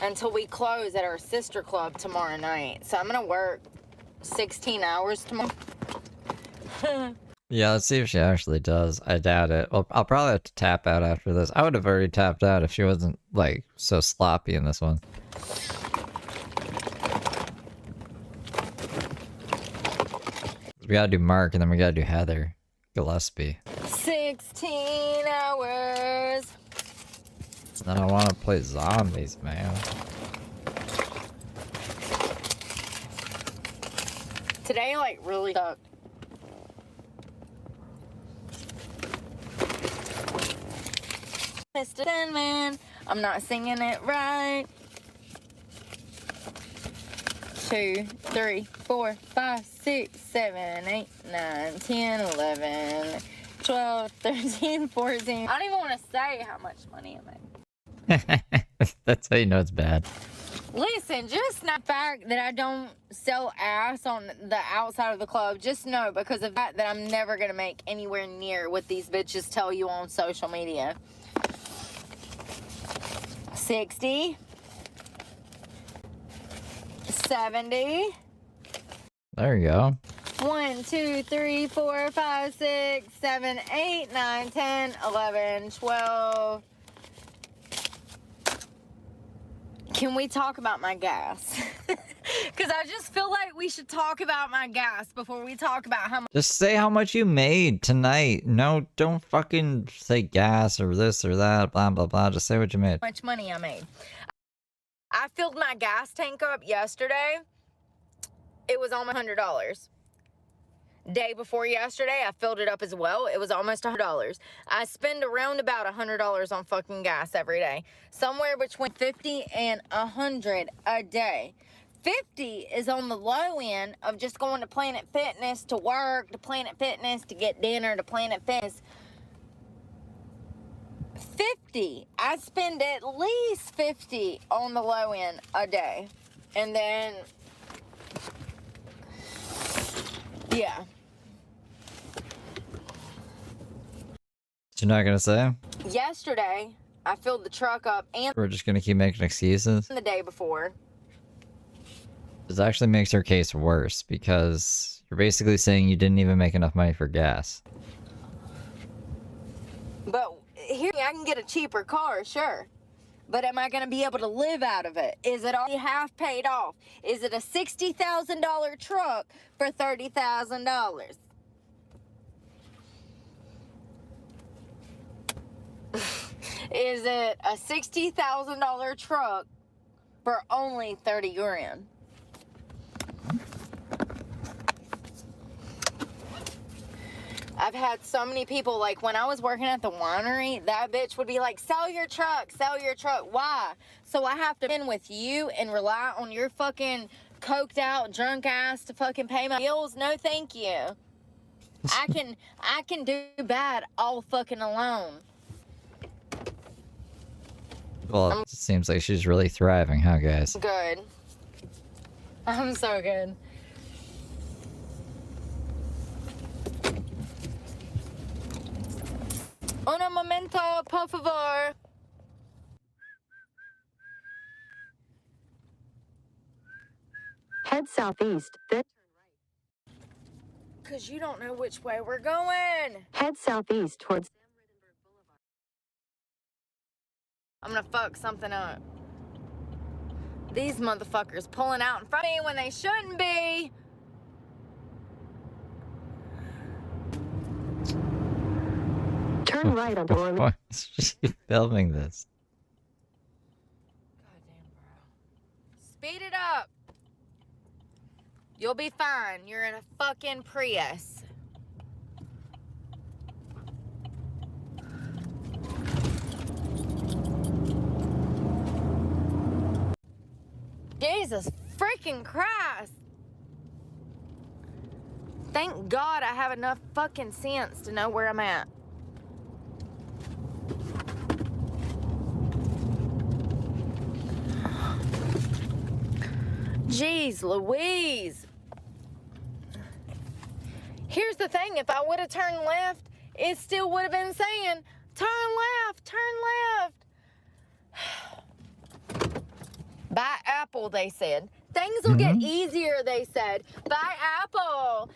until we close at our sister club tomorrow night. So I'm going to work 16 hours tomorrow. Yeah, let's see if she actually does. I doubt it. Well, I'll probably have to tap out after this. I would have already tapped out if she wasn't, like, so sloppy in this one. We gotta do Mark, and then we gotta do Heather Gillespie. 16 hours. Then I want to play zombies, man. Today, like, really sucked. Mr. Denman, I'm not singing it right. 2, 3, 4, 5, 6, 7, 8, 9, 10, 11, 12, 13, 14. I don't even want to say how much money I made. That's how you know it's bad. Listen, just not the fact that I don't sell ass on the outside of the club. Just know because of that I'm never going to make anywhere near what these bitches tell you on social media. 60, 70. There you go. 1, 2, 3, 4, 5, 6, 7, 8, 9, 10, 11, 12. Can we talk about my gas? Because I just feel like we should talk about my gas before we talk about how much. Just say how much you made tonight. No, don't fucking say gas or this or that, blah, blah, blah. Just say what you made. Much money I made. I filled my gas tank up yesterday. It was almost $100. Day before yesterday, I filled it up as well. It was almost $100. I spend around about $100 on fucking gas every day. Somewhere between 50 and 100 a day. 50 is on the low end of just going to Planet Fitness to work, to Planet Fitness to get dinner, to Planet Fitness. 50. I spend at least 50 on the low end a day. And then, yeah. You're not gonna say? Yesterday, I filled the truck up and We're just gonna keep making excuses? the day before. This actually makes her case worse because you're basically saying you didn't even make enough money for gas. But here, I can get a cheaper car, sure. But am I going to be able to live out of it? Is it already half paid off? Is it a $60,000 truck for $30,000? Is it a $60,000 truck for only 30 grand? I've had so many people, like when I was working at the winery, that bitch would be like, sell your truck, sell your truck. Why? So I have to in with you and rely on your fucking coked out, drunk ass to fucking pay my bills? No, thank you. I can do bad all fucking alone. Well, it seems like she's really thriving, huh, guys? Good. I'm so good. Un momento, por favor. Head southeast, then Cause you don't know which way we're going. head southeast towards I'm gonna fuck something up. These motherfuckers pulling out in front of me when they shouldn't be. turn right onto Orleans. Why is she filming this? Goddamn, bro. Speed it up. You'll be fine. You're in a fucking Prius. Jesus freaking Christ. Thank God I have enough fucking sense to know where I'm at. Jeez Louise. Here's the thing, if I would have turned left, it still would have been saying, turn left, turn left. Buy Apple, they said. Things will get easier, they said. Buy Apple.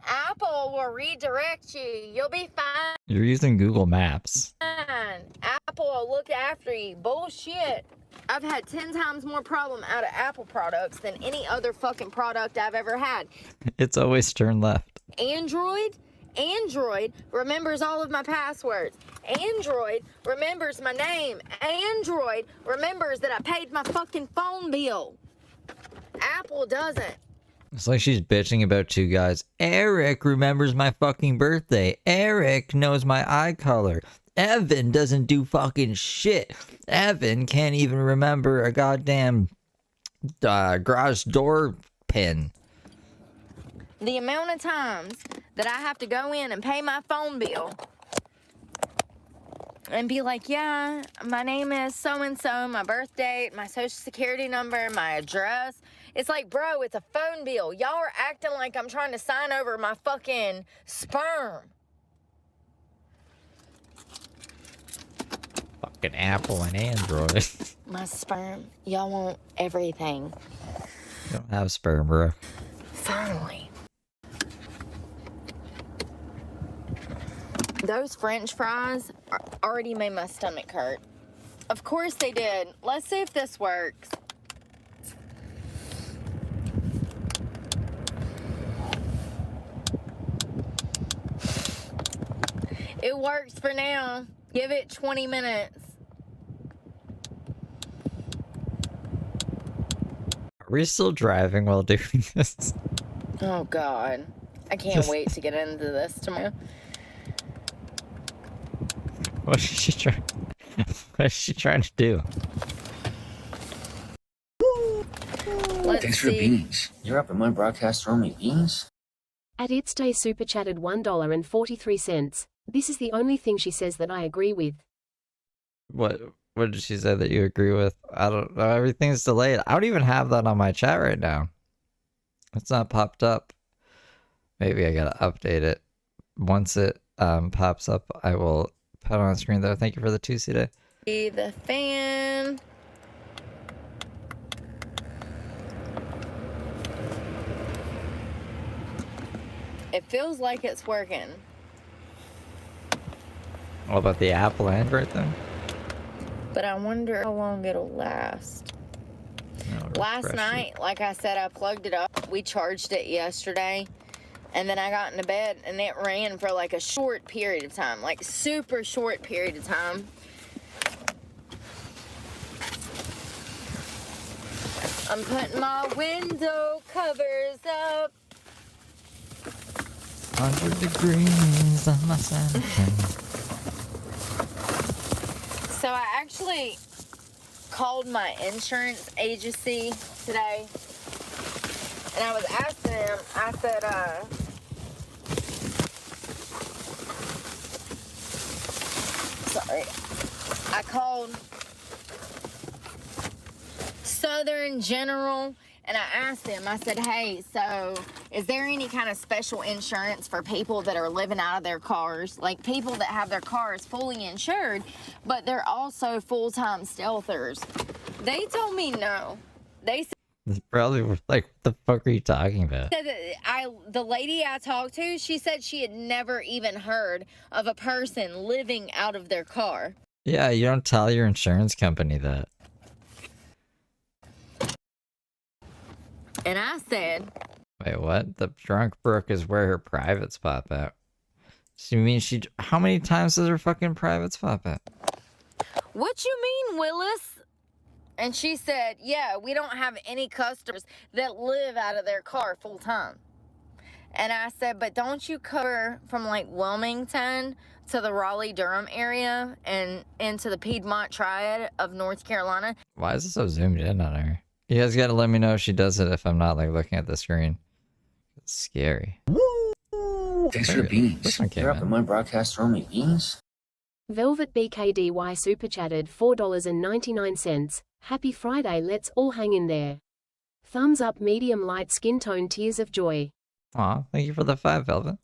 Apple will redirect you. You'll be fine. You're using Google Maps. Apple will look after you. Bullshit. I've had 10 times more problem out of Apple products than any other fucking product I've ever had. It's always turn left. Android remembers all of my passwords. Android remembers my name. Android remembers that I paid my fucking phone bill. Apple doesn't. It's like she's bitching about two guys. Eric remembers my fucking birthday. Eric knows my eye color. Evan doesn't do fucking shit. Evan can't even remember a goddamn garage door pin. The amount of times that I have to go in and pay my phone bill and be like, yeah, my name is so-and-so, my birth date, my social security number, my address. It's like, bro, it's a phone bill. Y'all are acting like I'm trying to sign over my fucking sperm. Fucking Apple and Android. My sperm. Y'all want everything. You don't have sperm, bro. Finally. Those French fries already made my stomach hurt. Of course they did. Let's see if this works. It works for now. Give it 20 minutes. Are we still driving while doing this? Oh, God. I can't wait to get into this tomorrow. What is she trying? What is she trying to do? Let's Thanks for the see. beans. You're up at my broadcast throwing me beans? At its day super chatted $1.43. This is the only thing she says that I agree with. What did she say that you agree with? I don't know. Everything's delayed. I don't even have that on my chat right now. It's not popped up. Maybe I gotta update it. Once it pops up, I will put it on screen though. Thank you for the 2 today. Be the fan. It feels like it's working. What about the Apple Android thing? But I wonder how long it'll last. Last Refresh it. night, like I said, I plugged it up. We charged it yesterday. And then I got into bed and it ran for like a short period of time. Like super short period of time. I'm putting my window covers up. 100 degrees on my side. So I actually called my insurance agency today, and I was asking them, I said, sorry, I called Southern General, and I asked them, I said, hey, so is there any kind of special insurance for people that are living out of their cars? Like people that have their cars fully insured, but they're also full-time stealthers. They told me no. They Probably like, what the fuck are you talking about? said that the lady I talked to, she said she had never even heard of a person living out of their car. Yeah, you don't tell your insurance company that. And I said, Wait, what? The drunk Brooke is where her privates pop out. So you mean she... How many times does her fucking privates pop out? what you mean, Willis? And she said, yeah, we don't have any customers that live out of their car full time. And I said, but don't you cover from like Wilmington to the Raleigh-Durham area and into the Piedmont Triad of North Carolina? Why is it so zoomed in on her? You guys gotta let me know if she does it if I'm not like looking at the screen. It's scary. Thanks for the beans. This one came You're up in. in my broadcast throwing me beans? Velvet BKDY super chatted $4.99. Happy Friday, let's all hang in there. Thumbs up medium light skin tone tears of joy. Aw, thank you for the 5, Velvet.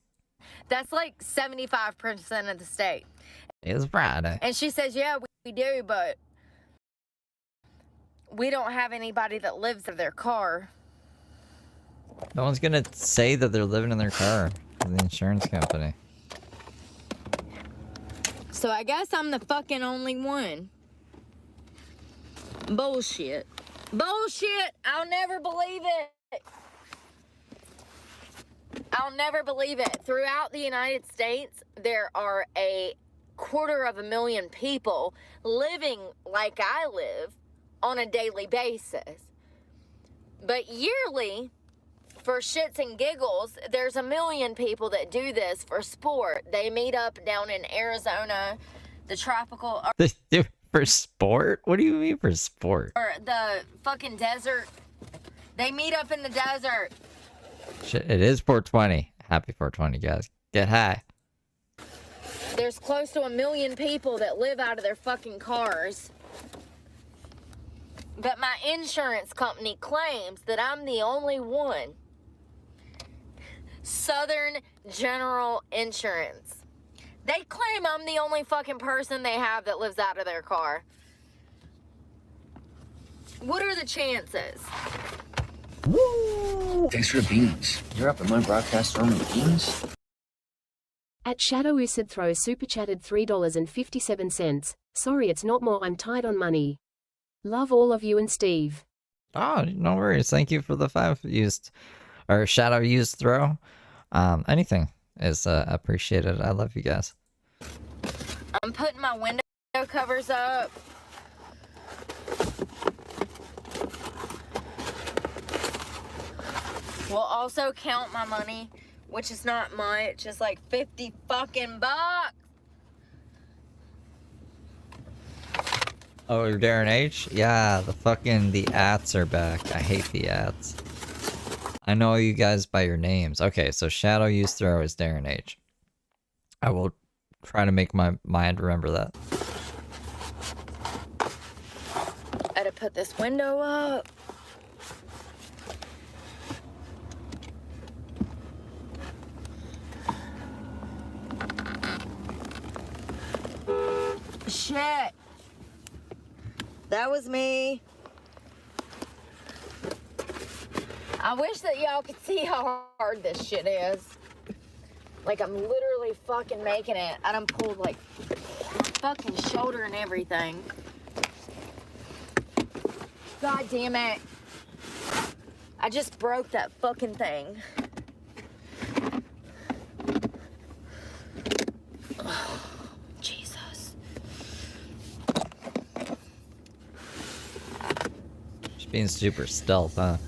That's like 75% of the state. It's Friday. And she says, yeah, we do, but we don't have anybody that lives in their car. No one's gonna say that they're living in their car. The insurance company. So I guess I'm the fucking only one. Bullshit. Bullshit! I'll never believe it. I'll never believe it. Throughout the United States, there are 250,000 people living like I live on a daily basis. But yearly, for shits and giggles, there's 1 million people that do this for sport. They meet up down in Arizona, the tropical, They do it for sport? What do you mean for sport? or the fucking desert. They meet up in the desert. Shit, it is 420. Happy 420, guys. Get high. There's close to 1 million people that live out of their fucking cars. But my insurance company claims that I'm the only one. Southern General Insurance. They claim I'm the only fucking person they have that lives out of their car. What are the chances? Thanks for the beans. You're up in my broadcast throwing me beans? At Shadow Usid throw super chatted $3.57. Sorry it's not more, I'm tight on money. Love all of you and Steve. Oh, no worries. Thank you for the 5 used, or shadow used throw. Anything is appreciated. I love you guys. I'm putting my window covers up. We'll also count my money, which is not much, just like 50 fucking bucks. Oh, you're Darren H? Yeah, the ats are back. I hate the ats. I know you guys by your names. Okay, so Shadow Use Throw is Darren H. I will try to make my mind remember that. I had to put this window up. Shit. That was me. I wish that y'all could see how hard this shit is. Like, I'm literally fucking making it. I done pulled, like, fucking shoulder and everything. God damn it. I just broke that fucking thing. Oh, Jesus. Just being super stealth, huh?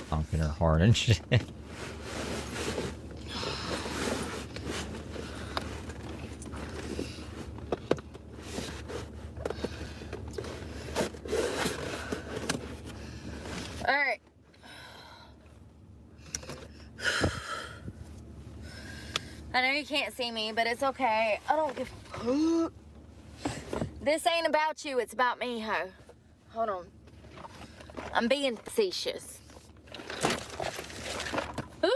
Honking her horn and shit. Alright. I know you can't see me, but it's okay. I don't give a fuck. This ain't about you, it's about me, ho. Hold on. I'm being facetious. Ooh.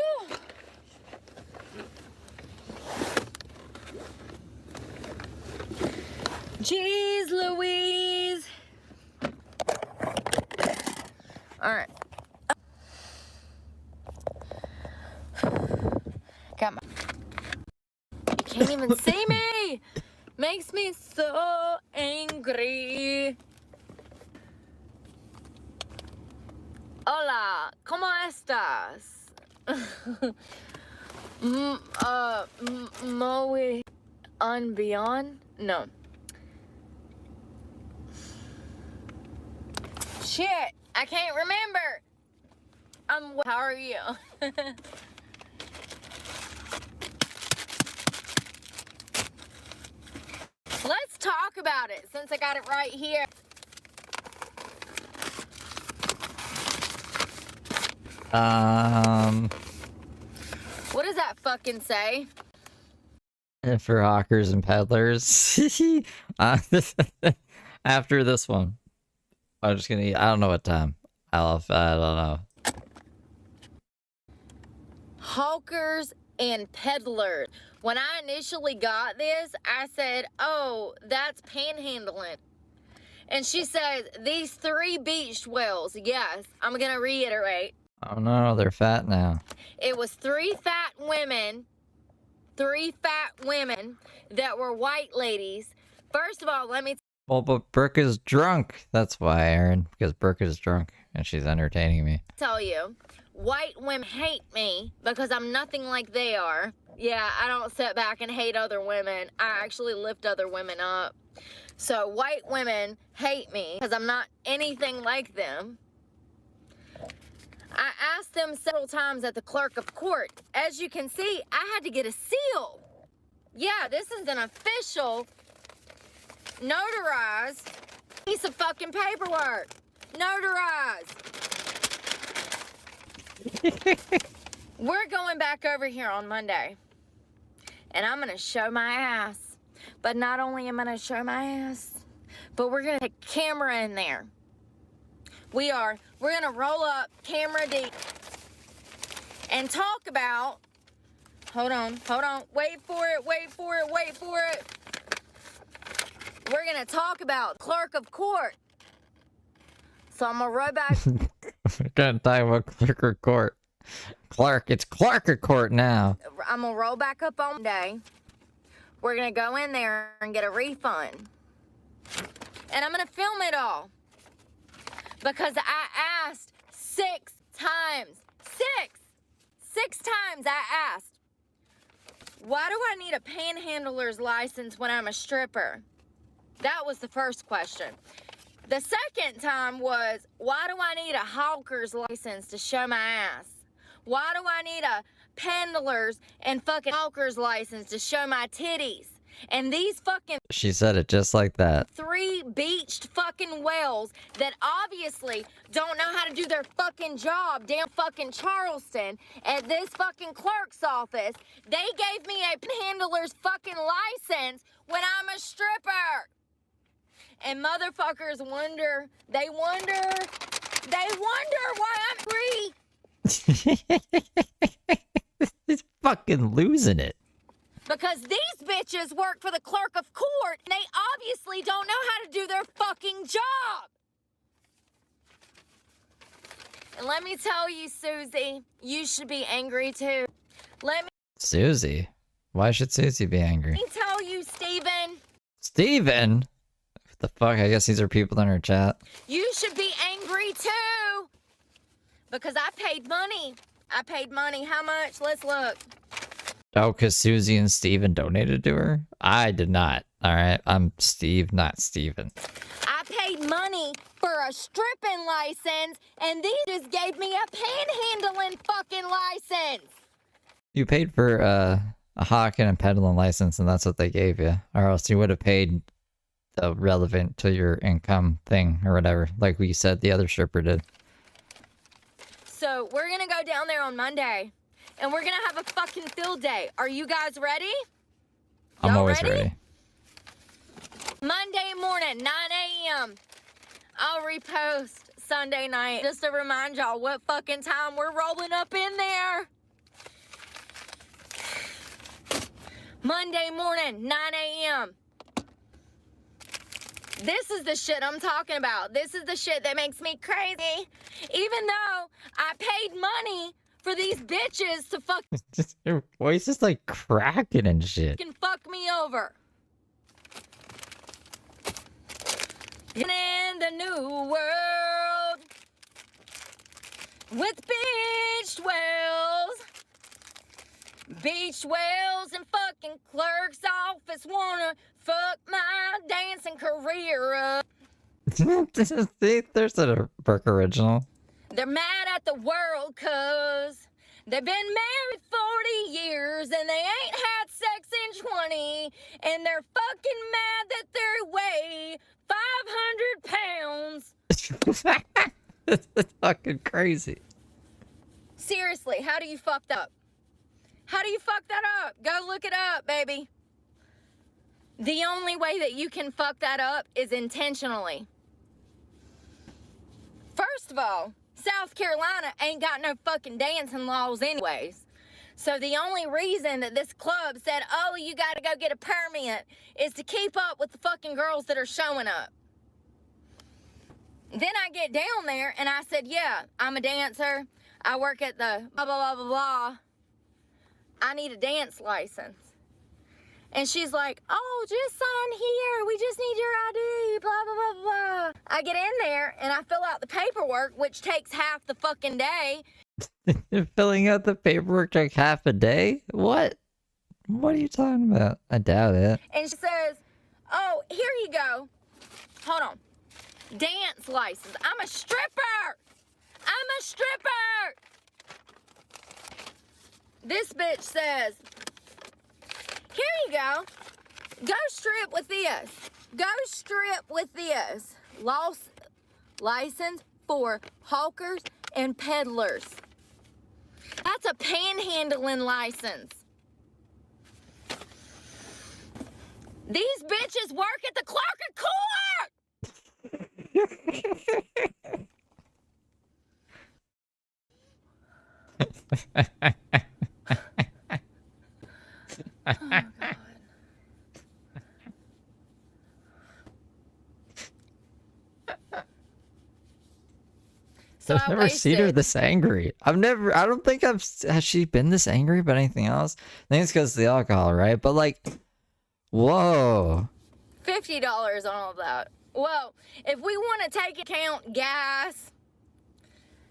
Jeez Louise. All right. Got my... You can't even see me. Makes me so angry. Hola, ¿cómo estás? Muy on beyond? No. Shit, I can't remember. How are you? Let's talk about it since I got it right here. What does that fucking say? For hawkers and peddlers. After this one, I'm just gonna eat. I don't know what time. I don't know. Hawkers and peddlers. When I initially got this, I said, oh, that's panhandling. And she says, these 3 beached whales. Yes, I'm going to reiterate. Oh no, they're fat now. It was 3 fat women that were white ladies. First of all, let me Well, but Brooke is drunk. That's why, Aaron. Because Brooke is drunk and she's entertaining me. tell you, white women hate me because I'm nothing like they are. Yeah, I don't sit back and hate other women. I actually lift other women up. So white women hate me because I'm not anything like them. I asked them several times at the clerk of court. As you can see, I had to get a seal. Yeah, this is an official, notarized piece of fucking paperwork. Notarized. We're going back over here on Monday. And I'm going to show my ass. But not only am I going to show my ass, but we're going to take a camera in there. We're going to roll up camera deep and talk about, hold on, wait for it. We're going to talk about clerk of court. So I'm going to roll back. We're gonna talk about clerk of court. It's clerk of court now. I'm going to roll back up on Monday. We're going to go in there and get a refund. And I'm going to film it all. Because I asked 6 times. Six times I asked. Why do I need a panhandler's license when I'm a stripper? That was the first question. The second time was, why do I need a hawker's license to show my ass? Why do I need a peddler's and fucking hawker's license to show my titties? And these fucking... She said it just like that. 3 beached fucking whales that obviously don't know how to do their fucking job down fucking Charleston at this fucking clerk's office. They gave me a panhandler's fucking license when I'm a stripper. And motherfuckers wonder why I'm free. He's fucking losing it. Because these bitches work for the clerk of court, and they obviously don't know how to do their fucking job. And let me tell you, Susie, you should be angry too. Susie? Why should Susie be angry? Let me tell you, Steven. Steven? What the fuck? I guess these are people in her chat. You should be angry too. Because I paid money. How much? Let's look. Oh, because Susie and Steven donated to her? I did not. Alright, I'm Steve, not Steven. I paid money for a stripping license, and these just gave me a panhandling fucking license. You paid for a hawking and peddling license, and that's what they gave you. Or else you would have paid the relevant to your income thing, or whatever. Like we said the other stripper did. So, we're gonna go down there on Monday. And we're gonna have a fucking field day. Are you guys ready? I'm always ready. Monday morning, 9 a.m. I'll repost Sunday night just to remind y'all what fucking time we're rolling up in there. Monday morning, 9 a.m. This is the shit I'm talking about. This is the shit that makes me crazy. Even though I paid money for these bitches to Just your voice is like cracking and shit. fucking fuck me over. And in the new world with beach whales and fucking clerk's office wanna fuck my dancing career up. There's a Brooke original. They're mad at the world 'cause they've been married 40 years and they ain't had sex in 20, and they're fucking mad that they weigh 500 pounds. It's fucking crazy. Seriously, how do you fuck that up? How do you fuck that up? Go look it up, baby. The only way that you can fuck that up is intentionally. First of all, South Carolina ain't got no fucking dancing laws anyways. So the only reason that this club said, oh, you gotta go get a permit is to keep up with the fucking girls that are showing up. Then I get down there and I said, yeah, I'm a dancer. I work at the blah, blah, blah, blah, blah. I need a dance license. And she's like, oh, just sign here. We just need your ID, blah, blah, blah, blah. I get in there and I fill out the paperwork, which takes half the fucking day. Filling out the paperwork took half a day? What? What are you talking about? I doubt it. And she says, oh, here you go. Hold on. Dance license. I'm a stripper. I'm a stripper. This bitch says, here you go. Go strip with this. Go strip with this. License for hawkers and peddlers. That's a panhandling license. These bitches work at the clerk of court. Oh, God. So I've never seen her this angry. I don't think has she been this angry about anything else? I think it's because of the alcohol, right? But like, whoa. $50 on all of that. Well, if we want to take account gas,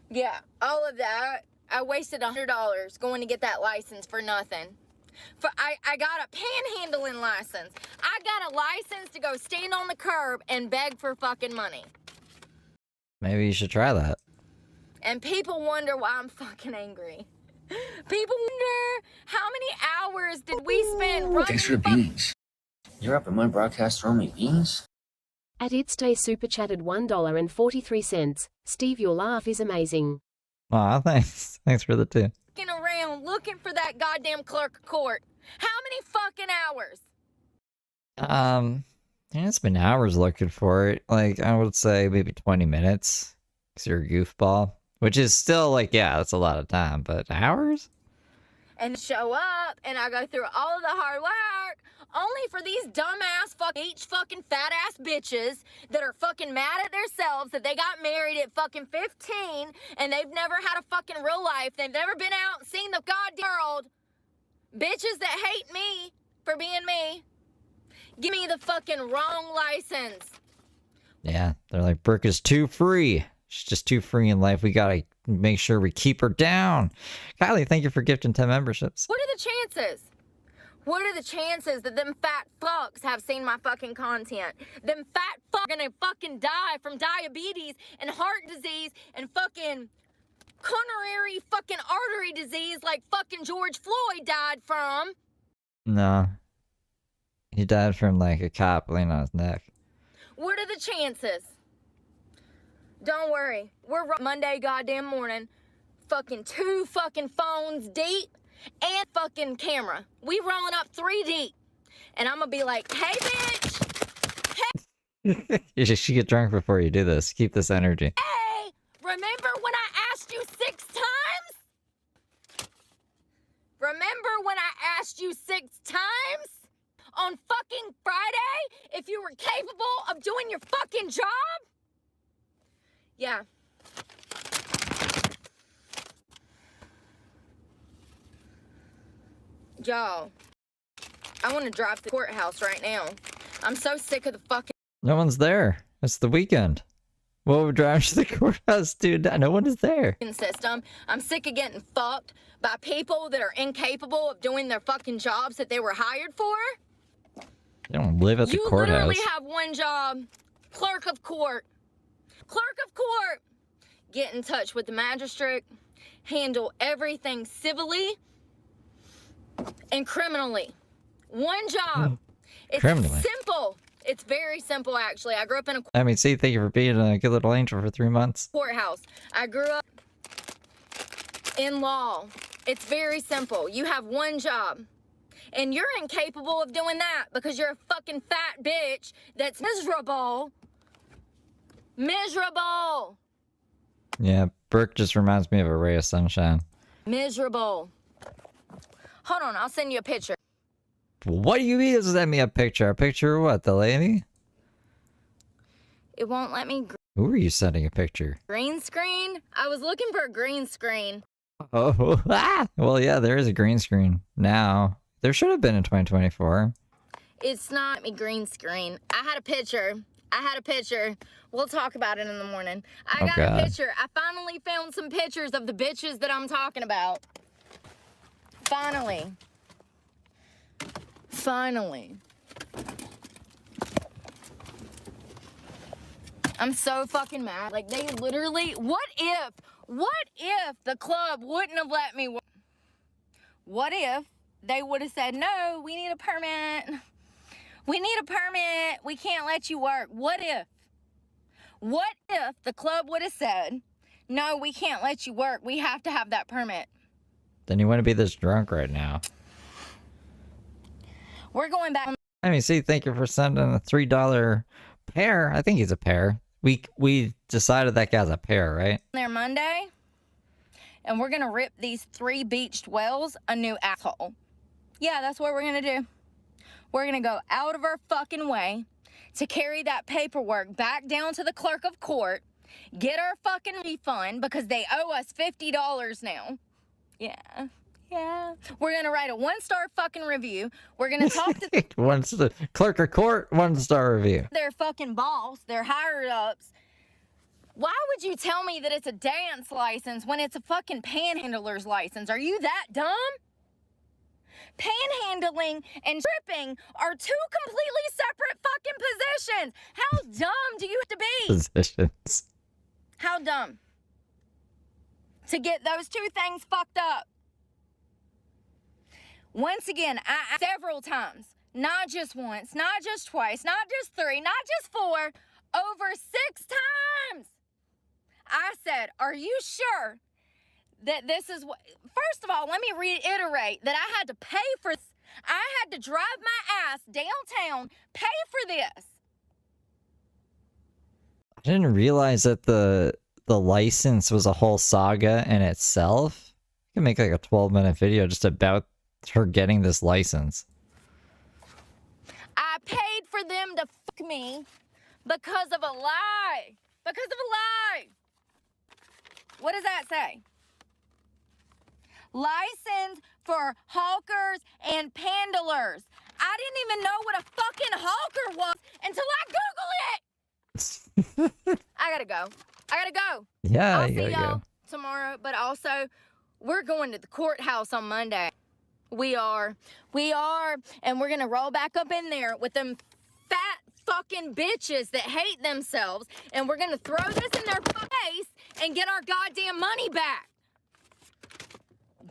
yeah, all of that, I wasted $100 going to get that license for nothing. I got a panhandling license. I got a license to go stand on the curb and beg for fucking money. Maybe you should try that. And people wonder why I'm fucking angry. People wonder how many hours did we spend running. Thanks for the beans. You're up in my broadcast throwing me beans? At It Stay Super Chatted $1.43. Steve, your laugh is amazing. Aw, thanks. Thanks for the tip. Around looking for that goddamn clerk of court. How many fucking hours? It's been hours looking for it. Like, I would say maybe 20 minutes. Because you're a goofball. Which is still like, yeah, that's a lot of time. But hours? And show up, and I go through all of the hard work, only for these dumbass each fucking fat ass bitches that are fucking mad at themselves that they got married at fucking 15 and they've never had a fucking real life. They've never been out and seen the goddamn world. Bitches that hate me for being me. Give me the fucking wrong license. Yeah, they're like, Brooke is too free. She's just too free in life. We gotta make sure we keep her down. Kylie, thank you for gifting 10 memberships. What are the chances? What are the chances that them fat fucks have seen my fucking content? Them fat fucks are gonna fucking die from diabetes and heart disease and fucking coronary fucking artery disease like fucking George Floyd died from. No. He died from like a cop laying on his neck. What are the chances? Don't worry. We're Monday goddamn morning. Fucking 2 fucking phones deep and fucking camera. We rolling up 3 deep. And I'm gonna be like, hey bitch, You should get drunk before you do this. Keep this energy. Hey, remember when I asked you 6 times? Remember when I asked you 6 times? On fucking Friday? If you were capable of doing your fucking job? Yeah. Y'all, I want to drive to the courthouse right now. I'm so sick of the fucking No one's there. It's the weekend. What would drive to the courthouse, dude? No one is there. system. I'm sick of getting fucked by people that are incapable of doing their fucking jobs that they were hired for. You don't live at the You courthouse. literally have one job, clerk of court. Clerk of court. Get in touch with the magistrate, handle everything civilly and criminally. One job. It's Criminally. simple. It's very simple, actually. I grew up in a I mean, see, thank you for being a good little angel for 3 months. courthouse. I grew up in law. It's very simple. You have one job. And you're incapable of doing that because you're a fucking fat bitch that's miserable. Miserable. Yeah, Brooke just reminds me of a ray of sunshine. Miserable. Hold on, I'll send you a picture. What do you mean to send me a picture? A picture of what, the lady? It won't let me Who are you sending a picture? green screen. I was looking for a green screen. Oh, well, yeah, there is a green screen now. There should have been in 2024. It's not me green screen. I had a picture. We'll talk about it in the morning. I got God. a picture. I finally found some pictures of the bitches that I'm talking about. Finally. I'm so fucking mad. Like, they literally, what if the club wouldn't have let me work? What if they would have said, no, we need a permit. We can't let you work. What if the club would have said, no, we can't let you work. We have to have that permit. Then you wouldn't be this drunk right now. We're going back. I mean, see, thank you for sending a $3 pear. I think he's a pear. We decided that guy's a pear, right? There Monday, and we're gonna rip these 3 beached whales a new asshole. Yeah, that's what we're gonna do. We're gonna go out of our fucking way to carry that paperwork back down to the clerk of court, get our fucking refund because they owe us $50 now. Yeah. We're gonna write a 1-star fucking review. We're gonna talk to The clerk of court, 1-star review. their fucking boss, their higher ups. Why would you tell me that it's a dance license when it's a fucking panhandler's license? Are you that dumb? Panhandling and stripping are 2 completely separate fucking positions. How dumb do you have to be? Positions. How dumb? To get those 2 things fucked up. Once again, I several times, not just once, not just twice, not just 3, not just 4, over 6 times. I said, are you sure that this is what? First of all, let me reiterate that I had to pay for this. I had to drive my ass downtown, pay for this. I didn't realize that the license was a whole saga in itself. You can make like a 12-minute video just about her getting this license. I paid for them to fuck me because of a lie. Because of a lie. What does that say? License for hawkers and pandlers. I didn't even know what a fucking hawker was until I Googled it. I gotta go. Yeah, I'll you see gotta y'all go. tomorrow, but also we're going to the courthouse on Monday. We are, and we're gonna roll back up in there with them fat fucking bitches that hate themselves, and we're gonna throw this in their face and get our goddamn money back.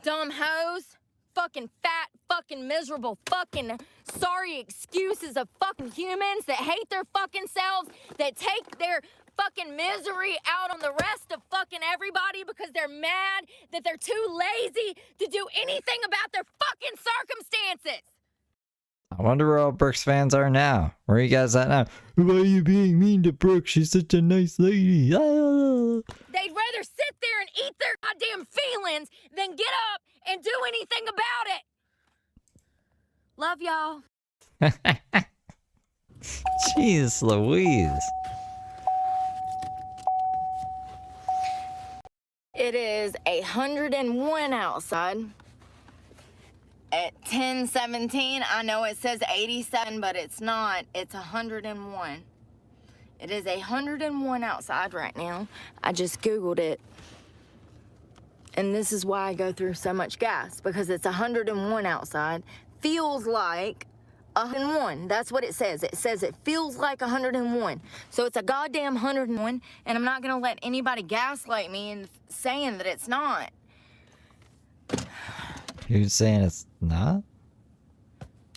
Dumb hoes, fucking fat, fucking miserable, fucking sorry excuses of fucking humans that hate their fucking selves, that take their fucking misery out on the rest of fucking everybody because they're mad that they're too lazy to do anything about their fucking circumstances. I wonder where all Brooke's fans are now. Where are you guys at now? Why are you being mean to Brooke? She's such a nice lady. Ah. They'd rather sit there and eat their goddamn feelings than get up and do anything about it. Love y'all. Jeez Louise. It is 101 outside. At 10:17, I know it says 87, but it's not. It's 101. It is 101 outside right now. I just Googled it. And this is why I go through so much gas, because it's 101 outside. Feels like 101. That's what it says. It says it feels like 101. So it's a goddamn 101, and I'm not gonna let anybody gaslight me and saying that it's not. Who's saying it's not?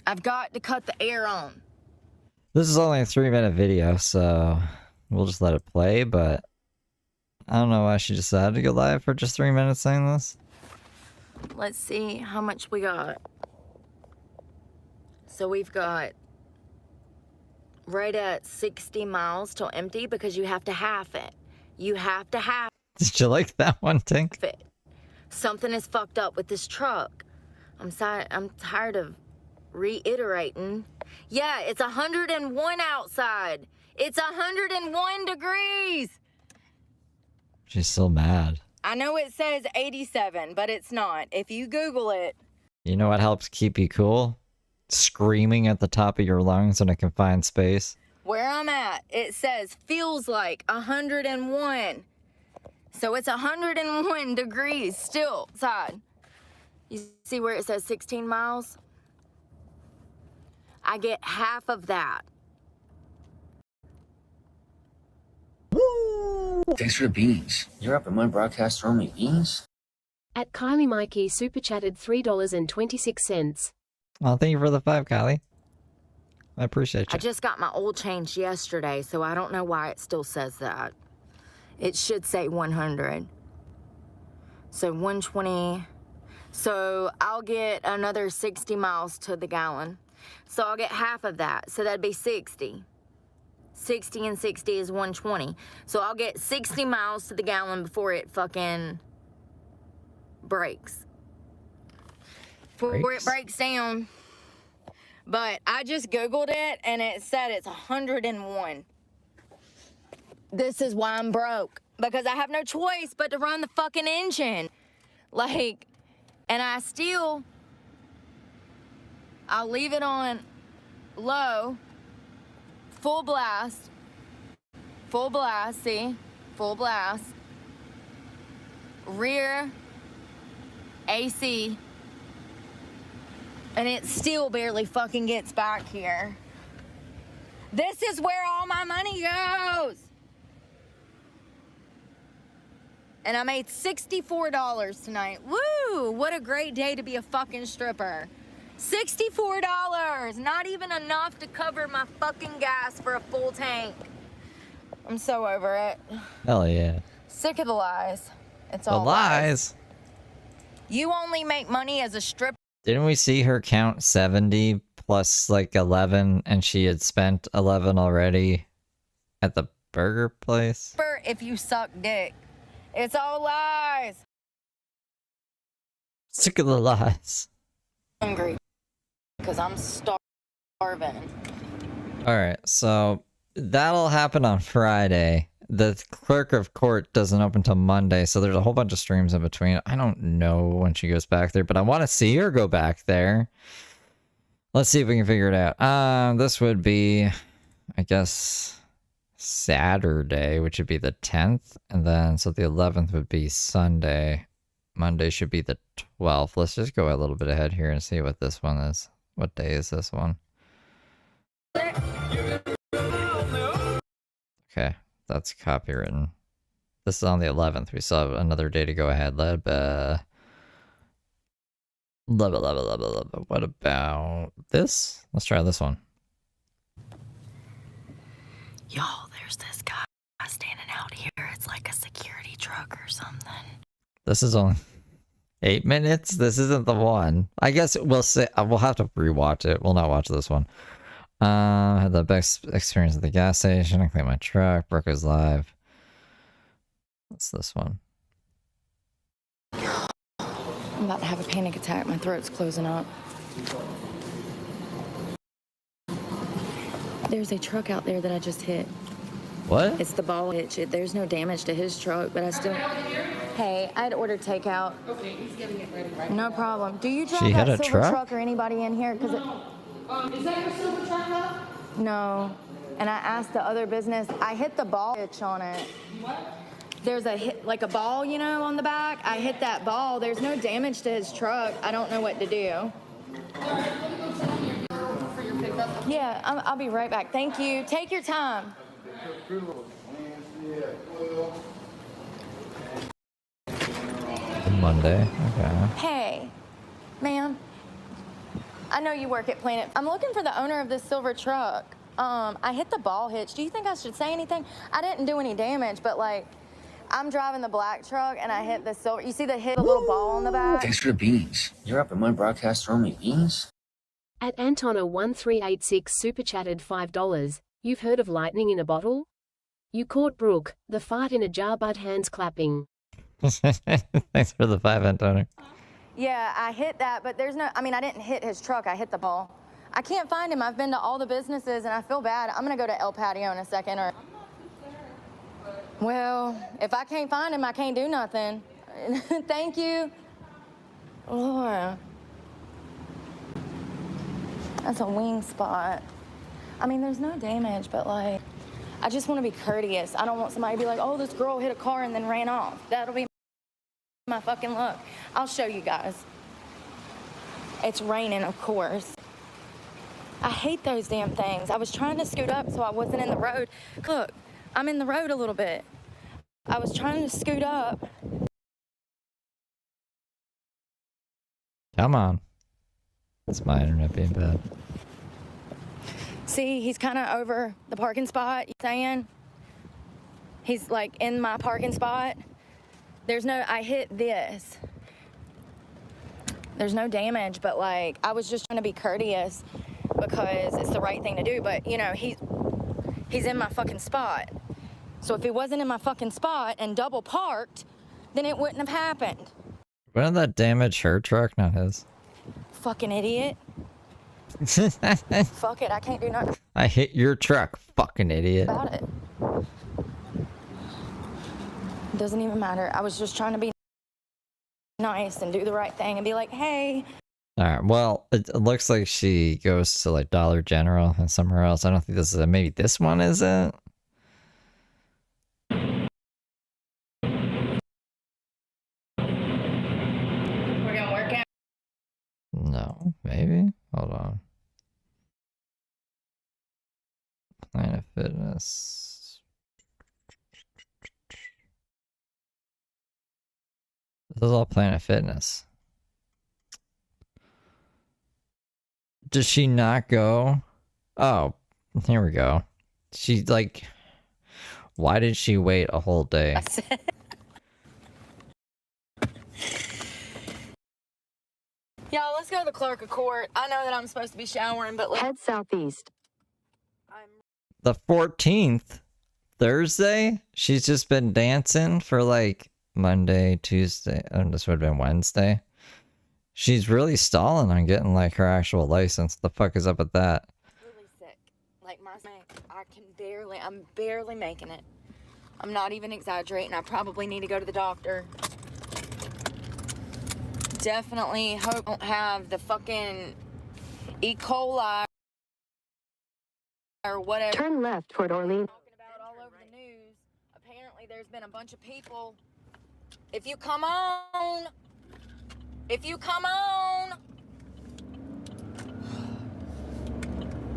I've got to cut the air on. This is only a 3-minute video, so we'll just let it play, but I don't know why she decided to go live for just 3 minutes saying this. Let's see how much we got. So we've got right at 60 miles till empty, because you have to half it. You have to half Did you like that one, Tink? it. Something is fucked up with this truck. I'm tired of reiterating. Yeah, it's 101 outside. It's 101 degrees. She's still mad. I know it says 87, but it's not. If you Google it. You know what helps keep you cool? Screaming at the top of your lungs in a confined space. Where I'm at, it says feels like 101. So it's 101 degrees still outside. You see where it says 16 miles? I get half of that. Thanks for the beans. You're up at my broadcast throwing me beans? At Kylie Mikey super chatted $3.26. Well, thank you for the 5, Kylie. I appreciate you. I just got my oil changed yesterday, so I don't know why it still says that. It should say 100. So 120. So I'll get another 60 miles to the gallon. So I'll get half of that. So that'd be 60. 60 and 60 is 120. So I'll get 60 miles to the gallon before it fucking breaks. Before it breaks down. But I just Googled it and it said it's 101. This is why I'm broke. Because I have no choice but to run the fucking engine. Like, and I'll leave it on low, full blast, see, full blast, rear, AC, and it still barely fucking gets back here. This is where all my money goes. And I made $64 tonight. Woo! What a great day to be a fucking stripper. $64! Not even enough to cover my fucking gas for a full tank. I'm so over it. Hell yeah. Sick of the lies. It's The all lies. You only make money as a stripper Didn't we see her count 70 plus like 11 and she had spent 11 already at the burger place? if you suck dick. It's all lies. Sick of the lies. Hungry. Because I'm starving. Alright, so that'll happen on Friday. The clerk of court doesn't open till Monday, so there's a whole bunch of streams in between. I don't know when she goes back there, but I want to see her go back there. Let's see if we can figure it out. This would be, I guess, Saturday, which would be the 10th, and then so the 11th would be Sunday. Monday should be the 12th. Let's just go a little bit ahead here and see what this one is. What day is this one? Okay, that's copywritten. This is on the 11th. We still have another day to go ahead. What about this? Let's try this one. Y'all, there's this guy standing out here. It's like a security truck or something. This is only 8 minutes? This isn't the one. I guess we'll say we'll have to rewatch it. We'll not watch this one. Had the best experience at the gas station. I cleaned my truck. Brooke is live. What's this one? I'm about to have a panic attack. My throat's closing up. There's a truck out there that I just hit. What? It's the ball hitch. There's no damage to his truck, but I still... Hey, I had ordered takeout. Okay, he's getting it ready right No problem. Do you drive She had that a silver truck? truck or anybody in here? Because Is that your silver truck, love? no. And I asked the other business. I hit the ball hitch on it. What? There's a hit, like a ball, you know, on the back. I hit that ball. There's no damage to his truck. I don't know what to do. All right, let me go sit on your car for your pickup. Yeah, I'll be right back. Thank you. Take your time. Monday. Okay. Hey, ma'am. I know you work at Planet. I'm looking for the owner of this silver truck. I hit the ball hitch. Do you think I should say anything? I didn't do any damage, but like, I'm driving the black truck and I hit the silver. You see the little ball on the back? Thanks for the beans. You're up at my broadcast throwing me beans? At Antona1386 super chatted $5. You've heard of lightning in a bottle? You caught Brooke, the fart in a jar but hands clapping. Thanks for the 5 Antonio. Yeah, I hit that, but there's no, I mean, I didn't hit his truck. I hit the ball. I can't find him. I've been to all the businesses and I feel bad. I'm going to go to El Patio in a second. Or, well, if I can't find him, I can't do nothing. Thank you. Laura. That's a wing spot. I mean, there's no damage, but like, I just want to be courteous. I don't want somebody to be like, oh, this girl hit a car and then ran off. That'll be my fucking luck. I'll show you guys. It's raining, of course. I hate those damn things. I was trying to scoot up so I wasn't in the road. Look, I'm in the road a little bit. I was trying to scoot up. Come on. It's my internet being bad. See, he's kind of over the parking spot, you saying? He's like in my parking spot. There's no, I hit this. There's no damage, but like, I was just trying to be courteous because it's the right thing to do. But you know, he's in my fucking spot. So if he wasn't in my fucking spot and double parked, then it wouldn't have happened. Wouldn't that damage her truck, not his? Fucking idiot. Fuck it, I can't do nothing I hit your truck, fucking idiot. about it. Doesn't even matter. I was just trying to be nice and do the right thing and be like, hey. Alright, well, it looks like she goes to like Dollar General and somewhere else. I don't think this is maybe this one isn't? We're gonna work out. No, maybe? Hold on. Planet Fitness. This is all Planet Fitness. Does she not go? Oh, here we go. She like, why did she wait a whole day? Y'all, let's go to the clerk of court. I know that I'm supposed to be showering, but Head southeast. The 14th, Thursday? She's just been dancing for like Monday, Tuesday. This would have been Wednesday. She's really stalling on getting like her actual license. The fuck is up with that? really sick. Like I'm barely making it. I'm not even exaggerating. I probably need to go to the doctor. Definitely hope I don't have the fucking E. coli or whatever. Turn left toward Orleans. Talking about all over the news. Apparently there's been a bunch of people. If you come on,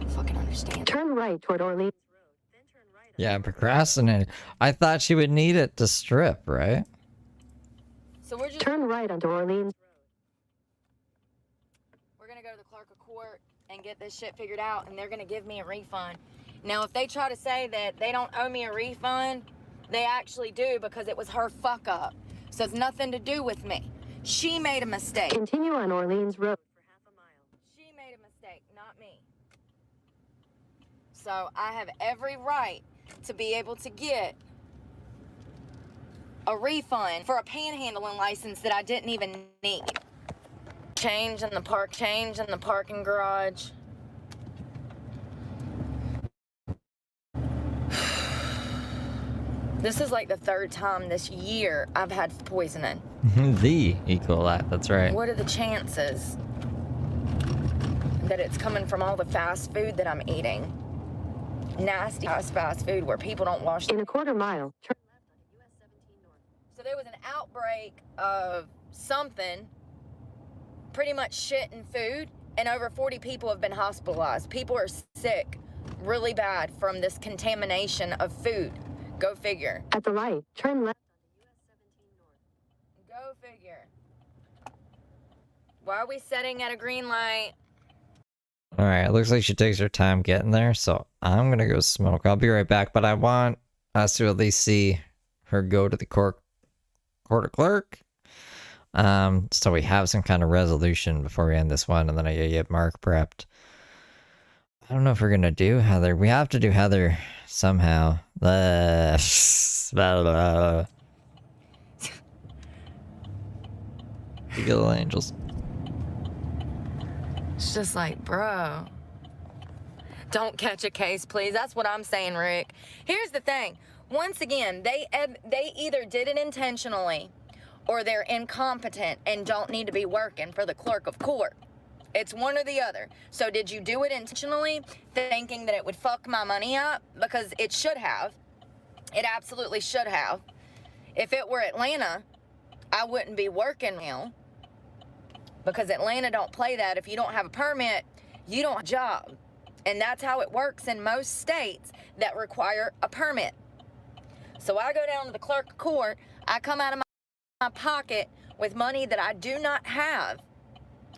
fucking understand. Turn right toward Orleans. Yeah, procrastinating. I thought she would need it to strip, right? So we're just Turn right onto Orleans. we're gonna go to the clerk of court and get this shit figured out, and they're gonna give me a refund. Now, if they try to say that they don't owe me a refund, they actually do because it was her fuck up. So it's nothing to do with me. She made a mistake. Continue on Orleans Road. She made a mistake, not me. So I have every right to be able to get a refund for a panhandling license that I didn't even need. Change in the parking garage. This is like the third time this year I've had poisoning. The E. coli, that's right. What are the chances that it's coming from all the fast food that I'm eating? Nasty ass fast food where people don't wash. In a quarter mile, turn left on US 17 North. So there was an outbreak of something, pretty much shit and food, and over 40 people have been hospitalized. People are sick really bad from this contamination of food. Go figure. At the light, turn left on US 17 North. Go figure. Why are we setting at a green light? Alright, it looks like she takes her time getting there, so I'm gonna go smoke. I'll be right back, but I want us to at least see her go to the court clerk. So we have some kind of resolution before we end this one, and then I get Mark prepped. I don't know if we're gonna do Heather. We have to do Heather somehow. Blah, blah, blah. You little angels. It's just like, bro, don't catch a case, please. That's what I'm saying, Rick. Here's the thing. Once again, they either did it intentionally or they're incompetent and don't need to be working for the clerk of court. It's one or the other. So did you do it intentionally, thinking that it would fuck my money up? Because it should have. It absolutely should have. If it were Atlanta, I wouldn't be working now. Because Atlanta don't play that. If you don't have a permit, you don't have a job. And that's how it works in most states that require a permit. So I go down to the clerk of court. I come out of my pocket with money that I do not have.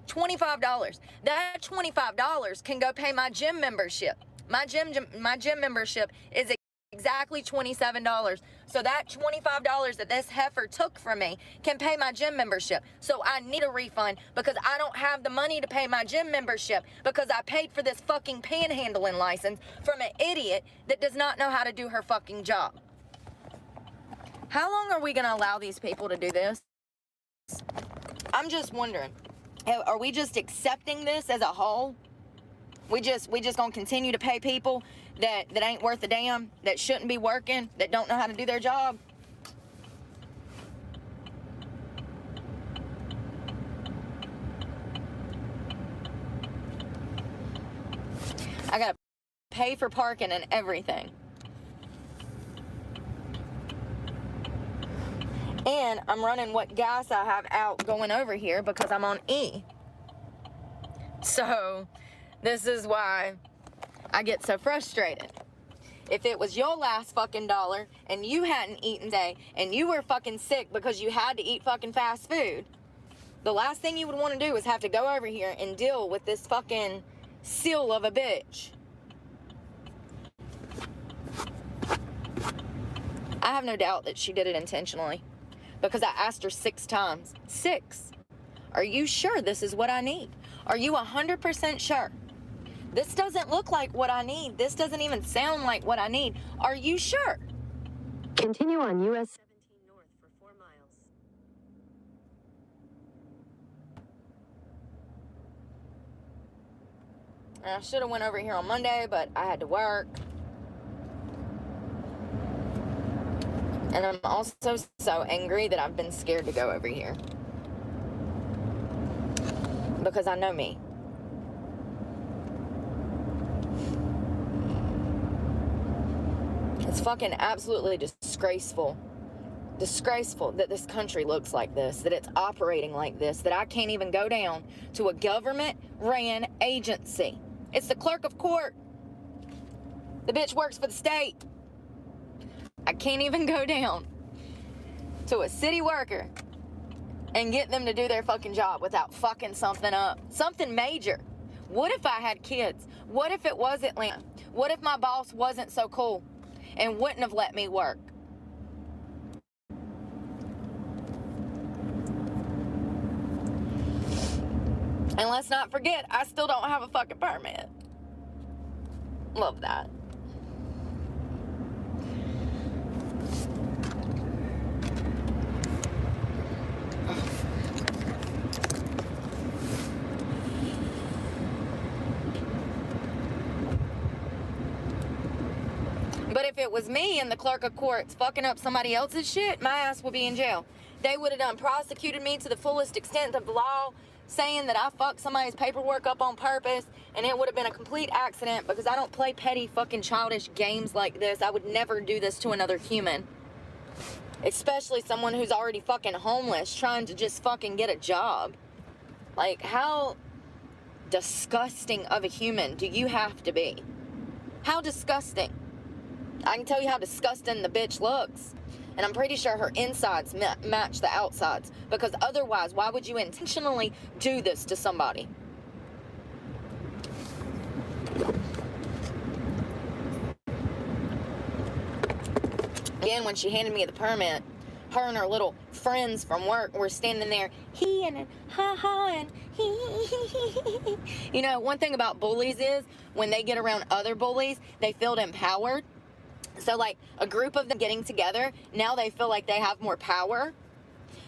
$25. That $25 can go pay my gym membership. My gym membership is exactly $27. So that $25 that this heifer took from me can pay my gym membership. So I need a refund because I don't have the money to pay my gym membership because I paid for this fucking panhandling license from an idiot that does not know how to do her fucking job. How long are we gonna allow these people to do this? I'm just wondering. Are we just accepting this as a whole? We just gonna continue to pay people that ain't worth a damn, that shouldn't be working, that don't know how to do their job? I gotta pay for parking and everything. And I'm running what gas I have out going over here because I'm on E. So this is why I get so frustrated. If it was your last fucking dollar and you hadn't eaten today and you were fucking sick because you had to eat fucking fast food, the last thing you would want to do is have to go over here and deal with this fucking seal of a bitch. I have no doubt that she did it intentionally. Because I asked her 6 times. 6. Are you sure this is what I need? Are you 100% sure? This doesn't look like what I need. This doesn't even sound like what I need. Are you sure? Continue on US 17 North for 4 miles. I should have went over here on Monday, but I had to work. And I'm also so angry that I've been scared to go over here. Because I know me. It's fucking absolutely disgraceful. Disgraceful that this country looks like this, that it's operating like this, that I can't even go down to a government-ran agency. It's the clerk of court. The bitch works for the state. I can't even go down to a city worker and get them to do their fucking job without fucking something up. Something major. What if I had kids? What if it was Atlanta? What if my boss wasn't so cool and wouldn't have let me work? And let's not forget, I still don't have a fucking permit. Love that. But if it was me and the clerk of courts fucking up somebody else's shit, my ass would be in jail. They would have done prosecuted me to the fullest extent of the law, saying that I fucked somebody's paperwork up on purpose, and it would have been a complete accident because I don't play petty fucking childish games like this. I would never do this to another human. Especially someone who's already fucking homeless trying to just fucking get a job. Like, how disgusting of a human do you have to be? How disgusting? I can tell you how disgusting the bitch looks. And I'm pretty sure her insides match the outsides. Because otherwise, why would you intentionally do this to somebody? Again, when she handed me the permit, her and her little friends from work were standing there, he and ha and he. You know, one thing about bullies is when they get around other bullies, they feel empowered. So like a group of them getting together, now they feel like they have more power.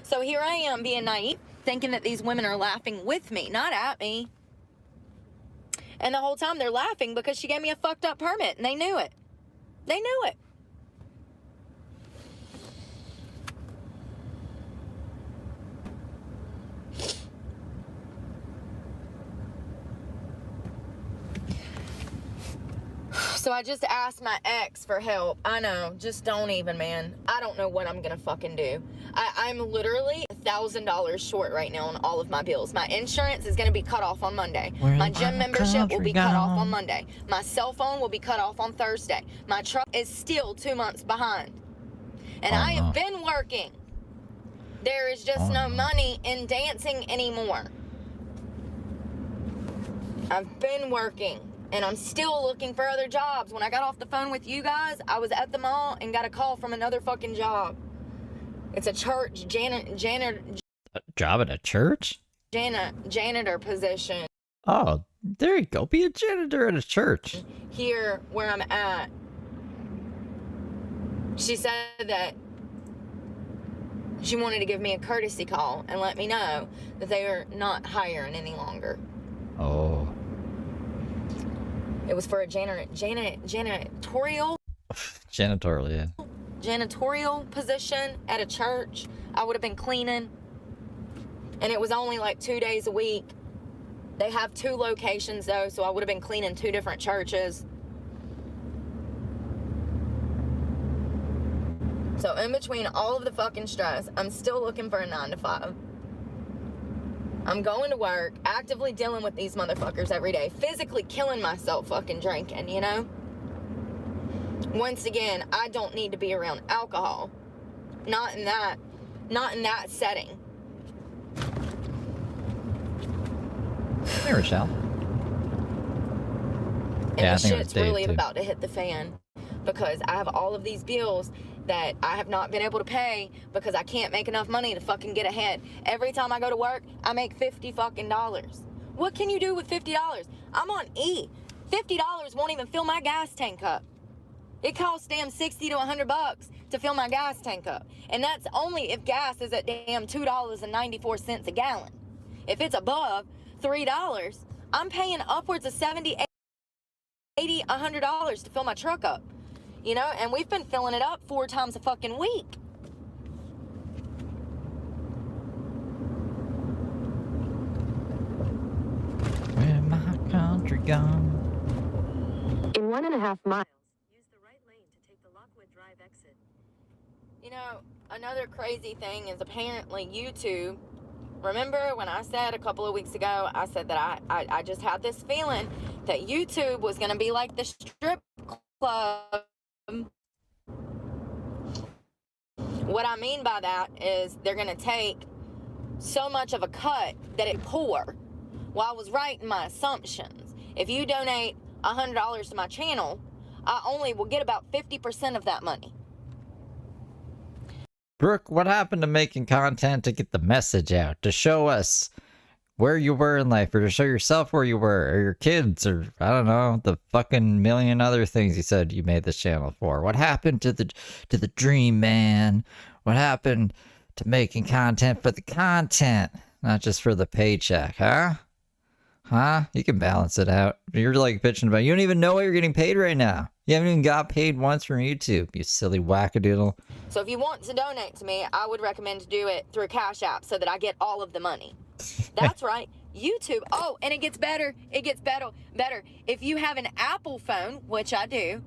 So here I am being naive, thinking that these women are laughing with me, not at me. And the whole time they're laughing because she gave me a fucked up permit, and they knew it. They knew it. So I just asked my ex for help. I know, just don't even, man. I don't know what I'm gonna fucking do. I'm literally $1,000 short right now on all of my bills. My insurance is gonna be cut off on Monday. My gym membership will be cut off on Monday. My cell phone will be cut off on Thursday. My truck is still 2 months behind. And I have been working. There is just no money in dancing anymore. I've been working. And I'm still looking for other jobs. When I got off the phone with you guys, I was at the mall and got a call from another fucking job. It's a church janitor. A job at a church? Janitor position. Oh, there you go. Be a janitor at a church. Here where I'm at. She said that she wanted to give me a courtesy call and let me know that they are not hiring any longer. Oh. It was for a janitorial janitorial position at a church. I would have been cleaning, and it was only like 2 days a week. They have 2 locations though, so I would have been cleaning 2 different churches. So in between all of the fucking stress, I'm still looking for a 9 to 5. I'm going to work, actively dealing with these motherfuckers every day, physically killing myself fucking drinking, you know? Once again, I don't need to be around alcohol. Not in that setting. Hey, Rochelle. And Yeah, I the think it was shit's Dave, really too. about to hit the fan because I have all of these bills that I have not been able to pay because I can't make enough money to fucking get ahead. Every time I go to work, I make $50 fucking dollars. What can you do with $50? I'm on E. $50 won't even fill my gas tank up. It costs damn 60 to 100 bucks to fill my gas tank up. And that's only if gas is at damn $2.94 a gallon. If it's above $3, I'm paying upwards of $70, $80, $100 to fill my truck up. You know, and we've been filling it up 4 times a fucking week. Where my country gone? In 1.5 miles. Use the right lane to take the Lockwood Drive exit. You know, another crazy thing is apparently YouTube. Remember when I said a couple of weeks ago, I said that I just had this feeling that YouTube was going to be like the strip club. What I mean by that is they're going to take so much of a cut that it poor. Well, I was right in my assumptions. If you donate $100 to my channel, I only will get about 50% of that money. Brooke, what happened to making content to get the message out? To show us where you were in life, or to show yourself where you were, or your kids, or I don't know, the fucking million other things you said you made this channel for. What happened to the dream, man? What happened to making content for the content, not just for the paycheck, huh? Huh? You can balance it out. You're like bitching about, you don't even know what you're getting paid right now. You haven't even got paid once from YouTube, you silly wackadoodle. So if you want to donate to me, I would recommend to do it through Cash App so that I get all of the money. That's right. YouTube. Oh, and it gets better. It gets better. If you have an Apple phone, which I do,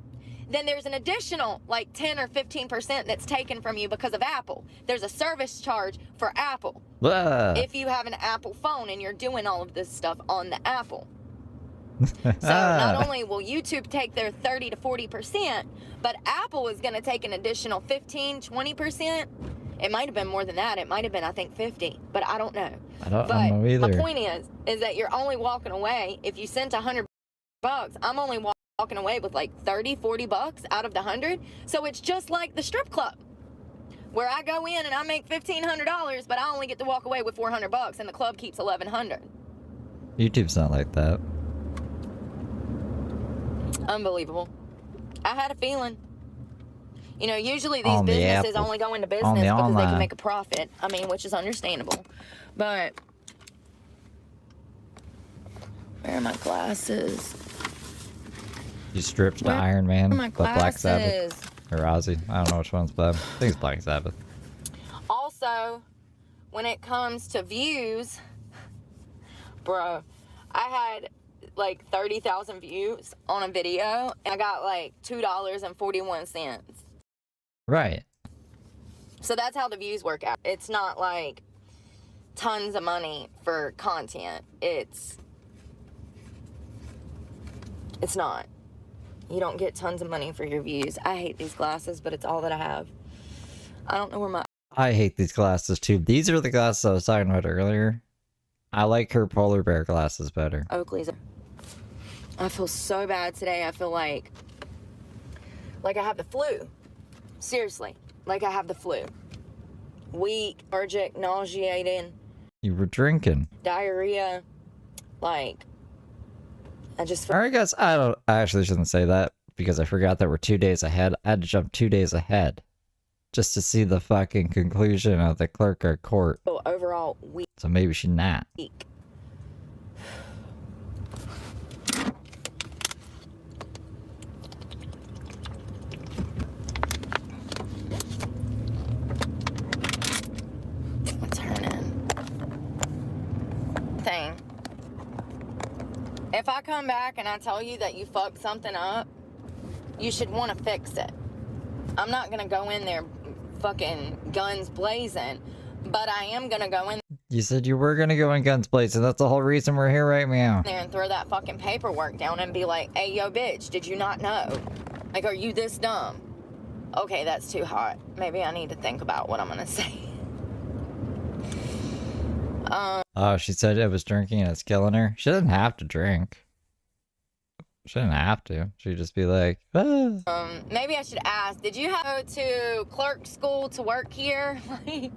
then there's an additional like 10 or 15% that's taken from you because of Apple. There's a service charge for Apple. If you have an Apple phone and you're doing all of this stuff on the Apple. So not only will YouTube take their 30 to 40%, but Apple is going to take an additional 15, 20%. It might have been more than that. It might have been, I think, 50, but I don't know. I don't know either. My point is that you're only walking away. If you sent $100, I'm only walking away with like 30, 40 bucks out of the 100. So it's just like the strip club, where I go in and I make $1,500, but I only get to walk away with 400 bucks, and the club keeps 1,100. YouTube's not like that. Unbelievable. I had a feeling. You know, usually these On the businesses Apple. only go into On business the because they online. can make a profit. I mean, which is understandable. But where are my glasses? You stripped to Where Iron Man, are my but Black Sabbath, glasses? or Ozzy. I don't know which one's bad. I think it's Black Sabbath. Also, when it comes to views, bro, I had like 30,000 views on a video, and I got like $2.41. Right. So that's how the views work out. It's not like tons of money for content. It's not. You don't get tons of money for your views. I hate these glasses, but it's all that I have. I don't know where my... I hate these glasses too. These are the glasses I was talking about earlier. I like her polar bear glasses better. Oakley's. I feel so bad today. I feel like I have the flu. Seriously, like I have the flu. Weak, allergic, nauseating, You were drinking. diarrhea. Like, I just feel... Alright guys, I actually shouldn't say that because I forgot that we're 2 days ahead. I had to jump 2 days ahead just to see the fucking conclusion of the clerk of court. overall weak. So maybe she not. Thing. If I come back and I tell you that you fucked something up, you should want to fix it. I'm not gonna go in there fucking guns blazing, but I am gonna go in You said you were gonna go in guns blazing. That's the whole reason we're here right now. there and throw that fucking paperwork down and be like, hey, yo, bitch, did you not know? Like, are you this dumb? Okay, that's too hot. Maybe I need to think about what I'm gonna say. Oh, she said it was drinking and it's killing her. She doesn't have to drink. She didn't have to. She'd just be like, ah. Maybe I should ask, did you go to clerk school to work here? Like,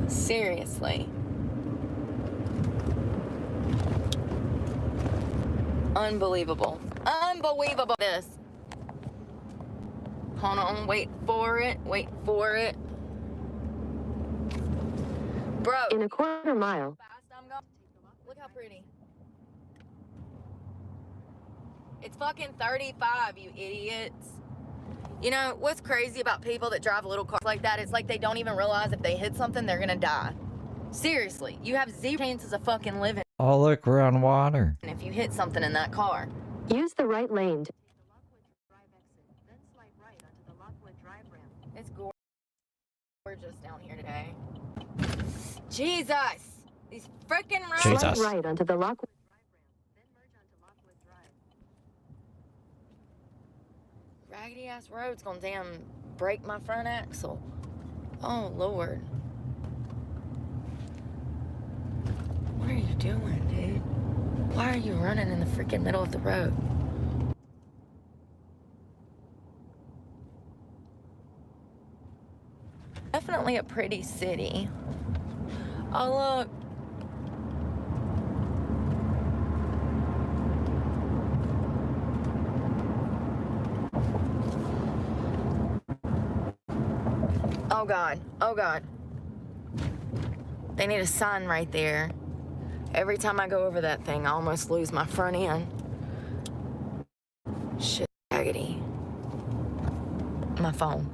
seriously. Unbelievable. Unbelievable. This. Hold on, wait for it. Wait for it. Bro. In a quarter mile. Fast I'm going. Look how pretty. It's fucking 35, you idiots. You know, what's crazy about people that drive little cars like that? It's like they don't even realize if they hit something, they're gonna die. Seriously, you have zero chances of fucking living Oh, look, we're on water. if you hit something in that car. Use the right lane. It's gorgeous down here today. Jesus! These freaking roads. Jesus. Swipe right onto the Lockwood. Raggedy ass road's gonna damn break my front axle. Oh, Lord. What are you doing, dude? Why are you running in the freaking middle of the road? Definitely a pretty city. Oh, look. Oh, God. Oh, God. They need a sign right there. Every time I go over that thing, I almost lose my front end. Shit, raggedy. My phone.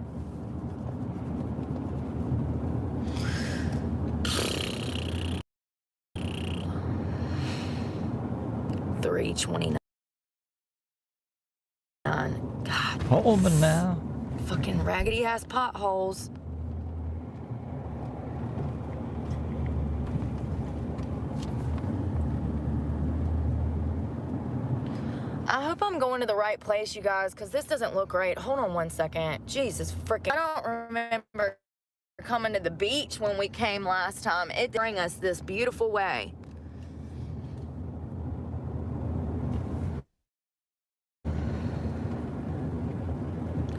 $3.29. God. Holman now. Fucking raggedy ass potholes. I hope I'm going to the right place, you guys, because this doesn't look right. Hold on one second. Jesus freaking. I don't remember coming to the beach when we came last time. It bring us this beautiful way.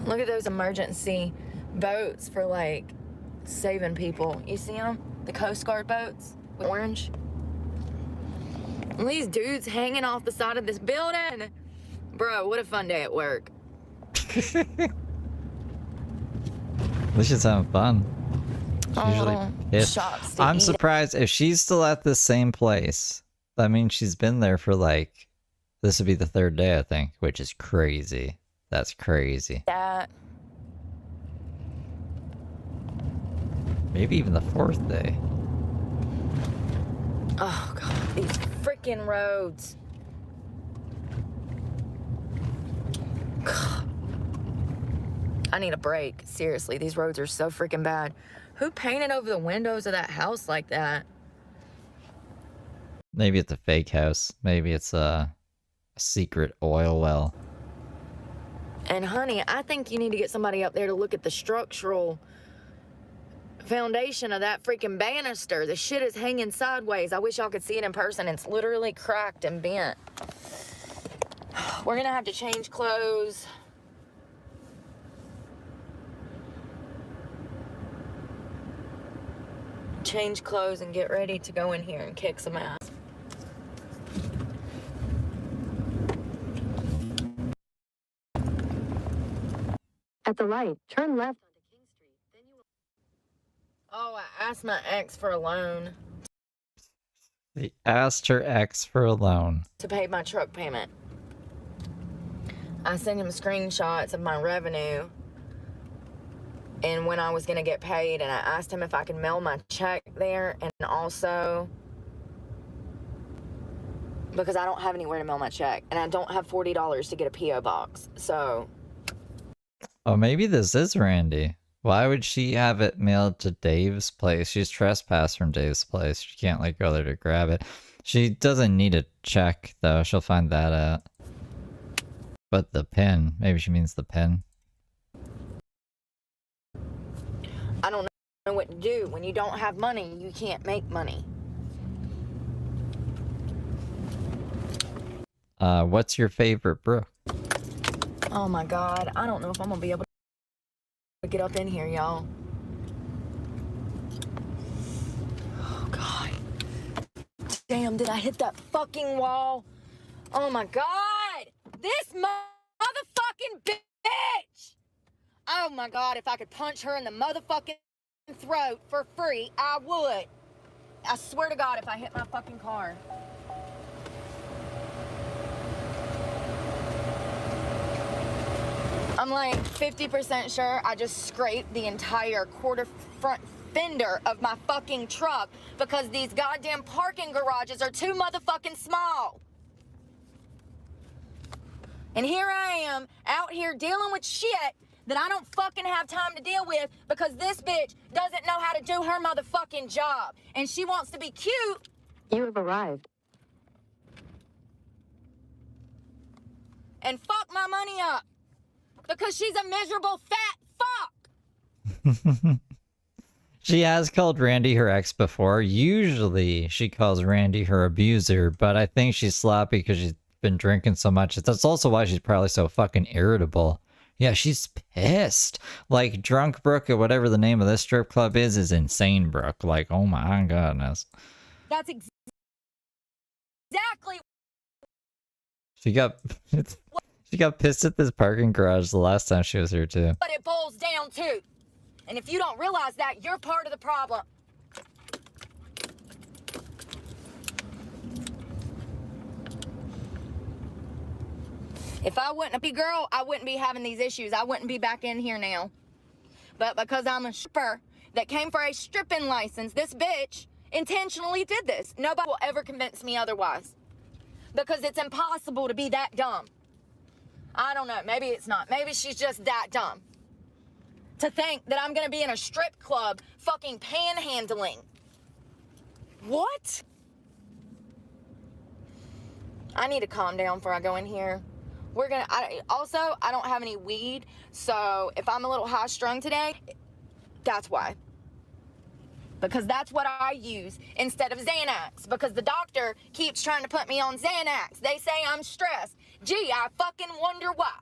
Look at those emergency boats for, like, saving people. You see them? The Coast Guard boats with orange. And these dudes hanging off the side of this building. Bro, what a fun day at work. At least she's having fun. She's usually pissed. Shops to I'm eat. surprised if she's still at the same place. That means she's been there for like, this would be the third day, I think, which is crazy. That's crazy. That. Maybe even the fourth day. Oh, God, these freaking roads. God. I need a break. Seriously, these roads are so freaking bad. Who painted over the windows of that house like that? Maybe it's a fake house. Maybe it's a secret oil well. And honey, I think you need to get somebody up there to look at the structural foundation of that freaking banister. The shit is hanging sideways. I wish y'all could see it in person. It's literally cracked and bent. We're gonna have to change clothes. Change clothes and get ready to go in here and kick some ass. At the light, turn left onto King Street. Then you will. Oh, I asked my ex for a loan She asked her ex for a loan. to pay my truck payment. I sent him screenshots of my revenue and when I was gonna get paid, and I asked him if I could mail my check there, and also because I don't have anywhere to mail my check, and I don't have $40 to get a P.O. box, so. Oh, maybe this is Randy. Why would she have it mailed to Dave's place? She's trespassed from Dave's place. She can't, like, go there to grab it. She doesn't need a check, though. She'll find that out. But the pin. Maybe she means the pin. I don't know what to do. When you don't have money, you can't make money. What's your favorite Brooke? Oh my God, I don't know if I'm gonna be able to get up in here, y'all. Oh God. Damn, did I hit that fucking wall? Oh my God! This motherfucking bitch! Oh my God, if I could punch her in the motherfucking throat for free, I would. I swear to God, if I hit my fucking car. I'm like 50% sure I just scraped the entire quarter front fender of my fucking truck because these goddamn parking garages are too motherfucking small. And here I am out here dealing with shit that I don't fucking have time to deal with because this bitch doesn't know how to do her motherfucking job. And she wants to be cute. You have arrived. And fuck my money up. Because she's a miserable fat fuck. She has called Randy her ex before. Usually she calls Randy her abuser, but I think she's sloppy because she's been drinking so much. That's also why she's probably so fucking irritable. Yeah, she's pissed. Like, drunk Brooke, or whatever the name of this strip club is insane Brooke. Like, oh my goodness. That's exactly. She got she got pissed at this parking garage the last time she was here too. What it boils down to. And if you don't realize that, you're part of the problem. If I wouldn't be girl, I wouldn't be having these issues. I wouldn't be back in here now. But because I'm a stripper that came for a stripping license, this bitch intentionally did this. Nobody will ever convince me otherwise. Because it's impossible to be that dumb. I don't know. Maybe it's not. Maybe she's just that dumb. To think that I'm gonna be in a strip club fucking panhandling. What? I need to calm down before I go in here. I don't have any weed, so if I'm a little high strung today, that's why. Because that's what I use instead of Xanax. Because the doctor keeps trying to put me on Xanax. They say I'm stressed. Gee, I fucking wonder why.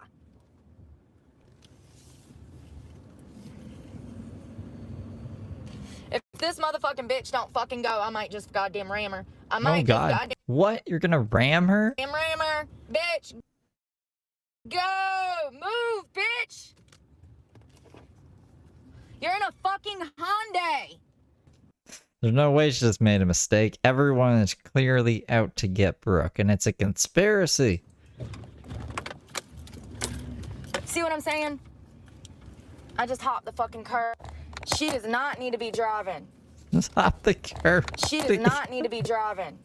If this motherfucking bitch don't fucking go, I might just goddamn ram her. I might Oh god. What? You're gonna ram her? Goddamn ram her. Bitch. Go! Move, bitch! You're in a fucking Hyundai! There's no way she just made a mistake. Everyone is clearly out to get Brooke, and it's a conspiracy. See what I'm saying? I just hopped the fucking curb. She does not need to be driving. Just hop the curb. She does not need to be driving.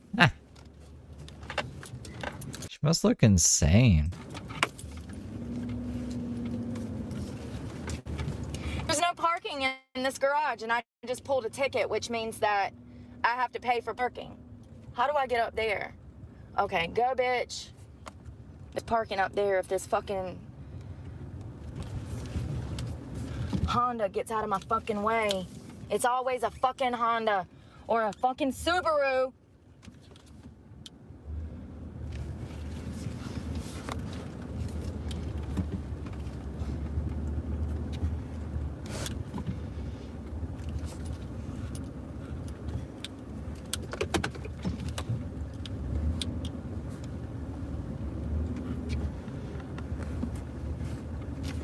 She must look insane. There's no parking in this garage, and I just pulled a ticket, which means that I have to pay for parking. How do I get up there? Okay, go, bitch. There's parking up there if this fucking Honda gets out of my fucking way. It's always a fucking Honda or a fucking Subaru.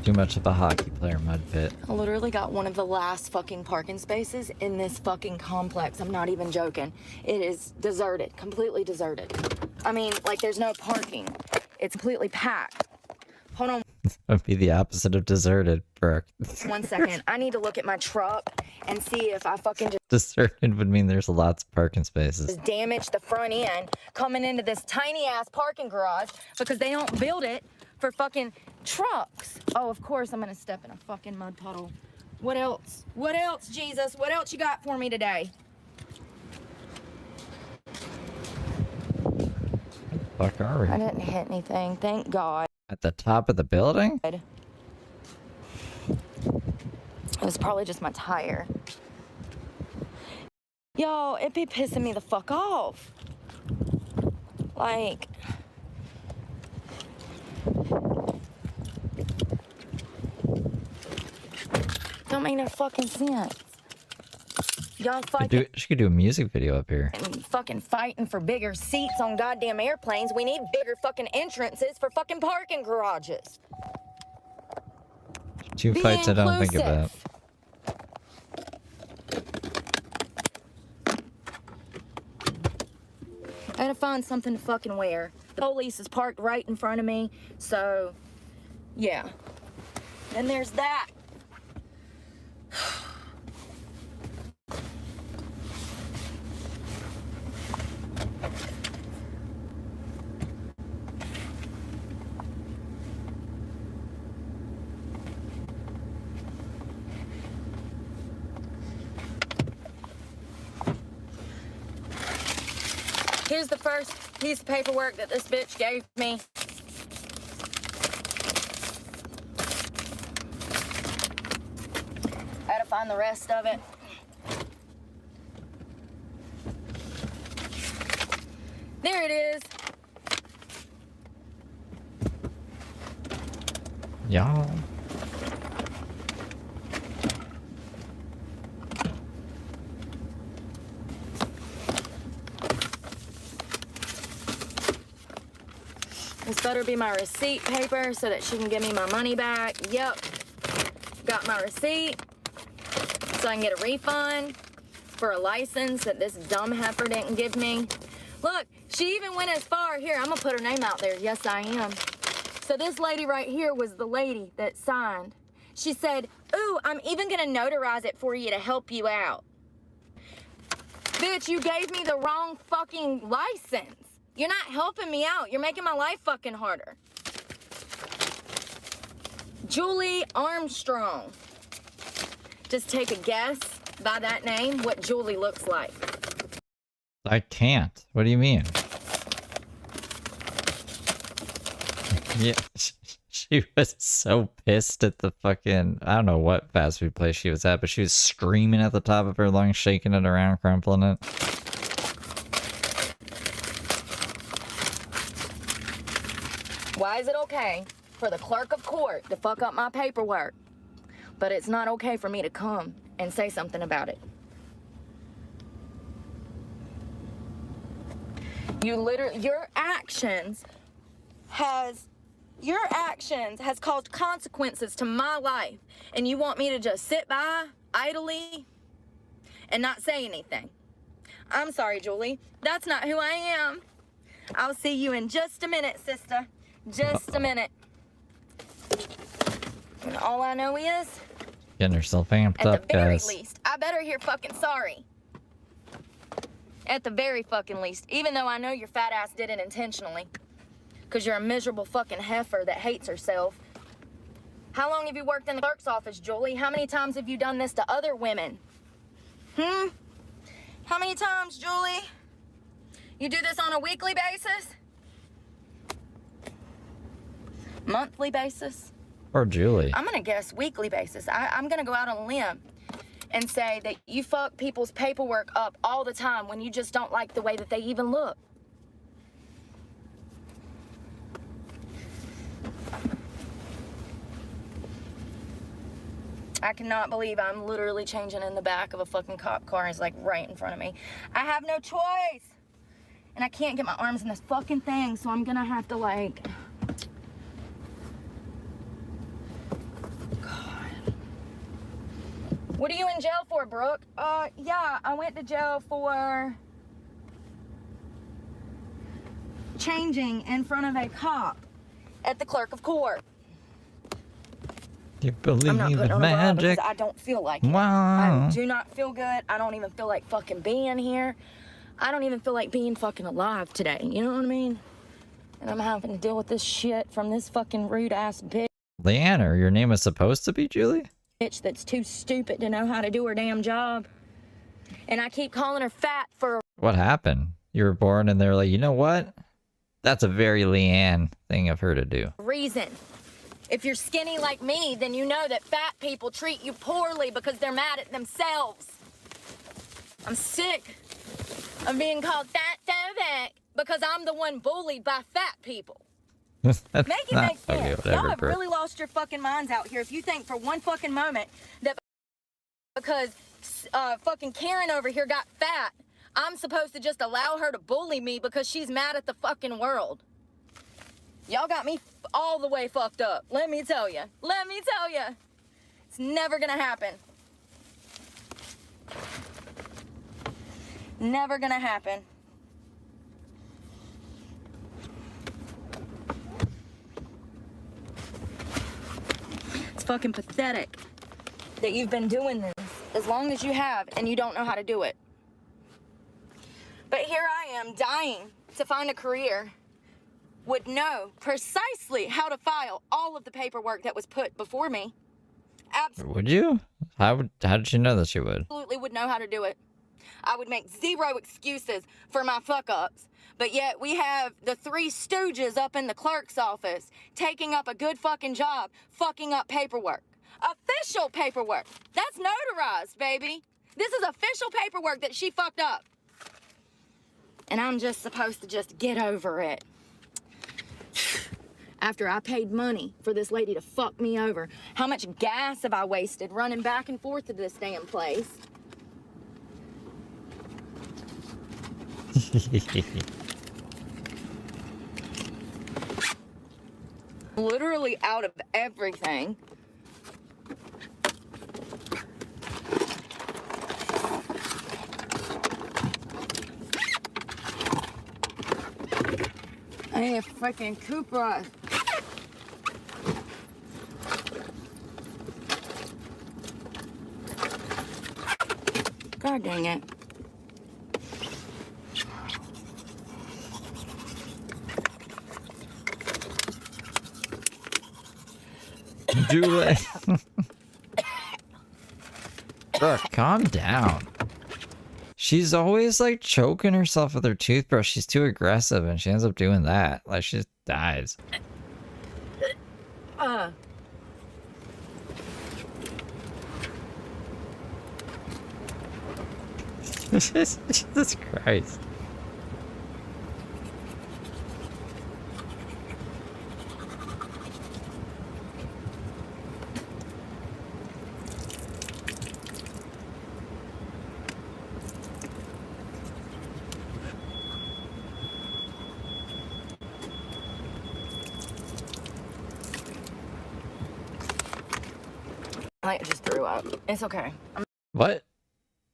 Too much of a hockey player mud pit. I literally got one of the last fucking parking spaces in this fucking complex. I'm not even joking. It is deserted, completely deserted. I mean, like, there's no parking. It's completely packed. Hold on That would be the opposite of deserted, Brooke. 1 second. I need to look at my truck and see if I fucking Deserted would mean there's lots of parking spaces. just damaged the front end coming into this tiny ass parking garage because they don't build it for fucking trucks. Oh, of course I'm gonna step in a fucking mud puddle. What else? What else, Jesus? What else you got for me today? Fuck are we? I didn't hit anything, thank God. At the top of the building? It was probably just my tire. Yo, it be pissing me the fuck off. Like, don't make no fucking sense. Y'all fucking She could do a music video up here. fucking fighting for bigger seats on goddamn airplanes. We need bigger fucking entrances for fucking parking garages. Two Be fights I don't think about. inclusive. I gotta find something to fucking wear. The police is parked right in front of me, so yeah. And there's that. Here's the first piece of paperwork that this bitch gave me. I gotta find the rest of it. There it is. Y'all. This better be my receipt paper so that she can give me my money back. Yep. Got my receipt so I can get a refund for a license that this dumb heifer didn't give me. Look, she even went as far. Here, I'm gonna put her name out there. Yes, I am. So this lady right here was the lady that signed. She said, ooh, I'm even gonna notarize it for you to help you out. Bitch, you gave me the wrong fucking license. You're not helping me out. You're making my life fucking harder. Julie Armstrong. Just take a guess by that name what Julie looks like. I can't. What do you mean? Yeah, she was so pissed at the fucking... I don't know what fast food place she was at, but she was screaming at the top of her lungs, shaking it around, crumpling it. Why is it okay for the clerk of court to fuck up my paperwork, but it's not okay for me to come and say something about it? Your actions has caused consequences to my life, and you want me to just sit by idly and not say anything? I'm sorry, Julie. That's not who I am. I'll see you in just a minute, sister. Just a minute. And all I know is, Getting herself amped at up, the very guys. least, I better hear fucking sorry. At the very fucking least, even though I know your fat ass did it intentionally. Because you're a miserable fucking heifer that hates herself. How long have you worked in the clerk's office, Julie? How many times have you done this to other women? How many times, Julie? You do this on a weekly basis? Monthly basis? Poor Julie. I'm gonna guess weekly basis. I'm gonna go out on a limb and say that you fuck people's paperwork up all the time when you just don't like the way that they even look. I cannot believe I'm literally changing in the back of a fucking cop car and it's like right in front of me. I have no choice. And I can't get my arms in this fucking thing, so I'm gonna have to like... God. What are you in jail for, Brooke? Yeah, I went to jail for changing in front of a cop at the clerk of court. You believe I'm not in putting on a bra magic? because I don't feel like it. Wow. I do not feel good. I don't even feel like fucking being here. I don't even feel like being fucking alive today. You know what I mean? And I'm having to deal with this shit from this fucking rude ass Leanna, your name is supposed to be Julie? bitch that's too stupid to know how to do her damn job. And I keep calling her fat for a What happened? You were born and they're like, you know what? That's a very Leanne thing of her to do. reason. If you're skinny like me, then you know that fat people treat you poorly because they're mad at themselves. I'm sick of being called fat phobic because I'm the one bullied by fat people. Make it make sense. Okay, whatever, Y'all have Brooke. really lost your fucking minds out here if you think for one fucking moment that because fucking Karen over here got fat, I'm supposed to just allow her to bully me because she's mad at the fucking world. Y'all got me all the way fucked up. Let me tell you. Let me tell you. It's never gonna happen. Never gonna happen. It's fucking pathetic that you've been doing this as long as you have and you don't know how to do it. But here I am dying to find a career, would know precisely how to file all of the paperwork that was put before me. Would you? How did you know that you would? Absolutely would know how to do it. I would make zero excuses for my fuck-ups. But yet we have the three stooges up in the clerk's office taking up a good fucking job, fucking up paperwork. Official paperwork. That's notarized, baby. This is official paperwork that she fucked up. And I'm just supposed to just get over it. After I paid money for this lady to fuck me over, how much gas have I wasted running back and forth to this damn place? literally out of everything. I need a freaking toothbrush. God dang it. Julie. Brooke, calm down. She's always like choking herself with her toothbrush. She's too aggressive and she ends up doing that. Like she just dies. Jesus Christ. I just threw up. It's okay. What?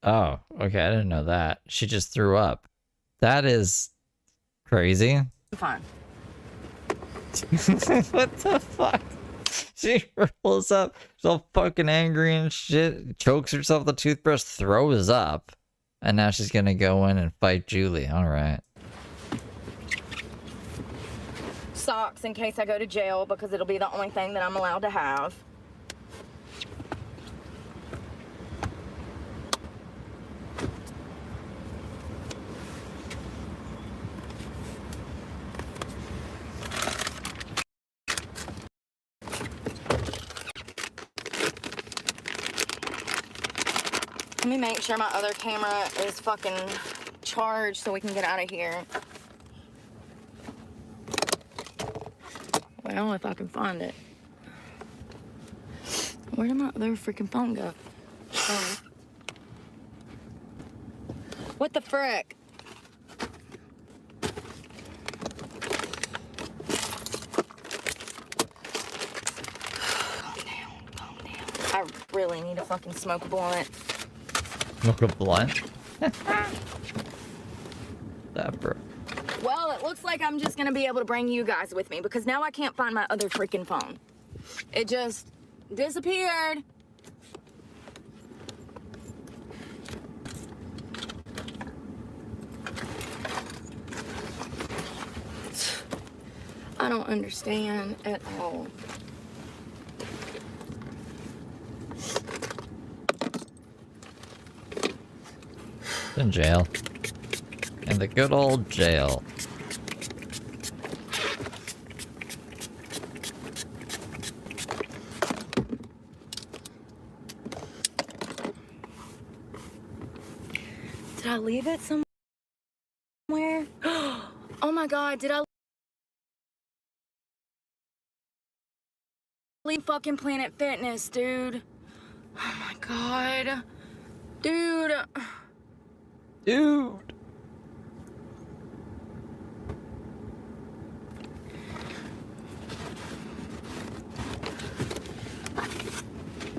Oh, okay. I didn't know that. She just threw up. That is crazy. I'm fine. What the fuck? She rolls up. She's all fucking angry and shit. Chokes herself with the toothbrush, throws up. And now she's gonna go in and fight Julie. Alright. Socks in case I go to jail because it'll be the only thing that I'm allowed to have. Let me make sure my other camera is fucking charged so we can get out of here. Well, if I can find it. Where did my other freaking phone go? Oh. What the frick? Calm down, calm down. I really need to fucking smoke a blunt. Smoke a blunt? That bro. Well, it looks like I'm just gonna be able to bring you guys with me because now I can't find my other freaking phone. It just disappeared. I don't understand at all. In jail. In the good old jail. Did I leave it somewhere? Oh my God, did I leave fucking Planet Fitness, dude? Oh my God. Dude. Dude.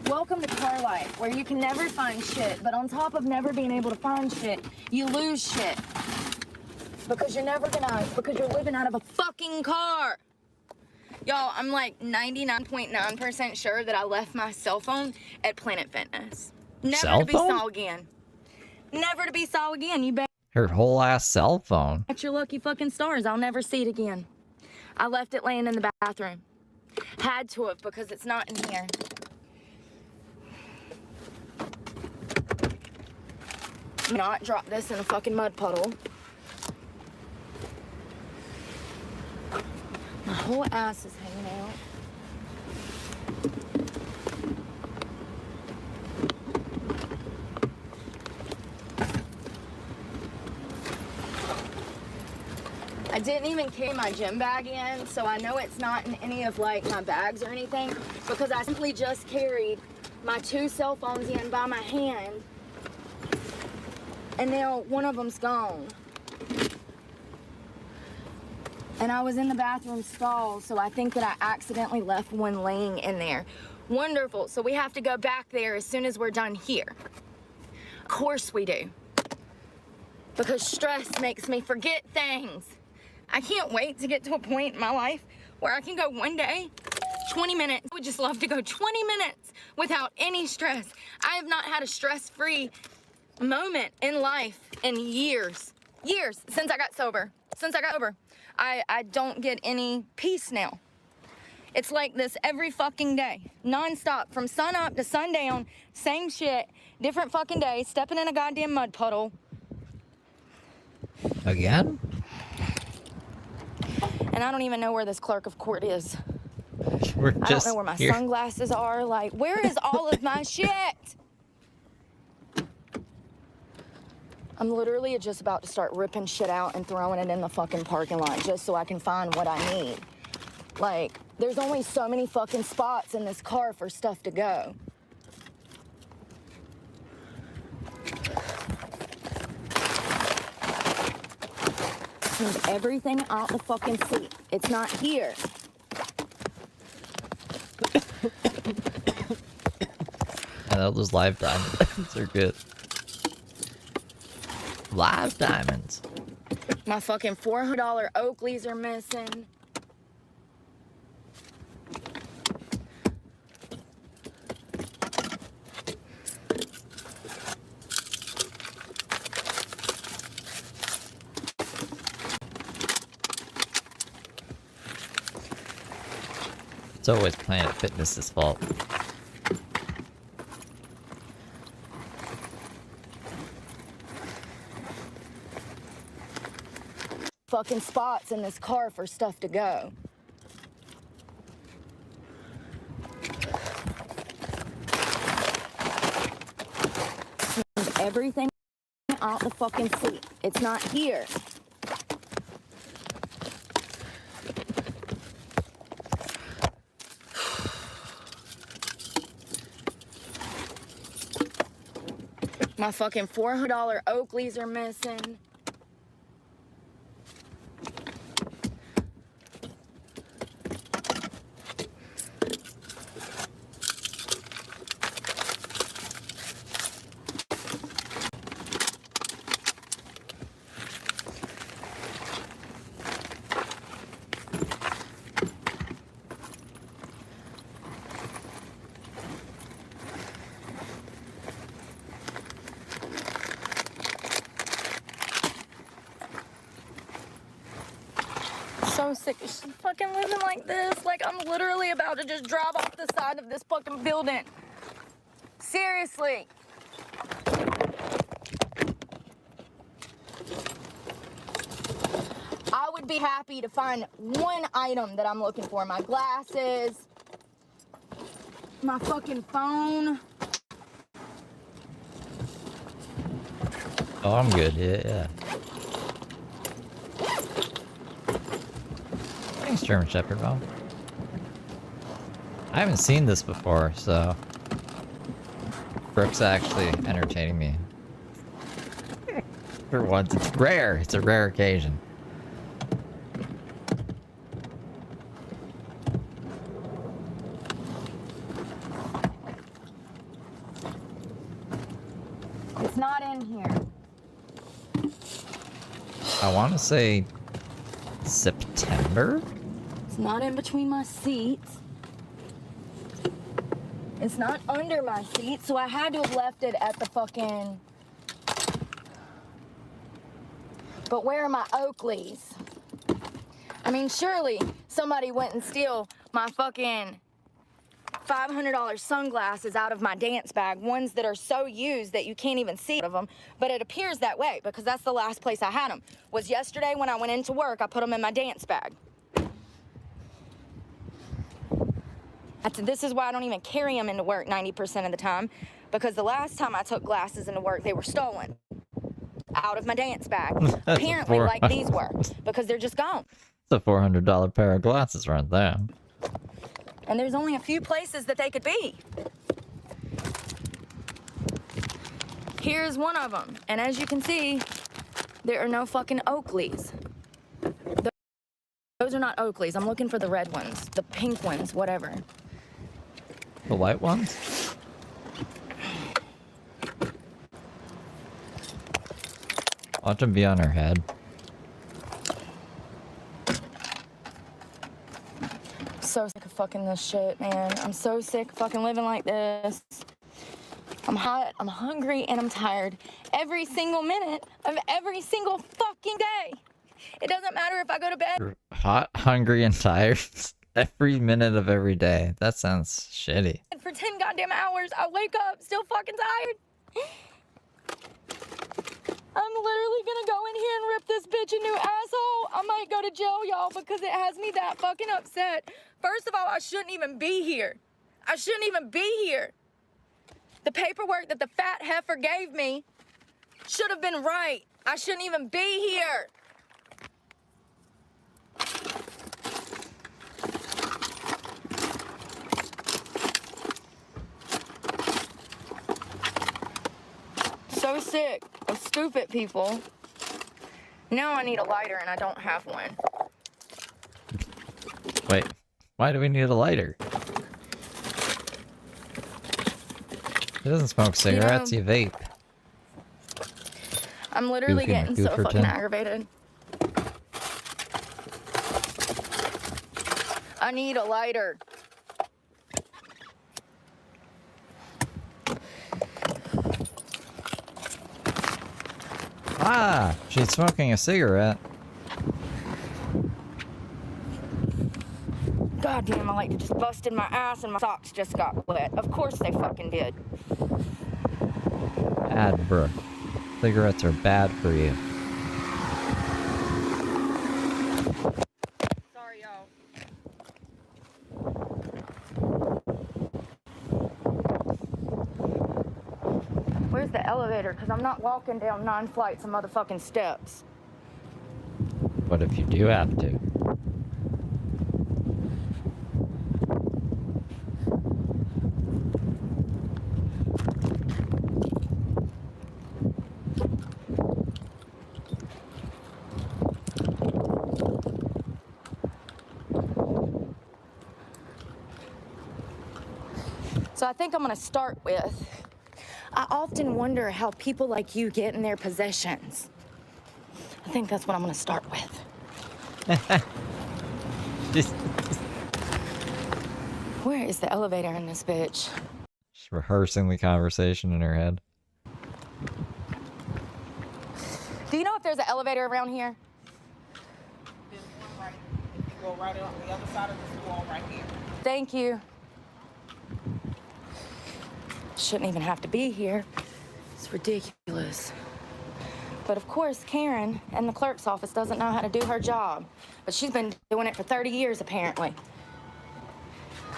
Welcome to car life, where you can never find shit, but on top of never being able to find shit, you lose shit. Because you're living out of a fucking car. Y'all, I'm like 99.9% sure that I left my cell phone at Planet Fitness. Never Cell to be phone? saw again. Never to be saw again. You bet Her whole ass cell phone. your lucky fucking stars I'll never see it again. I left it laying in the bathroom. Had to have because it's not in here. Not drop this in a fucking mud puddle. My whole ass is hanging out. I didn't even carry my gym bag in, so I know it's not in any of like my bags or anything because I simply just carried my 2 cell phones in by my hand. And now one of them's gone. And I was in the bathroom stall, so I think that I accidentally left one laying in there. Wonderful. So we have to go back there as soon as we're done here. Of course we do. Because stress makes me forget things. I can't wait to get to a point in my life where I can go one day, 20 minutes. I would just love to go 20 minutes without any stress. I have not had a stress-free moment in life in years. Years since I got sober. I don't get any peace now. It's like this every fucking day, nonstop, from sun up to sundown, same shit, different fucking day, stepping in a goddamn mud puddle. Again? And I don't even know where this clerk of court is. We're I don't just know where my here. sunglasses are. Like, where is all of my shit? I'm literally just about to start ripping shit out and throwing it in the fucking parking lot just so I can find what I need. Like, there's only so many fucking spots in this car for stuff to go. Move everything out the fucking seat. It's not here. I know those live diamonds are good. Live diamonds. My fucking $400 Oakleys are missing. It's always Planet Fitness's fault. Fucking spots in this car for stuff to go. Move everything out the fucking seat. It's not here. My fucking $400 Oakleys are missing. So sick of fucking living like this. Like, I'm literally about to just drive off the side of this fucking building. Seriously. I would be happy to find one item that I'm looking for. My glasses, my fucking phone. Oh, I'm good. Yeah. Thanks, German Shepherd, Bob. I haven't seen this before, so Brooke's actually entertaining me. For once, it's rare. It's a rare occasion. It's not in here. I want to say September? It's not in between my seats. It's not under my seat, so I had to have left it at the fucking... But where are my Oakleys? I mean, surely somebody went and steal my fucking $500 sunglasses out of my dance bag, ones that are so used that you can't even see of them, but it appears that way because that's the last place I had them. Was yesterday when I went into work, I put them in my dance bag. This is why I don't even carry them into work 90% of the time, because the last time I took glasses into work, they were stolen out of my dance bag. Apparently, like these were, because they're just gone. It's a $400 pair of glasses right there. And there's only a few places that they could be. Here's one of them. And as you can see, there are no fucking Oakleys. Those are not Oakleys. I'm looking for the red ones, the pink ones, whatever. The white ones? Watch them be on her head. I'm so sick of fucking this shit, man. I'm so sick of fucking living like this. I'm hot, I'm hungry, and I'm tired. Every single minute of every single fucking day. It doesn't matter if I go to bed. You're hot, hungry, and tired every minute of every day. That sounds shitty. For 10 goddamn hours, I wake up still fucking tired. I'm literally gonna go in here and rip this bitch a new asshole. I might go to jail, y'all, because it has me that fucking upset. First of all, I shouldn't even be here. I shouldn't even be here. The paperwork that the fat heifer gave me should have been right. I shouldn't even be here. So sick of stupid people. Now I need a lighter and I don't have one. Wait, why do we need a lighter? He doesn't smoke cigarettes, he vape. I'm literally Goofy getting so McGooferton. fucking aggravated. I need a lighter. Ah, she's smoking a cigarette. God damn, my light just busted my ass and my socks just got wet. Of course they fucking did. Bad, Brooke. Cigarettes are bad for you. Sorry, y'all. Where's the elevator? Because I'm not walking down 9 flights of motherfucking steps. What if you do have to? So I think I'm gonna start with, I often wonder how people like you get in their possessions. I think that's what I'm gonna start with. Just Where is the elevator in this bitch? rehearsing the conversation in her head. Do you know if there's an elevator around here? There's one right. You go right on the other side of this wall right here. Thank you. Shouldn't even have to be here. It's ridiculous. But of course, Karen in the clerk's office doesn't know how to do her job. But she's been doing it for 30 years, apparently.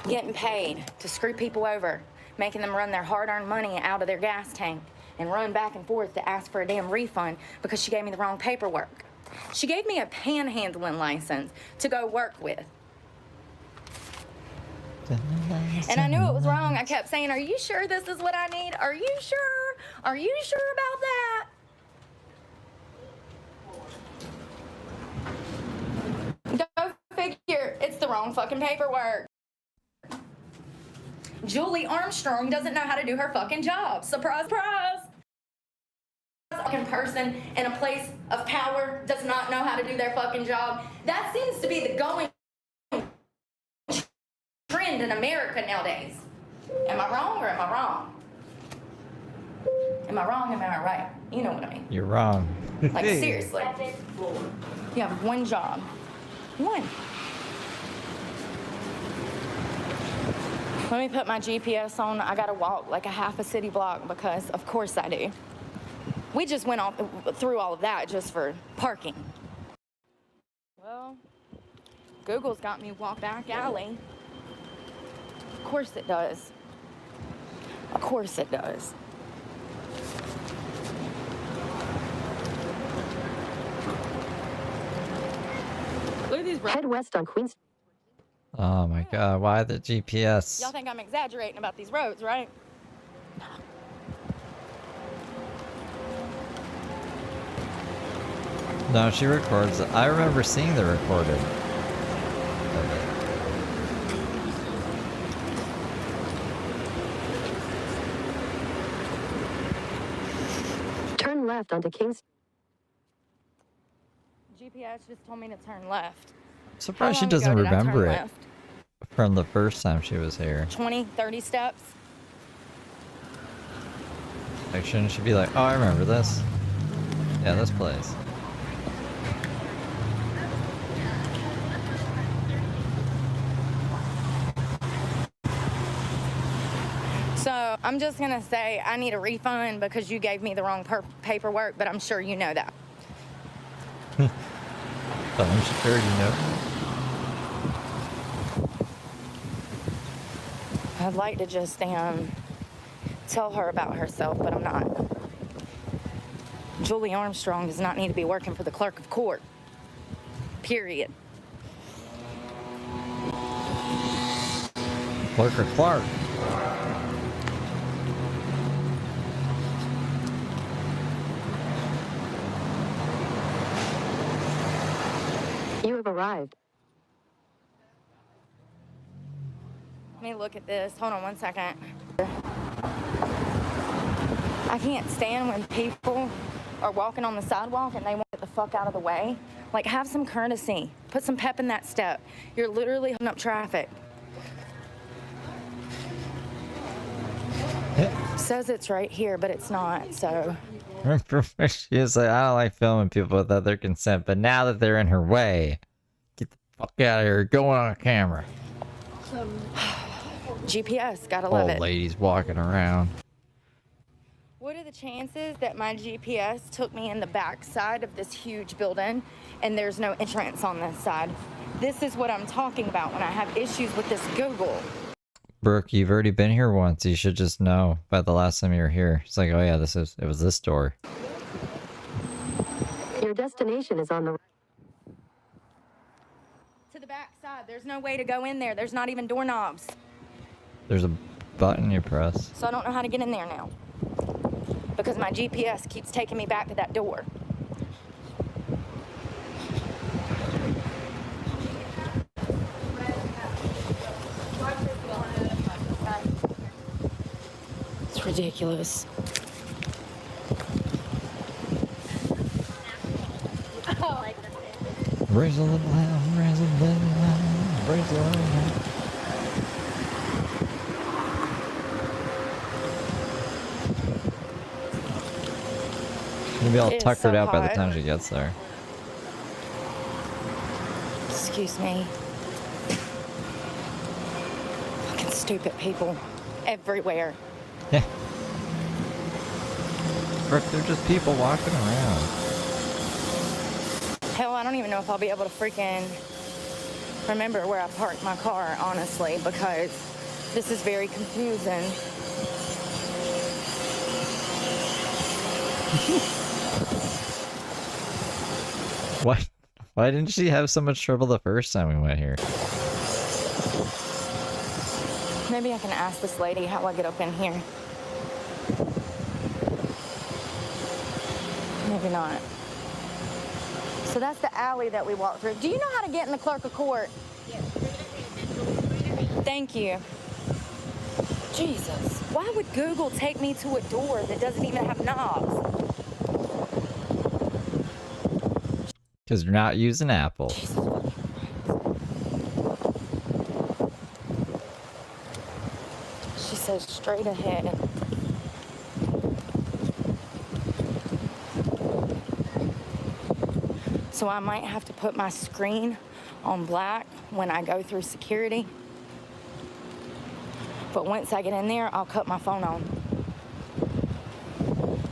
Getting paid to screw people over, making them run their hard-earned money out of their gas tank and run back and forth to ask for a damn refund because she gave me the wrong paperwork. She gave me a panhandling license to go work with. And I knew it was wrong. I kept saying, are you sure this is what I need? Are you sure? Are you sure about that? Go figure. It's the wrong fucking paperwork. Julie Armstrong doesn't know how to do her fucking job. Surprise, surprise. A fucking person in a place of power does not know how to do their fucking job. That seems to be the going trend in America nowadays. Am I wrong or am I wrong? Am I wrong? Am I right? You know what I mean. You're wrong. Like, seriously. You have one job. One. Let me put my GPS on. I gotta walk like a half a city block because of course I do. We just went through all of that just for parking. Well, Google's got me walk back alley. Of course it does. Of course it does. Look at these roads. Head west on Queens. Oh my god, why the GPS? Y'all think I'm exaggerating about these roads, right? No, she records it. I remember seeing the recorded. of it. Turn left onto Kings. GPS just told me to turn left. I'm surprised she long doesn't ago did I turn remember it left? from the first time she was here. 20, 30 steps. Like, shouldn't she be like, oh, I remember this? Yeah, this place. So I'm just gonna say I need a refund because you gave me the wrong paperwork, but I'm sure you know that. But I'm sure you know. I'd like to just tell her about herself, but I'm not. Julie Armstrong does not need to be working for the clerk of court. Period. Clerk or Clark? You have arrived. Let me look at this. Hold on one second. I can't stand when people are walking on the sidewalk and they want to get the fuck out of the way. Like, have some courtesy. Put some pep in that step. You're literally holding up traffic. Says it's right here, but it's not, so. She was like, I don't like filming people without their consent, but now that they're in her way, get the fuck out of here. Going on camera. GPS, gotta love it. Old ladies walking around. What are the chances that my GPS took me in the back side of this huge building and there's no entrance on this side? This is what I'm talking about when I have issues with this Google. Brooke, you've already been here once. You should just know by the last time you were here. It's like, oh yeah, it was this door. Your destination is on the To the back side, there's no way to go in there. There's not even doorknobs. There's a button you press. So I don't know how to get in there now. Because my GPS keeps taking me back to that door. It's ridiculous. Raise a little hell, raise a little hell, raise a little hell. Maybe I'll It is tuck her so out by the hot. time she gets there. Excuse me. Fucking stupid people everywhere. Yeah. Brooke, they're just people walking around. Hell, I don't even know if I'll be able to freaking remember where I parked my car, honestly, because this is very confusing. What? Why didn't she have so much trouble the first time we went here? Maybe I can ask this lady how I get up in here. Maybe not. So that's the alley that we walked through. Do you know how to get in the clerk of court? Yes. Thank you. Jesus. Why would Google take me to a door that doesn't even have knobs? Because you're not using Apple. She says straight ahead. So I might have to put my screen on black when I go through security. But once I get in there, I'll cut my phone on.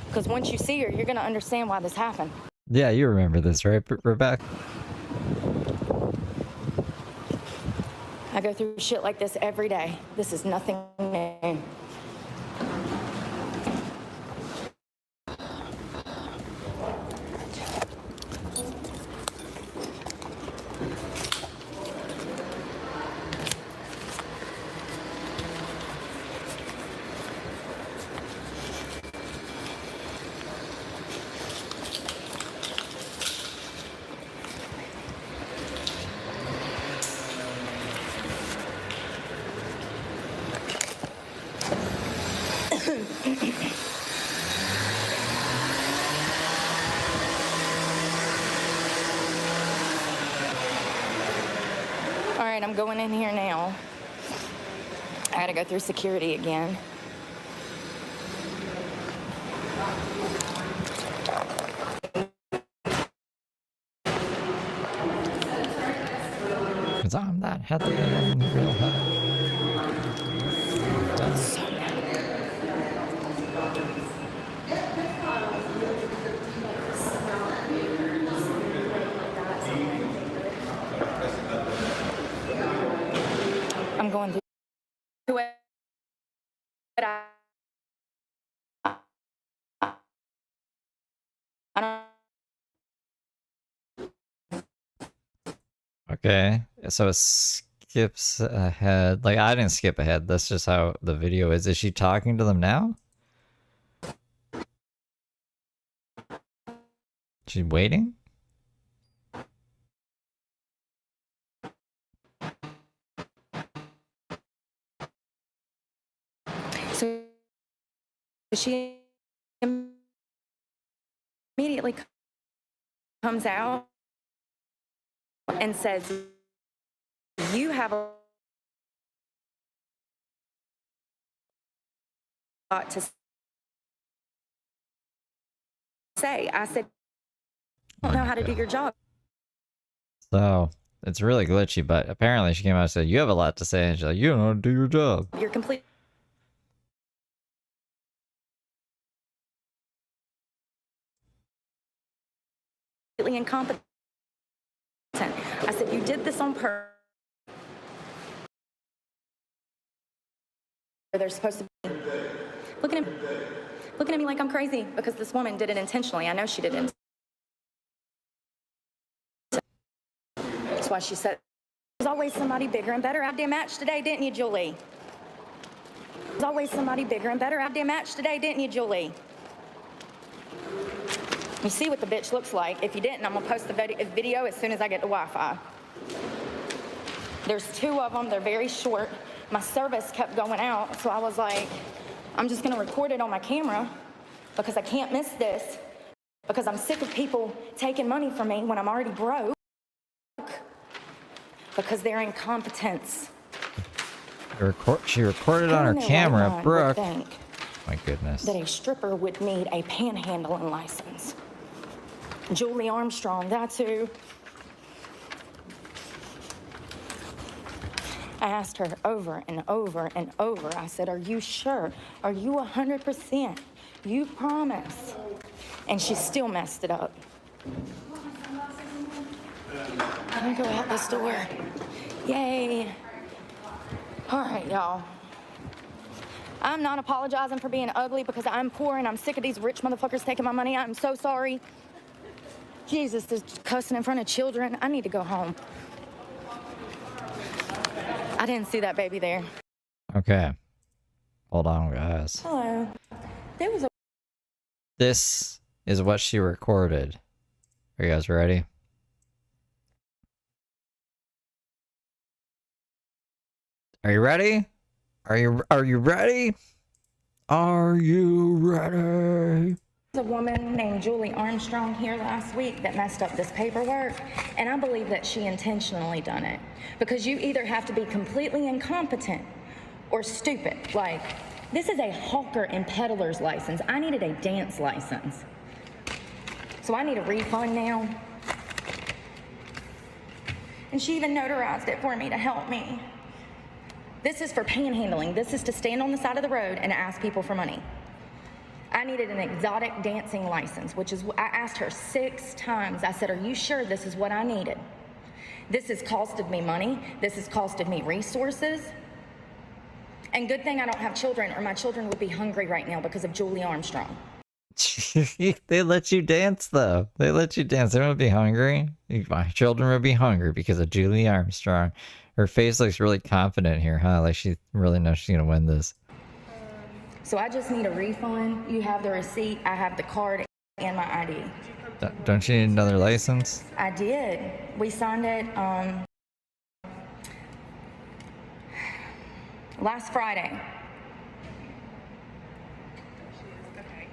Because once you see her, you're going to understand why this happened. Yeah, you remember this, right, Rebecca? I go through shit like this every day. This is nothing new. right, I'm going in here now. I gotta go through security again. Cause I'm that Heather in the real high. I'm going through it. I don't. Okay, so it skips ahead. Like, I didn't skip ahead. That's just how the video is. Is she talking to them now? She's waiting? So she immediately comes out and says, "You have a lot to say." I said, "I don't know how to do your job." So, it's really glitchy, but apparently she came out and said, you have a lot to say, and she's like, you don't know how to do your job. You're completely incompetent. I said, "You did this on purpose." They're supposed to be looking at me like I'm crazy because this woman did it intentionally. I know she did it. That's why she said, "There's always somebody bigger and better out there match today, didn't you, Julie? There's always somebody bigger and better out there match today, didn't you, Julie?" You see what the bitch looks like. If you didn't, I'm gonna post the video as soon as I get the Wi-Fi. There's two of them. They're very short. My service kept going out, so I was like, I'm just gonna record it on my camera because I can't miss this because I'm sick of people taking money from me when I'm already broke because they're incompetents. She recorded on her camera, Brooke. My goodness. That a stripper would need a panhandling license. Julie Armstrong, that's who. I asked her over and over and over. I said, "Are you sure? Are you 100%? You promise?" And she still messed it up. I'm gonna go out this door. Yay. All right, y'all. I'm not apologizing for being ugly because I'm poor and I'm sick of these rich motherfuckers taking my money. I'm so sorry. Jesus, this cussing in front of children. I need to go home. I didn't see that baby there. Okay. Hold on, guys. Hello. There was a... This is what she recorded. Are you guys ready? Are you ready? Are you ready? Are you ready? A woman named Julie Armstrong here last week that messed up this paperwork, and I believe that she intentionally done it because you either have to be completely incompetent or stupid. Like, this is a hawker and peddler's license. I needed a dance license. So I need a refund now. And she even notarized it for me to help me. This is for panhandling. This is to stand on the side of the road and ask people for money. I needed an exotic dancing license, which is, I asked her 6 times. I said, "Are you sure this is what I needed? This has costed me money. This has costed me resources. And good thing I don't have children or my children would be hungry right now because of Julie Armstrong." They let you dance, though. They let you dance. They won't be hungry. My children would be hungry because of Julie Armstrong. Her face looks really confident here, huh? Like she really knows she's gonna win this. So I just need a refund. You have the receipt. I have the card and my ID. Don't you need another license? I did. We signed it last Friday. Okay.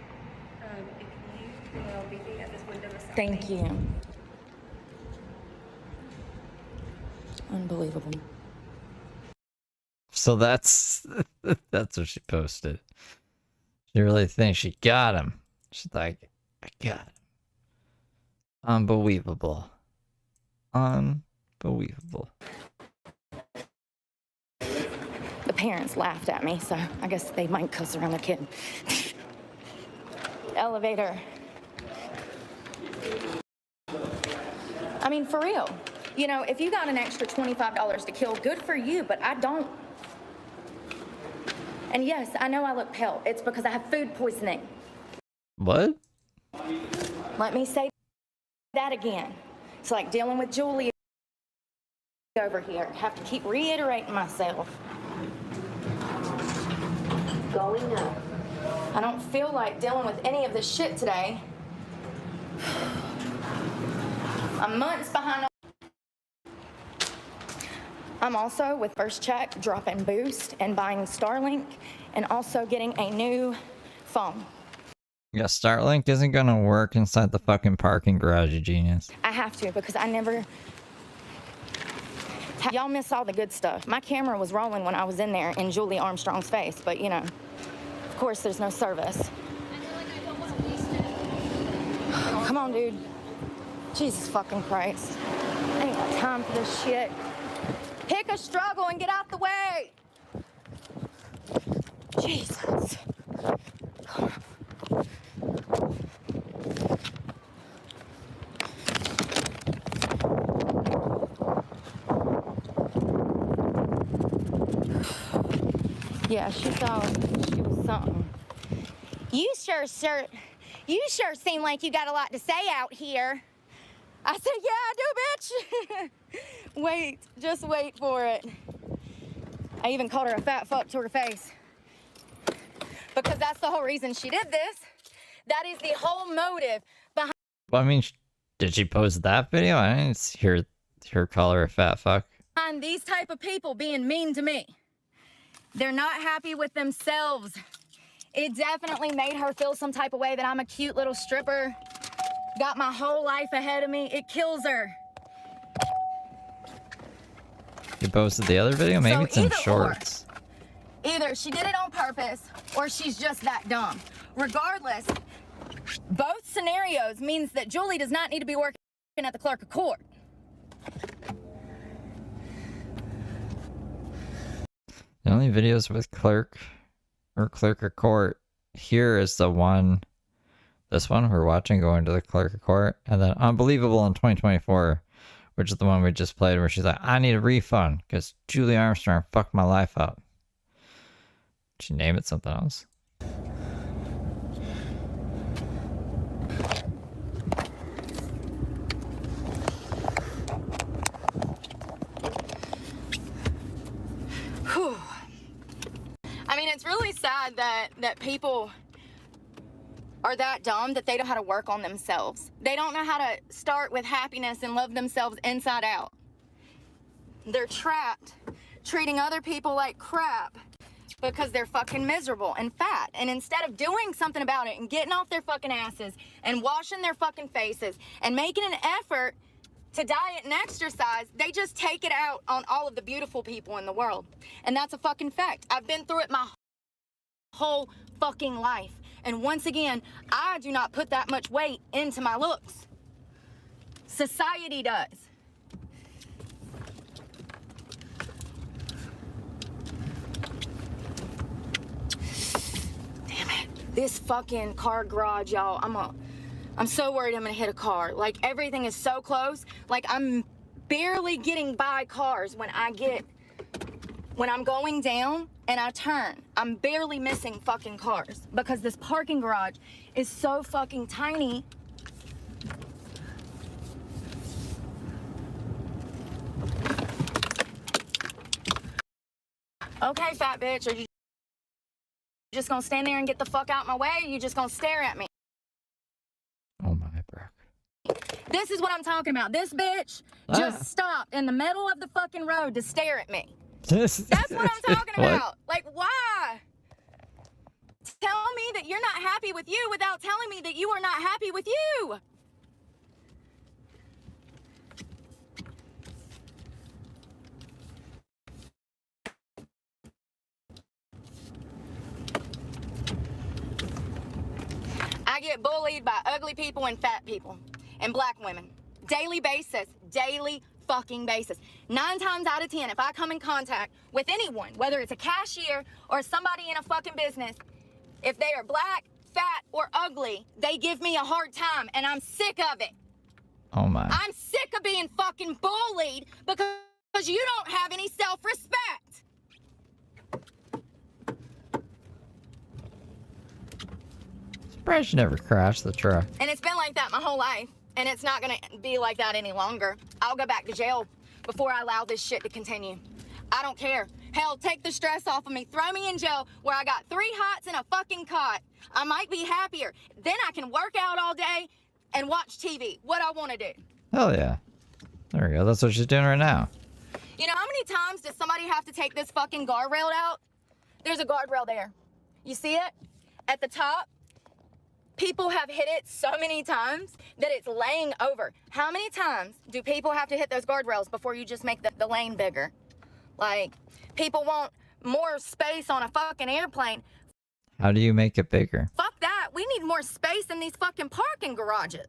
If you will meet me at this window. Thank you. Unbelievable. So that's that's what she posted. She really thinks she got him. She's like, I got him. Unbelievable. Unbelievable. The parents laughed at me, so I guess they might cuss around their kid. Elevator. I mean, for real. You know, if you got an extra $25 to kill, good for you, but I don't. And yes, I know I look pale. It's because I have food poisoning. What? Let me say that again. It's like dealing with Julie over here. I have to keep reiterating myself. Going up. I don't feel like dealing with any of this shit today. I'm months behind. I'm also, with first check, dropping Boost and buying Starlink and also getting a new phone. Yeah, Starlink isn't gonna work inside the fucking parking garage, you genius. I have to because I never... Y'all miss all the good stuff. My camera was rolling when I was in there in Julie Armstrong's face, but you know, of course there's no service. Come on, dude. Jesus fucking Christ. I ain't got time for this shit. Pick a struggle and get out the way. Jesus. Yeah, she thought she was something. You sure seem like you got a lot to say out here. I said, yeah, I do, bitch. Wait, just wait for it. I even called her a fat fuck to her face. Because that's the whole reason she did this. That is the whole motive behind... Well, I mean, did she post that video? I didn't hear her call her a fat fuck. These type of people being mean to me. They're not happy with themselves. It definitely made her feel some type of way that I'm a cute little stripper. Got my whole life ahead of me. It kills her. You posted the other video? Maybe it's in shorts. Either she did it on purpose or she's just that dumb. Regardless, both scenarios means that Julie does not need to be working at the clerk of court. The only videos with clerk of court here is the one, this one we're watching going to the clerk of court, and then Unbelievable in 2024, which is the one we just played where she's like, I need a refund because Julie Armstrong fucked my life up. Did she name it something else? Whew. I mean, it's really sad that people are that dumb that they don't know how to work on themselves. They don't know how to start with happiness and love themselves inside out. They're trapped treating other people like crap because they're fucking miserable and fat. And instead of doing something about it and getting off their fucking asses and washing their fucking faces and making an effort to diet and exercise, they just take it out on all of the beautiful people in the world. And that's a fucking fact. I've been through it my whole fucking life. And once again, I do not put that much weight into my looks. Society does. Damn it. This fucking car garage, y'all, I'm so worried I'm gonna hit a car. Like, everything is so close. Like, I'm barely getting by cars when I'm going down and I turn. I'm barely missing fucking cars because this parking garage is so fucking tiny. Okay, fat bitch, are you just gonna stand there and get the fuck out my way, or are you just gonna stare at me? Oh my, Brooke. This is what I'm talking about. This bitch just stopped in the middle of the fucking road to stare at me. That's what I'm talking about. Like, why? Tell me that you're not happy with you without telling me that you are not happy with you. get bullied by ugly people and fat people and black women. Daily basis. Daily fucking basis. 9 times out of 10, if I come in contact with anyone, whether it's a cashier or somebody in a fucking business, if they are black, fat, or ugly, they give me a hard time, and I'm sick of it. Oh my. I'm sick of being fucking bullied because you don't have any self-respect. Surprised you never crashed the truck. And it's been like that my whole life, and it's not gonna be like that any longer. I'll go back to jail before I allow this shit to continue. I don't care. Hell, take the stress off of me. Throw me in jail where I got 3 hots and a fucking cot. I might be happier. Then I can work out all day and watch TV. What I want to do. Hell yeah. There we go. That's what she's doing right now. You know how many times does somebody have to take this fucking guardrail out? There's a guardrail there. You see it? At the top? People have hit it so many times that it's laying over. How many times do people have to hit those guardrails before you just make the lane bigger? Like, people want more space on a fucking airplane. How do you make it bigger? Fuck that. We need more space in these fucking parking garages.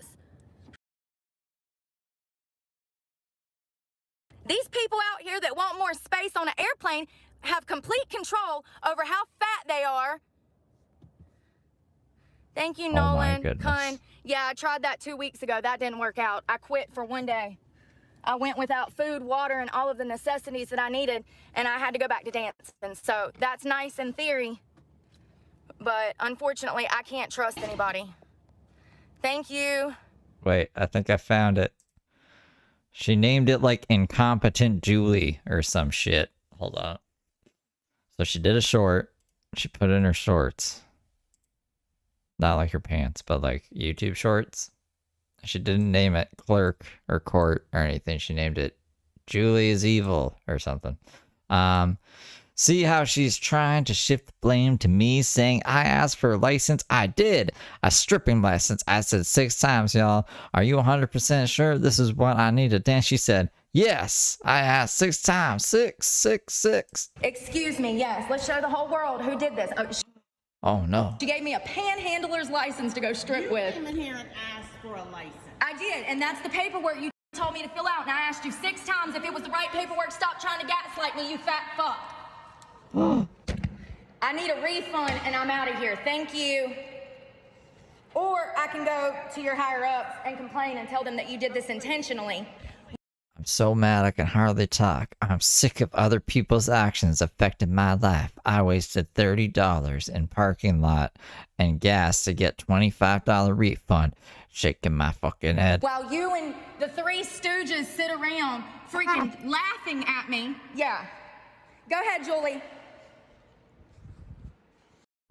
These people out here that want more space on an airplane have complete control over how fat they are. Thank you, Nolan. Oh my goodness. Kun. Yeah, I tried that 2 weeks ago. That didn't work out. I quit for 1 day. I went without food, water, and all of the necessities that I needed, and I had to go back to dancing. So that's nice in theory, but unfortunately, I can't trust anybody. Thank you. Wait, I think I found it. She named it like Incompetent Julie or some shit. Hold on. So she did a short. She put in her shorts. Not like her pants, but like YouTube shorts. She didn't name it Clerk or Court or anything. She named it Julie is Evil or something. See how she's trying to shift the blame to me, saying I asked for a license? I did. A stripping license. I said 6 times, y'all. Are you 100% sure this is what I need to dance? She said, yes. I asked 6 times. 6, 6, 6. Excuse me, yes. Let's show the whole world who did this. Oh, no. She gave me a panhandler's license to go strip with. You came in here and asked for a license. I did, and that's the paperwork you told me to fill out, and I asked you 6 times if it was the right paperwork. Stop trying to gaslight me, you fat fuck. I need a refund, and I'm out of here. Thank you. Or I can go to your higher-ups and complain and tell them that you did this intentionally. I'm so mad I can hardly talk. I'm sick of other people's actions affecting my life. I wasted $30 in parking lot and gas to get $25 refund. Shaking my fucking head. While you and the 3 stooges sit around freaking laughing at me. Yeah. Go ahead, Julie.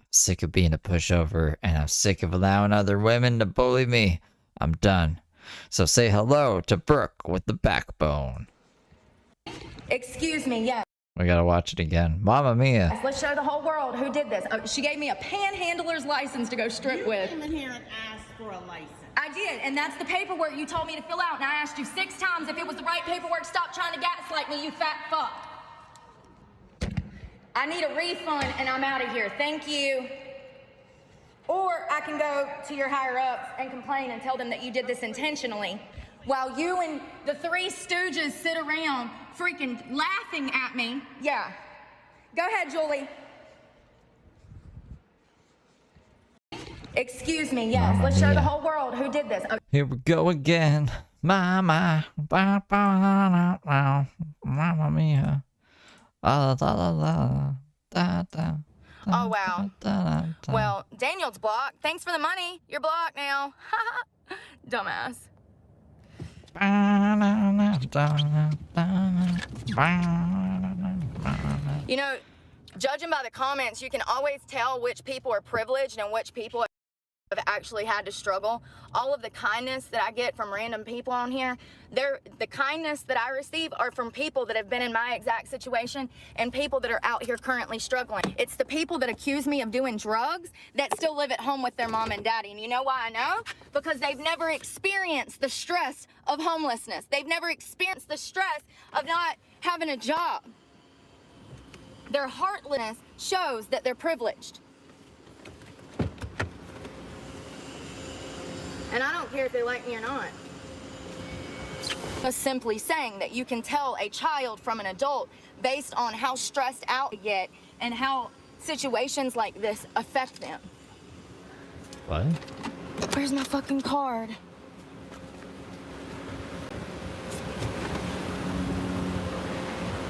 I'm sick of being a pushover, and I'm sick of allowing other women to bully me. I'm done. So say hello to Brooke with the backbone. Excuse me, yes. We gotta watch it again. Mamma mia. Let's show the whole world who did this. She gave me a panhandler's license to go strip with. You came in here and asked for a license. I did, and that's the paperwork you told me to fill out, and I asked you 6 times if it was the right paperwork. Stop trying to gaslight me, you fat fuck. I need a refund, and I'm out of here. Thank you. Or I can go to your higher-ups and complain and tell them that you did this intentionally. While you and the 3 stooges sit around freaking laughing at me. Yeah. Go ahead, Julie. Excuse me, yes. Mamma Let's show mia. the whole world who did this. Here we go again. Mama. Mamma mia. La la la la. Da da. Oh, wow. Well, Daniel's blocked. Thanks for the money. You're blocked now. Dumbass. You know, judging by the comments, you can always tell which people are privileged and which people have actually had to struggle. All of the kindness that I get from random people on here, the kindness that I receive are from people that have been in my exact situation and people that are out here currently struggling. It's the people that accuse me of doing drugs that still live at home with their mom and daddy. And you know why I know? Because they've never experienced the stress of homelessness. They've never experienced the stress of not having a job. Their heartlessness shows that they're privileged. And I don't care if they like me or not. Just simply saying that you can tell a child from an adult based on how stressed out they get and how situations like this affect them. What? Where's my fucking card?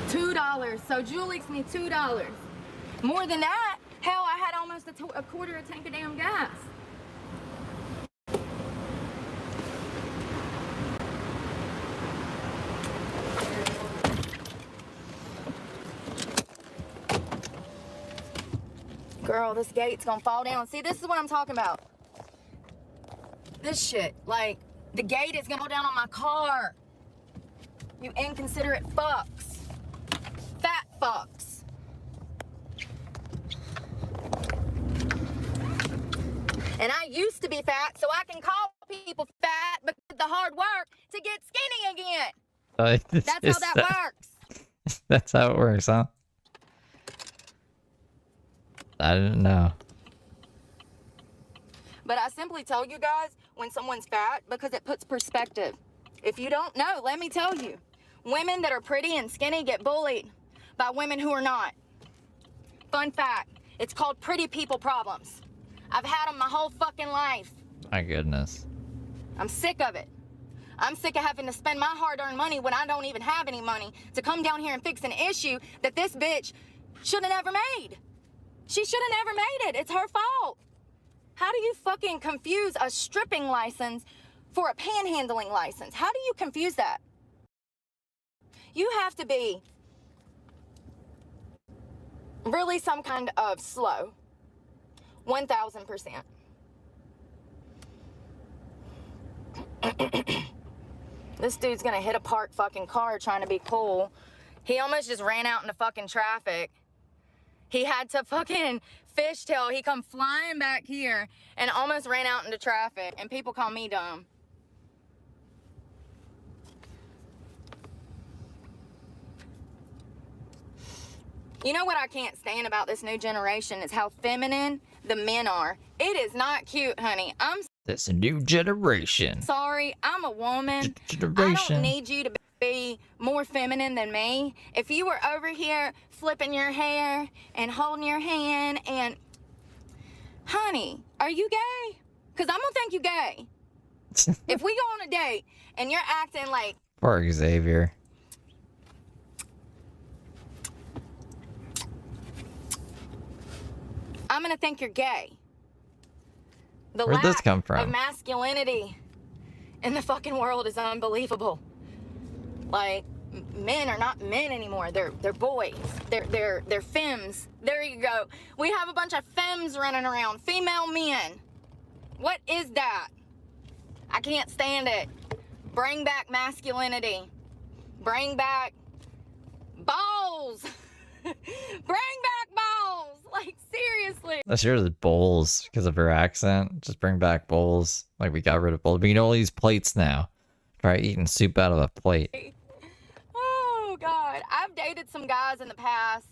$2. So Julie's me $2. More than that, hell, I had almost a quarter of a tank of damn gas. Girl, this gate's gonna fall down. See, this is what I'm talking about. This shit, like, the gate is gonna fall down on my car. You inconsiderate fucks. Fat fucks. And I used to be fat, so I can call people fat because of the hard work to get skinny again. That's how that works. That's how it works, huh? I didn't know. But I simply tell you guys when someone's fat because it puts perspective. If you don't know, let me tell you. Women that are pretty and skinny get bullied by women who are not. Fun fact, it's called pretty people problems. I've had them my whole fucking life. My goodness. I'm sick of it. I'm sick of having to spend my hard-earned money when I don't even have any money to come down here and fix an issue that this bitch should have never made. She should have never made it. It's her fault. How do you fucking confuse a stripping license for a panhandling license? How do you confuse that? You have to be really some kind of slow. 1000%. This dude's gonna hit a parked fucking car trying to be cool. He almost just ran out into fucking traffic. He had to fucking fishtail. He come flying back here and almost ran out into traffic. And people call me dumb. You know what I can't stand about this new generation is how feminine the men are. It is not cute, honey. I'm That's a new generation. sorry. I'm a woman. I Generation. don't need you to be more feminine than me. If you were over here flipping your hair and holding your hand and... Honey, are you gay? Because I'm going to think you gay. If we go on a date and you're acting like... Poor Xavier. I'm going to think you're gay. The Where'd this lack come from? of masculinity in the fucking world is unbelievable. Like, men are not men anymore. They're boys. They're femmes. There you go. We have a bunch of femmes running around. Female men. What is that? I can't stand it. Bring back masculinity. Bring back balls. Bring back balls. Like, seriously. That's yours is bowls because of her accent. Just bring back bowls. Like we got rid of bowls. But you can only use plates now. Try eating soup out of a plate. Oh, God. I've dated some guys in the past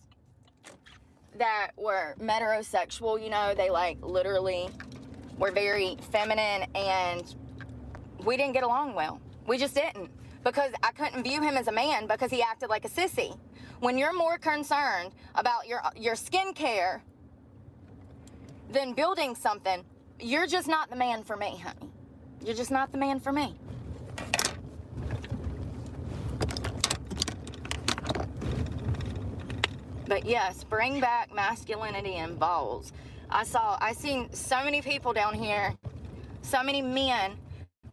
that were metrosexual. You know, they, like, literally were very feminine, and we didn't get along well. We just didn't. Because I couldn't view him as a man because he acted like a sissy. When you're more concerned about your skincare than building something, you're just not the man for me, honey. You're just not the man for me. But yes, bring back masculinity and balls. I seen so many people down here, so many men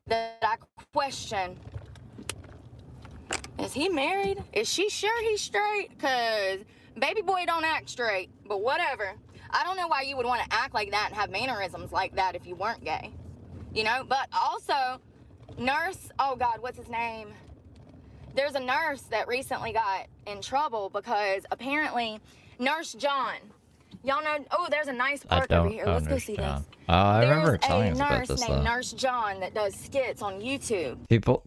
that I question. Is he married? Is she sure he's straight? Because baby boy don't act straight, but whatever. I don't know why you would want to act like that and have mannerisms like that if you weren't gay. You know, but also, nurse, oh God, what's his name? There's a nurse that recently got in trouble because apparently Nurse John, y'all know, oh, there's a nice park over here. Let's go see this. Oh, I remember There's telling a us about nurse this named though. Nurse John that does skits on YouTube.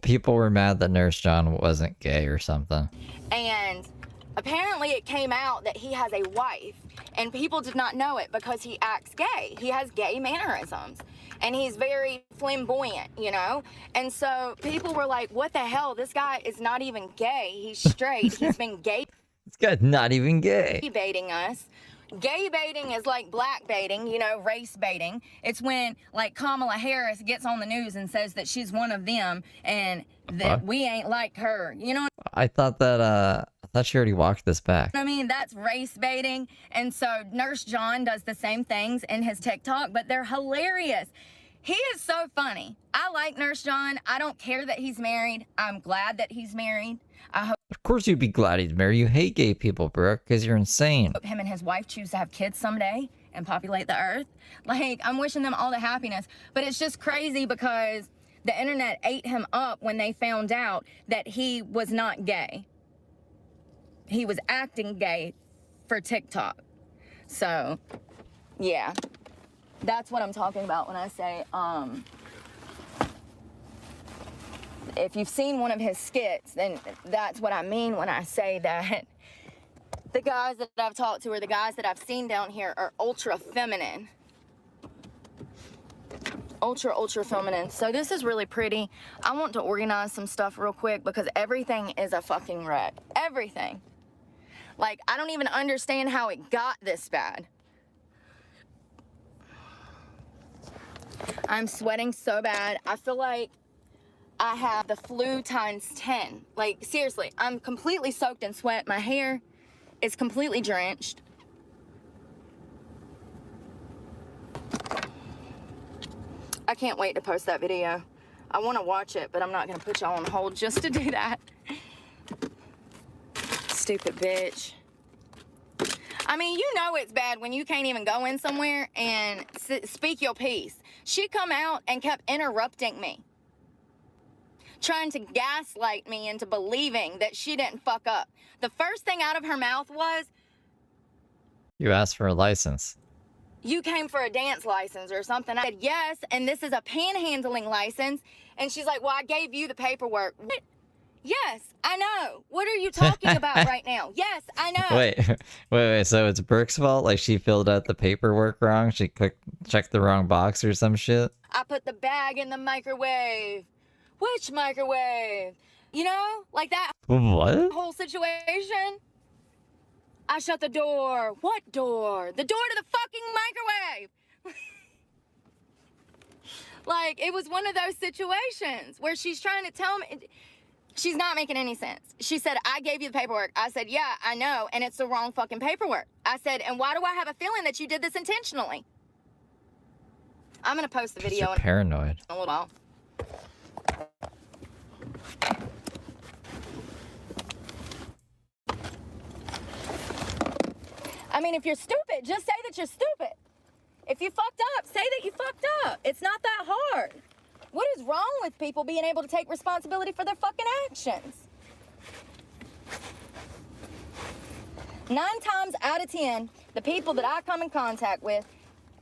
People were mad that Nurse John wasn't gay or something. And apparently it came out that he has a wife, and people did not know it because he acts gay. He has gay mannerisms. and he's very flamboyant, you know? And so people were like, what the hell? This guy is not even gay. He's straight. He's been gay This guy's not even gay. baiting us. Gay baiting is like black baiting, you know, race baiting. It's when, like, Kamala Harris gets on the news and says that she's one of them and that we ain't like her, you know? I thought she already walked this back. I mean, that's race baiting. And so Nurse John does the same things in his TikTok, but they're hilarious. He is so funny. I like Nurse John. I don't care that he's married. I'm glad that he's married. I hope Of course you'd be glad he's married. You hate gay people, Brooke, because you're insane. him and his wife choose to have kids someday and populate the earth. Like, I'm wishing them all the happiness. But it's just crazy because the internet ate him up when they found out that he was not gay. He was acting gay for TikTok. So, yeah. That's what I'm talking about when I say, if you've seen one of his skits, then that's what I mean when I say that the guys that I've talked to or the guys that I've seen down here are ultra feminine. Ultra feminine. So this is really pretty. I want to organize some stuff real quick because everything is a fucking wreck. Everything. Like, I don't even understand how it got this bad. I'm sweating so bad. I feel like I have the flu times 10. Like, seriously, I'm completely soaked in sweat. My hair is completely drenched. I can't wait to post that video. I want to watch it, but I'm not going to put y'all on hold just to do that. Stupid bitch. I mean, you know it's bad when you can't even go in somewhere and speak your piece. She come out and kept interrupting me, trying to gaslight me into believing that she didn't fuck up. The first thing out of her mouth was, You asked for a license. you came for a dance license or something. I said, yes, and this is a panhandling license. And she's like, well, I gave you the paperwork. What? Yes, I know. What are you talking about right now? Yes, I know. Wait. So it's Brooke's fault? Like she filled out the paperwork wrong? She checked the wrong box or some shit? I put the bag in the microwave. Which microwave? You know, like that What? whole situation. I shut the door. What door? The door to the fucking microwave. Like, it was one of those situations where she's trying to tell me. She's not making any sense. She said, I gave you the paperwork. I said, yeah, I know, and it's the wrong fucking paperwork. I said, and why do I have a feeling that you did this intentionally? I'm gonna post the video You're paranoid. in a little while. I mean, if you're stupid, just say that you're stupid. If you fucked up, say that you fucked up. It's not that hard. What is wrong with people being able to take responsibility for their fucking actions? 9 times out of 10, the people that I come in contact with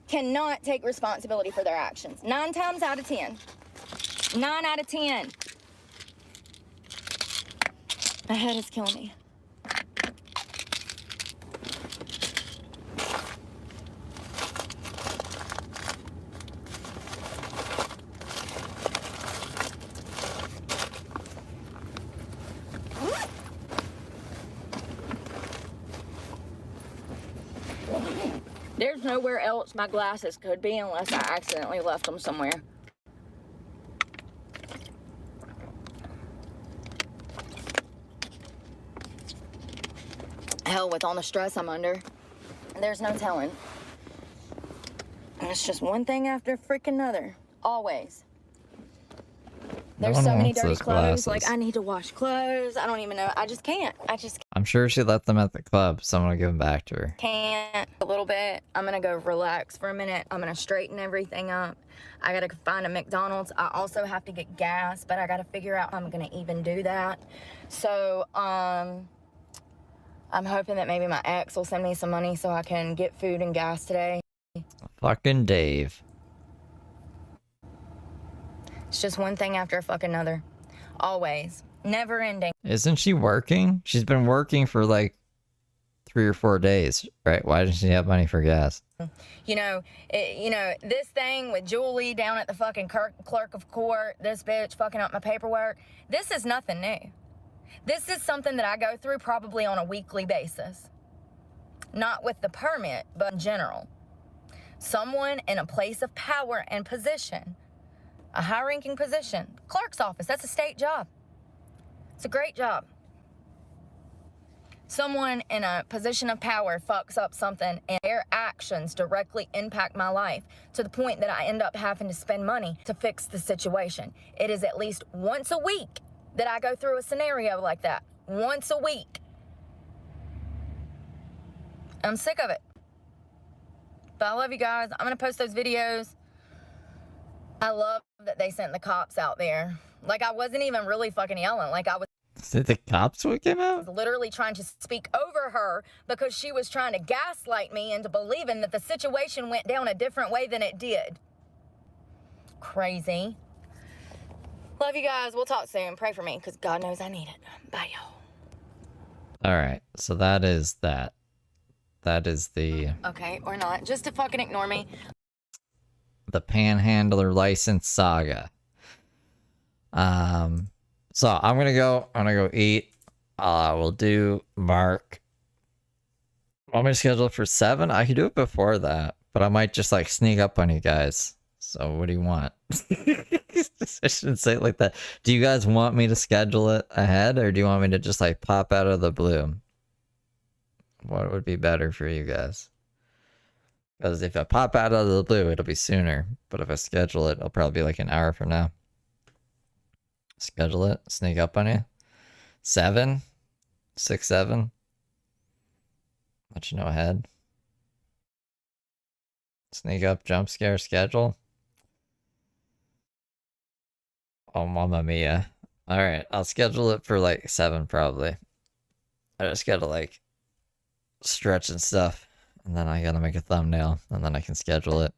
cannot take responsibility for their actions. 9 times out of 10. 9 out of 10. My head is killing me. There's nowhere else my glasses could be unless I accidentally left them somewhere. Hell, with all the stress I'm under, there's no telling. And it's just one thing after freaking another. Always. There's one so many wants dirty those clothes. glasses. Like, I need to wash clothes. I don't even know. I just can't. I'm sure she left them at the club. Someone will give them back to her. Can't. A little bit. I'm gonna go relax for a minute. I'm gonna straighten everything up. I gotta find a McDonald's. I also have to get gas, but I gotta figure out how I'm gonna even do that. So, I'm hoping that maybe my ex will send me some money so I can get food and gas today. Fucking Dave. It's just one thing after a fucking another. Always. Never ending. Isn't she working? She's been working for like 3 or 4 days, right? Why didn't she have money for gas? You know, this thing with Julie down at the fucking clerk of court, this bitch fucking up my paperwork, this is nothing new. This is something that I go through probably on a weekly basis. Not with the permit, but in general. Someone in a place of power and position, a high-ranking position, clerk's office, that's a state job. It's a great job. Someone in a position of power fucks up something and their actions directly impact my life to the point that I end up having to spend money to fix the situation. It is at least once a week that I go through a scenario like that. Once a week. I'm sick of it. But I love you guys. I'm going to post those videos. I love that they sent the cops out there. Like, I wasn't even really fucking yelling. Like, I was Did the cops what came out? literally trying to speak over her because she was trying to gaslight me into believing that the situation went down a different way than it did. Crazy. Love you guys. We'll talk soon. Pray for me because God knows I need it. Bye, y'all. Alright, so that is that. That is the Okay, or not. Just to fucking ignore me. Panhandler license saga. So I'm gonna go eat. We'll do Mark. Want me to schedule it for 7? I could do it before that, but I might just like sneak up on you guys. So what do you want? I shouldn't say it like that. Do you guys want me to schedule it ahead, or do you want me to just like pop out of the blue? What would be better for you guys? Because if I pop out of the blue, it'll be sooner. But if I schedule it, it'll probably be like an hour from now. Schedule it, sneak up on you. 7, 6, 7. Let you know ahead. Sneak up, jump scare, schedule. Oh, mamma mia. Alright, I'll schedule it for like 7 probably. I just gotta like stretch and stuff. And then I gotta make a thumbnail. And then I can schedule it.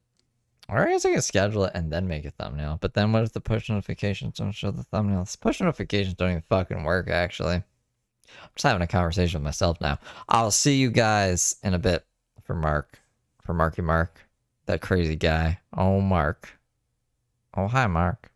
Or I guess I can schedule it and then make a thumbnail. But then what if the push notifications don't show the thumbnails? Push notifications don't even fucking work, actually. I'm just having a conversation with myself now. I'll see you guys in a bit for Mark. For Marky Mark. That crazy guy. Oh, Mark. Oh, hi, Mark.